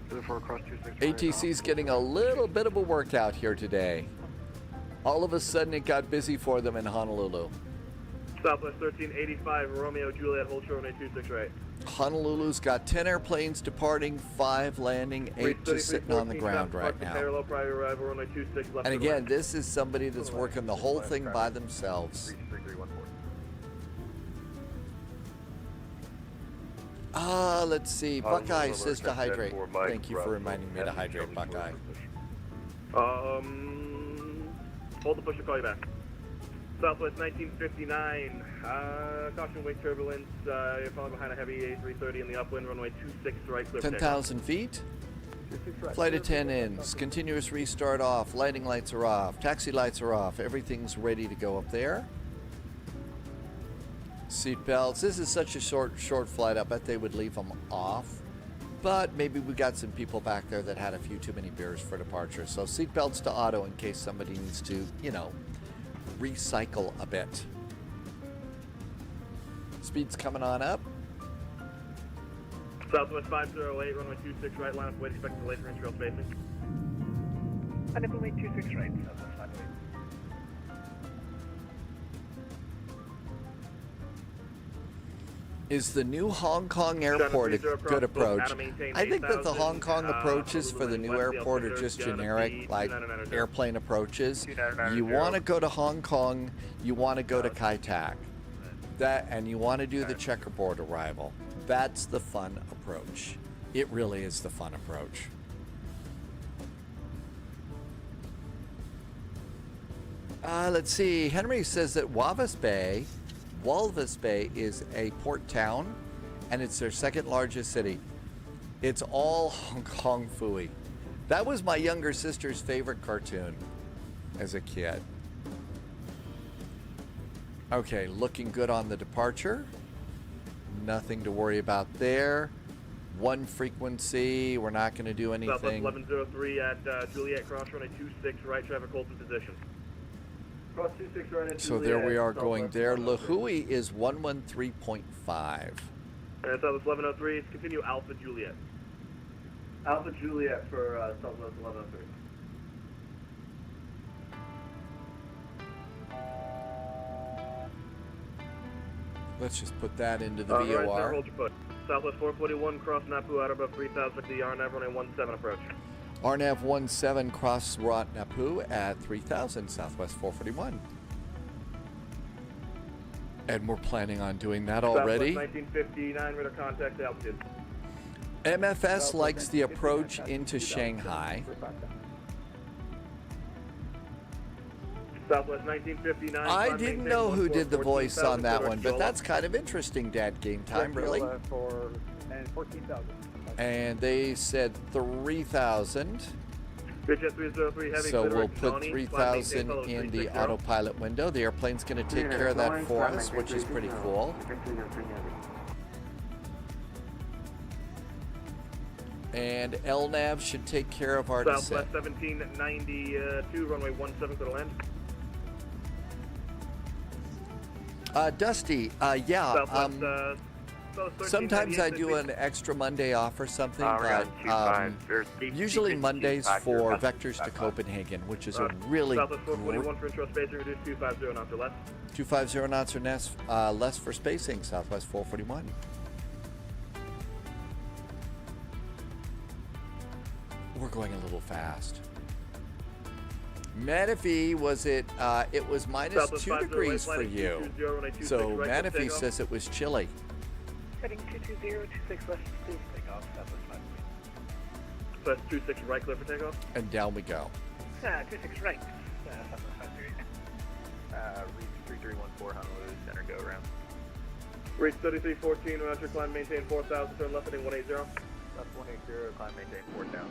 Cross 26
ATC's getting a little bit of a workout here today. All of a sudden it got busy for them in Honolulu.
Southwest 1385, Romeo Juliet, hold short on 26 right.
Honolulu's got 10 airplanes departing, 5 landing, 8 just sitting on the ground right now.
Parallel prior arrival, runway 26 left.
And again, this is somebody that's working the whole thing by themselves. Let's see. Buckeye says to hydrate. Thank you for reminding me to hydrate, Buckeye.
Hold the push to call you back. Southwest 1959, caution wake turbulence, you're falling behind a heavy A330 in the upwind, runway 26 right, clear
10,000 feet. Flight attendants, continuous restart off, landing lights are off, taxi lights are off, everything's ready to go up there. Seat belts, this is such a short flight, I bet they would leave them off. But maybe we got some people back there that had a few too many beers for departure. So seat belts to auto in case somebody needs to, you know, recycle a bit. Speed's coming on up.
Southwest 508, runway 26 right, line up, wait, expect delay for intrail spacing.
And runway 26 right, Southwest 508.
Is the new Hong Kong airport a good approach? I think that the Hong Kong approaches for the new airport are just generic, like airplane approaches. You want to go to Hong Kong, you want to go to Kai Tak. That, and you want to do the checkerboard arrival. That's the fun approach. It really is the fun approach. Let's see. Henry says that Walvis Bay is a port town, and it's their second largest city. It's all Hong Kong Phooey. That was my younger sister's favorite cartoon as a kid. Okay, looking good on the departure. Nothing to worry about there. One frequency, we're not going to do anything.
Southwest 1103 at Juliet, cross runway 26 right, traffic holds in position. Cross 26 right at
So
Juliet,
there we are going
Southwest
there.
1103.
Lihue is 113.5.
And Southwest 1103, continue Alpha Juliet. Alpha Juliet for Southwest 1103.
Let's just put that into the
Right, sir,
VOR.
hold your foot. Southwest 441, cross Napu, out above 3,000, the RNAV runway 17 approach.
RNAV 17 cross Rot Napu at 3000 Southwest 441. And we're planning on doing that already.
Southwest 1959, radar contact altitude.
MFS likes the approach into Shanghai.
Southwest 1959.
I didn't know who did the voice on that one, but that's kind of interesting, Dad. Game time, really.
For 14,000.
And they said 3,000. So we'll put 3,000 in the autopilot window. The airplane's going to take care of that for us, which is pretty cool. And LNAV should take care of our descent.
Southwest 1792, runway 17, go to land.
Dusty, yeah. Sometimes I do an extra Monday off or something, but usually Mondays for Vectors to Copenhagen, which is a really
Southwest 441 for intro spacing, reduce 250 knots or less.
250 knots or less for spacing, Southwest 441. We're going a little fast. Menifee, was it was minus 2 degrees for you. So Menifee says it was chilly.
Heading 220, 26 left, please take off, Southwest 538.
Southwest 26 right, clear for takeoff.
And down we go.
26 right, Southwest 538.
Reach 3314 Honolulu, center go around.
Reach 3314, roger, climb, maintain 4,000, turn left heading 180.
Left 180, climb, maintain 4,000.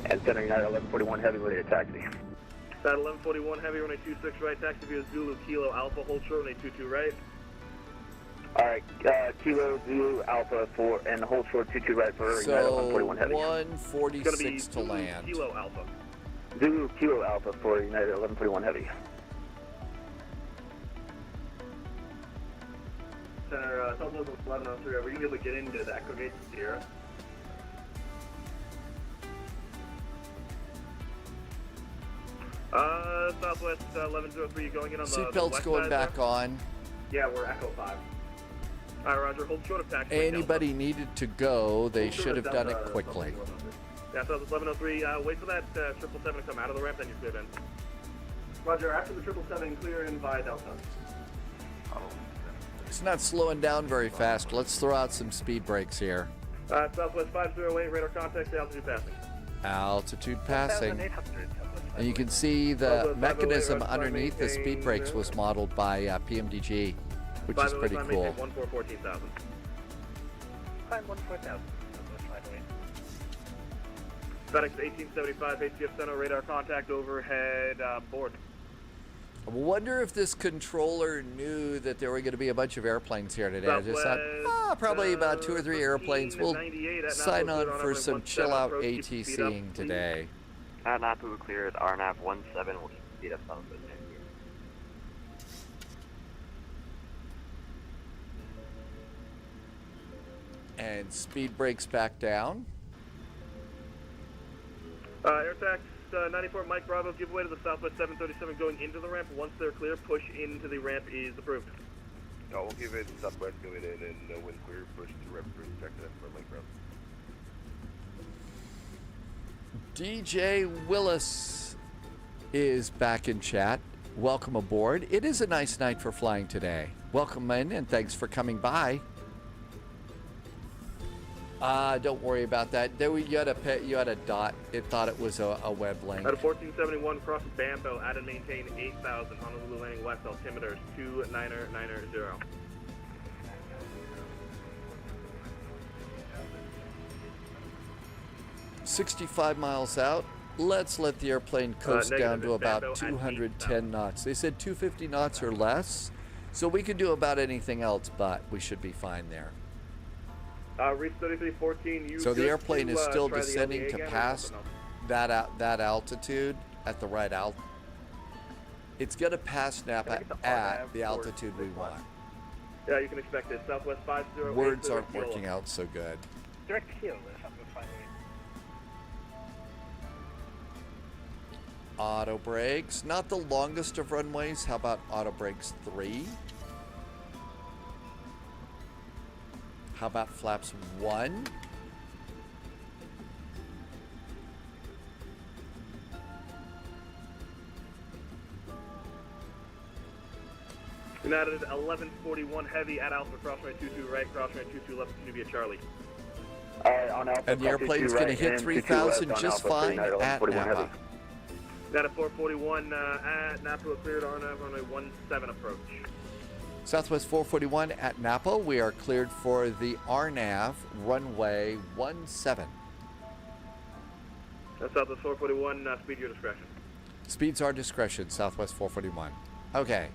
And center United 1141 heavy, ready to taxi.
At 1141 heavy, runway 26 right, taxi via Zulu Kilo Alpha, hold short, runway 22 right.
Alright, Kilo Zulu Alpha 4 and hold short 22 right for United 1141 heavy.
146 to land.
Kilo Alpha.
Zulu Kilo Alpha for United 1141 heavy.
Center, Southwest 1103, are we going to be able to get into the Echo Gate Sierra? Southwest 1103, going in on the
Seatbelts
west
going
side
back
there?
on.
Yeah, we're Echo 5. Alright, roger, hold short of taxi.
Anybody needed to go, they should have done it quickly.
Yeah, Southwest 1103, wait for that 777 to come out of the ramp, then you're cleared in. Roger, after the 777, clear in by Delta.
It's not slowing down very fast. Let's throw out some speed brakes here.
Southwest 508, radar contact, altitude passing.
Altitude passing. And you can see the mechanism underneath the speed brakes was modeled by PMDG, which is pretty cool.
14,000.
Climb 14,000.
FedEx 1875, ATF Center, radar contact overhead, board.
I wonder if this controller knew that there were going to be a bunch of airplanes here today. I just thought, probably about 2 or 3 airplanes. We'll sign on for some chill-out ATCing today.
Napu clear at RNAV 17, we'll keep speed up on the
And speed brakes back down.
Air tax 94 Mike Bravo, give way to the Southwest 737 going into the ramp. Once they're clear, push into the ramp is approved.
No, we'll give it Southwest going in and when clear, push to ramp for inspector for Mike Bravo.
DJ Willis is back in chat. Welcome aboard. It is a nice night for flying today. Welcome in and thanks for coming by. Don't worry about that. You had a dot. It thought it was a web link.
At 1471, cross Bambo, add and maintain 8,000. Honolulu landing west, altimeter 2990.
65 miles out. Let's let the airplane coast down to about
Bambo
210 knots. They said 250 knots or less. So we could do about anything else, but we should be fine there.
Reach 3314.
So the airplane is still descending to pass that altitude at the right altitude. It's going to pass Napa at the altitude we want.
Yeah, you can expect it. Southwest 50.
Words aren't working out so good.
Direct heel, Southwest 58.
Auto brakes, not the longest of runways. How about auto brakes 3? How about flaps 1?
United 1141 heavy at Alpha, crosswind 22 right, crosswind 22 left, Nvidia Charlie.
On Alpha,
and the airplane's going to hit 3,000 just fine at Napa.
United 441 at Napa, cleared RNAV, runway 17 approach.
Southwest 441 at Napa, we are cleared for the RNAV, runway 17.
Southwest 441, speed your discretion.
Speeds our discretion, Southwest 441. Okay,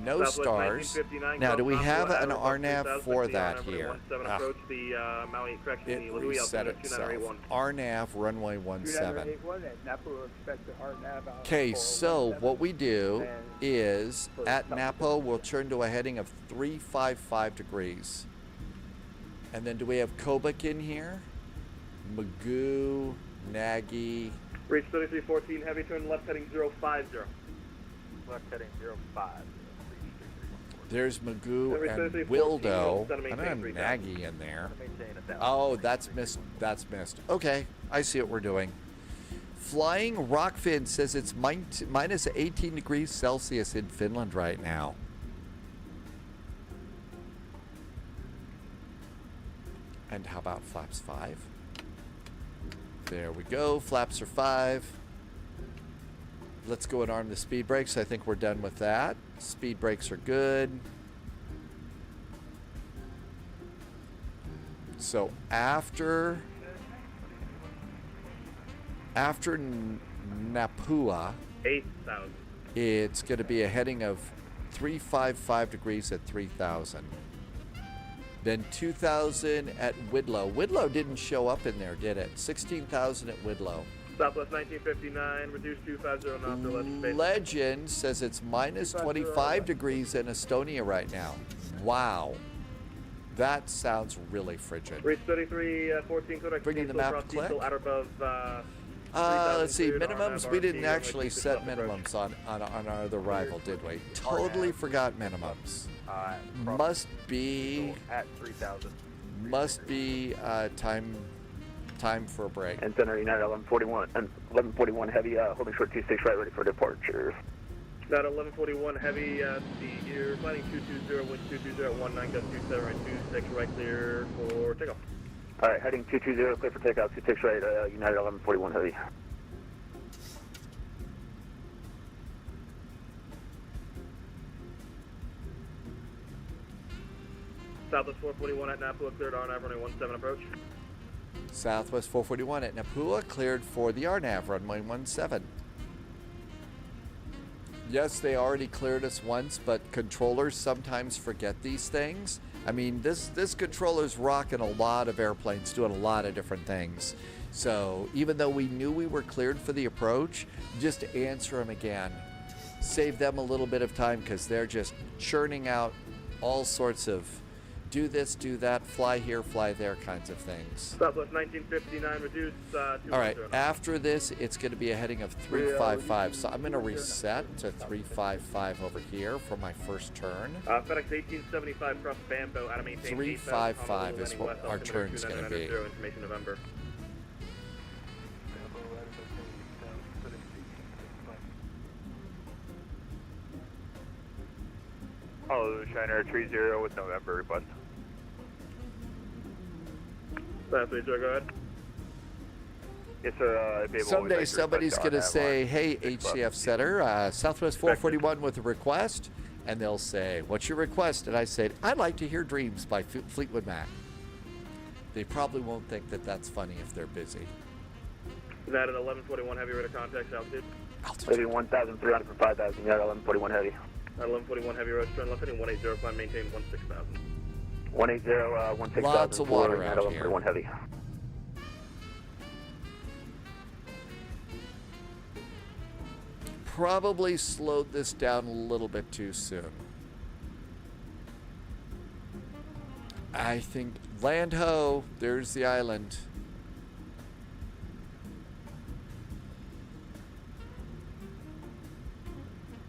no
Southwest
stars.
1959,
Now, do we have an
Admiral
RNAV for that here?
17 approach, the Maui correction,
It
the Lihue
reset
altimeter
itself.
2981.
RNAV, runway 17.
2981 at Napa, we'll expect the RNAV out
Okay,
for
so
17.
what we do
And
is
for
at
South
Napa, we'll turn to a heading of 355 degrees. And then do we have Kobuk in here? Magoo, Nagy.
Reach 3314, heavy turn left heading 050.
Left heading 05.
There's Magoo and Wildo. I don't have Nagy in there. Oh, that's missed. That's missed. Okay, I see what we're doing. Flying Rockfin says it's minus 18 degrees Celsius in Finland right now. And how about flaps 5? There we go. Flaps are 5. Let's go and arm the speed brakes. I think we're done with that. Speed brakes are good. So after Napua,
8,000.
it's going to be a heading of 355 degrees at 3,000. Then 2,000 at Widlow. Widlow didn't show up in there, did it? 16,000 at Widlow.
Southwest 1959, reduced 250 knots or less space.
Legend says it's minus 25 degrees in Estonia right now. Wow. That sounds really frigid.
Reach 3314, correct.
Bring in the map click.
Out above,
Let's see, minimums, we didn't actually set minimums on our other rival, did we? Totally forgot minimums. Must be
at 3,000.
Must be time for a break.
And Center United 1141 heavy, holding short 26 right, ready for departure.
That 1141 heavy, you're planning 220, wind 220 at 19, gust 27 right, 26 right, clear for takeoff.
All right, heading 220, clear for takeoff, 26 right, United 1141 heavy.
Southwest 441 at Napua, cleared RNAV, runway 17 approach.
Southwest 441 at Napua, cleared for the RNAV, runway 17. Yes, they already cleared us once, but controllers sometimes forget these things. I mean, this controller's rocking a lot of airplanes, doing a lot of different things. So even though we knew we were cleared for the approach, just answer them again. Save them a little bit of time because they're just churning out all sorts of do this, do that, fly here, fly there kinds of things.
Southwest 1959, reduce.
All right, after this, it's going to be a heading of 355. So I'm going to reset to 355 over here for my first turn.
FedEx 1875 cross Bambo, out of maintain
355 is what our turn's going to be.
Information November.
Honolulu Shiner 30 with November request.
Please, sir, go ahead.
Yes, sir.
Someday somebody's going to say, hey, HCF setter, Southwest 441 with a request. And they'll say, what's your request? And I said, I'd like to hear Dreams by Fleetwood Mac. They probably won't think that that's funny if they're busy.
Is that an 1141 heavy rate of contact altitude?
Maybe 1,300 for 5,000 yard, 1141 heavy.
At 1141 heavy road, turn left heading 180, climb maintain 16,000.
180, 16,000.
Lots of water out here.
1141 heavy.
Probably slowed this down a little bit too soon. I think land ho, there's the island.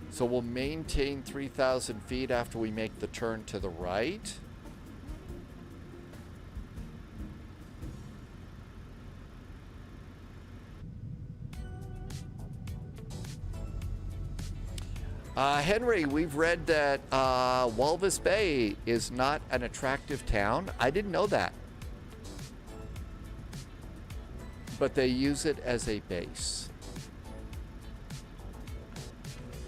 So we'll maintain 3,000 feet after we make the turn to the right. Henry, we've read that Walvis Bay is not an attractive town. I didn't know that. But they use it as a base.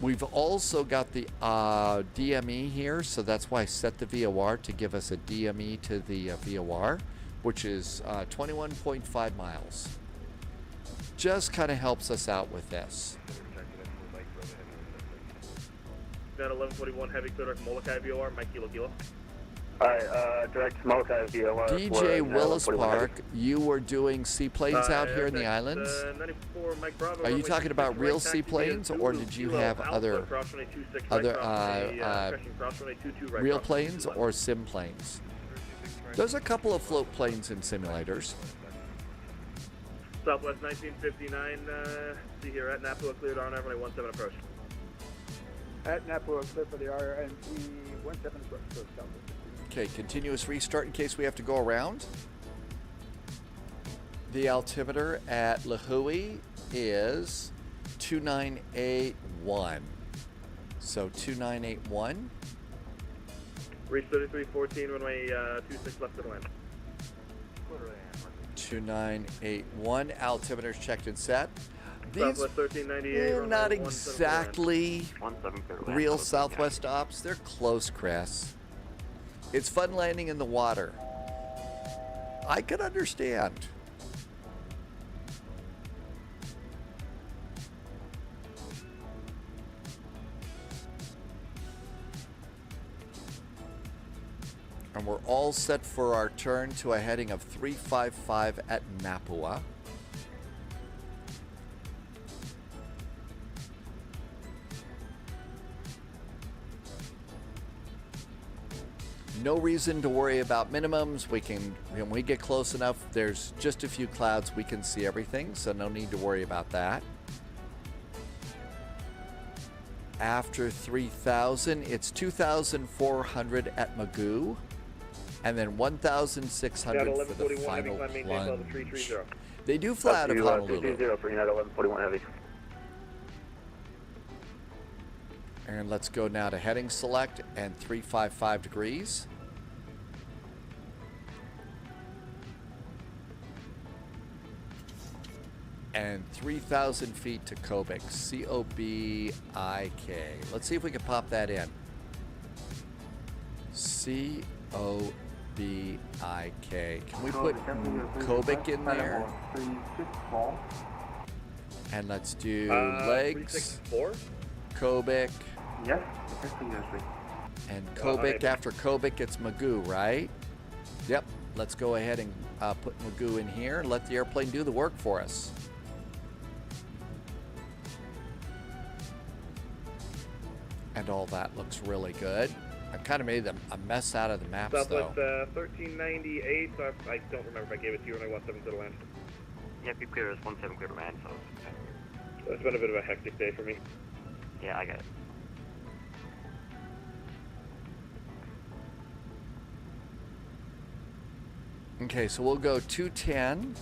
We've also got the DME here, so that's why I set the VOR to give us a DME to the VOR, which is 21.5 miles. Just kind of helps us out with this.
That 1141 heavy clear direct Molokai VOR, Mike Kilo Kilo.
Alright, direct Molokai VOR.
DJ Willis Park, you were doing seaplanes out here in the islands?
94, Mike Bravo,
Are you talking about real seaplanes, or did you have other real planes or sim planes? There's a couple of float planes in simulators.
Southwest 1959, see here at Napua, cleared on runway 17 approach.
At Napua, clear for the RNC 17 approach.
Okay, continuous restart in case we have to go around. The altimeter at Lihue is 2981. So 2981.
Reach 3314, runway 26 left to land.
2981. Altimeter's checked and set. These
Southwest 1398.
are not exactly real Southwest ops. They're close, Chris. It's fun landing in the water. I can understand. And we're all set for our turn to a heading of 355 at Napua. No reason to worry about minimums. We can, when we get close enough, there's just a few clouds, we can see everything, so no need to worry about that. After 3,000, it's 2,400 at Magoo, and then 1,600 for the final plunge. They do fly out of Honolulu.
220 for United 1141 heavy.
And let's go now to heading select and 355 degrees. And 3,000 feet to Kobik, C-O-B-I-K. Let's see if we can pop that in. C-O-B-I-K. Can we put Kobik in there? And let's do legs.
364?
Kobik.
Yes,
and Kobik, after Kobik, it's Magoo, right? Yep. Let's go ahead and put Magoo in here and let the airplane do the work for us. And all that looks really good. I kind of made a mess out of the maps, though.
Southwest 1398, so I don't remember if I gave it to you or I 17 clear to land.
Yeah, be clear, it's 17 clear to land, so...
It's been a bit of a hectic day for me.
Yeah, I got it.
Okay, so we'll go 210.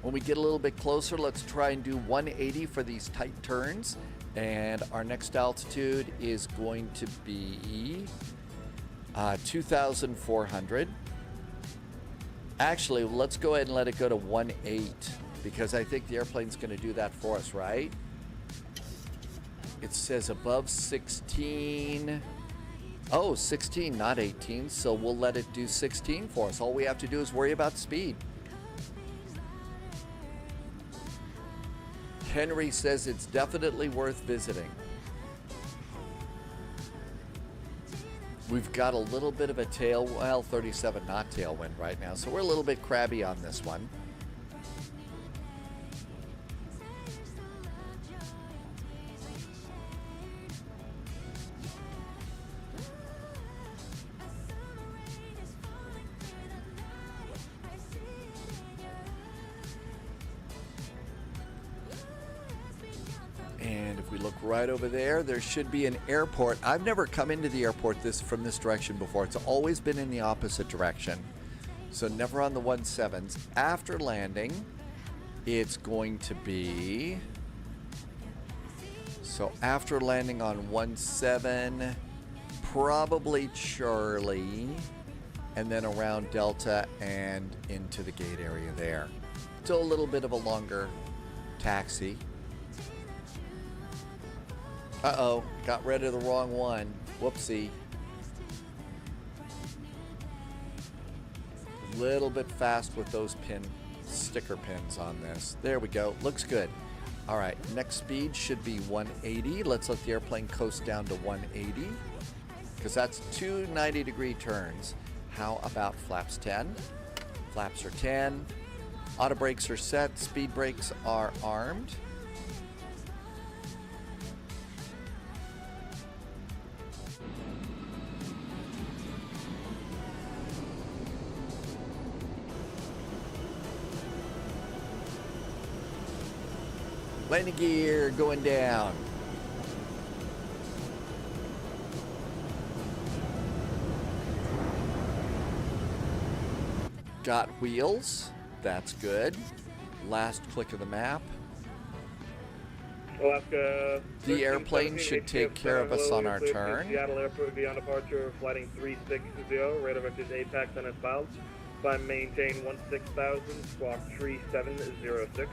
When we get a little bit closer, let's try and do 180 for these tight turns. And our next altitude is going to be 2,400. Actually, let's go ahead and let it go to 1.8 because I think the airplane's going to do that for us, right? It says above 16. Oh, 16, not 18. So we'll let it do 16 for us. All we have to do is worry about speed. Henry says it's definitely worth visiting. We've got a little bit of a 37 knot tailwind right now, so we're a little bit crabby on this one. And if we look right over there, there should be an airport. I've never come into the airport from this direction before. It's always been in the opposite direction. So never on the 17s. After landing, it's going to be... So after landing on 17, probably Charlie, and then around Delta and into the gate area there. So a little bit of a longer taxi. Uh-oh, got rid of the wrong one. Whoopsie. A little bit fast with those sticker pins on this. There we go. Looks good. All right, next speed should be 180. Let's let the airplane coast down to 180 because that's 2 90-degree turns. How about flaps 10? Flaps are 10. Auto brakes are set. Speed brakes are armed. Landing gear going down. Got wheels. That's good. Last click of the map.
Alaska.
The airplane should take care of us on our turn.
Seattle Airport beyond departure, flighting 360, radar vectors APAX and S-Files. Climb maintain 16,000, squawk 3706.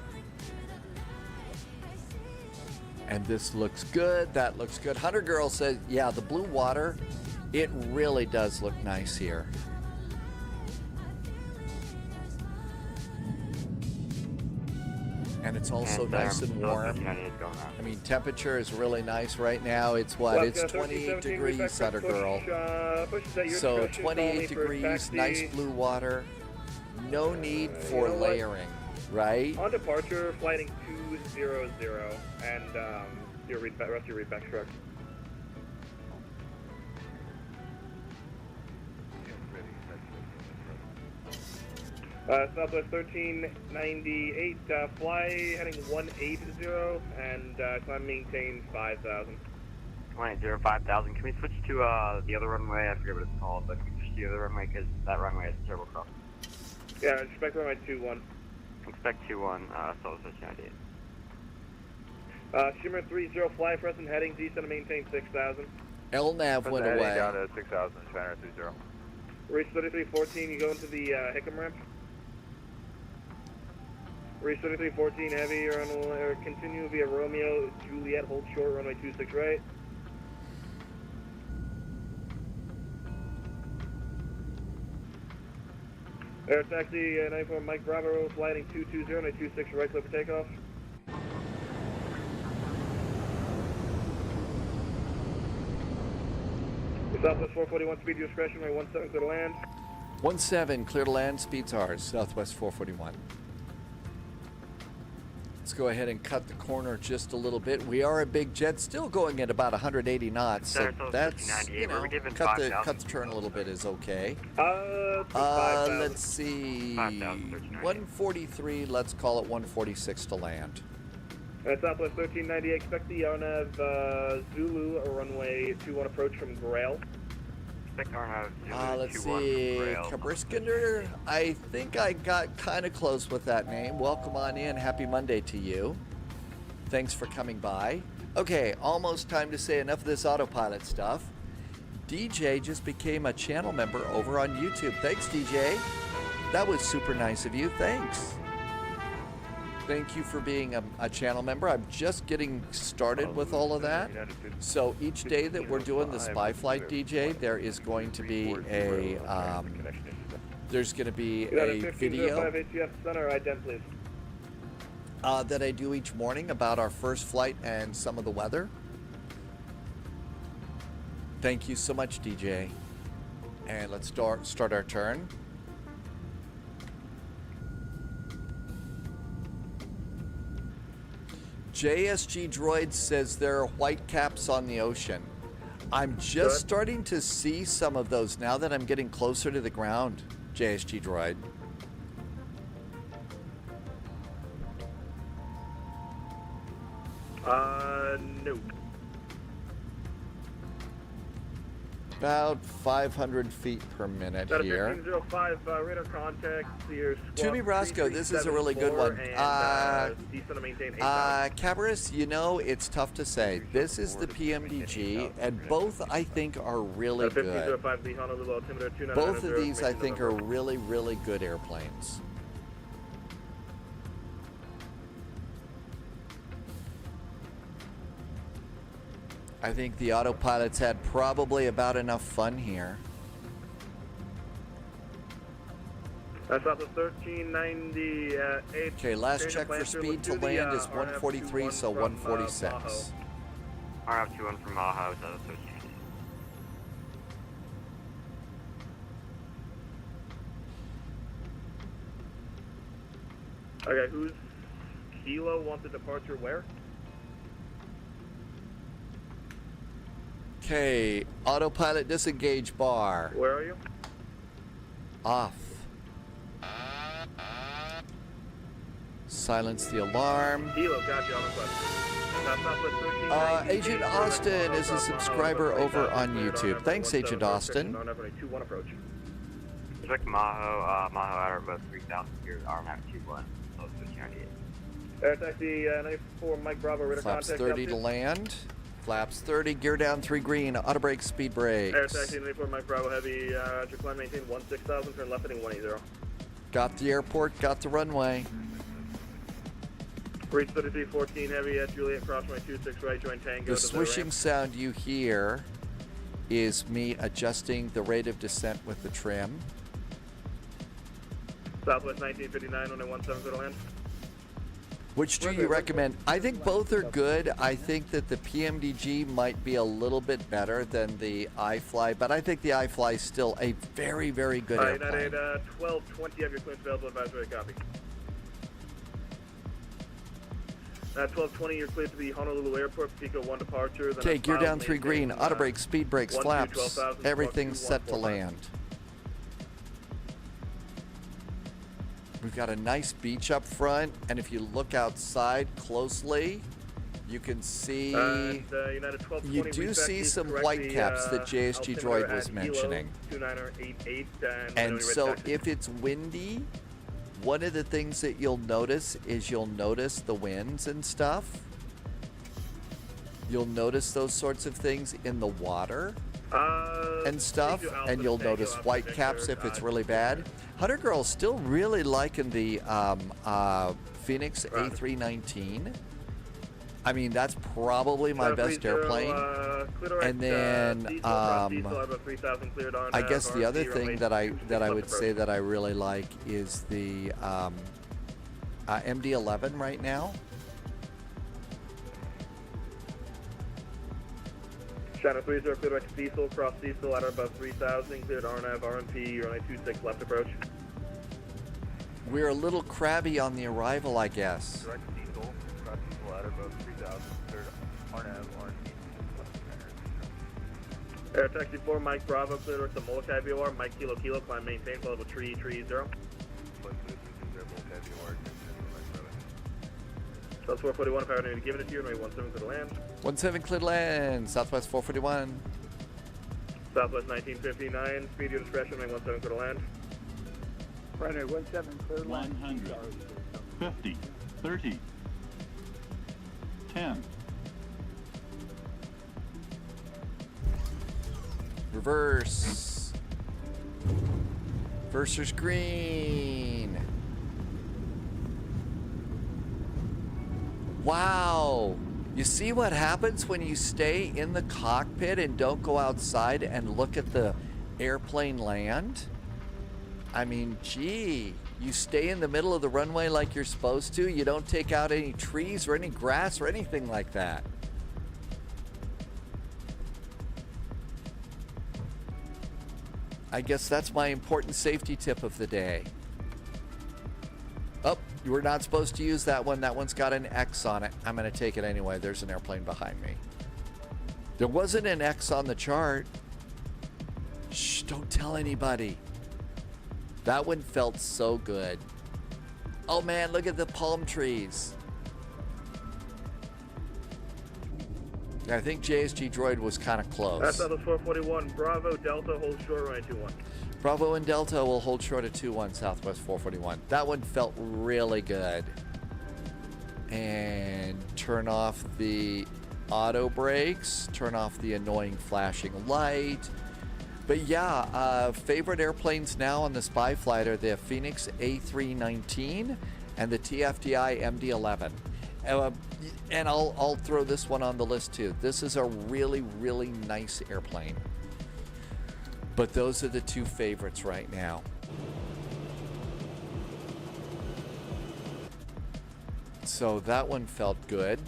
And this looks good. That looks good. Hunter Girl says, yeah, the blue water, it really does look nice here. And it's also nice and warm. I mean, temperature is really nice right now. It's what? It's 28 degrees, Hunter Girl. So 28 degrees, nice blue water. No need for layering, right?
On departure, flighting 200, and your rest of your readback correct. Southwest 1398, fly heading 180, and climb maintain 5,000.
180, 5,000. Can we switch to the other runway? I forget what it's called, but can we switch to the other runway because that runway is a terrible cross.
Yeah, expect runway 21.
Expect 21, Southwest 1398.
Shimmer 30, fly for us and heading, descend and maintain 6,000.
LNAV went away.
Down to 6,000, Spanner 30.
Reach 3314, you go into the Hickam ramp. Reach 3314, heavy, you're on, continue via Romeo, Juliet, hold short, runway 26 right. Air taxi 94 Mike Bravo, flighting 220, runway 26 right, clear for takeoff. Southwest 441, speed to discretion, runway 17 clear to land.
17 clear to land, speeds ours, Southwest 441. Let's go ahead and cut the corner just a little bit. We are a big jet, still going at about 180 knots, so that's, you know, cut the turn a little bit is okay. Let's see, 143, let's call it 146 to land.
Southwest 1390, expect the RNAV Zulu runway 21 approach from Grail.
Let's see, Cabriskander, I think I got kind of close with that name. Welcome on in, happy Monday to you. Thanks for coming by. Okay, almost time to say enough of this autopilot stuff. DJ just became a channel member over on YouTube. Thanks, DJ. That was super nice of you, thanks. Thank you for being a channel member. I'm just getting started with all of that. So each day that we're doing the spy flight, DJ, there is going to be a video that I do each morning about our first flight and some of the weather. Thank you so much, DJ. And let's start our turn. JSG Droid says there are white caps on the ocean. I'm just starting to see some of those now that I'm getting closer to the ground, JSG Droid.
No.
About 500 feet per minute here.
1505, radar contact, clear squawk.
Tumi Roscoe, this is a really good one. Cabarrus, you know, it's tough to say. This is the PMDG, and both, I think, are really good. Both of these, I think, are really, really good airplanes. I think the autopilots had probably about enough fun here.
That's off the 1398.
Okay, last check for speed to land is 143, so 146.
RF21 from Maho, so 1390.
Okay, who's Kilo wants a departure where?
Okay, autopilot disengage bar.
Where are you?
Off. Silence the alarm.
Kilo, gotcha, on the
Agent Austin is a subscriber over on YouTube. Thanks, Agent Austin.
Check Maho, Maho at about 3,000 here, RMAC 21, so 1398.
Air taxi 94, Mike Bravo, radar
Flaps
contact.
30 to land. Flaps 30, gear down 3 green, auto brakes, speed brakes.
Air taxi 94, Mike Bravo, heavy, climb maintain 16,000, turn left heading 180.
Got the airport, got the runway.
Reach 3314, heavy at Juliet, cross runway 26 right, join Tango.
The swishing sound you hear is me adjusting the rate of descent with the trim.
Southwest 1959, runway 17 to land.
Which do you recommend? I think both are good. I think that the PMDG might be a little bit better than the iFly, but I think the iFly is still a very, very good airplane.
United 1220, have your clearance available, advisory copy. 1220, you're cleared to the Honolulu Airport, Pico 1 departure.
Okay, gear down 3 green, auto brakes, speed brakes, flaps, everything's set to land. We've got a nice beach up front, and if you look outside closely, you can see, you do see some white caps that JSG Droid was mentioning. And so if it's windy, one of the things that you'll notice is you'll notice the winds and stuff. You'll notice those sorts of things in the water and stuff, and you'll notice white caps if it's really bad. Hunter Girl's still really liking the Phoenix A319. I mean, that's probably my best airplane. And then I guess the other thing that I would say that I really like is the MD-11 right now.
China 30, cleared back to Diesel, cross Diesel at above 3,000, cleared RNAV, RMP, runway 26, left approach.
We're a little crabby on the arrival, I guess.
ladder, both 3000, third RNAV,
Air Taxi 4, Mike Bravo, clear to the Molokai VOR, Mike Kilo Kilo, climb maintain, level 330. South 441, if I were to give it to you, runway 17 clear to land.
17 clear to land, Southwest 441.
Southwest 1959, speed your discretion, runway 17 clear to land.
Runway 17 clear to land.
100, 50, 30, 10.
Reverse. Versus green. Wow. You see what happens when you stay in the cockpit and don't go outside and look at the airplane land? I mean, gee, you stay in the middle of the runway like you're supposed to. You don't take out any trees or any grass or anything like that. I guess that's my important safety tip of the day. Oh, you were not supposed to use that one. That one's got an X on it. I'm going to take it anyway. There's an airplane behind me. There wasn't an X on the chart. Shh, don't tell anybody. That one felt so good. Oh man, look at the palm trees. I think JSG Droid was kind of close.
That's Southwest 441, Bravo, Delta, hold short, runway 21.
Bravo and Delta will hold short at 21, Southwest 441. That one felt really good. And turn off the auto brakes, turn off the annoying flashing light. But yeah, favorite airplanes now on the spy flight are the Phoenix A319 and the TFDI MD-11. And I'll throw this one on the list too. This is a really, really nice airplane. But those are the two favorites right now. So that one felt good.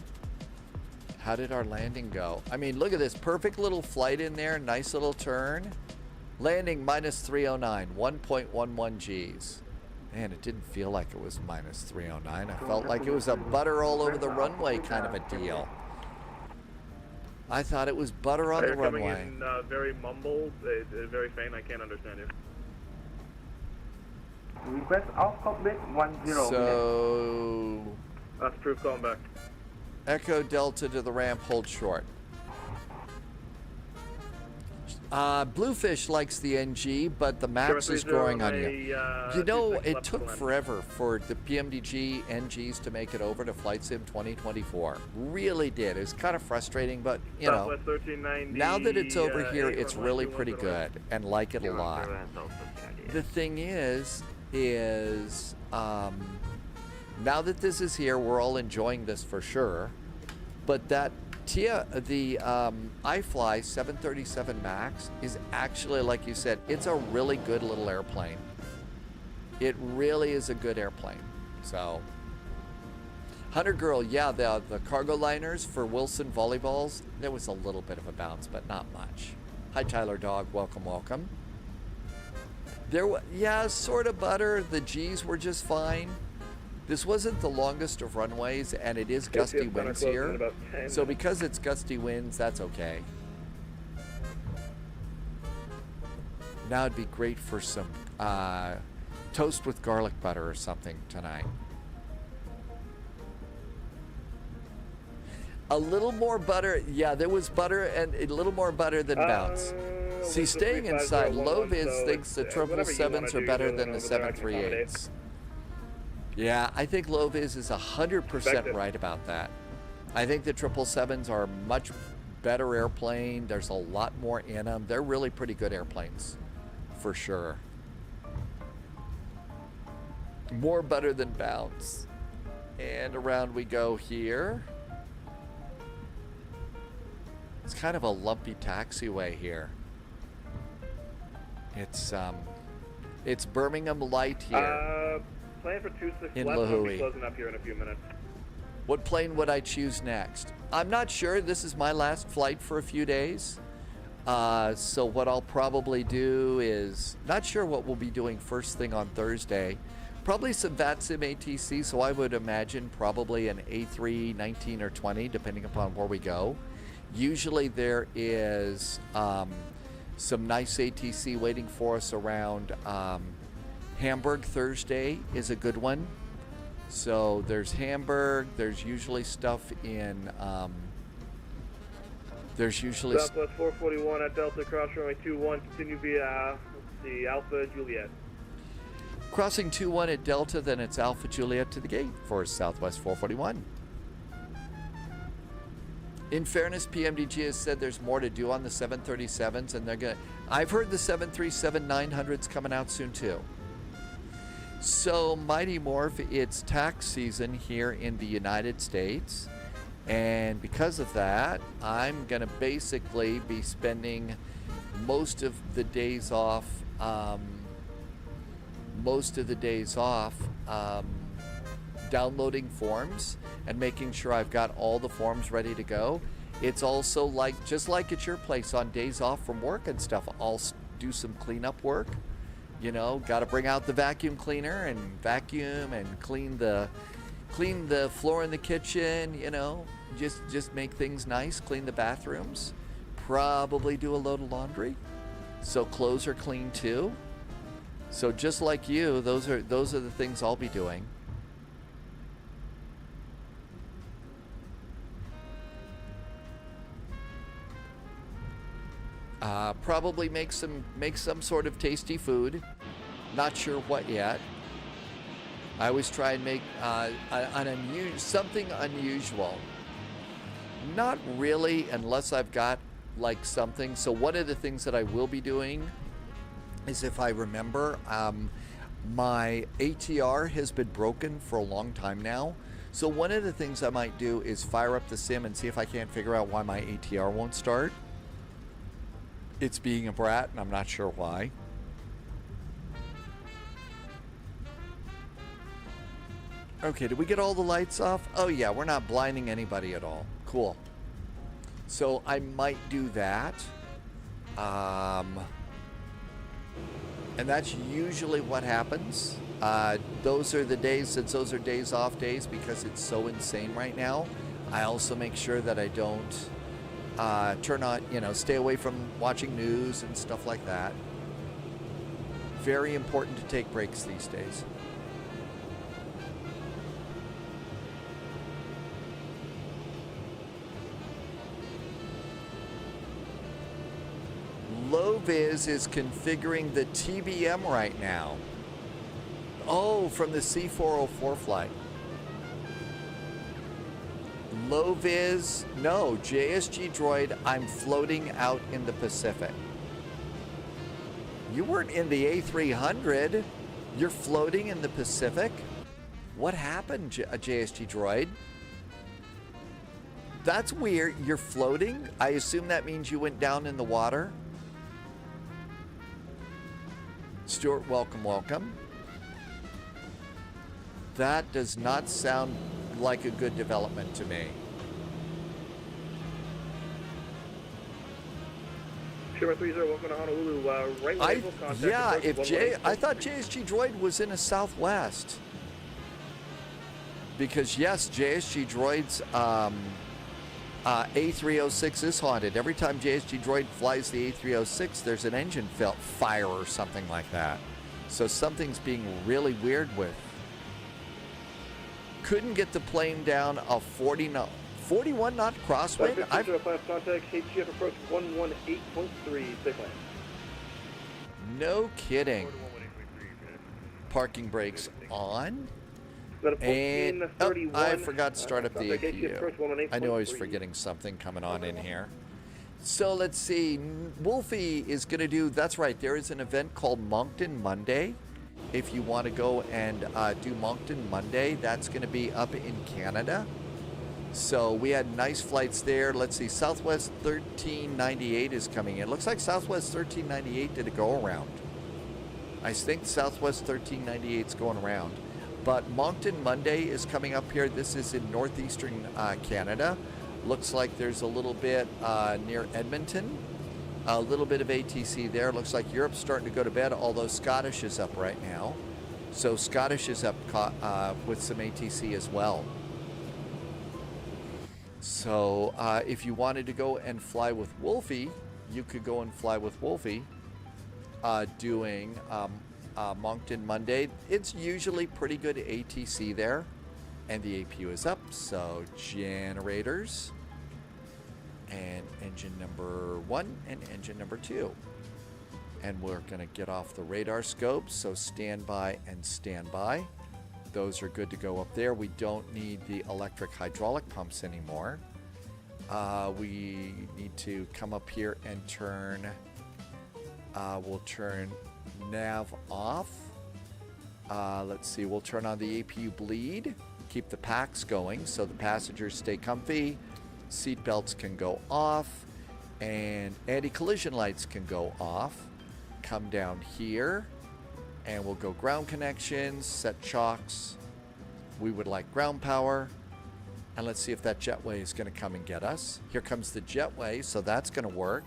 How did our landing go? I mean, look at this perfect little flight in there. Nice little turn. Landing minus 309, 1.11 Gs. Man, it didn't feel like it was minus 309. I felt like it was a butter all over the runway kind of a deal. I thought it was butter on the runway.
You're coming in very mumbled, very faint. I can't understand you.
Request off cockpit 10.
So...
That's proof, calling back.
Echo Delta to the ramp, hold short. Bluefish likes the NG, but the Max is growing on you. You know, it took forever for the PMDG NGs to make it over to Flight Sim 2024. Really did. It was kind of frustrating, but, you know, now that it's over here, it's really pretty good and like it a lot. The thing is, now that this is here, we're all enjoying this for sure, but that the iFly 737 MAX is actually, like you said, it's a really good little airplane. It really is a good airplane. So, Hunter Girl, yeah, the cargo liners for Wilson volleyballs, there was a little bit of a bounce, but not much. Hi, Tyler Dog. Welcome, welcome. Yeah, sort of butter. The G's were just fine. This wasn't the longest of runways, and it is gusty winds here. So because it's gusty winds, that's okay. Now it'd be great for some toast with garlic butter or something tonight. A little more butter. Yeah, there was butter and a little more butter than bounce. See, staying inside, Low Viz thinks the 777s are better than the 738s. Yeah, I think Low Viz is 100% right about that. I think the 777s are a much better airplane. There's a lot more in them. They're really pretty good airplanes, for sure. More butter than bounce. And around we go here. It's kind of a lumpy taxiway here. It's Birmingham Light here.
Plan for 26
in
left. We'll be
Lihue.
closing up here in a few minutes.
What plane would I choose next? I'm not sure. This is my last flight for a few days. So what I'll probably do is, not sure what we'll be doing first thing on Thursday, Probably some VATSIM ATC, so I would imagine probably an A3, 19, or 20, depending upon where we go. Usually there is some nice ATC waiting for us around Hamburg. Thursday is a good one. So there's Hamburg, there's usually stuff in,
Southwest 441 at Delta, cross runway 21, continue via, the Alpha Juliet.
Crossing 21 at Delta, then it's Alpha Juliet to the gate for Southwest 441. In fairness, PMDG has said there's more to do on the 737s, and they're gonna. I've heard the 737-900's coming out soon too. So, Mighty Morph, it's tax season here in the United States, and because of that, I'm gonna basically be spending most of the days off. Downloading forms and making sure I've got all the forms ready to go. It's also like, just like at your place on days off from work and stuff, I'll do some cleanup work. You know, got to bring out the vacuum cleaner and vacuum and clean the floor in the kitchen, you know, just make things nice, clean the bathrooms, probably do a load of laundry. So clothes are clean too. So just like you, those are the things I'll be doing. Probably make some sort of tasty food. Not sure what yet. I always try and make something unusual. Not really, unless I've got like something. So one of the things that I will be doing is, if I remember, my ATR has been broken for a long time now. So one of the things I might do is fire up the sim and see if I can't figure out why my ATR won't start. It's being a brat, and I'm not sure why. Okay, did we get all the lights off? Oh yeah, we're not blinding anybody at all. Cool. So I might do that. And that's usually what happens. Those are the days, since those are days off days, because it's so insane right now. I also make sure that I don't turn on, stay away from watching news and stuff like that. Very important to take breaks these days. Loviz is configuring the TBM right now. Oh, from the C404 flight. Loviz, no, JSG Droid, I'm floating out in the Pacific. You weren't in the A300. You're floating in the Pacific? What happened, JSG Droid? That's weird. You're floating? I assume that means you went down in the water? Stuart, welcome, welcome. That does not sound like a good development to me.
Shimmer 30, welcome to Honolulu. Right label contact.
I thought JSG Droid was in a Southwest. Because yes, JSG Droid's A306 is haunted. Every time JSG Droid flies the A306, there's an engine fire or something like that. So something's being really weird with. Couldn't get the plane down a 41 knot crosswind.
Contact HGF approach 118.3. Stay plane.
No kidding. Parking brakes on. And I forgot to start up the APU. I knew I was forgetting something coming on in here. So let's see. Wolfie is going to do, that's right, there is an event called Moncton Monday. If you want to go and do Moncton Monday, that's going to be up in Canada. So we had nice flights there. Let's see, Southwest 1398 is coming in. Looks like Southwest 1398 did a go around. I think Southwest 1398 is going around. But Moncton Monday is coming up here. This is in northeastern Canada. Looks like there's a little bit near Edmonton. A little bit of ATC there. Looks like Europe's starting to go to bed, although Scottish is up right now. So Scottish is up with some ATC as well. So if you wanted to go and fly with Wolfie, you could go and fly with Wolfie doing Moncton Monday. It's usually pretty good ATC there. And the APU is up, so generators. And engine number 1 and engine number 2. And we're going to get off the radar scope, so stand by and stand by. Those are good to go up there. We don't need the electric hydraulic pumps anymore. We need to come up here and turn, we'll turn nav off. Let's see, we'll turn on the APU bleed, keep the packs going so the passengers stay comfy. Seat belts can go off, and anti-collision lights can go off. Come down here, and we'll go ground connections, set chocks. We would like ground power, and let's see if that jetway is going to come and get us. Here comes the jetway, so that's going to work.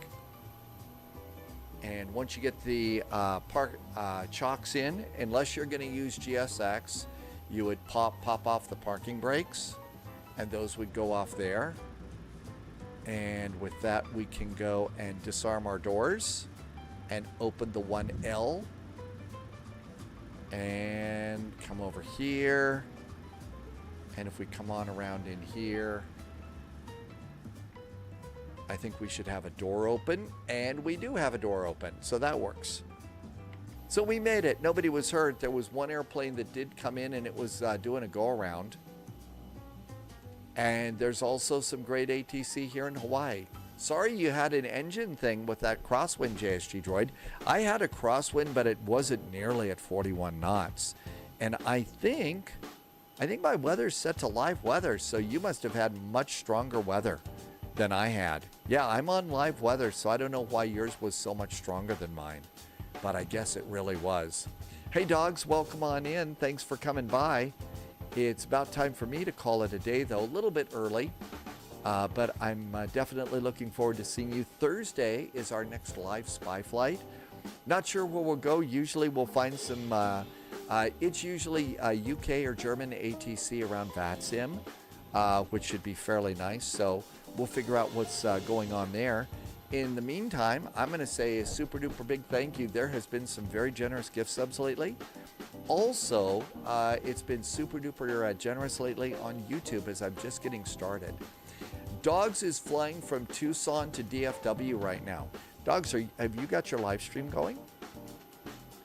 And once you get the chocks in, unless you're going to use GSX, you would pop off the parking brakes, and those would go off there. And with that, we can go and disarm our doors and open the 1L and come over here. And if we come on around in here, I think we should have a door open, and we do have a door open, so that works. So we made it. Nobody was hurt. There was one airplane that did come in, and it was doing a go-around. And there's also some great ATC here in Hawaii. Sorry you had an engine thing with that crosswind, JSG Droid. I had a crosswind, but it wasn't nearly at 41 knots. And I think my weather's set to live weather, so you must have had much stronger weather than I had. Yeah, I'm on live weather, so I don't know why yours was so much stronger than mine. But I guess it really was. Hey dogs, welcome on in. Thanks for coming by. It's about time for me to call it a day, though, a little bit early. But I'm definitely looking forward to seeing you. Thursday is our next live spy flight. Not sure where we'll go. Usually we'll find some, it's usually UK or German ATC around VATSIM, which should be fairly nice. So we'll figure out what's going on there. In the meantime, I'm going to say a super duper big thank you. There has been some very generous gift subs lately. Also, it's been super duper generous lately on YouTube as I'm just getting started. Dogs is flying from Tucson to DFW right now. Dogs, have you got your live stream going?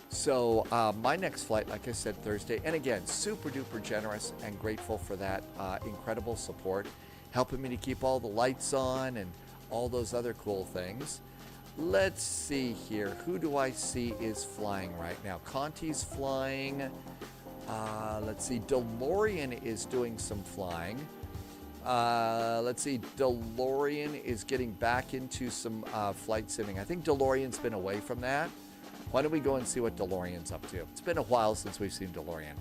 So my next flight, like I said, Thursday. And again, super duper generous and grateful for that incredible support, helping me to keep all the lights on and all those other cool things. Let's see here. Who do I see is flying right now? Conti's flying. Let's see. DeLorean is doing some flying. Let's see. DeLorean is getting back into some flight simming. I think DeLorean's been away from that. Why don't we go and see what DeLorean's up to? It's been a while since we've seen DeLorean.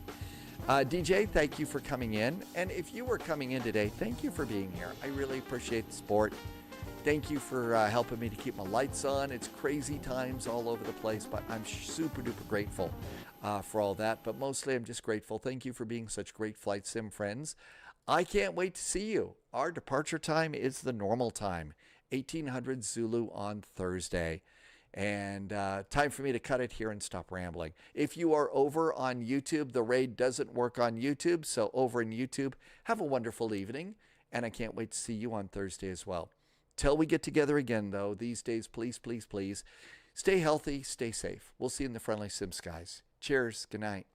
DJ, thank you for coming in. And if you were coming in today, thank you for being here. I really appreciate the support. Thank you for helping me to keep my lights on. It's crazy times all over the place, but I'm super duper grateful for all that. But mostly I'm just grateful. Thank you for being such great flight sim friends. I can't wait to see you. Our departure time is the normal time, 1800 Zulu on Thursday. And time for me to cut it here and stop rambling. If you are over on YouTube, the raid doesn't work on YouTube. So over in YouTube, have a wonderful evening. And I can't wait to see you on Thursday as well. Till we get together again, though, these days, please, please, please, stay healthy, stay safe. We'll see you in the friendly sim skies. Cheers. Good night.